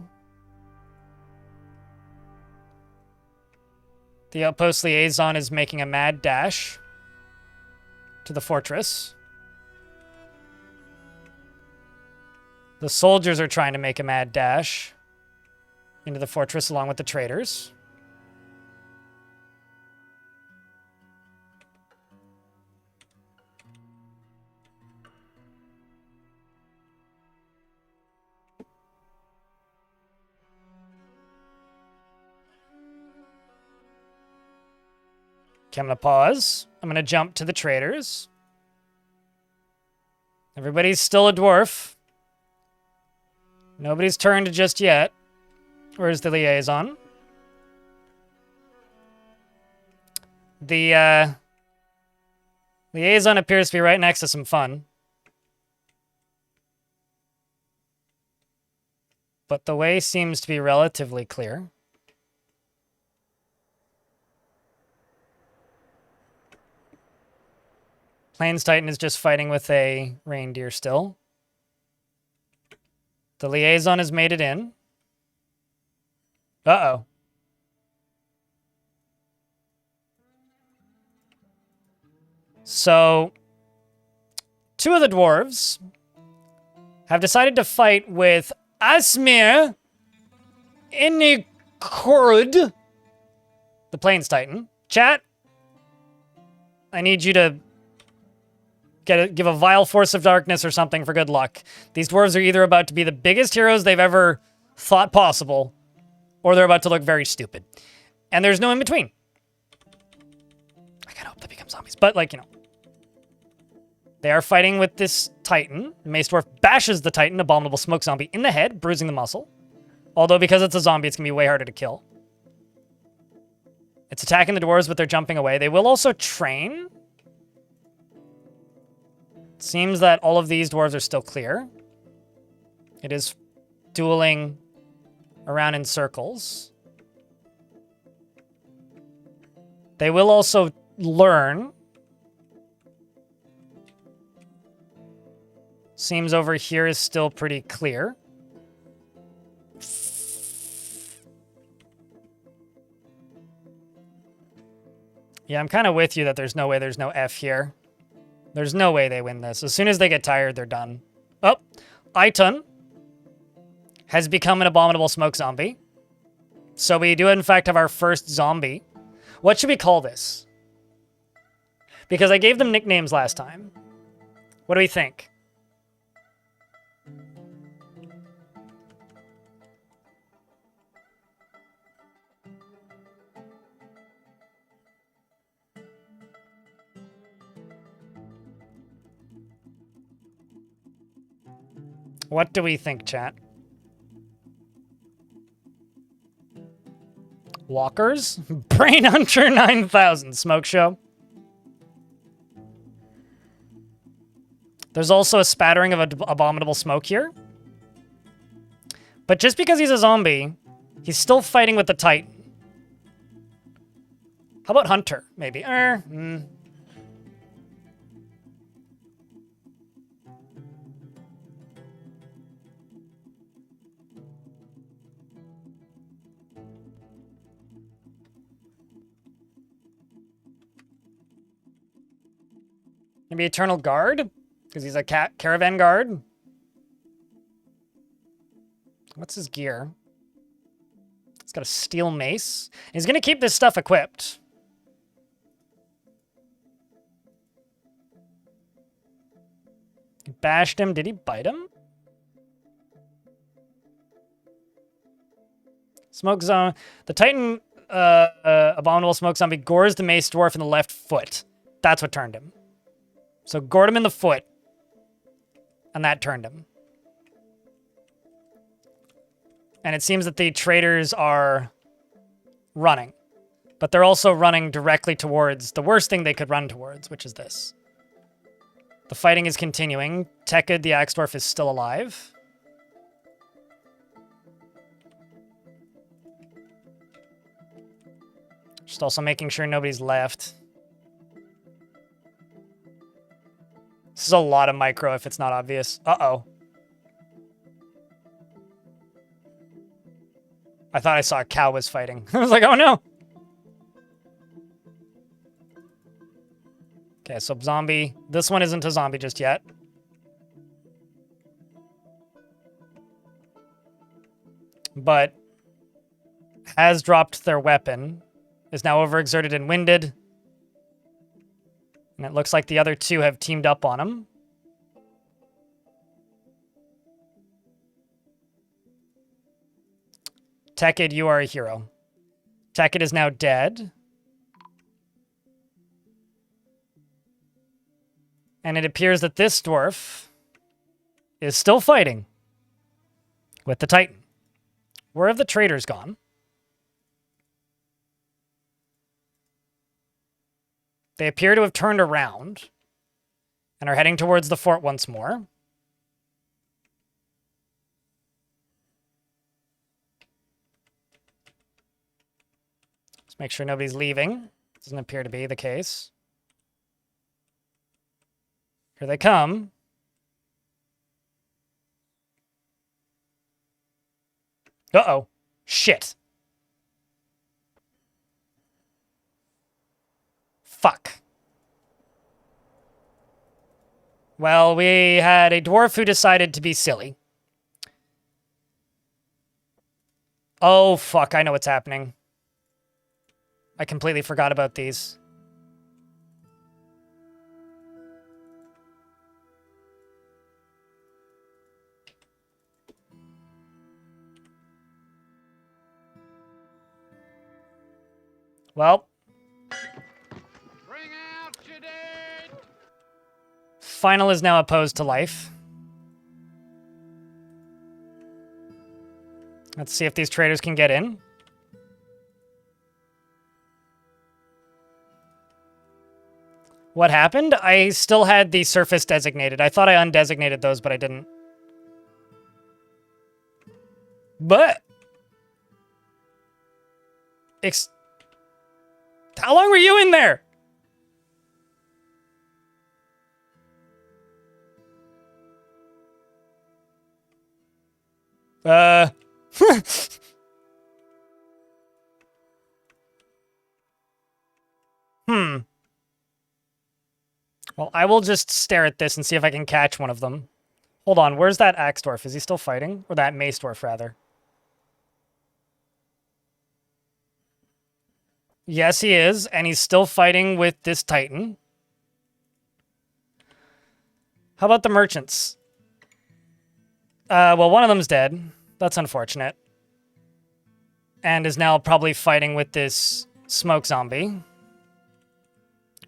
the outpost liaison is making a mad dash to the fortress. The soldiers are trying to make a mad dash into the fortress along with the traders. Okay, I'm going to pause. I'm going to jump to the traders. Everybody's still a dwarf. Nobody's turned just yet. Where's the liaison? The liaison appears to be right next to some fun. But the way seems to be relatively clear. Plains Titan is just fighting with a reindeer still. The liaison has made it in. Uh-oh. So, two of the dwarves have decided to fight with Asmir Inikorud, the Plains Titan. Chat, I need you to give a vile force of darkness or something for good luck. These dwarves are either about to be the biggest heroes they've ever thought possible, or they're about to look very stupid. And there's no in between. I kind of hope they become zombies, but like, you know. They are fighting with this Titan. Mace Dwarf bashes the Titan, Abominable Smoke Zombie, in the head, bruising the muscle. Although because it's a zombie, it's going to be way harder to kill. It's attacking the dwarves, but they're jumping away. They will also train. Seems that all of these dwarves are still clear. It is dueling around in circles. They will also learn. Seems over here is still pretty clear. Yeah, I'm kind of with you that there's no way there's no F here. There's no way they win this. As soon as they get tired, they're done. Oh, Itun has become an Abominable Smoke Zombie. So we do, in fact, have our first zombie. What should we call this? Because I gave them nicknames last time. What do we think? What do we think, chat? Walkers? Brain Hunter 9000. Smoke Show. There's also a spattering of abominable smoke here. But just because he's a zombie, he's still fighting with the Titan. How about Hunter, maybe? Maybe Eternal Guard? Because he's a caravan guard? What's his gear? He's got a steel mace. He's going to keep this stuff equipped. bashed him. Did he bite him? Smoke zone. The Titan abominable smoke zombie gores the mace dwarf in the left foot. That's what turned him. So gored him in the foot. And that turned him. And it seems that the traitors are running. But they're also running directly towards the worst thing they could run towards, which is this. The fighting is continuing. Tekid, the axe dwarf, is still alive. Just also making sure nobody's left. This is a lot of micro if it's not obvious. Uh-oh. I thought I saw a cow was fighting. I was like, oh no! Okay, so zombie. This one isn't a zombie just yet. But has dropped their weapon. Is now overexerted and winded. And it looks like the other two have teamed up on him. Tekid, you are a hero. Tekid is now dead. And it appears that this dwarf is still fighting with the Titan. Where have the traitors gone? They appear to have turned around and are heading towards the fort once more. Let's make sure nobody's leaving. Doesn't appear to be the case. Here they come. Uh-oh. Shit. Fuck. Well, we had a dwarf who decided to be silly. Oh, fuck. I know what's happening. I completely forgot about these. Well. Bring out your dead. Final is now opposed to life. Let's see if these traitors can get in. What happened? I still had the surface designated. I thought I undesignated those, but I didn't. But... How long were you in there? Well, I will just stare at this and see if I can catch one of them. Hold on, where's that axe dwarf? Is he still fighting? Or that mace dwarf, rather. Yes, he is, and he's still fighting with this Titan. How about the merchants? Well, one of them's dead. That's unfortunate. And is now probably fighting with this smoke zombie.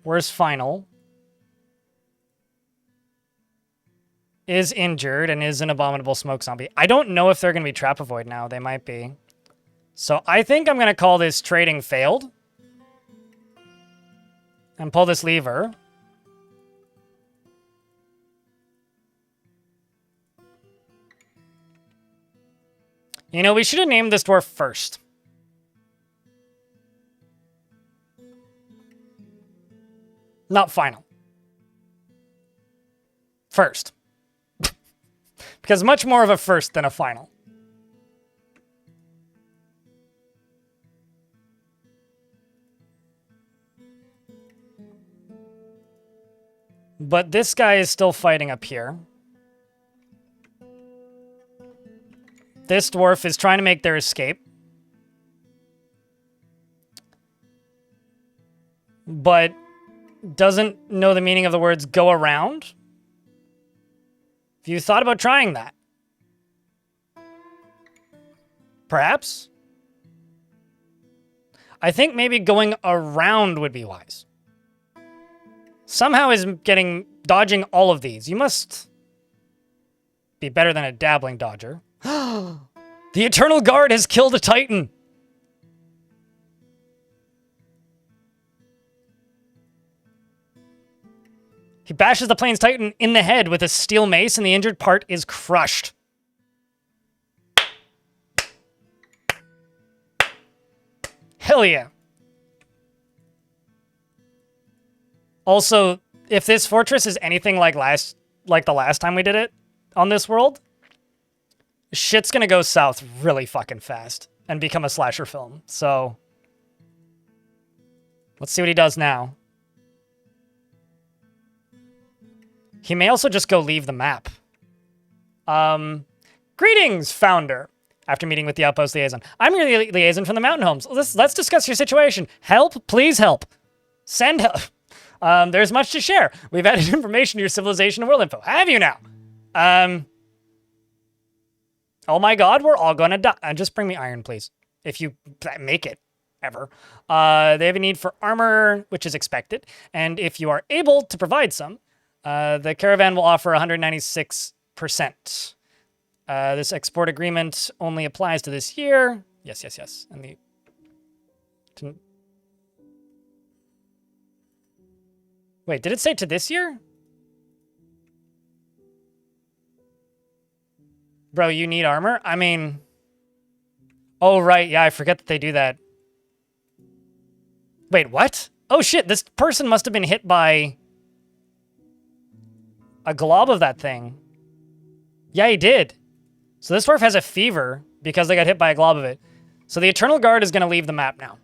Where's Final? Is injured and is an abominable smoke zombie. I don't know if they're going to be Trapovoid now. They might be. So I think I'm going to call this trading failed. And pull this lever. You know, we should have named this dwarf first. Not Final. First. Because much more of a first than a final. But this guy is still fighting up here. This dwarf is trying to make their escape. But doesn't know the meaning of the words go around. Have you thought about trying that? Perhaps? I think maybe going around would be wise. Somehow is dodging all of these. You must be better than a dabbling dodger. The Eternal Guard has killed a Titan. He bashes the plane's Titan in the head with a steel mace, and the injured part is crushed. Hell yeah. Also, if this fortress is anything like the last time we did it on this world, shit's gonna go south really fucking fast and become a slasher film. So, let's see what he does now. He may also just go leave the map. Greetings, Founder. After meeting with the Outpost Liaison. I'm your liaison from the Mountain Homes. Let's discuss your situation. Help? Please help. Send help. There's much to share. We've added information to your civilization and world info. Have you now? Oh my god, we're all gonna die. Just bring me iron, please. If you make it, ever. They have a need for armor, which is expected. And if you are able to provide some, the caravan will offer 196%. This export agreement only applies to this year. Yes, yes, yes. And wait, did it say to this year? Bro, you need armor? I mean... Oh, right. Yeah, I forget that they do that. Wait, what? Oh, shit. This person must have been hit by a glob of that thing. Yeah, he did. So this dwarf has a fever because they got hit by a glob of it. So the Eternal Guard is going to leave the map now.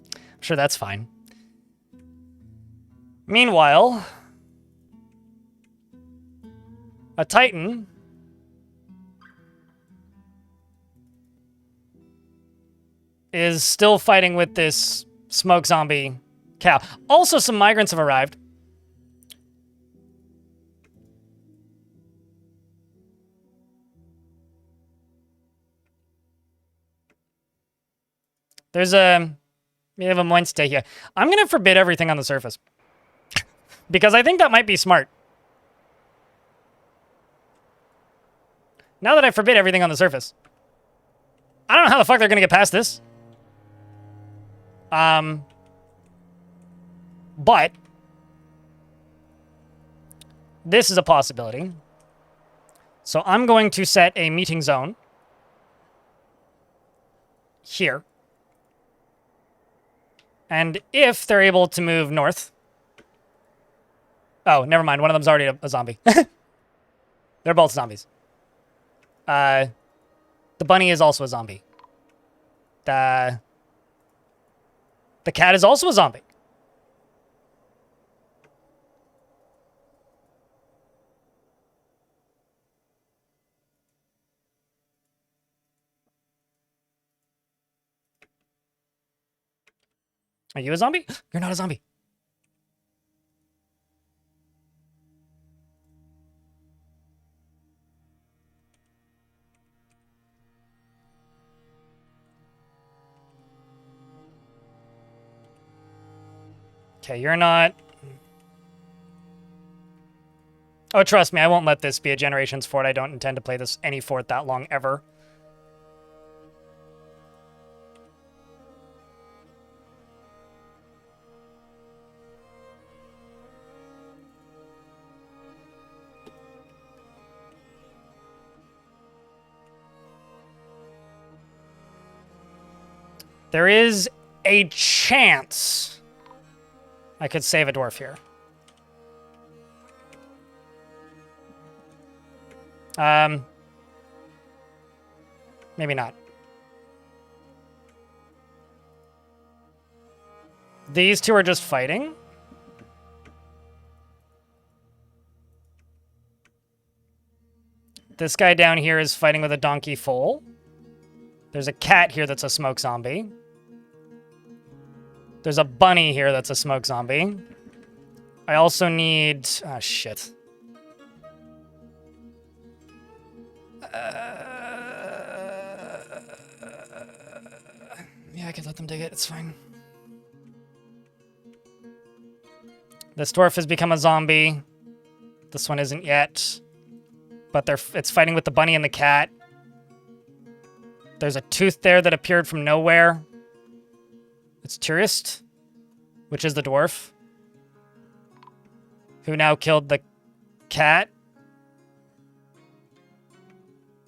I'm sure that's fine. Meanwhile, a Titan is still fighting with this smoke zombie cow. Also, some migrants have arrived. There's we have a monster here. I'm going to forbid everything on the surface. Because I think that might be smart. Now that I forbid everything on the surface. I don't know how the fuck they're going to get past this. But this is a possibility. So I'm going to set a meeting zone here. And if they're able to move north... Oh, never mind. One of them's already a zombie. They're both zombies. The bunny is also a zombie. The cat is also a zombie. Are you a zombie? You're not a zombie. Okay, you're not... Oh, trust me, I won't let this be a Generations fort. I don't intend to play this any fort that long, ever. There is a chance I could save a dwarf here. Maybe not. These two are just fighting. This guy down here is fighting with a donkey foal. There's a cat here that's a smoke zombie. There's a bunny here that's a smoke zombie. I also need... Oh, shit. Yeah, I could let them dig it. It's fine. This dwarf has become a zombie. This one isn't yet. But it's fighting with the bunny and the cat. There's a tooth there that appeared from nowhere. It's Tourist, which is the dwarf, who now killed the cat.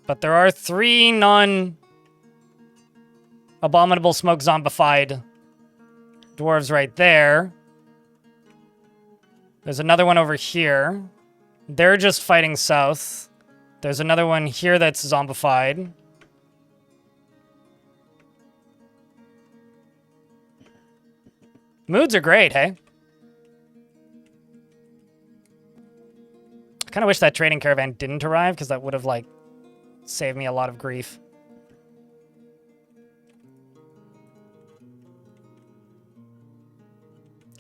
But there are 3 non-abominable smoke zombified dwarves right there. There's another one over here. They're just fighting south. There's another one here that's zombified. Moods are great, hey? I kind of wish that trading caravan didn't arrive, because that would have, like, saved me a lot of grief.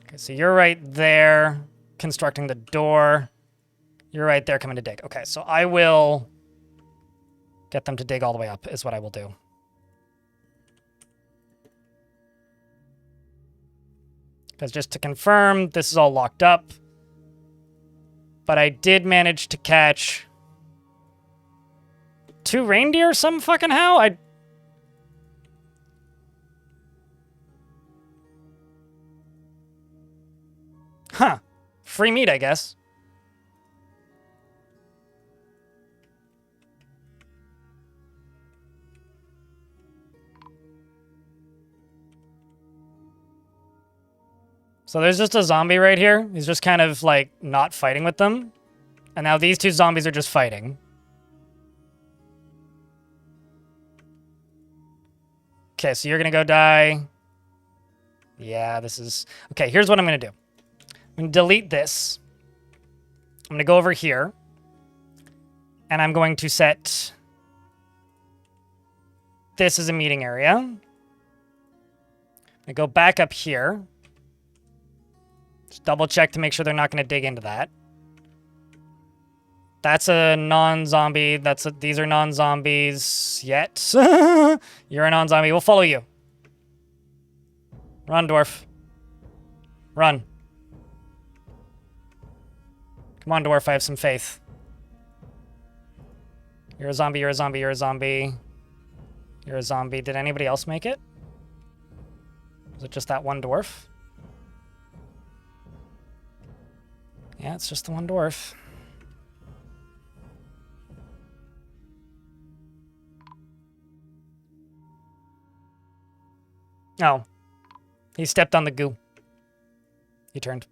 Okay, so you're right there, constructing the door. You're right there, coming to dig. Okay, so I will get them to dig all the way up, is what I will do. Because just to confirm, this is all locked up. But I did manage to catch 2 reindeer some fucking how. Huh. Free meat, I guess. So there's just a zombie right here. He's just kind of, like, not fighting with them. And now these 2 zombies are just fighting. Okay, so you're gonna go die. Yeah, this is... Okay, here's what I'm gonna do. I'm gonna delete this. I'm gonna go over here. And I'm going to set... this as a meeting area. I'm gonna go back up here. Just double check to make sure they're not going to dig into that. That's a non-zombie. These are non-zombies yet. You're a non-zombie. We'll follow you. Run, dwarf. Run. Come on, dwarf. I have some faith. You're a zombie. You're a zombie. You're a zombie. You're a zombie. Did anybody else make it? Was it just that one dwarf? Yeah, it's just the one dwarf. Oh. He stepped on the goo. He turned.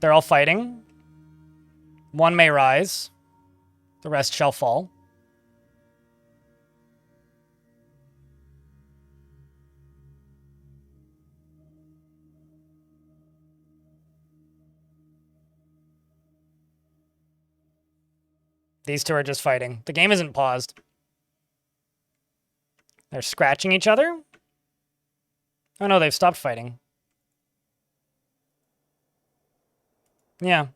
They're all fighting. One may rise. The rest shall fall. These 2 are just fighting. The game isn't paused. They're scratching each other? Oh no, they've stopped fighting. Yeah.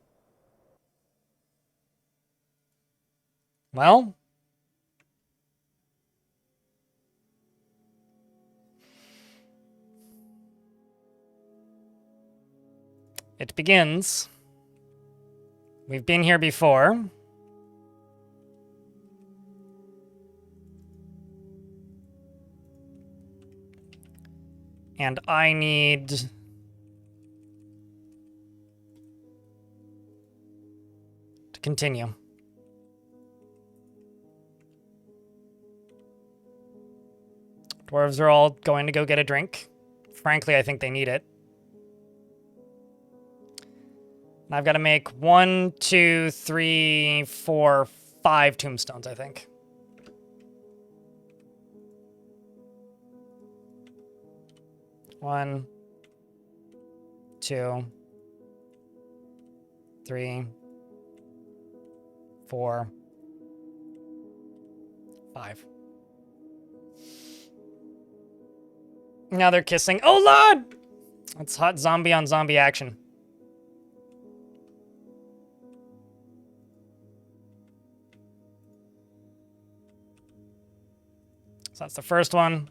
Well. It begins. We've been here before. And I need... to continue. Dwarves are all going to go get a drink. Frankly, I think they need it. And I've got to make 1, 2, 3, 4, 5 tombstones, I think. One, 2, 3, 4, 5. Now they're kissing. Oh, Lord! That's hot zombie on zombie action. So that's the first one.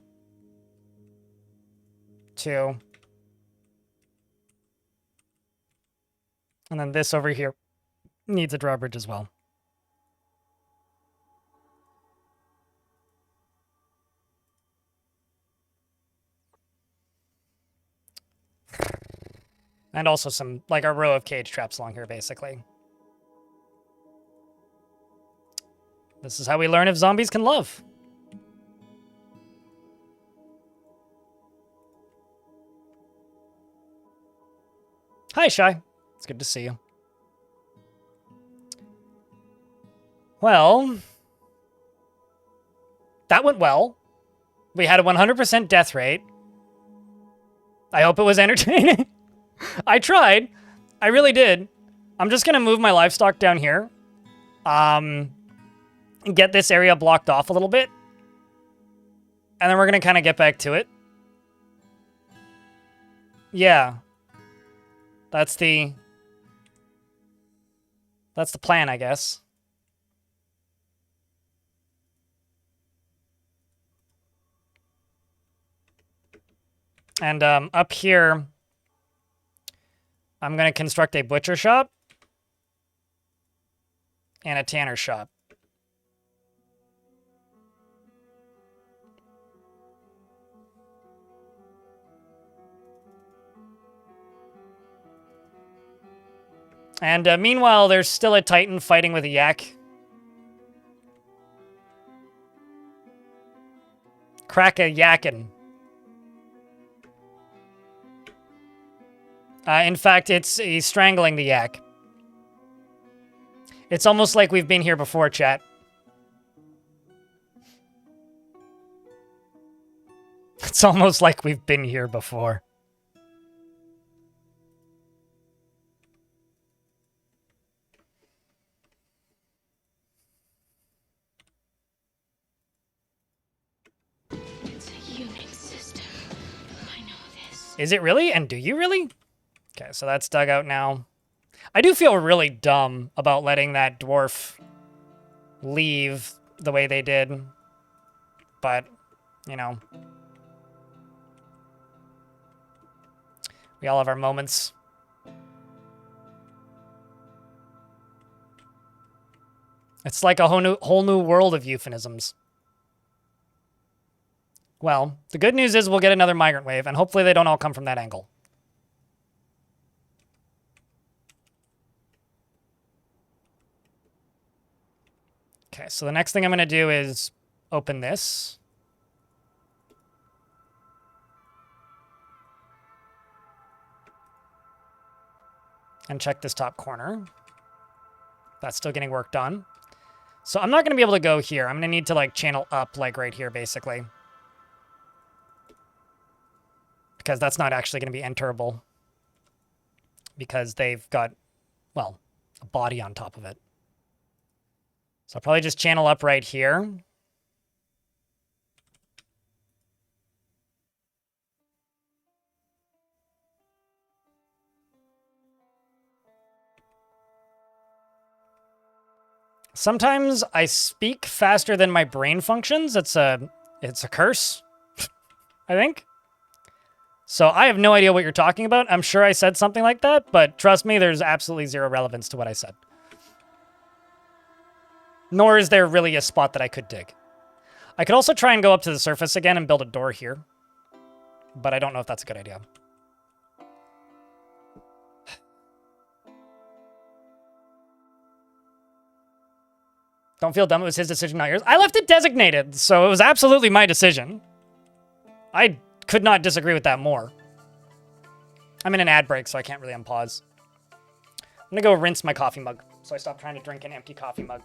2. And then this over here needs a drawbridge as well. And also some, like, a row of cage traps along here, basically. This is how we learn if zombies can love. Hi, Shy. It's good to see you. Well, that went well. We had a 100% death rate. I hope it was entertaining. I tried. I really did. I'm just going to move my livestock down here. Get this area blocked off a little bit. And then we're going to kind of get back to it. Yeah. That's the plan, I guess. And up here, I'm going to construct a butcher shop and a tanner shop. And meanwhile, there's still a Titan fighting with a yak. Crack a yakin. In fact, he's strangling the yak. It's almost like we've been here before, chat. It's almost like we've been here before. It's a unit system. I know this. Is it really? And do you really? Okay, so that's dug out now. I do feel really dumb about letting that dwarf leave the way they did. But, you know. We all have our moments. It's like a whole new world of euphemisms. Well, the good news is we'll get another migrant wave, and hopefully they don't all come from that angle. Okay, so the next thing I'm going to do is open this. And check this top corner. That's still getting work done. So I'm not going to be able to go here. I'm going to need to, like, channel up, like, right here, basically. Because that's not actually going to be enterable. Because they've got, well, a body on top of it. So I'll probably just channel up right here. Sometimes I speak faster than my brain functions. It's a curse, I think. So I have no idea what you're talking about. I'm sure I said something like that, but trust me, there's absolutely zero relevance to what I said. Nor is there really a spot that I could dig. I could also try and go up to the surface again and build a door here. But I don't know if that's a good idea. Don't feel dumb. It was his decision, not yours. I left it designated, so it was absolutely my decision. I could not disagree with that more. I'm in an ad break, so I can't really unpause. I'm gonna go rinse my coffee mug, so I stop trying to drink an empty coffee mug.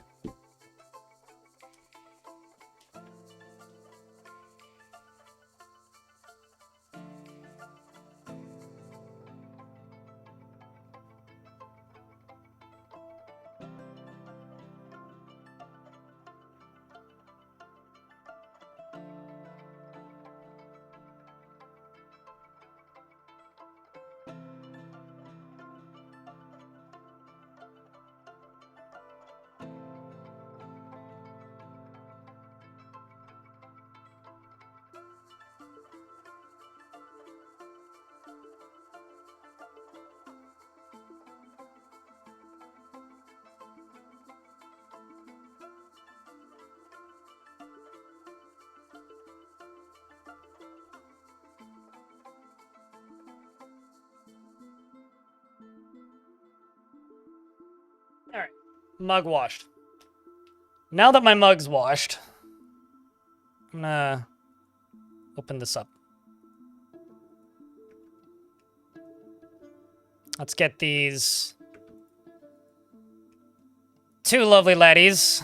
Mug washed. Now that my mug's washed, I'm gonna open this up. Let's get these two lovely laddies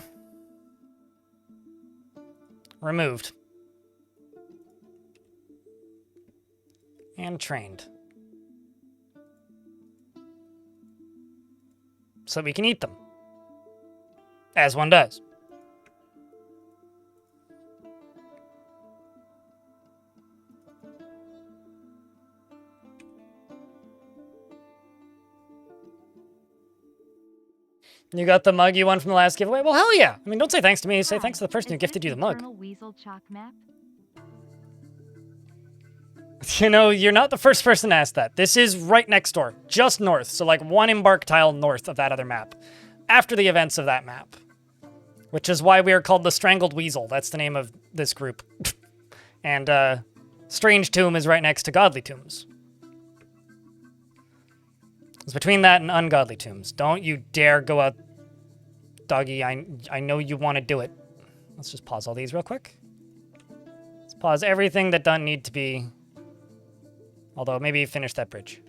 removed. And trained. So we can eat them. As one does. You got the mug you won from the last giveaway? Well, hell yeah. I mean, don't say thanks to me. Say thanks to the person who gifted you the mug. Weasel chalk map? You know, you're not the first person to ask that. This is right next door, just north. So like one Embark tile north of that other map. After the events of that map. Which is why we are called the Strangled Weasel. That's the name of this group. And Strangetomb is right next to Godly Tombs. It's between that and Ungodly Tombs. Don't you dare go out, doggy. I know you want to do it. Let's just pause all these real quick. Let's pause everything that doesn't need to be... Although, maybe finish that bridge.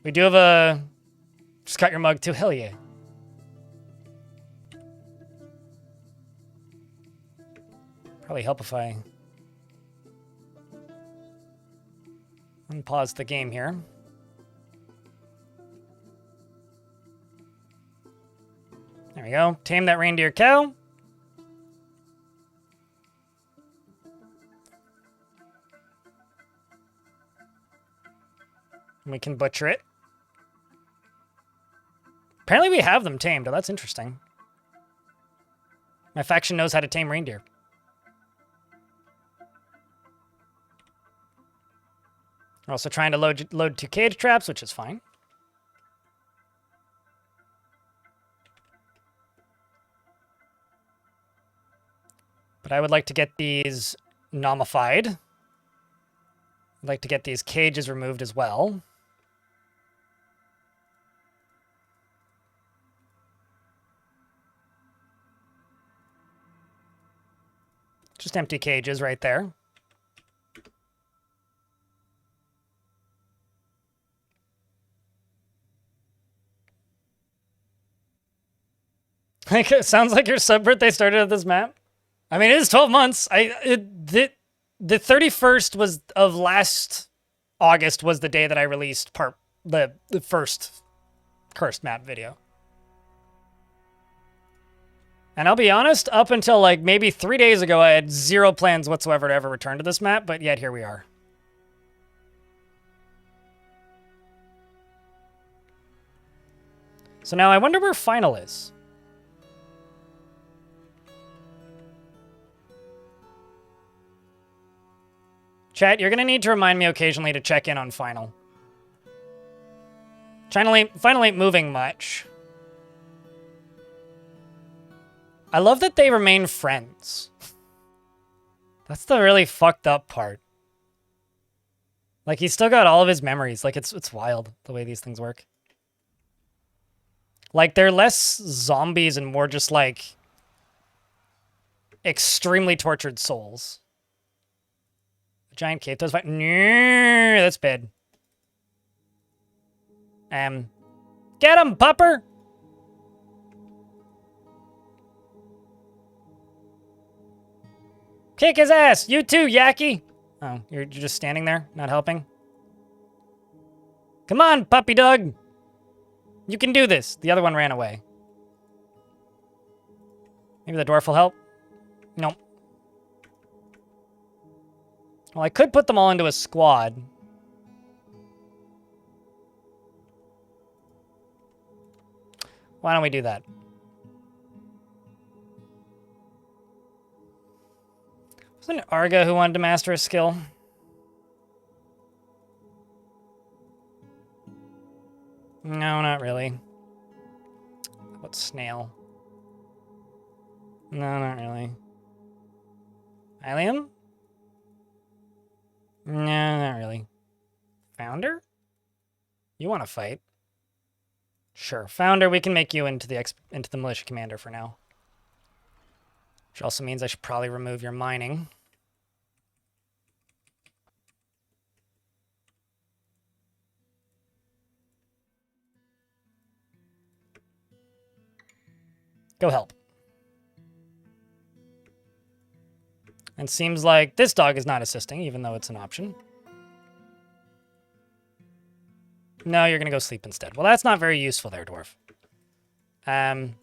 We do have a... Just got your mug too. Hell yeah. Probably help if I... Unpause the game here. There we go. Tame that reindeer cow. We can butcher it. Apparently we have them tamed. Oh, that's interesting. My faction knows how to tame reindeer. We're also trying to load 2 cage traps, which is fine. But I would like to get these nomified. I'd like to get these cages removed as well. Just empty cages right there. It sounds like your sub birthday started at this map. I mean, it is 12 months. The 31st was of last August was the day that I released the first cursed map video. And I'll be honest, up until like maybe 3 days ago, I had zero plans whatsoever to ever return to this map, but yet here we are. So now I wonder where Final is. Chat, you're going to need to remind me occasionally to check in on Final. Final ain't moving much. I love that they remain friends. That's the really fucked up part. Like, he's still got all of his memories. Like, it's wild, the way these things work. Like, they're less zombies and more just, like, extremely tortured souls. The giant cave does fight. No, that's bad. Get him, pupper! Kick his ass! You too, Yaki! Oh, you're just standing there, not helping? Come on, puppy dog! You can do this. The other one ran away. Maybe the dwarf will help? Nope. Well, I could put them all into a squad. Why don't we do that? Wasn't it Arga who wanted to master a skill? No, not really. How about Snail? No, not really. Ilium? No, not really. Founder? You want to fight? Sure. Founder, we can make you into the militia commander for now. Which also means I should probably remove your mining. Go help. And seems like this dog is not assisting, even though it's an option. No, you're going to go sleep instead. Well, that's not very useful there, Dwarf. Can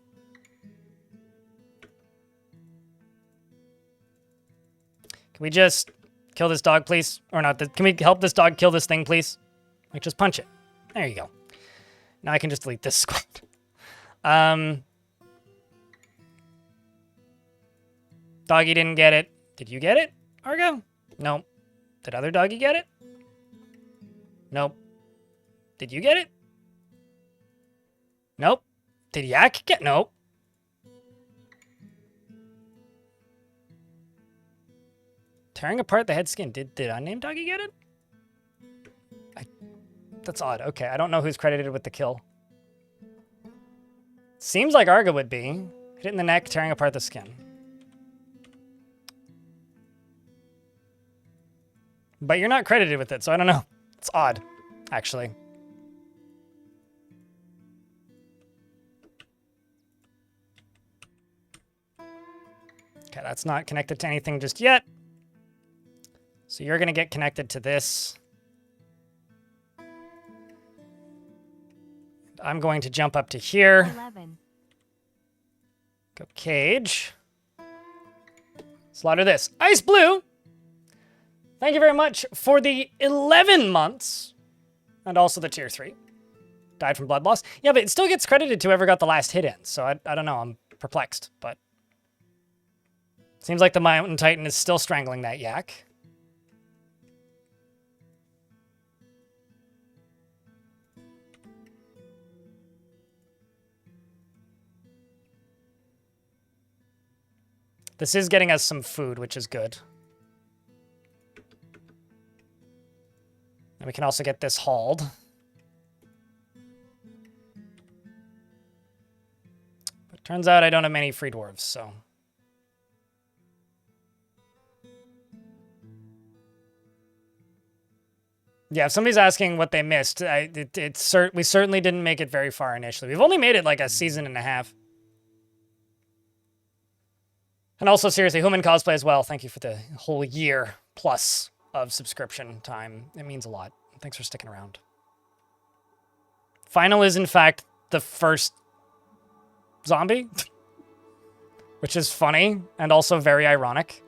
we just kill this dog, please? Or not? Can we help this dog kill this thing, please? Like, just punch it. There you go. Now I can just delete this squad. Doggy didn't get it. Did you get it, Argo? Nope. Did other doggy get it? Nope. Did you get it? Nope. Did Yak get? Nope. Tearing apart the head skin. Did unnamed doggy get it? That's odd. Okay, I don't know who's credited with the kill. Seems like Argo would be. Hit it in the neck, tearing apart the skin. But you're not credited with it, so I don't know. It's odd, actually. Okay, that's not connected to anything just yet. So you're going to get connected to this. I'm going to jump up to here. 11. Go cage. Slaughter this. Ice Blue! Thank you very much for the 11 months. And also the tier 3. Died from blood loss. Yeah, but it still gets credited to whoever got the last hit in. So I don't know. I'm perplexed. But seems like the Mountain Titan is still strangling that yak. This is getting us some food, which is good. And we can also get this hauled. But turns out I don't have many free dwarves, so. Yeah, if somebody's asking what they missed, we certainly didn't make it very far initially. We've only made it like a season and a half. And also, seriously, Human Cosplay as well. Thank you for the whole year plus of subscription time. It means a lot. Thanks for sticking around. Final is, in fact, the first zombie, which is funny and also very ironic.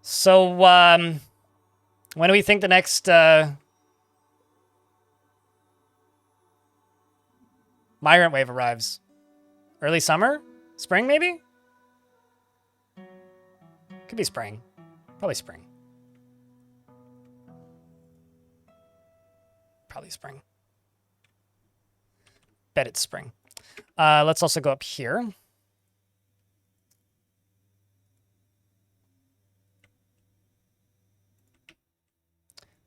So, when do we think the next migrant wave arrives? Early summer? Spring, maybe? Could be spring. Probably spring. Probably spring. Bet it's spring. Let's also go up here.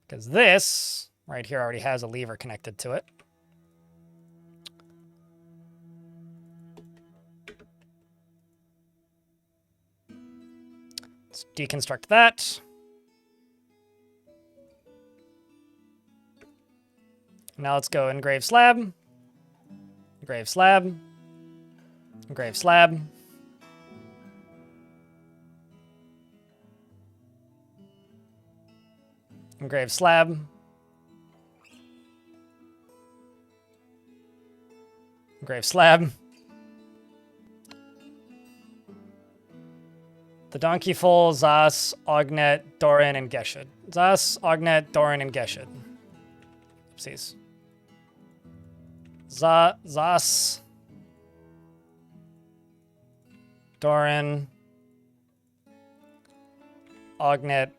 Because this right here already has a lever connected to it. Let's deconstruct that. Now let's go engrave slab. Engrave slab. Engrave slab. Engrave slab. Engrave slab. The donkey foal, Zas, Ognet, Doran, and Geshud. Zas, Ognet, Doran, and Geshud. Oopsies. Zas, Doran, Ognet,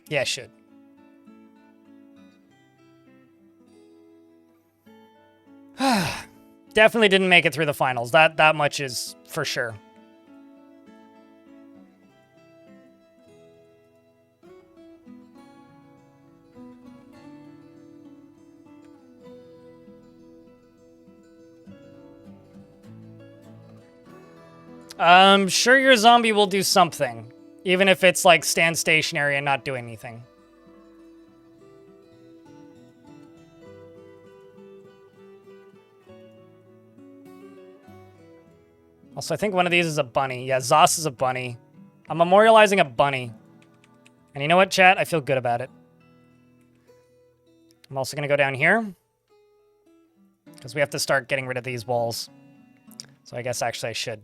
Geshud. Definitely didn't make it through the finals. That much is for sure. Sure your zombie will do something. Even if it's like stand stationary and not do anything. Also, I think one of these is a bunny. Yeah, Zos is a bunny. I'm memorializing a bunny. And you know what, chat? I feel good about it. I'm also going to go down here. Because we have to start getting rid of these walls. So I guess actually I should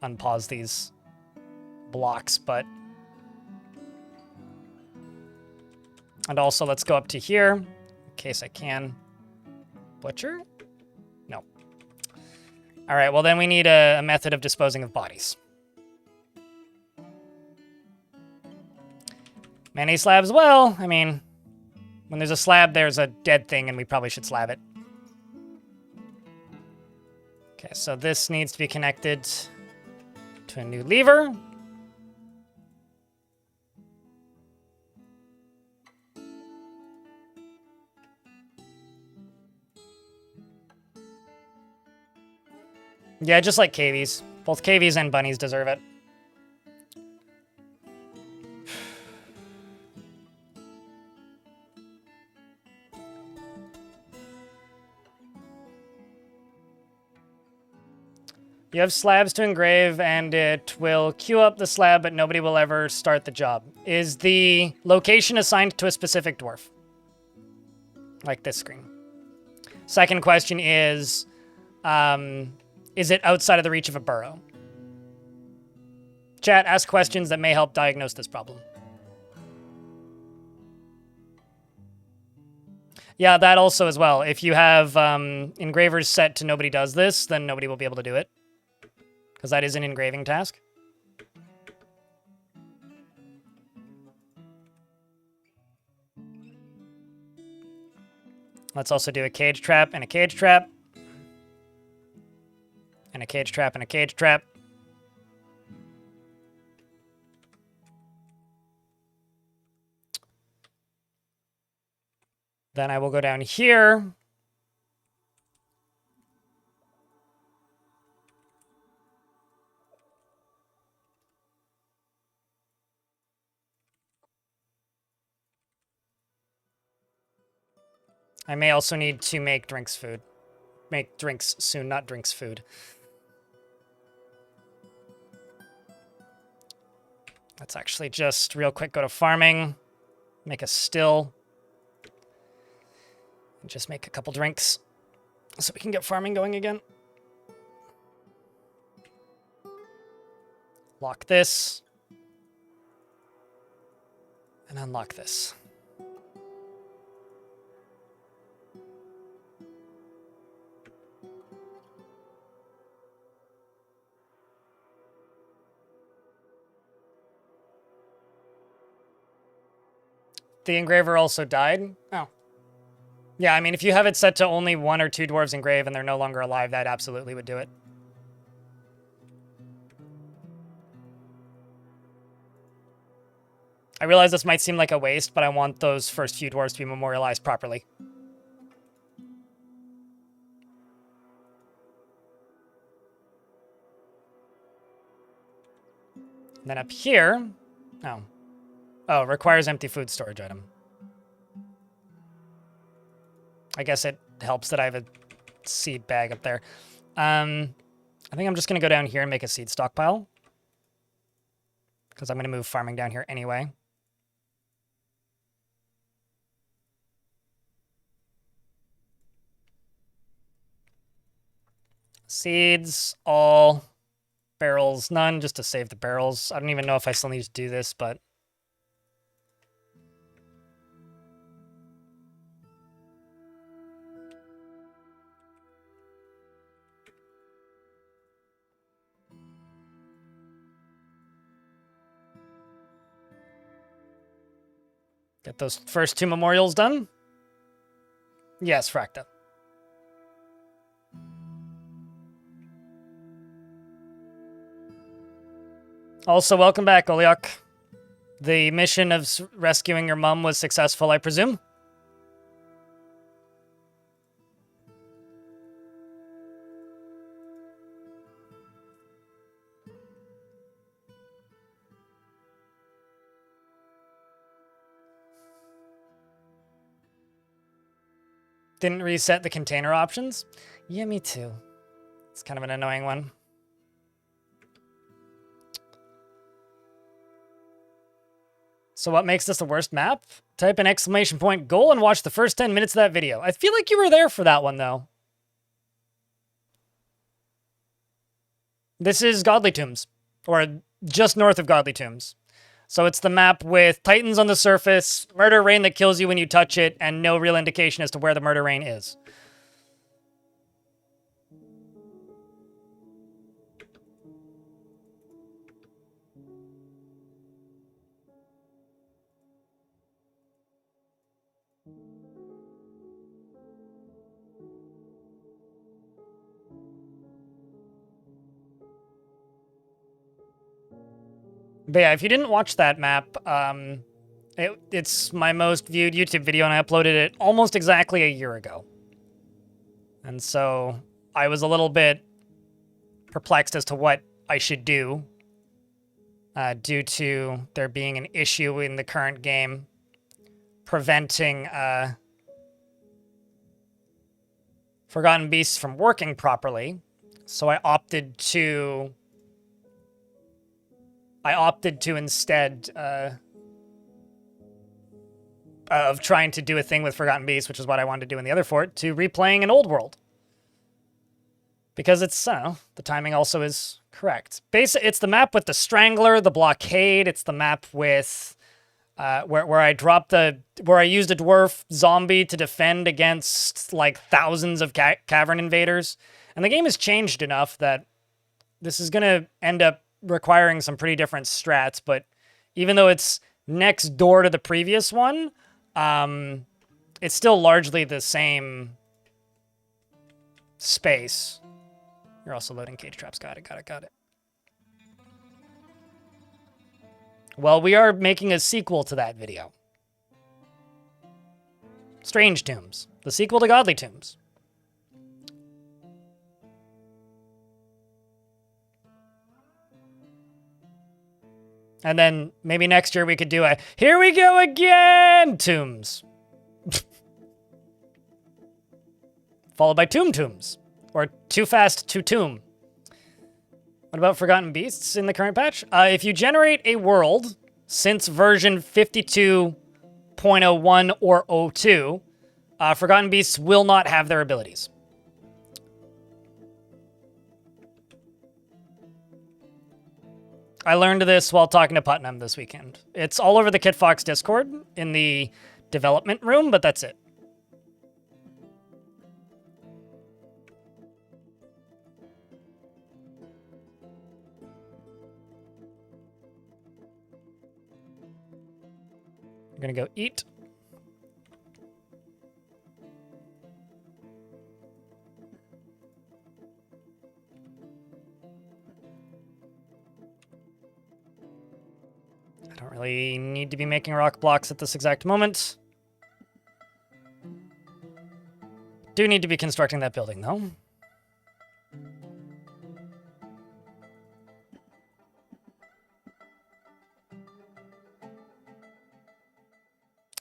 unpause these blocks, but... And also, let's go up to here. In case I can. Butcher? No. All right, well then we need a method of disposing of bodies. Many slabs? Well, I mean, when there's a slab, there's a dead thing, and we probably should slab it. Okay, so this needs to be connected to a new lever. Yeah, just like cavies. Both cavies and bunnies deserve it. You have slabs to engrave, and it will queue up the slab, but nobody will ever start the job. Is the location assigned to a specific dwarf? Like this screen. Second question is it outside of the reach of a burrow? Chat, ask questions that may help diagnose this problem. Yeah, that also as well. If you have engravers set to nobody does this, then nobody will be able to do it. Because that is an engraving task. Let's also do a cage trap and a cage trap. And a cage trap and a cage trap. Then I will go down here. I may also need to make drinks food. Make drinks soon, not drinks food. Let's actually just real quick go to farming. Make a still. And just make a couple drinks. So we can get farming going again. Lock this. And unlock this. The engraver also died? Oh. Yeah, I mean, if you have it set to only 1 or 2 dwarves engrave and they're no longer alive, that absolutely would do it. I realize this might seem like a waste, but I want those first few dwarves to be memorialized properly. And then up here... Oh. Oh, requires empty food storage item. I guess it helps that I have a seed bag up there. I think I'm just going to go down here and make a seed stockpile. Because I'm going to move farming down here anyway. Seeds, all. Barrels, none, just to save the barrels. I don't even know if I still need to do this, but... Get those first 2 memorials done? Yes, Fracta. Also, welcome back, Olyok. The mission of rescuing your mum was successful, I presume? Didn't reset the container options? Yeah, me too. It's kind of an annoying one. So what makes this the worst map? Type an exclamation point goal and watch the first 10 minutes of that video. I feel like you were there for that one, though. This is Godly Tombs, or just north of Godly Tombs. So it's the map with titans on the surface, murder rain that kills you when you touch it, and no real indication as to where the murder rain is. But yeah, if you didn't watch that map, it's my most viewed YouTube video, and I uploaded it almost exactly a year ago. And so I was a little bit perplexed as to what I should do due to there being an issue in the current game preventing Forgotten Beasts from working properly. So I opted to instead of trying to do a thing with Forgotten Beasts, which is what I wanted to do in the other fort, to replaying an old world. Because it's, the timing also is correct. It's the map with the Strangler, the Blockade. It's the map with, where I used a Dwarf zombie to defend against, like, thousands of cavern invaders. And the game has changed enough that this is going to end up requiring some pretty different strats, but even though it's next door to the previous one, it's still largely the same space. You're also loading cage traps. Got it. Well, we are making a sequel to that video. Strangetombs, the sequel to Godly Tombs. And then maybe next year we could do a Here We Go Again Tombs. Followed by Tombs. Or Too Fast to Tomb. What about Forgotten Beasts in the current patch? If you generate a world since version 52.01 or 02, Forgotten Beasts will not have their abilities. I learned this while talking to Putnam this weekend. It's all over the KitFox Discord in the development room, but that's it. I'm gonna go eat. I don't really need to be making rock blocks at this exact moment. Do need to be constructing that building, though.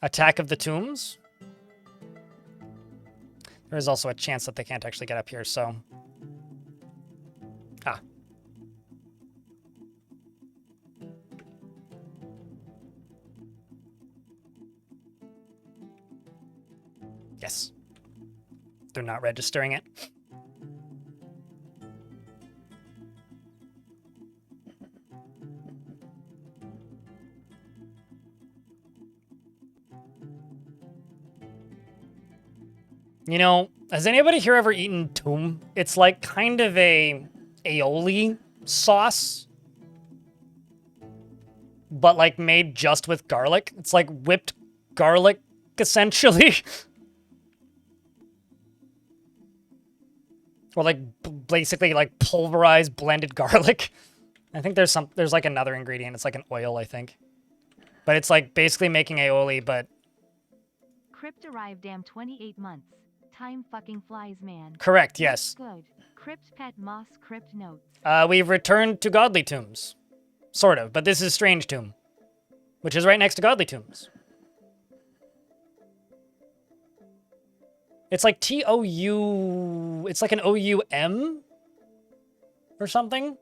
Attack of the Tombs. There is also a chance that they can't actually get up here, so... Ah. Yes. They're not registering it. You know, has anybody here ever eaten tomb? It's like kind of a aioli sauce, but like made just with garlic. It's like whipped garlic, essentially. Or like basically like pulverized blended garlic. I think there's like another ingredient. It's like an oil, I think. But it's like basically making aioli, but... Crypt arrived damn 28 months. Time fucking flies, man. Correct, yes. Good. Crypt pet moss crypt notes. We've returned to Godly Tombs. Sort of, but this is Strangetomb, which is right next to Godly Tombs. It's like T-O-U... It's like an O-U-M? Or something?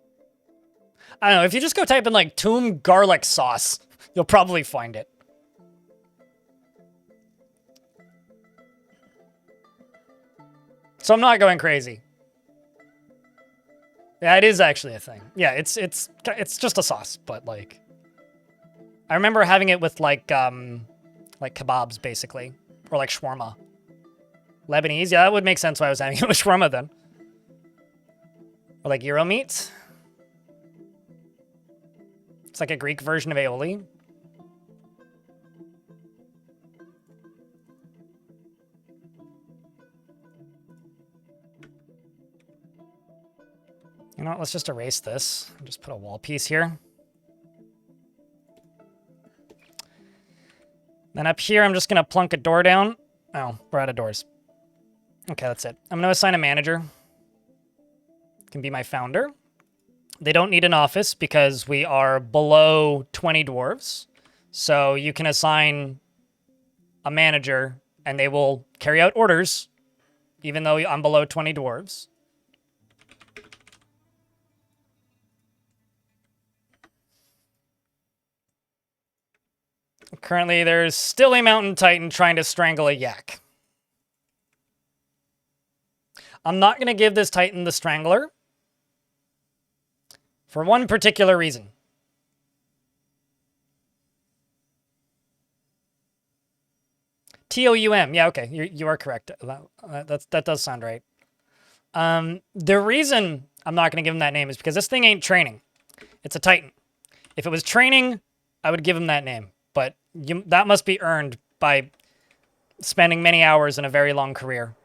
I don't know, if you just go type in like tomb garlic sauce, you'll probably find it. So I'm not going crazy. Yeah, it is actually a thing. Yeah, it's just a sauce, but like... I remember having it with like kebabs, basically. Or like shawarma. Lebanese? Yeah, that would make sense why I was having it with shawarma then. Or like gyro meat. It's like a Greek version of aioli. You know what, let's just erase this. Just put a wall piece here. Then up here, I'm just going to plunk a door down. Oh, we're out of doors. Okay, that's it. I'm going to assign a manager. Can be my founder. They don't need an office because we are below 20 dwarves. So you can assign a manager and they will carry out orders, even though I'm below 20 dwarves. Currently, there's still a mountain titan trying to strangle a yak. I'm not going to give this titan the strangler for one particular reason. T-O-U-M. Yeah, okay. You are correct. That does sound right. The reason I'm not going to give him that name is because this thing ain't training. It's a titan. If it was training, I would give him that name. But that must be earned by spending many hours in a very long career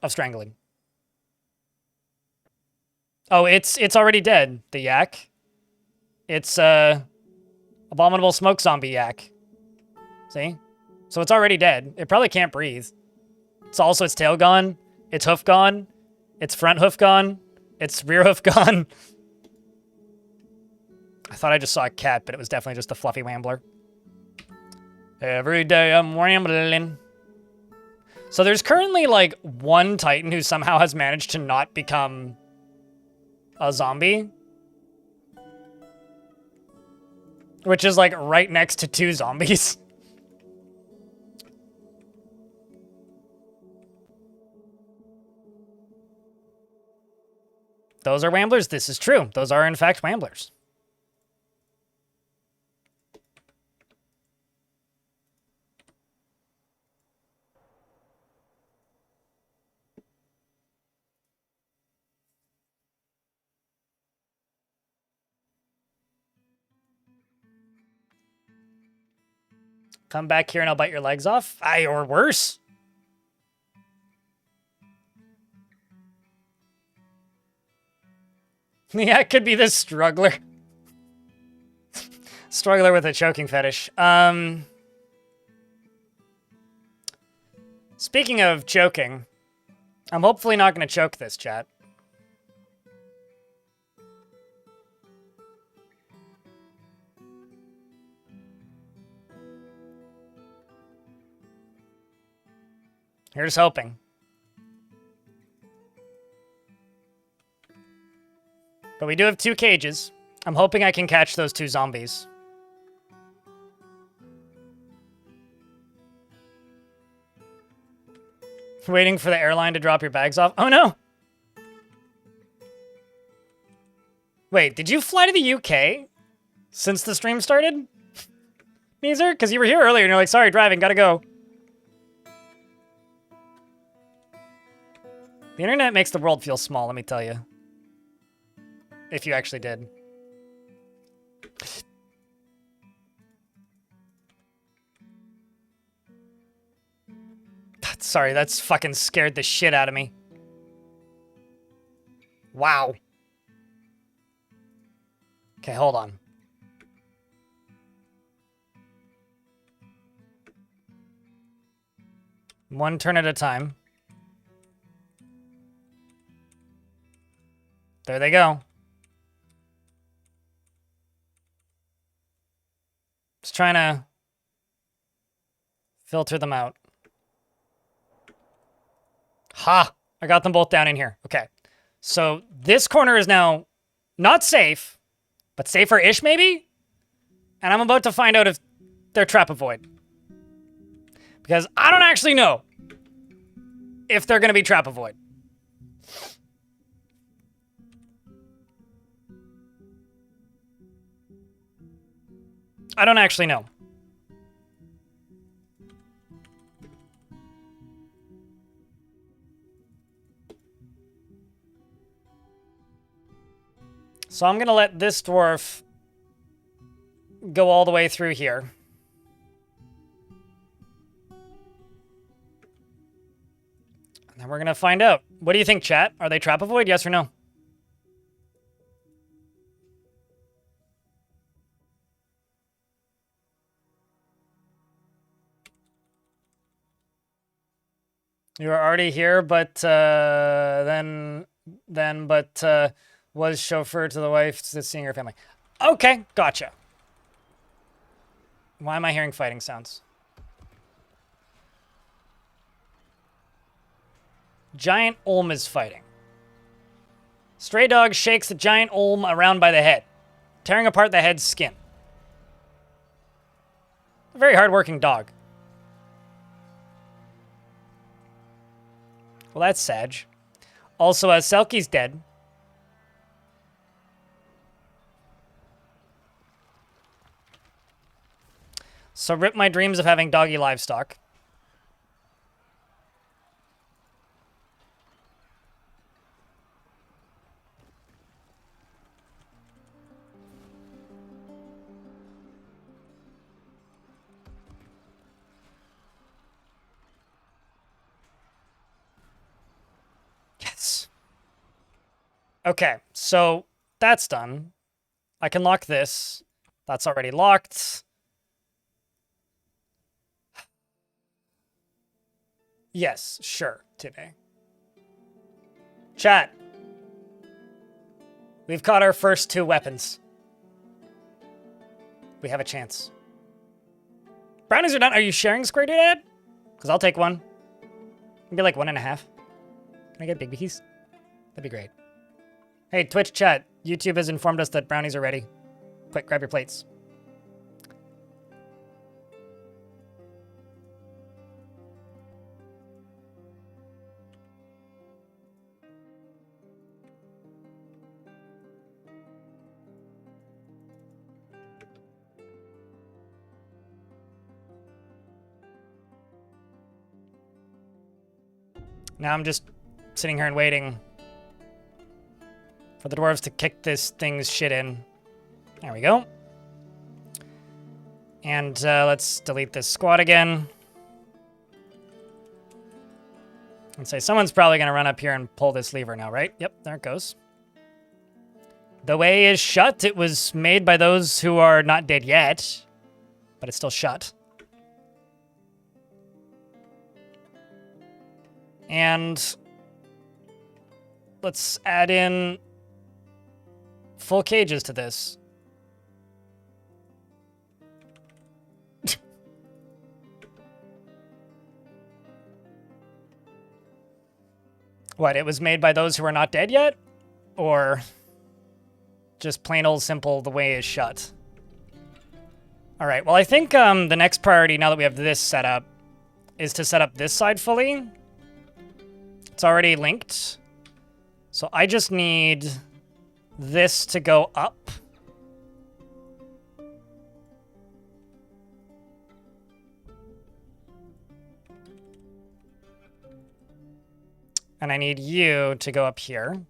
of strangling. Oh, it's already dead, the yak. It's abominable smoke zombie yak. See? So it's already dead. It probably can't breathe. It's also its tail gone, its hoof gone, its front hoof gone, its rear hoof gone. I thought I just saw a cat, but it was definitely just a fluffy wambler. Every day I'm rambling. So there's currently like one titan who somehow has managed to not become a zombie. Which is like right next to two zombies. Those are wamblers? This is true. Those are in fact wamblers. Come back here and I'll bite your legs off? Aye, or worse. Yeah, it could be this struggler. Struggler with a choking fetish. Speaking of choking, I'm hopefully not going to choke this, chat. Here's hoping. But we do have 2 cages. I'm hoping I can catch those 2 zombies. Waiting for the airline to drop your bags off. Oh no! Wait, did you fly to the UK since the stream started? Neezer? Because you were here earlier and you're like, sorry, driving, gotta go. The internet makes the world feel small, let me tell you. If you actually did. Sorry, that's fucking scared the shit out of me. Wow. Okay, hold on. One turn at a time. There they go. Just trying to filter them out. Ha! I got them both down in here. Okay. So this corner is now not safe, but safer-ish maybe? And I'm about to find out if they're trap avoid. Because I don't actually know if they're going to be trap avoid. I don't actually know. So I'm going to let this dwarf go all the way through here. And then we're going to find out. What do you think, chat? Are they trap avoid? Yes or no? You were already here, but was chauffeur to the wife seeing her family. Okay, gotcha. Why am I hearing fighting sounds? Giant Olm is fighting. Stray dog shakes the giant Olm around by the head, tearing apart the head's skin. A very hardworking dog. Well, that's sad. Also, Selkie's dead. So rip my dreams of having doggy livestock. Yes. Okay, so that's done. I can lock this. That's already locked. Yes, sure, today. Chat. We've caught our first 2 weapons. We have a chance. Brownies are done. Are you sharing Square Dad? Because I'll take one. Maybe like 1.5. Can I get big biggies? That'd be great. Hey, Twitch chat. YouTube has informed us that brownies are ready. Quick, grab your plates. Now I'm just sitting here and waiting for the dwarves to kick this thing's shit in. There we go. And let's delete this squad again. And say someone's probably going to run up here and pull this lever now, right? Yep, there it goes. The way is shut. It was made by those who are not dead yet, but it's still shut. And let's add in full cages to this. What, it was made by those who are not dead yet? Or just plain old simple, the way is shut? All right, well, I think the next priority, now that we have this set up, is to set up this side fully. It's already linked. So I just need this to go up. And I need you to go up here.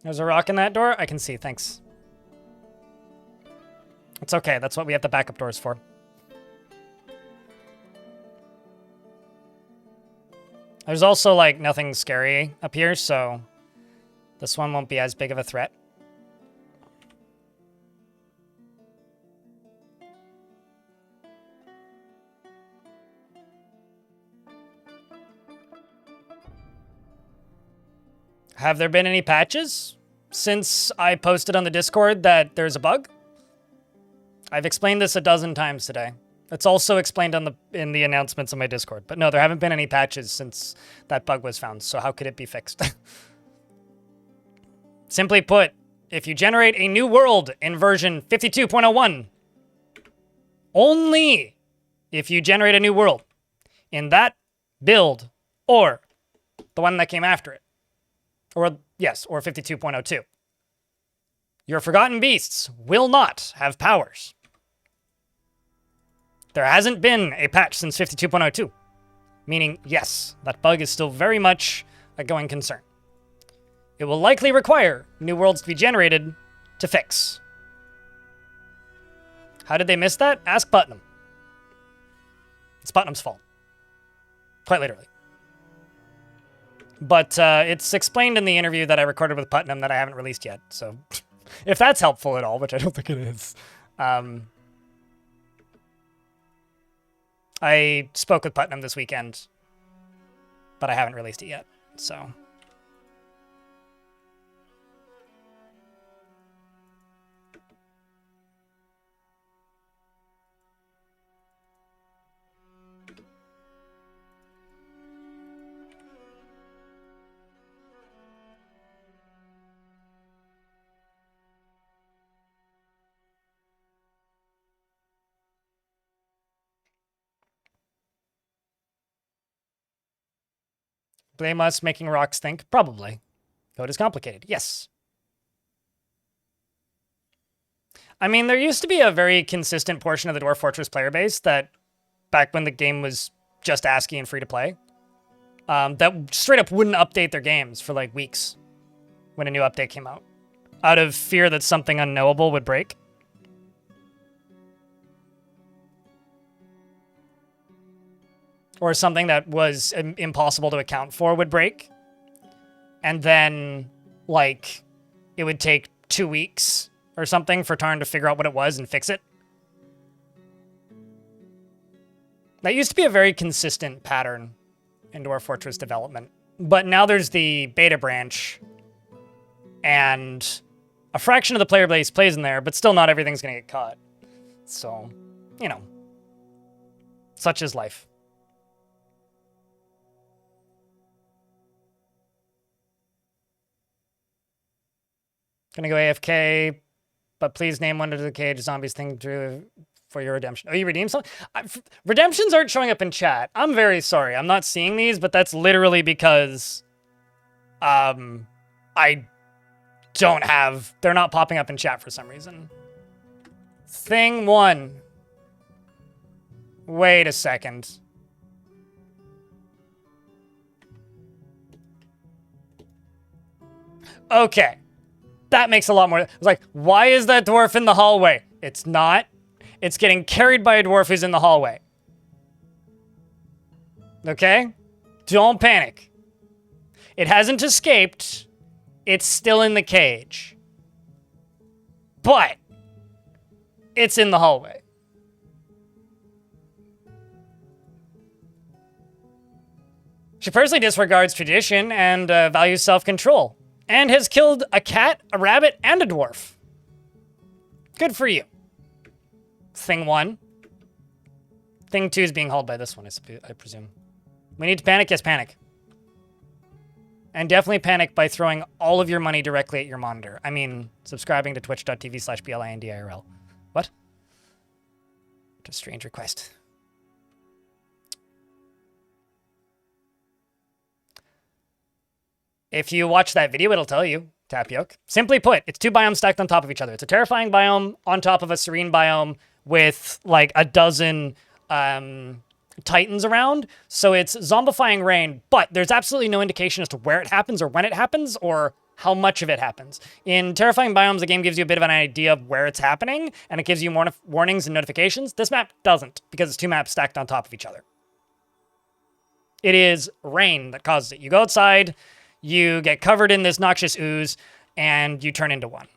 There's a rock in that door? I can see, thanks. It's okay. That's what we have the backup doors for. There's also, like, nothing scary up here, so this one won't be as big of a threat. Have there been any patches since I posted on the Discord that there's a bug? I've explained this a dozen times today. It's also explained on in the announcements on my Discord. But no, there haven't been any patches since that bug was found, so how could it be fixed? Simply put, if you generate a new world in version 52.01, only if you generate a new world in that build or the one that came after it, or yes, or 52.02, your Forgotten Beasts will not have powers. There hasn't been a patch since 52.02, meaning, yes, that bug is still very much a going concern. It will likely require new worlds to be generated to fix. How did they miss that? Ask Putnam. It's Putnam's fault. Quite literally. But it's explained in the interview that I recorded with Putnam that I haven't released yet, so if that's helpful at all, which I don't think it is. I spoke with Putnam this weekend, but I haven't released it yet, so. Blame us making rocks think? Probably. Code is complicated. Yes. I mean, there used to be a very consistent portion of the Dwarf Fortress player base that, back when the game was just ASCII and free to play, that straight up wouldn't update their games for like weeks when a new update came out, out of fear that something unknowable would break. Or something that was impossible to account for would break. And then, like, it would take 2 weeks or something for Tarn to figure out what it was and fix it. That used to be a very consistent pattern in Dwarf Fortress development. But now there's the beta branch, and a fraction of the player base plays in there, but still not everything's going to get caught. So, you know, such is life. Gonna go AFK, but please name one under the cage zombies thing for your redemption. Oh, you redeemed something? Redemptions aren't showing up in chat. I'm very sorry. I'm not seeing these, but that's literally because I don't have... They're not popping up in chat for some reason. Thing 1. Wait a second. Okay. That makes a lot more... It's like, why is that dwarf in the hallway? It's not. It's getting carried by a dwarf who's in the hallway. Okay? Don't panic. It hasn't escaped. It's still in the cage. But it's in the hallway. She personally disregards tradition and values self-control. And has killed a cat, a rabbit, and a dwarf. Good for you. Thing 1. Thing 2 is being hauled by this one, I presume. We need to panic? Yes, panic. And definitely panic by throwing all of your money directly at your monitor. I mean, subscribing to twitch.tv/BLINDIRL. What? What a strange request. If you watch that video, it'll tell you, Tapioca. Simply put, it's 2 biomes stacked on top of each other. It's a terrifying biome on top of a serene biome with like a dozen titans around. So it's zombifying rain, but there's absolutely no indication as to where it happens or when it happens or how much of it happens. In Terrifying Biomes, the game gives you a bit of an idea of where it's happening, and it gives you more warnings and notifications. This map doesn't, because it's 2 maps stacked on top of each other. It is rain that causes it. You go outside, you get covered in this noxious ooze, and you turn into one.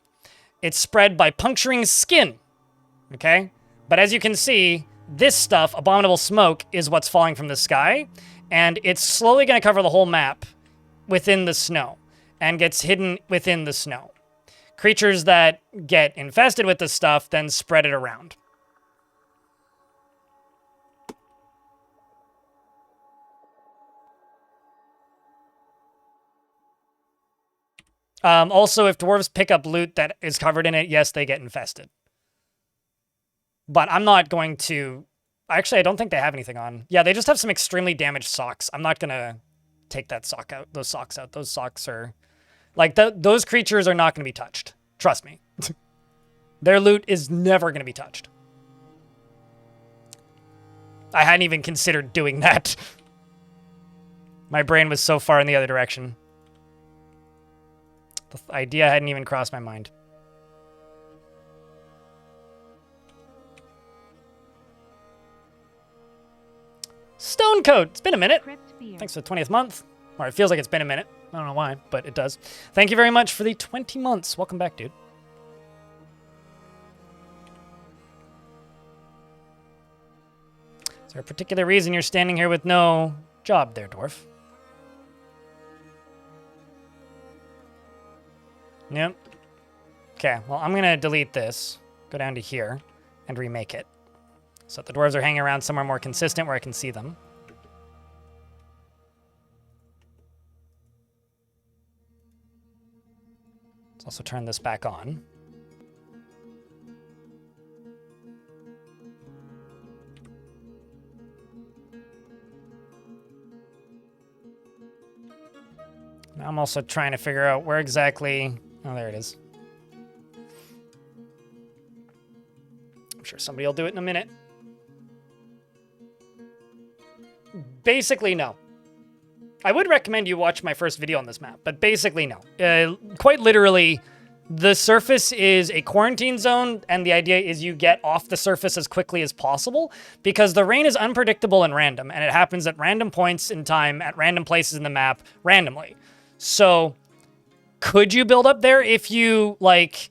It's spread by puncturing skin, okay? But as you can see, this stuff, abominable smoke, is what's falling from the sky, and it's slowly going to cover the whole map within the snow, and gets hidden within the snow. Creatures that get infested with this stuff then spread it around. Also, if dwarves pick up loot that is covered in it, yes, they get infested. But I'm not going to... Actually, I don't think they have anything on. Yeah, they just have some extremely damaged socks. I'm not going to take that sock out. Those socks out. Those socks are... Like, those creatures are not going to be touched. Trust me. Their loot is never going to be touched. I hadn't even considered doing that. My brain was so far in the other direction. The idea hadn't even crossed my mind. Stonecoat! It's been a minute. Thanks for the 20th month. Or it feels like it's been a minute. I don't know why, but it does. Thank you very much for the 20 months. Welcome back, dude. Is there a particular reason you're standing here with no job there, Dwarf? Yep. Okay, well, I'm going to delete this, go down to here, and remake it. So the dwarves are hanging around somewhere more consistent where I can see them. Let's also turn this back on. Now I'm also trying to figure out where exactly... Oh, there it is. I'm sure somebody will do it in a minute. Basically, no. I would recommend you watch my first video on this map, but basically, no. Quite literally, the surface is a quarantine zone, and the idea is you get off the surface as quickly as possible, because the rain is unpredictable and random, and it happens at random points in time, at random places in the map, randomly. So, could you build up there if you, like,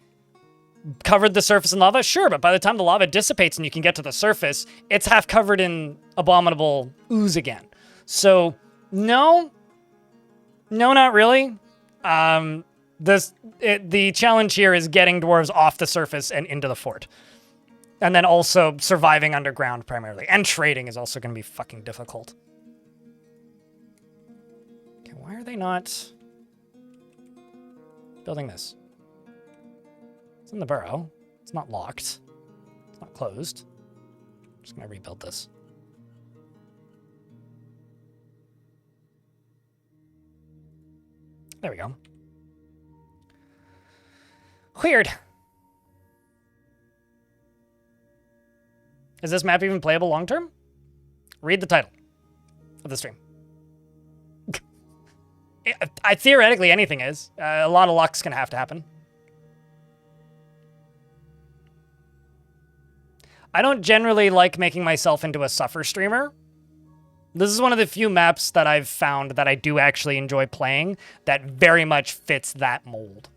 covered the surface in lava? Sure, but by the time the lava dissipates and you can get to the surface, it's half covered in abominable ooze again. So, no. No, not really. The challenge here is getting dwarves off the surface and into the fort. And then also surviving underground primarily. And trading is also going to be fucking difficult. Okay, why are they not building this? It's in the burrow. It's not locked. It's not closed. I'm just going to rebuild this. There we go. Weird. Is this map even playable long term? Read the title of the stream. Theoretically, anything is. A lot of luck's gonna have to happen. I don't generally like making myself into a suffer streamer. This is one of the few maps that I've found that I do actually enjoy playing that very much fits that mold.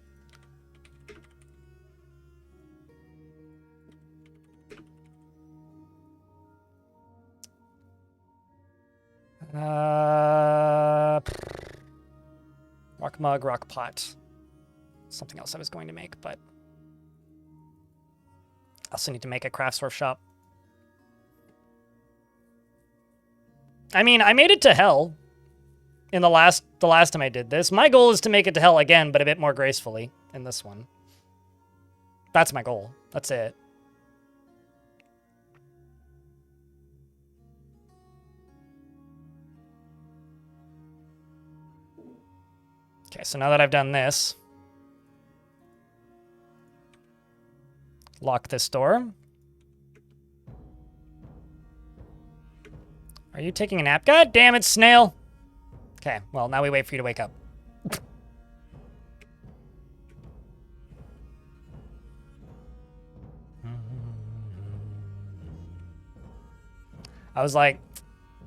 Rock mug, rock pot. Something else I was going to make, but I also need to make a craftsdwarf shop. I mean, I made it to hell in the last time I did this. My goal is to make it to hell again, but a bit more gracefully in this one. That's my goal. That's it. Okay, so now that I've done this, lock this door. Are you taking a nap? God damn it, snail! Okay, well, now we wait for you to wake up. I was like,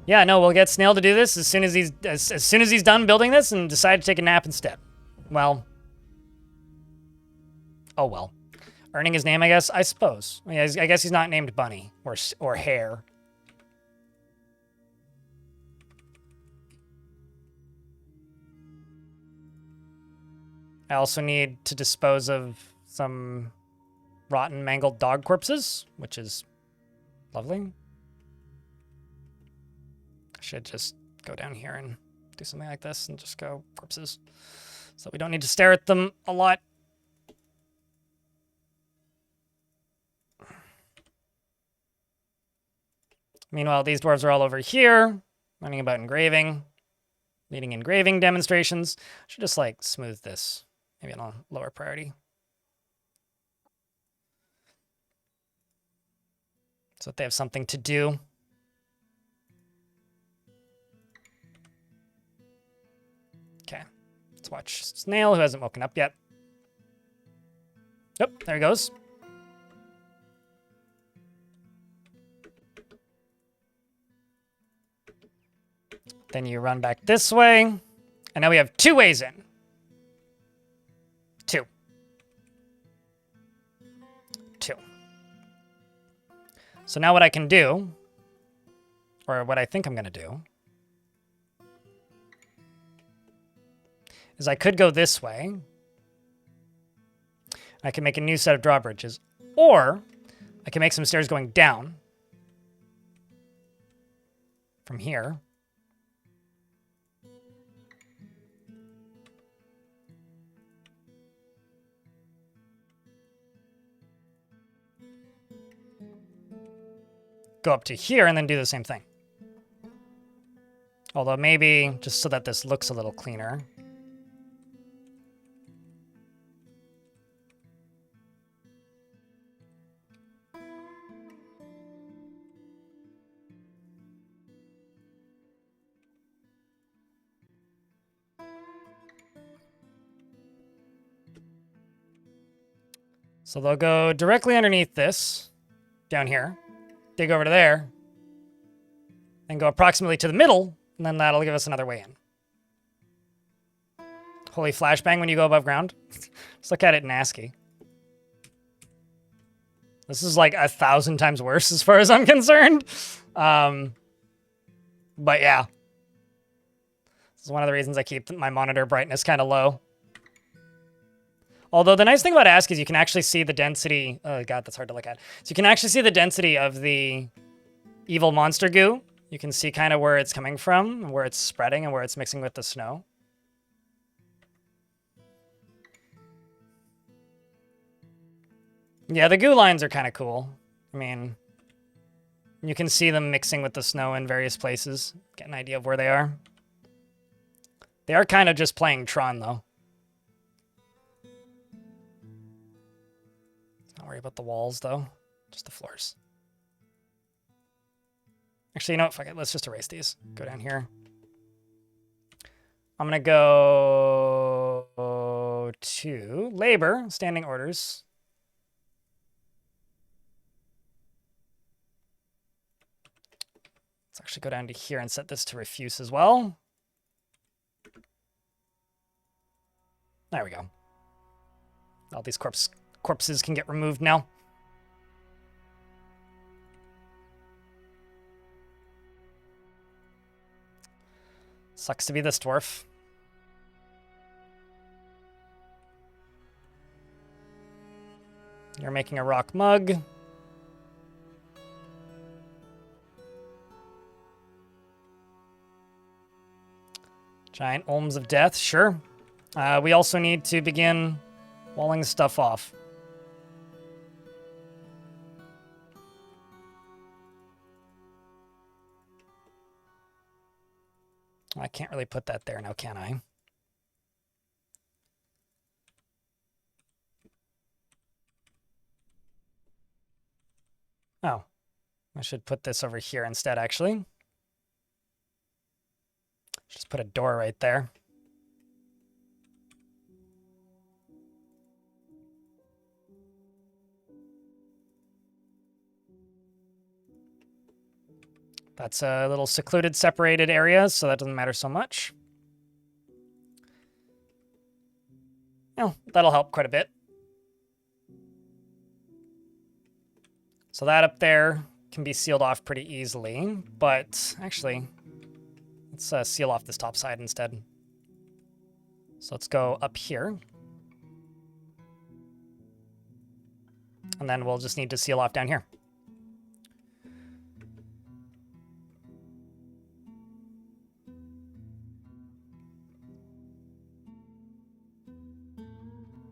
yeah, no, we'll get Snail to do this as soon as he's done building this and decide to take a nap instead. Well. Oh well. Earning his name, I guess. I suppose. I guess he's not named Bunny or Hare. I also need to dispose of some rotten, mangled dog corpses, which is lovely. I should just go down here and do something like this and just go corpses, so we don't need to stare at them a lot. Meanwhile, these dwarves are all over here, learning about engraving, leading engraving demonstrations. I should just like smooth this, maybe on a lower priority. So that they have something to do. Okay, let's watch Snail, who hasn't woken up yet. Oh, there he goes. Then you run back this way. And now we have 2 ways in. 2. So now what I can do, or what I think I'm going to do, is I could go this way. I can make a new set of drawbridges. Or I can make some stairs going down from here. Go up to here and then do the same thing. Although maybe just so that this looks a little cleaner. So they'll go directly underneath this, down here. Dig over to there, and go approximately to the middle, and then that'll give us another way in. Holy flashbang when you go above ground. Just look at it in ASCII. This is like 1,000 times worse as far as I'm concerned. But yeah. This is one of the reasons I keep my monitor brightness kind of low. Although the nice thing about ASCII is you can actually see the density. Oh god, that's hard to look at. So you can actually see the density of the evil monster goo. You can see kind of where it's coming from, where it's spreading, and where it's mixing with the snow. Yeah, the goo lines are kind of cool. I mean, you can see them mixing with the snow in various places. Get an idea of where they are. They are kind of just playing Tron, though. Don't worry about the walls, though. Just the floors. Actually, you know what? Fuck it. Let's just erase these. Go down here. I'm going to go to labor, standing orders. Let's actually go down to here and set this to refuse as well. There we go. All these corpses can get removed now. Sucks to be this dwarf. You're making a rock mug. Giant Olms of Death, sure. We also need to begin walling stuff off. I can't really put that there now, can I? Oh, I should put this over here instead, actually. Just put a door right there. That's a little secluded, separated area, so that doesn't matter so much. Oh, that'll help quite a bit. So that up there can be sealed off pretty easily, but actually, let's seal off this top side instead. So let's go up here. And then we'll just need to seal off down here.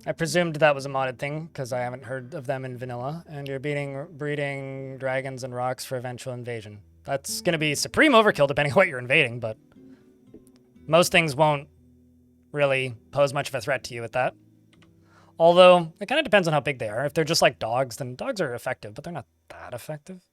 I presumed that was a modded thing, because I haven't heard of them in vanilla. And you're breeding dragons and rocks for eventual invasion. That's going to be supreme overkill depending on what you're invading, but most things won't really pose much of a threat to you with that. Although, it kind of depends on how big they are. If they're just like dogs, then dogs are effective, but they're not that effective.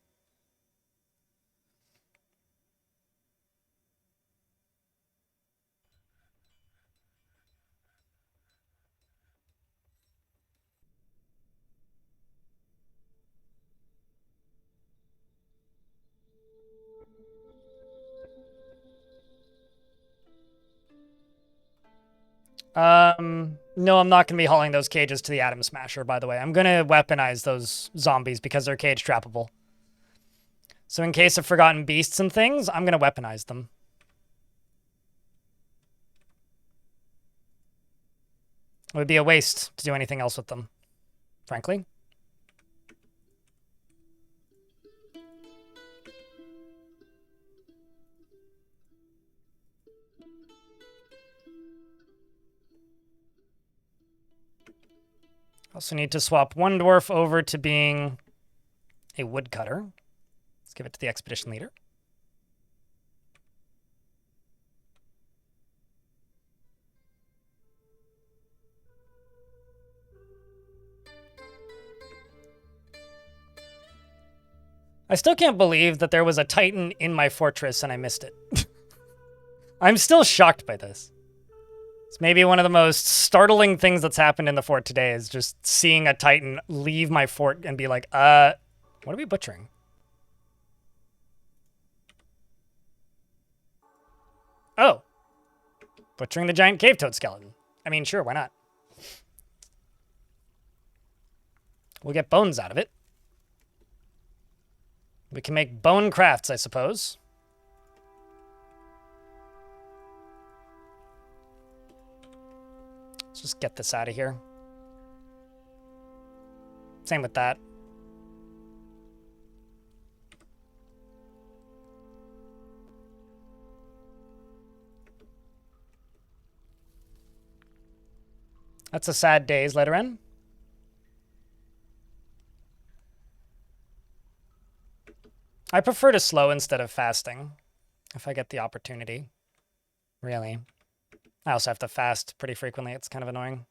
No, I'm not going to be hauling those cages to the Atom Smasher, by the way. I'm going to weaponize those zombies because they're cage trappable. So in case of forgotten beasts and things, I'm going to weaponize them. It would be a waste to do anything else with them, frankly. Also need to swap one dwarf over to being a woodcutter. Let's give it to the expedition leader. I still can't believe that there was a Titan in my fortress and I missed it. I'm still shocked by this. It's maybe one of the most startling things that's happened in the fort today is just seeing a Titan leave my fort and be like, what are we butchering? Oh. Butchering the giant cave toad skeleton. I mean, sure, why not? We'll get bones out of it. We can make bone crafts, I suppose. Let's just get this out of here. Same with that. That's a sad day's letter N. I prefer to slow instead of fasting, if I get the opportunity. Really. I also have to fast pretty frequently. It's kind of annoying.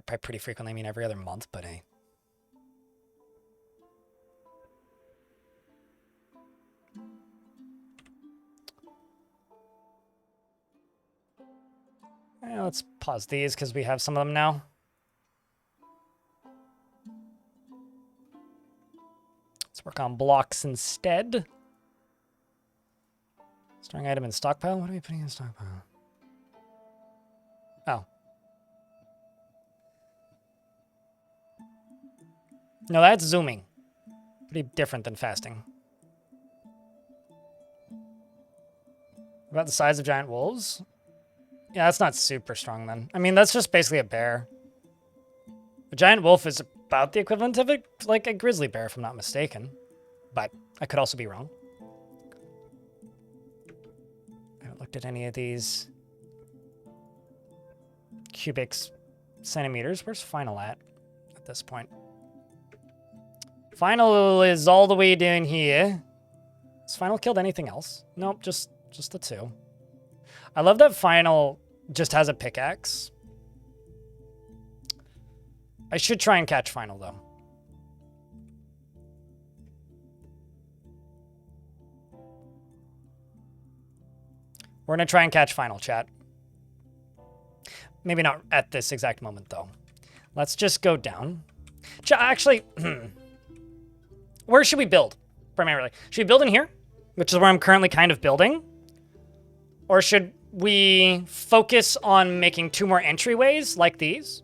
By pretty frequently, I mean every other month, but hey. Let's pause these because we have some of them now. Let's work on blocks instead. Storing item in stockpile? What are we putting in stockpile? Oh. No, that's zooming. Pretty different than fasting. About the size of giant wolves? Yeah, that's not super strong then. I mean, that's just basically a bear. A giant wolf is about the equivalent of like a grizzly bear, if I'm not mistaken. But I could also be wrong. I haven't looked at any of these cubic centimeters. Where's final at this point? Final is all the way down here. Has final killed anything else? Nope, just the two. I love that final just has a pickaxe. I should try and catch final, though. We're going to try and catch final, chat. Maybe not at this exact moment, though. Let's just go down. Actually, where should we build? primarily. Should we build in here, which is where I'm currently kind of building? Or should we focus on making 2 more entryways like these?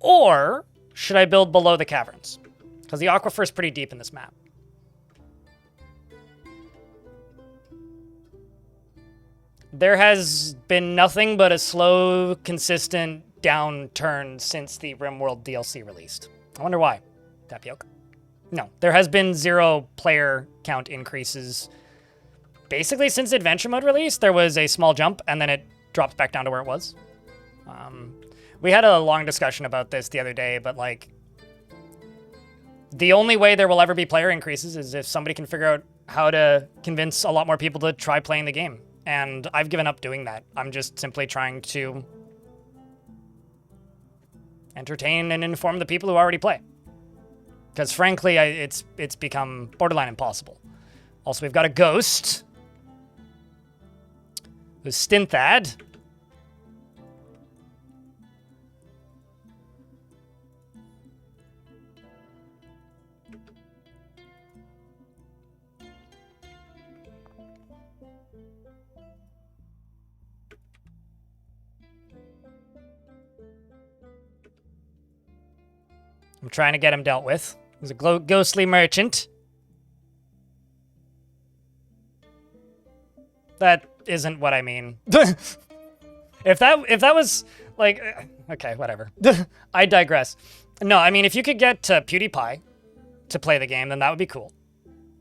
Or should I build below the caverns? Because the aquifer is pretty deep in this map. There has been nothing but a slow, consistent downturn since the RimWorld DLC released. I wonder why, Tapioca. No, there has been 0 player count increases. Basically, since Adventure Mode release, there was a small jump, and then it dropped back down to where it was. We had a long discussion about this the other day, but, like, the only way there will ever be player increases is if somebody can figure out how to convince a lot more people to try playing the game. And I've given up doing that. I'm just simply trying to entertain and inform the people who already play. Because frankly, it's become borderline impossible. Also, we've got a ghost. Who's Stinthad. I'm trying to get him dealt with. He's a ghostly merchant. That isn't what I mean. If that was like, okay, whatever. I digress. No, I mean, if you could get PewDiePie to play the game, then that would be cool.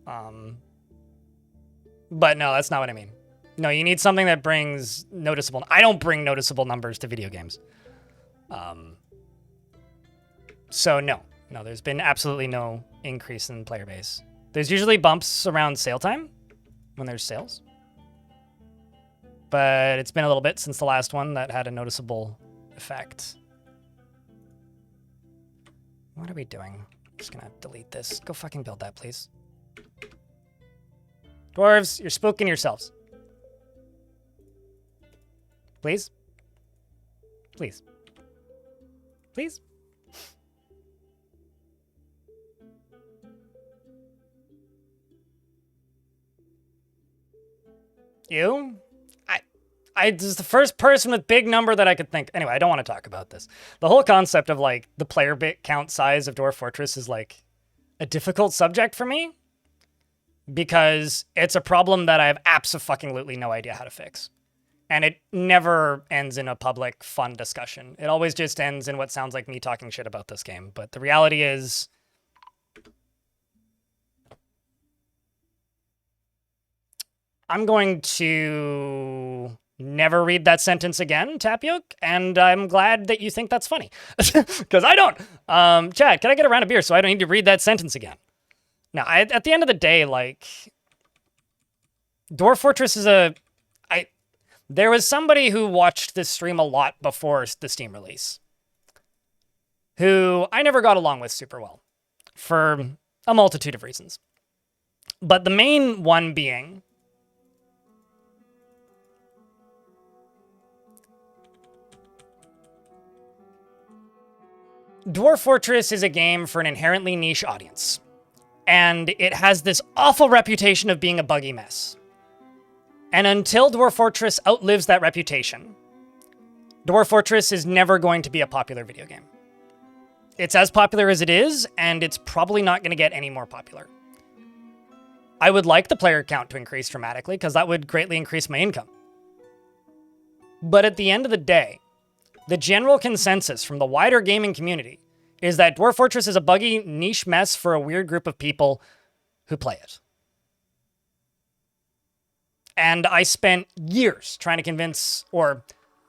But no, that's not what I mean. No, you need something that brings noticeable. I don't bring noticeable numbers to video games. So no, there's been absolutely no increase in player base. There's usually bumps around sale time when there's sales. But it's been a little bit since the last one that had a noticeable effect. What are we doing? I'm just gonna delete this. Go fucking build that, please. Dwarves, you're spooking yourselves. Please? Please. Please? You? I was the first person with big number that I could think. Anyway, I don't want to talk about this. The whole concept of, like, the player bit count size of Dwarf Fortress is, like, a difficult subject for me. Because it's a problem that I have absolutely no idea how to fix. And it never ends in a public, fun discussion. It always just ends in what sounds like me talking shit about this game. But the reality is, I'm going to never read that sentence again, Tapioca, and I'm glad that you think that's funny. Because I don't. Chad, can I get a round of beer so I don't need to read that sentence again? Now, at the end of the day, like, Dwarf Fortress is there was somebody who watched this stream a lot before the Steam release, who I never got along with super well, for a multitude of reasons. But the main one being, Dwarf Fortress is a game for an inherently niche audience, and it has this awful reputation of being a buggy mess. And until Dwarf Fortress outlives that reputation, Dwarf Fortress is never going to be a popular video game. It's as popular as it is, and it's probably not going to get any more popular. I would like the player count to increase dramatically, because that would greatly increase my income. But at the end of the day, the general consensus from the wider gaming community is that Dwarf Fortress is a buggy, niche mess for a weird group of people who play it. And I spent years trying to convince or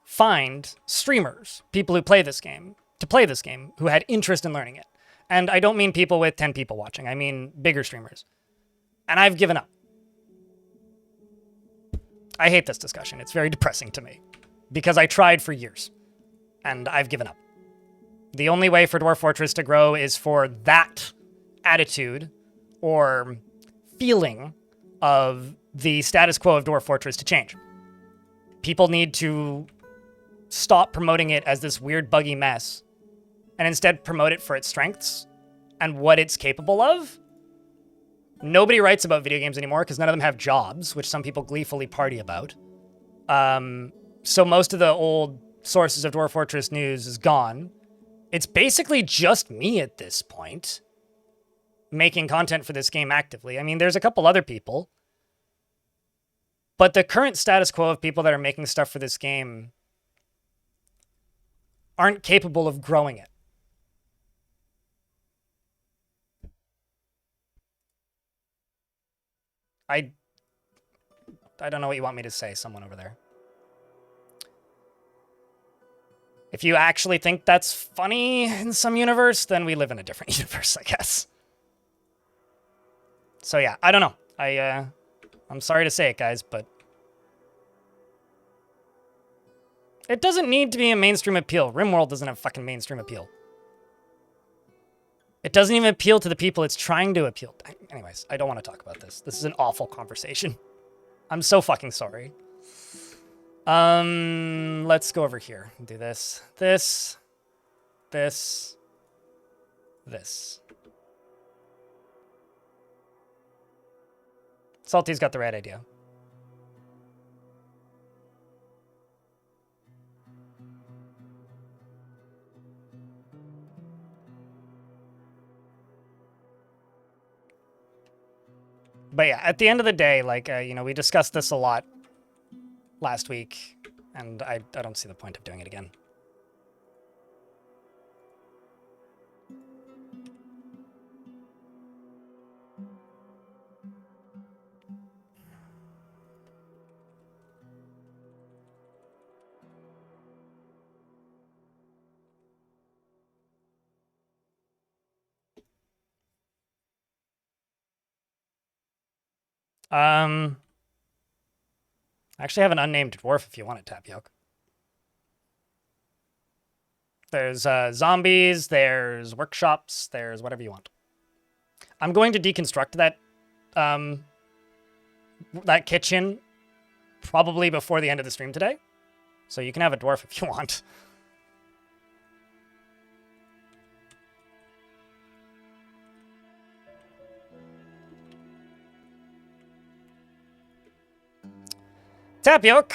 find streamers, people who play this game, to play this game, who had interest in learning it. And I don't mean people with 10 people watching. I mean bigger streamers. And I've given up. I hate this discussion. It's very depressing to me. Because I tried for years. And I've given up. The only way for Dwarf Fortress to grow is for that attitude or feeling of the status quo of Dwarf Fortress to change. People need to stop promoting it as this weird, buggy mess and instead promote it for its strengths and what it's capable of Nobody writes about video games anymore because none of them have jobs, which some people gleefully party about. So most of the old sources of Dwarf Fortress news is gone. It's basically just me at this point making content for this game actively. I mean, there's a couple other people, but the current status quo of people that are making stuff for this game aren't capable of growing it. I don't know what you want me to say, someone over there. If you actually think that's funny in some universe, then we live in a different universe, I guess. So yeah, I don't know. I'm sorry to say it, guys, but it doesn't need to be a mainstream appeal. RimWorld doesn't have fucking mainstream appeal. It doesn't even appeal to the people it's trying to appeal to. Anyways, I don't want to talk about this. This is an awful conversation. I'm so fucking sorry. Let's go over here and do this. This. Salty's got the right idea. But yeah, at the end of the day, like, you know, we discussed this a lot last week, and I don't see the point of doing it again. I actually have an unnamed dwarf if you want it, Tapioca. There's zombies, there's workshops, there's whatever you want. I'm going to deconstruct that that kitchen probably before the end of the stream today. So you can have a dwarf if you want. Tapioca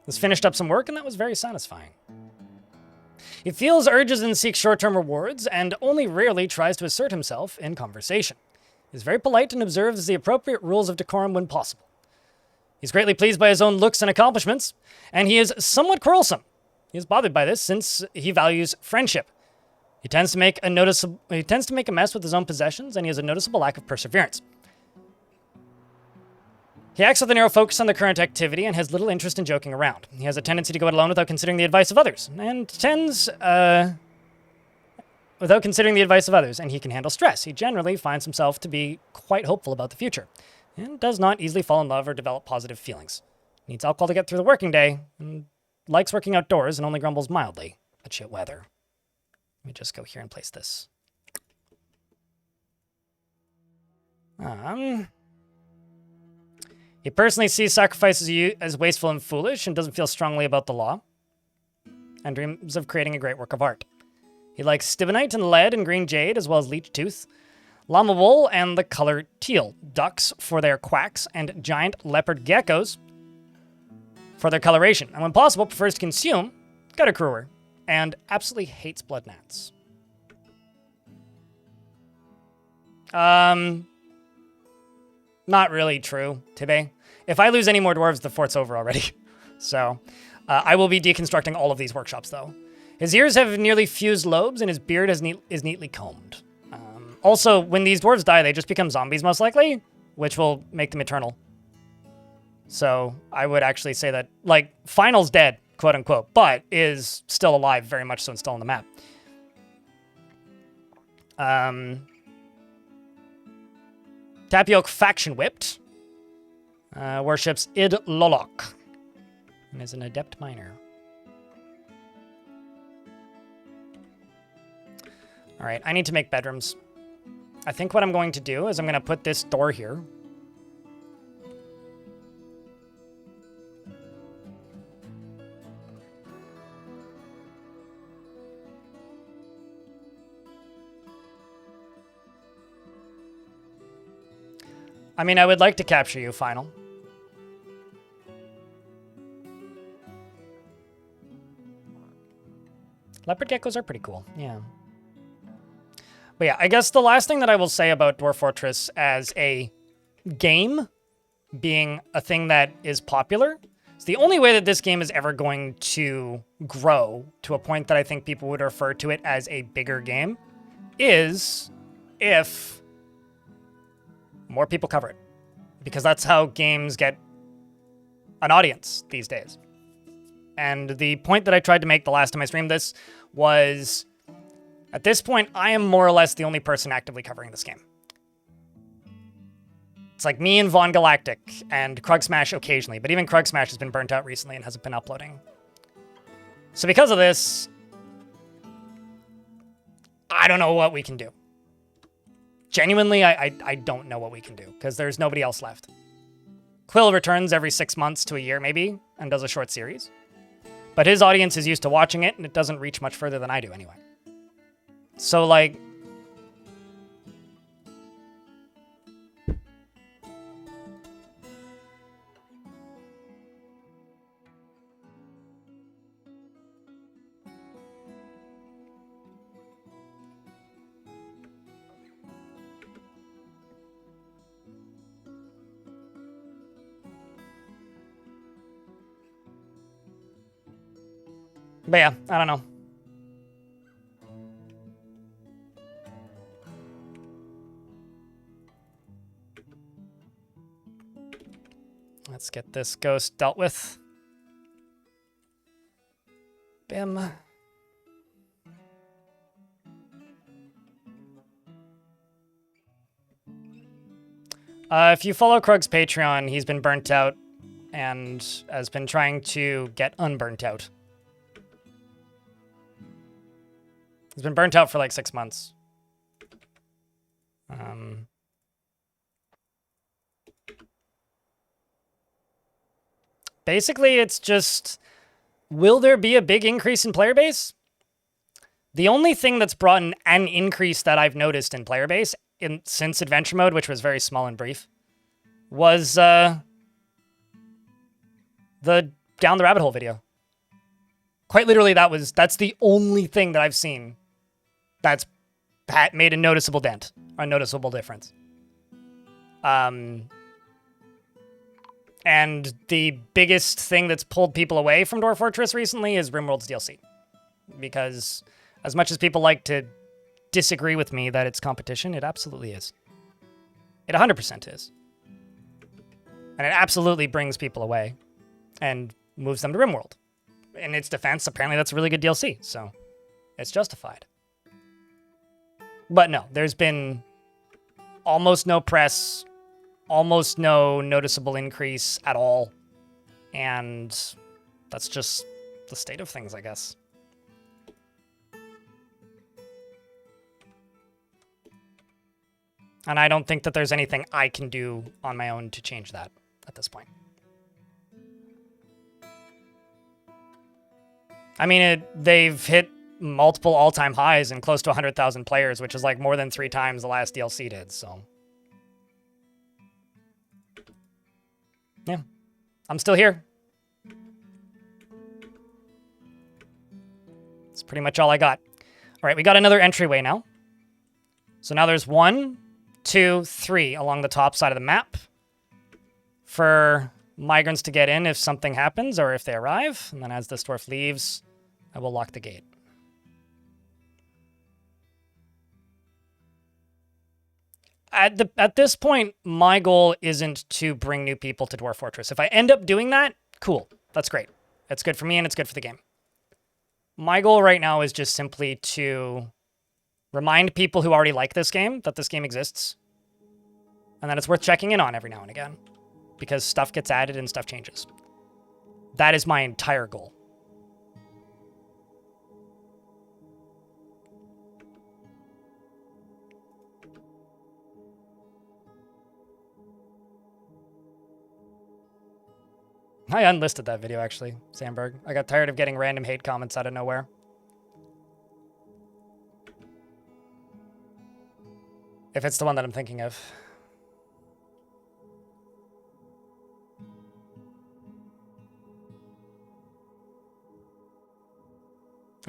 has finished up some work, and that was very satisfying. He feels urges and seeks short-term rewards, and only rarely tries to assert himself in conversation. He is very polite and observes the appropriate rules of decorum when possible. He's greatly pleased by his own looks and accomplishments, and he is somewhat quarrelsome. He is bothered by this since he values friendship. He tends to make a mess with his own possessions, and he has a noticeable lack of perseverance. He acts with a narrow focus on the current activity and has little interest in joking around. He has a tendency to go it alone without considering the advice of others, and he can handle stress. He generally finds himself to be quite hopeful about the future, and does not easily fall in love or develop positive feelings. Needs alcohol to get through the working day, and likes working outdoors and only grumbles mildly at shit weather. Let me just go here and place this. He personally sees sacrifices as wasteful and foolish and doesn't feel strongly about the law, and dreams of creating a great work of art. He likes stibnite and lead and green jade, as well as leech tooth, llama wool, and the color teal, ducks for their quacks, and giant leopard geckos for their coloration, and when possible prefers to consume gutter crewer, and absolutely hates blood gnats. Not really true, Tibbe. If I lose any more dwarves, the fort's over already. So, I will be deconstructing all of these workshops, though. His ears have nearly fused lobes, and his beard is neatly combed. Also, when these dwarves die, they just become zombies, most likely, which will make them eternal. So, I would actually say that, like, Final's dead, quote-unquote, but is still alive, very much so, and still on the map. Tapioca Faction Whipped worships Id Lolok and is an adept miner. All right, I need to make bedrooms. I think what I'm going to do is I'm going to put this door here. I mean, I would like to capture you, Final. Leopard geckos are pretty cool, yeah. But yeah, I guess the last thing that I will say about Dwarf Fortress as a game being a thing that is popular, is the only way that this game is ever going to grow to a point that I think people would refer to it as a bigger game is if more people cover it. Because that's how games get an audience these days. And the point that I tried to make the last time I streamed this was, at this point, I am more or less the only person actively covering this game. It's like me and Von Galactic and Krug Smash occasionally, but even Krug Smash has been burnt out recently and hasn't been uploading. So because of this, I don't know what we can do. Genuinely, I don't know what we can do, because there's nobody else left. Quill returns every 6 months to a year, maybe, and does a short series. But his audience is used to watching it, and it doesn't reach much further than I do anyway. So, like... But yeah, I don't know. Let's get this ghost dealt with. Bim. If you follow Krug's Patreon, he's been burnt out and has been trying to get unburnt out. He's been burnt out for like 6 months. Basically, it's just, will there be a big increase in player base? The only thing that's brought in an increase that I've noticed in player base since Adventure Mode, which was very small and brief, was the Down the Rabbit Hole video. Quite literally, that's the only thing that I've seen that's made a noticeable dent, or a noticeable difference. And the biggest thing that's pulled people away from Dwarf Fortress recently is RimWorld's DLC. Because as much as people like to disagree with me that it's competition, it absolutely is. It 100% is. And it absolutely brings people away and moves them to RimWorld. In its defense, apparently that's a really good DLC, so it's justified. But no, there's been almost no press, almost no noticeable increase at all, and that's just the state of things, I guess. And I don't think that there's anything I can do on my own to change that at this point. I mean, they've hit multiple all-time highs and close to 100,000 players, which is like more than 3 times the last DLC did, so. Yeah, I'm still here. That's pretty much all I got. All right, we got another entryway now. So now there's 1, 2, 3 along the top side of the map for migrants to get in if something happens or if they arrive. And then as this dwarf leaves, I will lock the gate. At this point, my goal isn't to bring new people to Dwarf Fortress. If I end up doing that, cool. That's great. It's good for me and it's good for the game. My goal right now is just simply to remind people who already like this game that this game exists. And that it's worth checking in on every now and again. Because stuff gets added and stuff changes. That is my entire goal. I unlisted that video, actually, Sandberg. I got tired of getting random hate comments out of nowhere. If it's the one that I'm thinking of.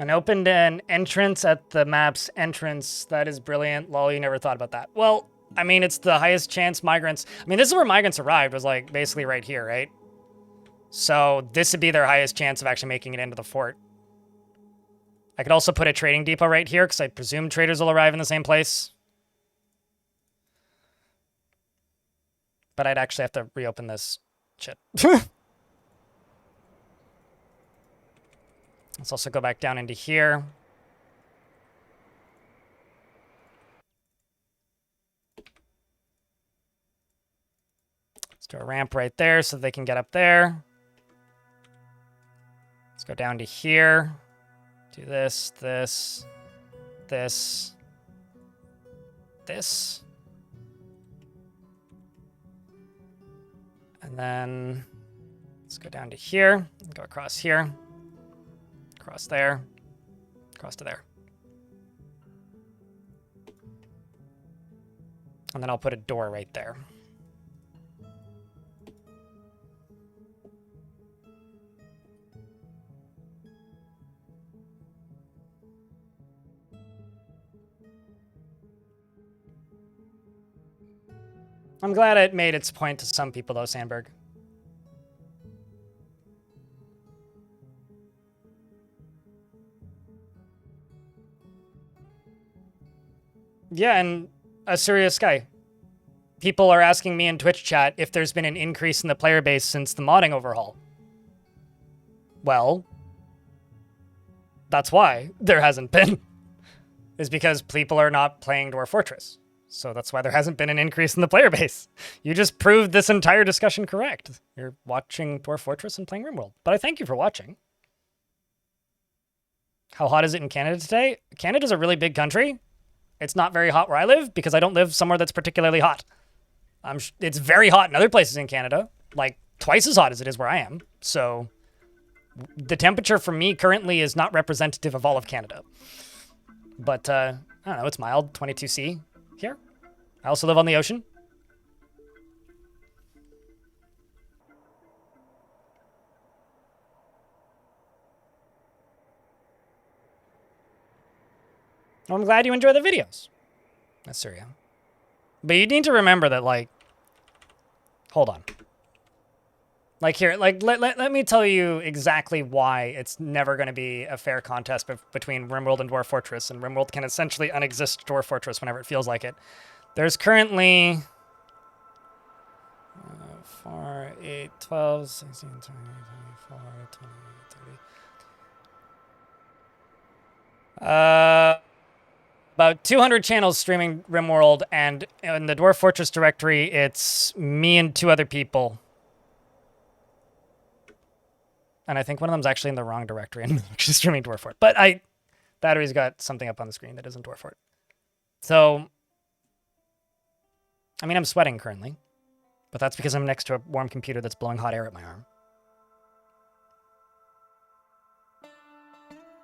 And opened an entrance at the map's entrance. That is brilliant. Lol, you never thought about that. Well, I mean, it's the highest chance migrants... I mean, this is where migrants arrived, was like basically right here, right? So this would be their highest chance of actually making it into the fort. I could also put a trading depot right here, because I presume traders will arrive in the same place. But I'd actually have to reopen this shit. Let's also go back down into here. Let's do a ramp right there so they can get up there. Let's go down to here. Do this, this, this, this. And then let's go down to here, go across here, across there, across to there. And then I'll put a door right there. I'm glad it made its point to some people, though, Sandberg. Yeah, and a serious guy. People are asking me in Twitch chat if there's been an increase in the player base since the modding overhaul. Well, that's why there hasn't been. Is because people are not playing Dwarf Fortress. So that's why there hasn't been an increase in the player base. You just proved this entire discussion correct. You're watching Dwarf Fortress and playing RimWorld. But I thank you for watching. How hot is it in Canada today? Canada's a really big country. It's not very hot where I live because I don't live somewhere that's particularly hot. It's very hot in other places in Canada, like twice as hot as it is where I am. So the temperature for me currently is not representative of all of Canada. But I don't know, it's mild, 22°C. Here. I also live on the ocean. Well, I'm glad you enjoy the videos. That's Syria. But you need to remember that, like, hold on. Like here, like, let me tell you exactly why it's never going to be a fair contest between RimWorld and Dwarf Fortress, and RimWorld can essentially unexist Dwarf Fortress whenever it feels like it. There's currently 4, 8, 12, 16, 20, 24, 20, 30. About 200 channels streaming RimWorld, and in the Dwarf Fortress directory, it's me and 2 other people. And I think one of them's actually in the wrong directory and actually streaming Dwarf Fort. But Battery's got something up on the screen that isn't Dwarf Fort. So, I mean, I'm sweating currently. But that's because I'm next to a warm computer that's blowing hot air at my arm.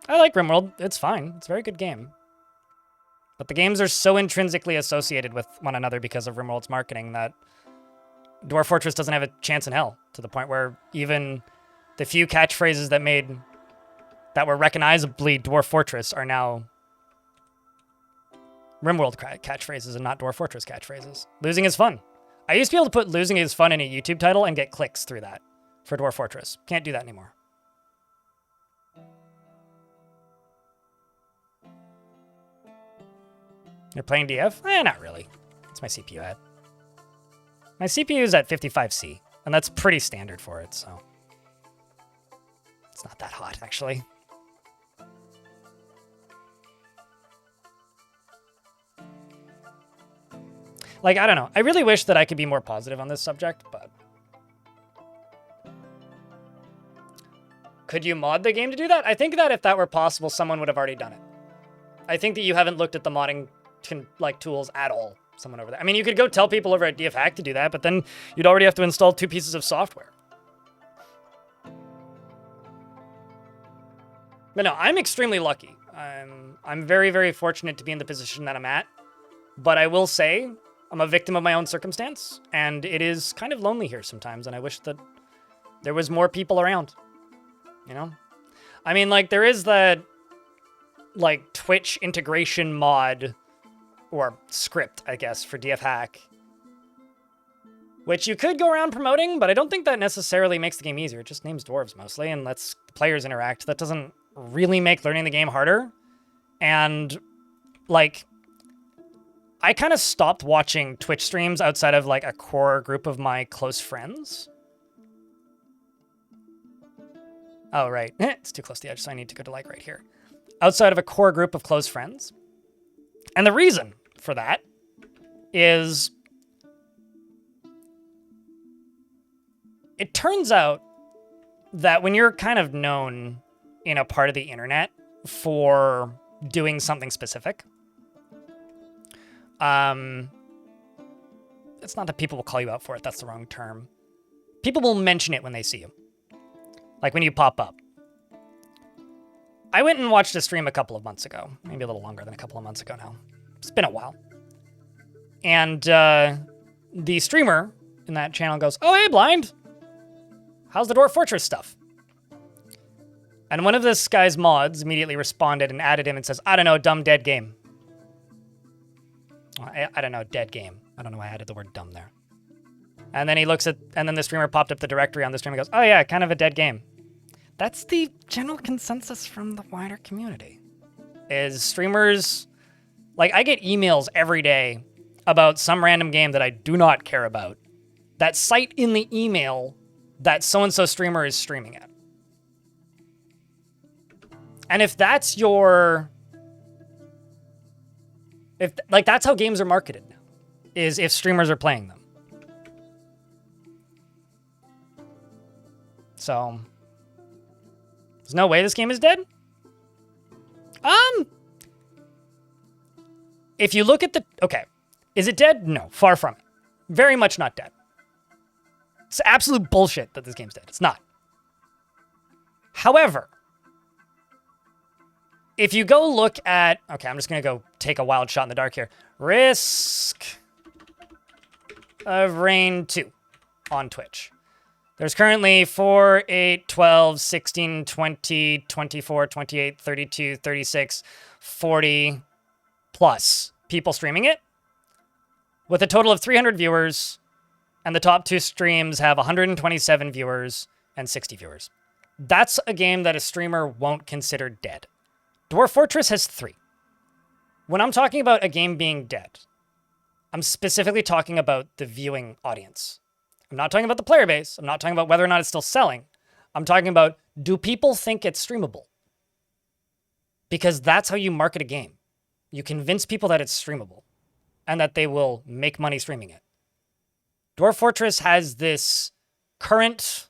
I like RimWorld. It's fine. It's a very good game. But the games are so intrinsically associated with one another because of RimWorld's marketing that Dwarf Fortress doesn't have a chance in hell, to the point where even the few catchphrases that were recognizably Dwarf Fortress are now RimWorld catchphrases and not Dwarf Fortress catchphrases. Losing is fun. I used to be able to put losing is fun in a YouTube title and get clicks through that for Dwarf Fortress. Can't do that anymore. You're playing DF? Not really. That's my CPU at. My CPU is at 55C, and that's pretty standard for it, so it's not that hot, actually. Like, I don't know. I really wish that I could be more positive on this subject, but could you mod the game to do that? I think that if that were possible, someone would have already done it. I think that you haven't looked at the modding tools at all. Someone over there. I mean, you could go tell people over at DF Hack to do that, but then you'd already have to install 2 pieces of software. But no, I'm extremely lucky. I'm very, very fortunate to be in the position that I'm at. But I will say, I'm a victim of my own circumstance, and it is kind of lonely here sometimes, and I wish that there was more people around. You know? I mean, like, there is that like Twitch integration mod or script, I guess, for DF Hack, which you could go around promoting, but I don't think that necessarily makes the game easier. It just names dwarves mostly and lets players interact. That doesn't really make learning the game harder. And, like, I kind of stopped watching Twitch streams outside of, like, a core group of my close friends. Oh, right. It's too close to the edge, so I need to go to, like, right here. Outside of a core group of close friends. And the reason for that is it turns out that when you're kind of known in a part of the internet for doing something specific, it's not that people will call you out for it. That's the wrong term. People will mention it when they see you. Like when you pop up. I went and watched a stream a couple of months ago. Maybe a little longer than a couple of months ago now. It's been a while. And the streamer in that channel goes, "Oh, hey, Blind. How's the Dwarf Fortress stuff?" And one of this guy's mods immediately responded and added him and says, "I don't know, dumb dead game." Well, I don't know, dead game. I don't know why I added the word dumb there. And then he looks at, and then the streamer popped up the directory on the stream and goes, "Oh yeah, kind of a dead game." That's the general consensus from the wider community. Is streamers, like I get emails every day about some random game that I do not care about that cite in the email that so-and-so streamer is streaming it. And if that's your, if like that's how games are marketed now, is if streamers are playing them. So there's no way this game is dead. If you look at the, okay, is it dead? No, far from it. Very much not dead. It's absolute bullshit that this game's dead. It's not. However, if you go look at, okay, I'm just going to go take a wild shot in the dark here. Risk of Rain 2 on Twitch. There's currently 4, 8, 12, 16, 20, 24, 28, 32, 36, 40 plus people streaming it with a total of 300 viewers, and the top 2 streams have 127 viewers and 60 viewers. That's a game that a streamer won't consider dead. Dwarf Fortress has 3. When I'm talking about a game being dead, I'm specifically talking about the viewing audience. I'm not talking about the player base. I'm not talking about whether or not it's still selling. I'm talking about, do people think it's streamable? Because that's how you market a game. You convince people that it's streamable and that they will make money streaming it. Dwarf Fortress has this current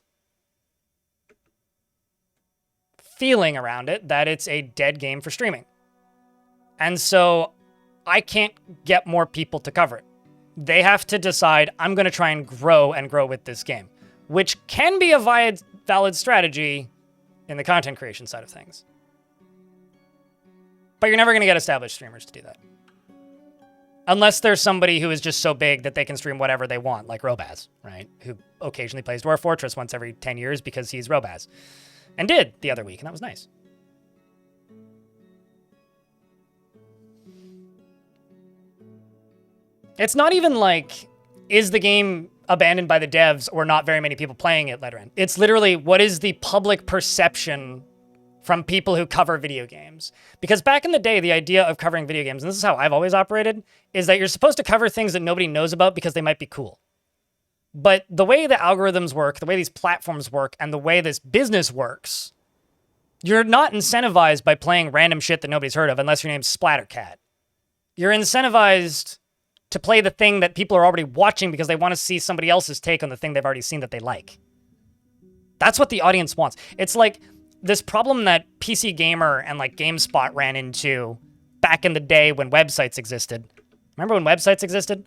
feeling around it that it's a dead game for streaming. And so I can't get more people to cover it. They have to decide, I'm going to try and grow with this game, which can be a valid strategy in the content creation side of things. But you're never going to get established streamers to do that. Unless there's somebody who is just so big that they can stream whatever they want, like Robaz, right? Who occasionally plays Dwarf Fortress once every 10 years because he's Robaz. And did the other week, and that was nice. It's not even like, is the game abandoned by the devs or not very many people playing it, Letterin? It's literally, what is the public perception from people who cover video games? Because back in the day, the idea of covering video games, and this is how I've always operated, is that you're supposed to cover things that nobody knows about because they might be cool. But the way the algorithms work, the way these platforms work, and the way this business works, you're not incentivized by playing random shit that nobody's heard of unless your name's Splattercat. You're incentivized to play the thing that people are already watching because they want to see somebody else's take on the thing they've already seen that they like. That's what the audience wants. It's like this problem that PC Gamer and like GameSpot ran into back in the day when websites existed. Remember when websites existed?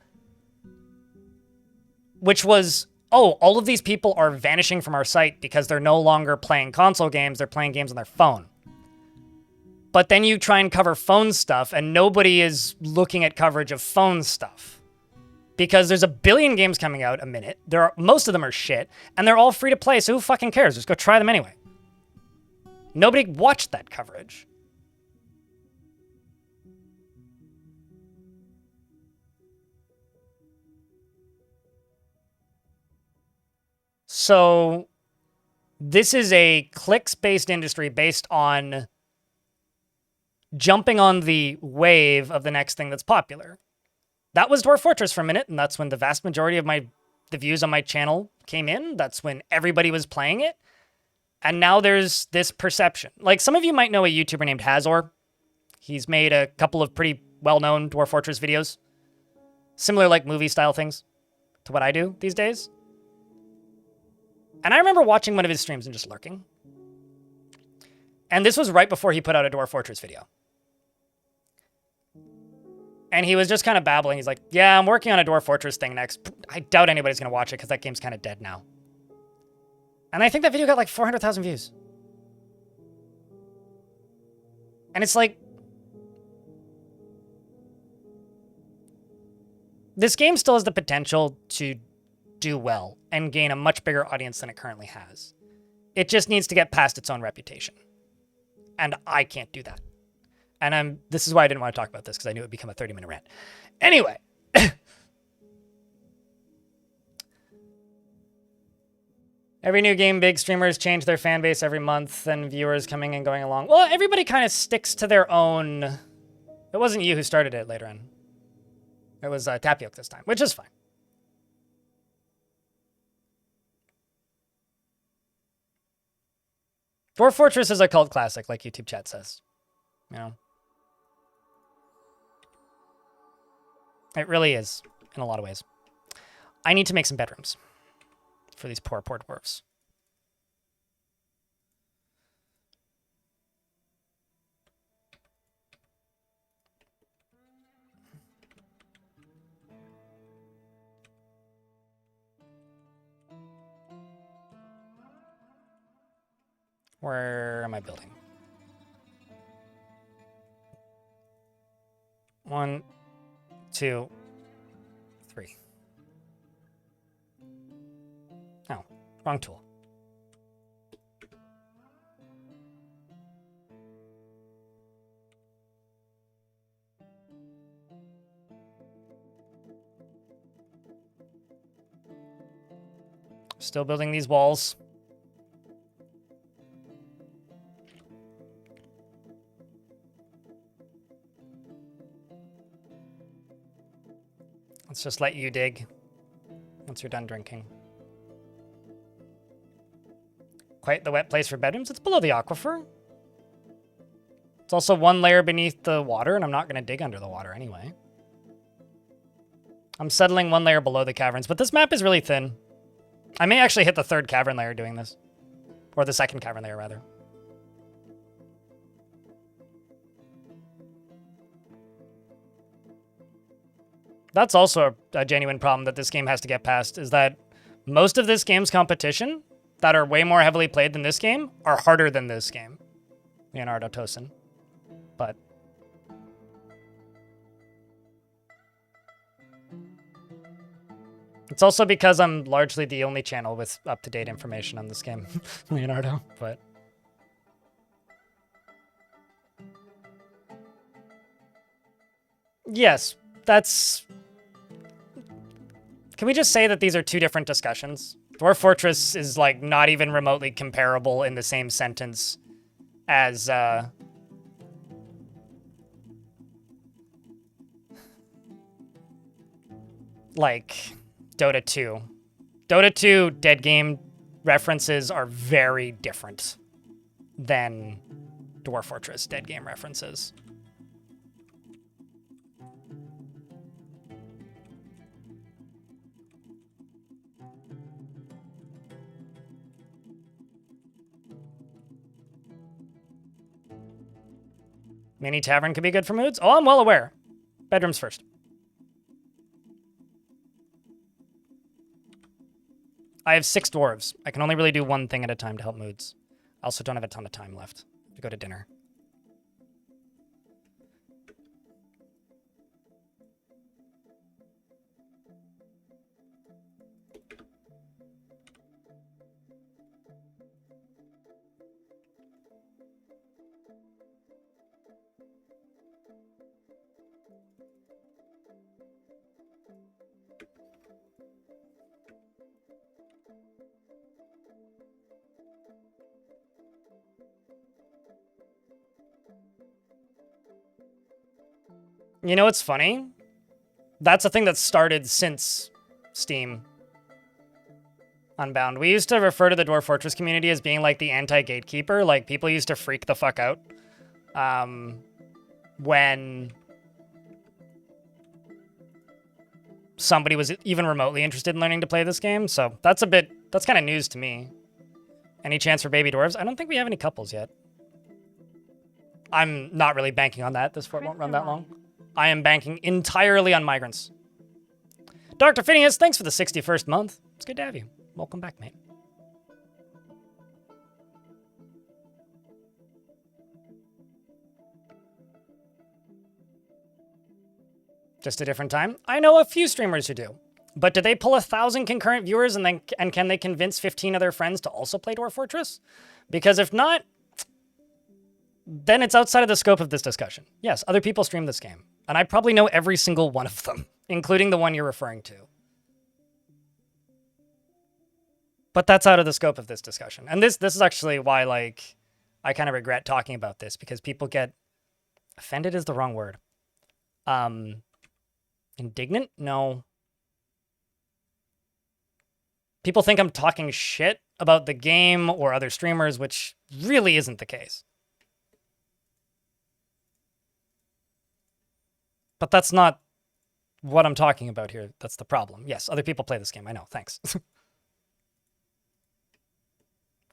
Which was, oh, all of these people are vanishing from our site because they're no longer playing console games, they're playing games on their phone. But then you try and cover phone stuff, and nobody is looking at coverage of phone stuff. Because there's a billion games coming out a minute. Most of them are shit, and they're all free to play, so who fucking cares? Just go try them anyway. Nobody watched that coverage. So this is a clicks-based industry based on jumping on the wave of the next thing that's popular. That was Dwarf Fortress for a minute, and that's when the vast majority of the views on my channel came in. That's when everybody was playing it. And now there's this perception. Like, some of you might know a YouTuber named Hazor. He's made a couple of pretty well-known Dwarf Fortress videos. Similar, like, movie-style things to what I do these days. And I remember watching one of his streams and just lurking. And this was right before he put out a Dwarf Fortress video. And he was just kind of babbling. He's like, yeah, I'm working on a Dwarf Fortress thing next. I doubt anybody's going to watch it because that game's kind of dead now. And I think that video got like 400,000 views. And it's like, this game still has the potential to do well and gain a much bigger audience than it currently has. It just needs to get past its own reputation. And I can't do that. And this is why I didn't want to talk about this, because I knew it would become a 30-minute rant. Anyway. Every new game, big streamers change their fan base every month, and viewers coming and going along. Well, everybody kind of sticks to their own. It wasn't you who started it later on. It was Tapioca this time, which is fine. Dwarf Fortress is a cult classic, like YouTube chat says. You know? It really is, in a lot of ways. I need to make some bedrooms for these poor dwarves. Where am I building? 1, 2, 3. Oh, wrong tool. Still building these walls. Let's just let you dig once you're done drinking. Quite the wet place for bedrooms. It's below the aquifer. It's also one layer beneath the water, and I'm not going to dig under the water anyway. I'm settling one layer below the caverns, but this map is really thin. I may actually hit the third cavern layer doing this. Or the second cavern layer, rather. That's also a genuine problem that this game has to get past, is that most of this game's competition that are way more heavily played than this game are harder than this game. Leonardo Tosin. But it's also because I'm largely the only channel with up-to-date information on this game, Leonardo, but yes, that's... Can we just say that these are two different discussions? Dwarf Fortress is, like, not even remotely comparable in the same sentence as, like, Dota 2. Dota 2 dead game references are very different than Dwarf Fortress dead game references. Mini tavern could be good for moods. Oh, I'm well aware. Bedrooms first. I have 6 dwarves. I can only really do one thing at a time to help moods. I also don't have a ton of time left to go to dinner. You know what's funny? That's a thing that started since Steam Unbound. We used to refer to the Dwarf Fortress community as being like the anti-gatekeeper. Like, people used to freak the fuck out when somebody was even remotely interested in learning to play this game. So that's kind of news to me. Any chance for baby dwarves? I don't think we have any couples yet. I'm not really banking on that. This fort won't run that long. I am banking entirely on migrants. Dr. Phineas, thanks for the 61st month. It's good to have you. Welcome back, mate. Just a different time? I know a few streamers who do. But do they pull 1,000 concurrent viewers and can they convince 15 of their friends to also play Dwarf Fortress? Because if not, then it's outside of the scope of this discussion. Yes, other people stream this game. And I probably know every single one of them, including the one you're referring to. But that's out of the scope of this discussion. And this is actually why, like, I kind of regret talking about this, because people get... Offended is the wrong word. Indignant? No. People think I'm talking shit about the game or other streamers, which really isn't the case. But that's not what I'm talking about here. That's the problem. Yes, other people play this game. I know. Thanks.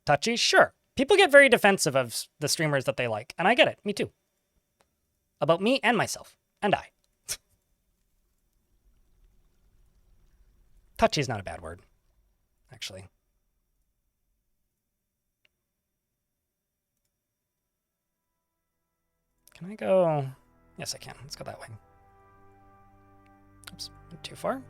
Touchy? Sure. People get very defensive of the streamers that they like. And I get it. Me too. About me and myself. And I. Touchy is not a bad word, actually. Can I go? Yes, I can. Let's go that way. Oops, went too far.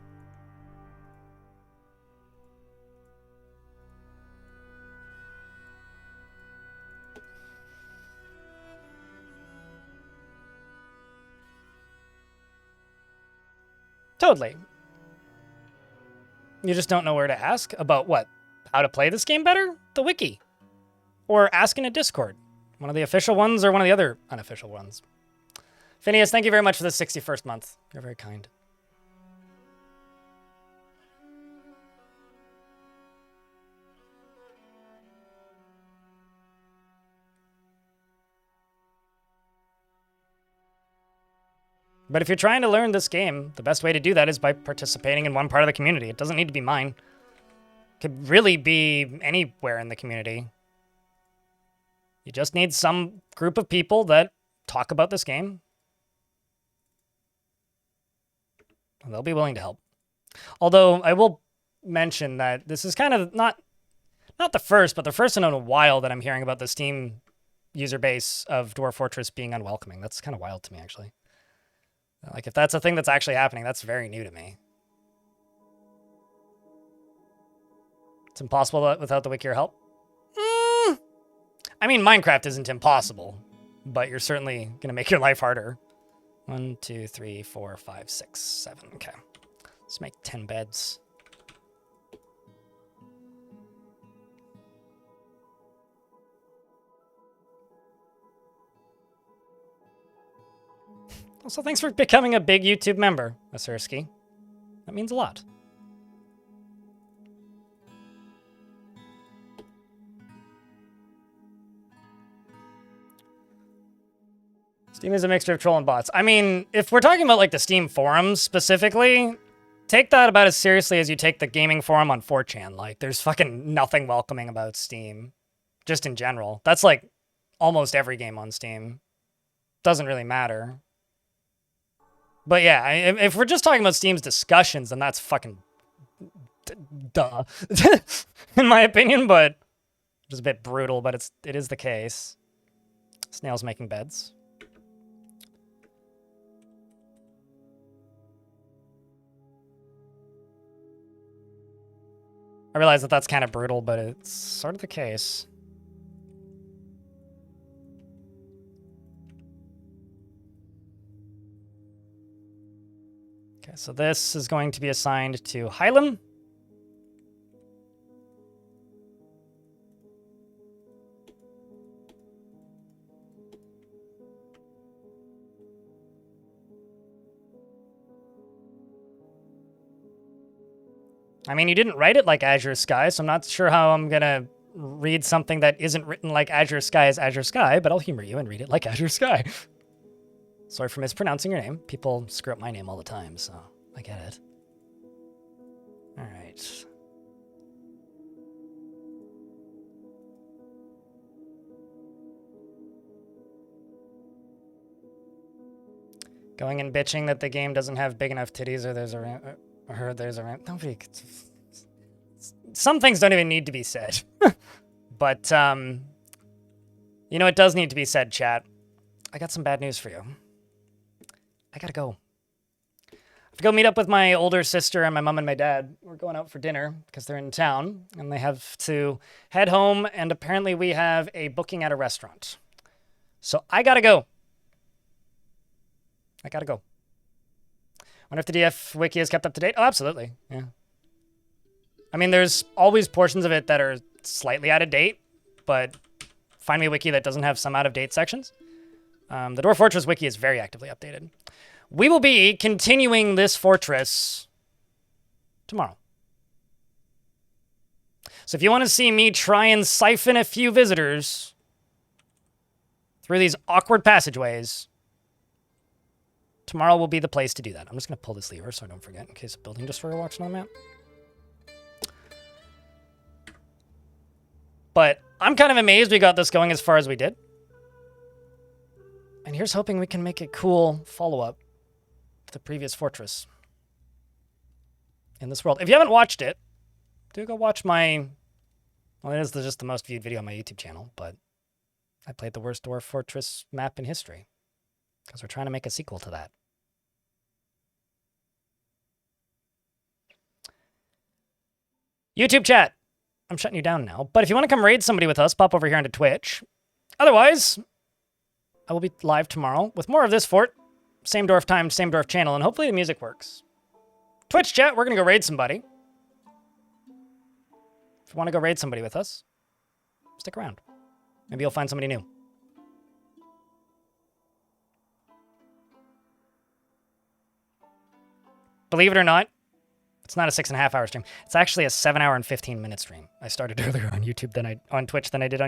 Totally. You just don't know where to ask about what? How to play this game better? The wiki. Or ask in a Discord. One of the official ones or one of the other unofficial ones. Phineas, thank you very much for the 61st month. You're very kind. But if you're trying to learn this game, the best way to do that is by participating in one part of the community. It doesn't need to be mine. It could really be anywhere in the community. You just need some group of people that talk about this game. And they'll be willing to help. Although, I will mention that this is kind of not the first, but the first in a while that I'm hearing about the Steam user base of Dwarf Fortress being unwelcoming. That's kind of wild to me, actually. Like, if that's a thing that's actually happening, that's very new to me. It's impossible without the wiki or help. I mean, Minecraft isn't impossible, but you're certainly going to make your life harder. 1, 2, 3, 4, 5, 6, 7. Okay. Let's make 10 beds. Also, thanks for becoming a big YouTube member, Asursky. That means a lot. Steam is a mixture of troll and bots. I mean, if we're talking about like the Steam forums specifically, take that about as seriously as you take the gaming forum on 4chan. Like, there's fucking nothing welcoming about Steam. Just in general. That's like almost every game on Steam. Doesn't really matter. But yeah, if we're just talking about Steam's discussions, then that's fucking duh, in my opinion. But it's a bit brutal, but it is the case. Snails making beds. I realize that that's kind of brutal, but it's sort of the case. Okay, so this is going to be assigned to Hylam. I mean, you didn't write it like Azure Sky, so I'm not sure how I'm gonna read something that isn't written like Azure Sky as Azure Sky, but I'll humor you and read it like Azure Sky. Sorry for mispronouncing your name. People screw up my name all the time, so I get it. All right. Going and bitching that the game doesn't have big enough titties or there's a nobody. Some things don't even need to be said. But, you know, it does need to be said, chat. I got some bad news for you. I gotta go. I have to go meet up with my older sister and my mom and my dad. We're going out for dinner because they're in town and they have to head home, and apparently we have a booking at a restaurant. So I gotta go. I gotta go. Wonder if the DF wiki is kept up to date? Oh, absolutely. Yeah. I mean, there's always portions of it that are slightly out of date, but find me a wiki that doesn't have some out of date sections. The Dwarf Fortress wiki is very actively updated. We will be continuing this fortress tomorrow. So if you want to see me try and siphon a few visitors through these awkward passageways, tomorrow will be the place to do that. I'm just going to pull this lever so I don't forget in case a building destroyer walks on the map. But I'm kind of amazed we got this going as far as we did. And here's hoping we can make a cool follow-up to the previous fortress in this world. If you haven't watched it, do go watch my... Well, it is just the most viewed video on my YouTube channel, but I played the worst Dwarf Fortress map in history because we're trying to make a sequel to that. YouTube chat. I'm shutting you down now, but if you want to come raid somebody with us, pop over here onto Twitch. Otherwise, I will be live tomorrow with more of this fort. Same Dwarf time, same Dwarf channel, and hopefully the music works. Twitch chat, we're going to go raid somebody. If you want to go raid somebody with us, stick around. Maybe you'll find somebody new. Believe it or not, it's not a 6.5 hour stream. It's actually a 7 hour and 15 minute stream. I started earlier on YouTube on Twitch than I did on YouTube.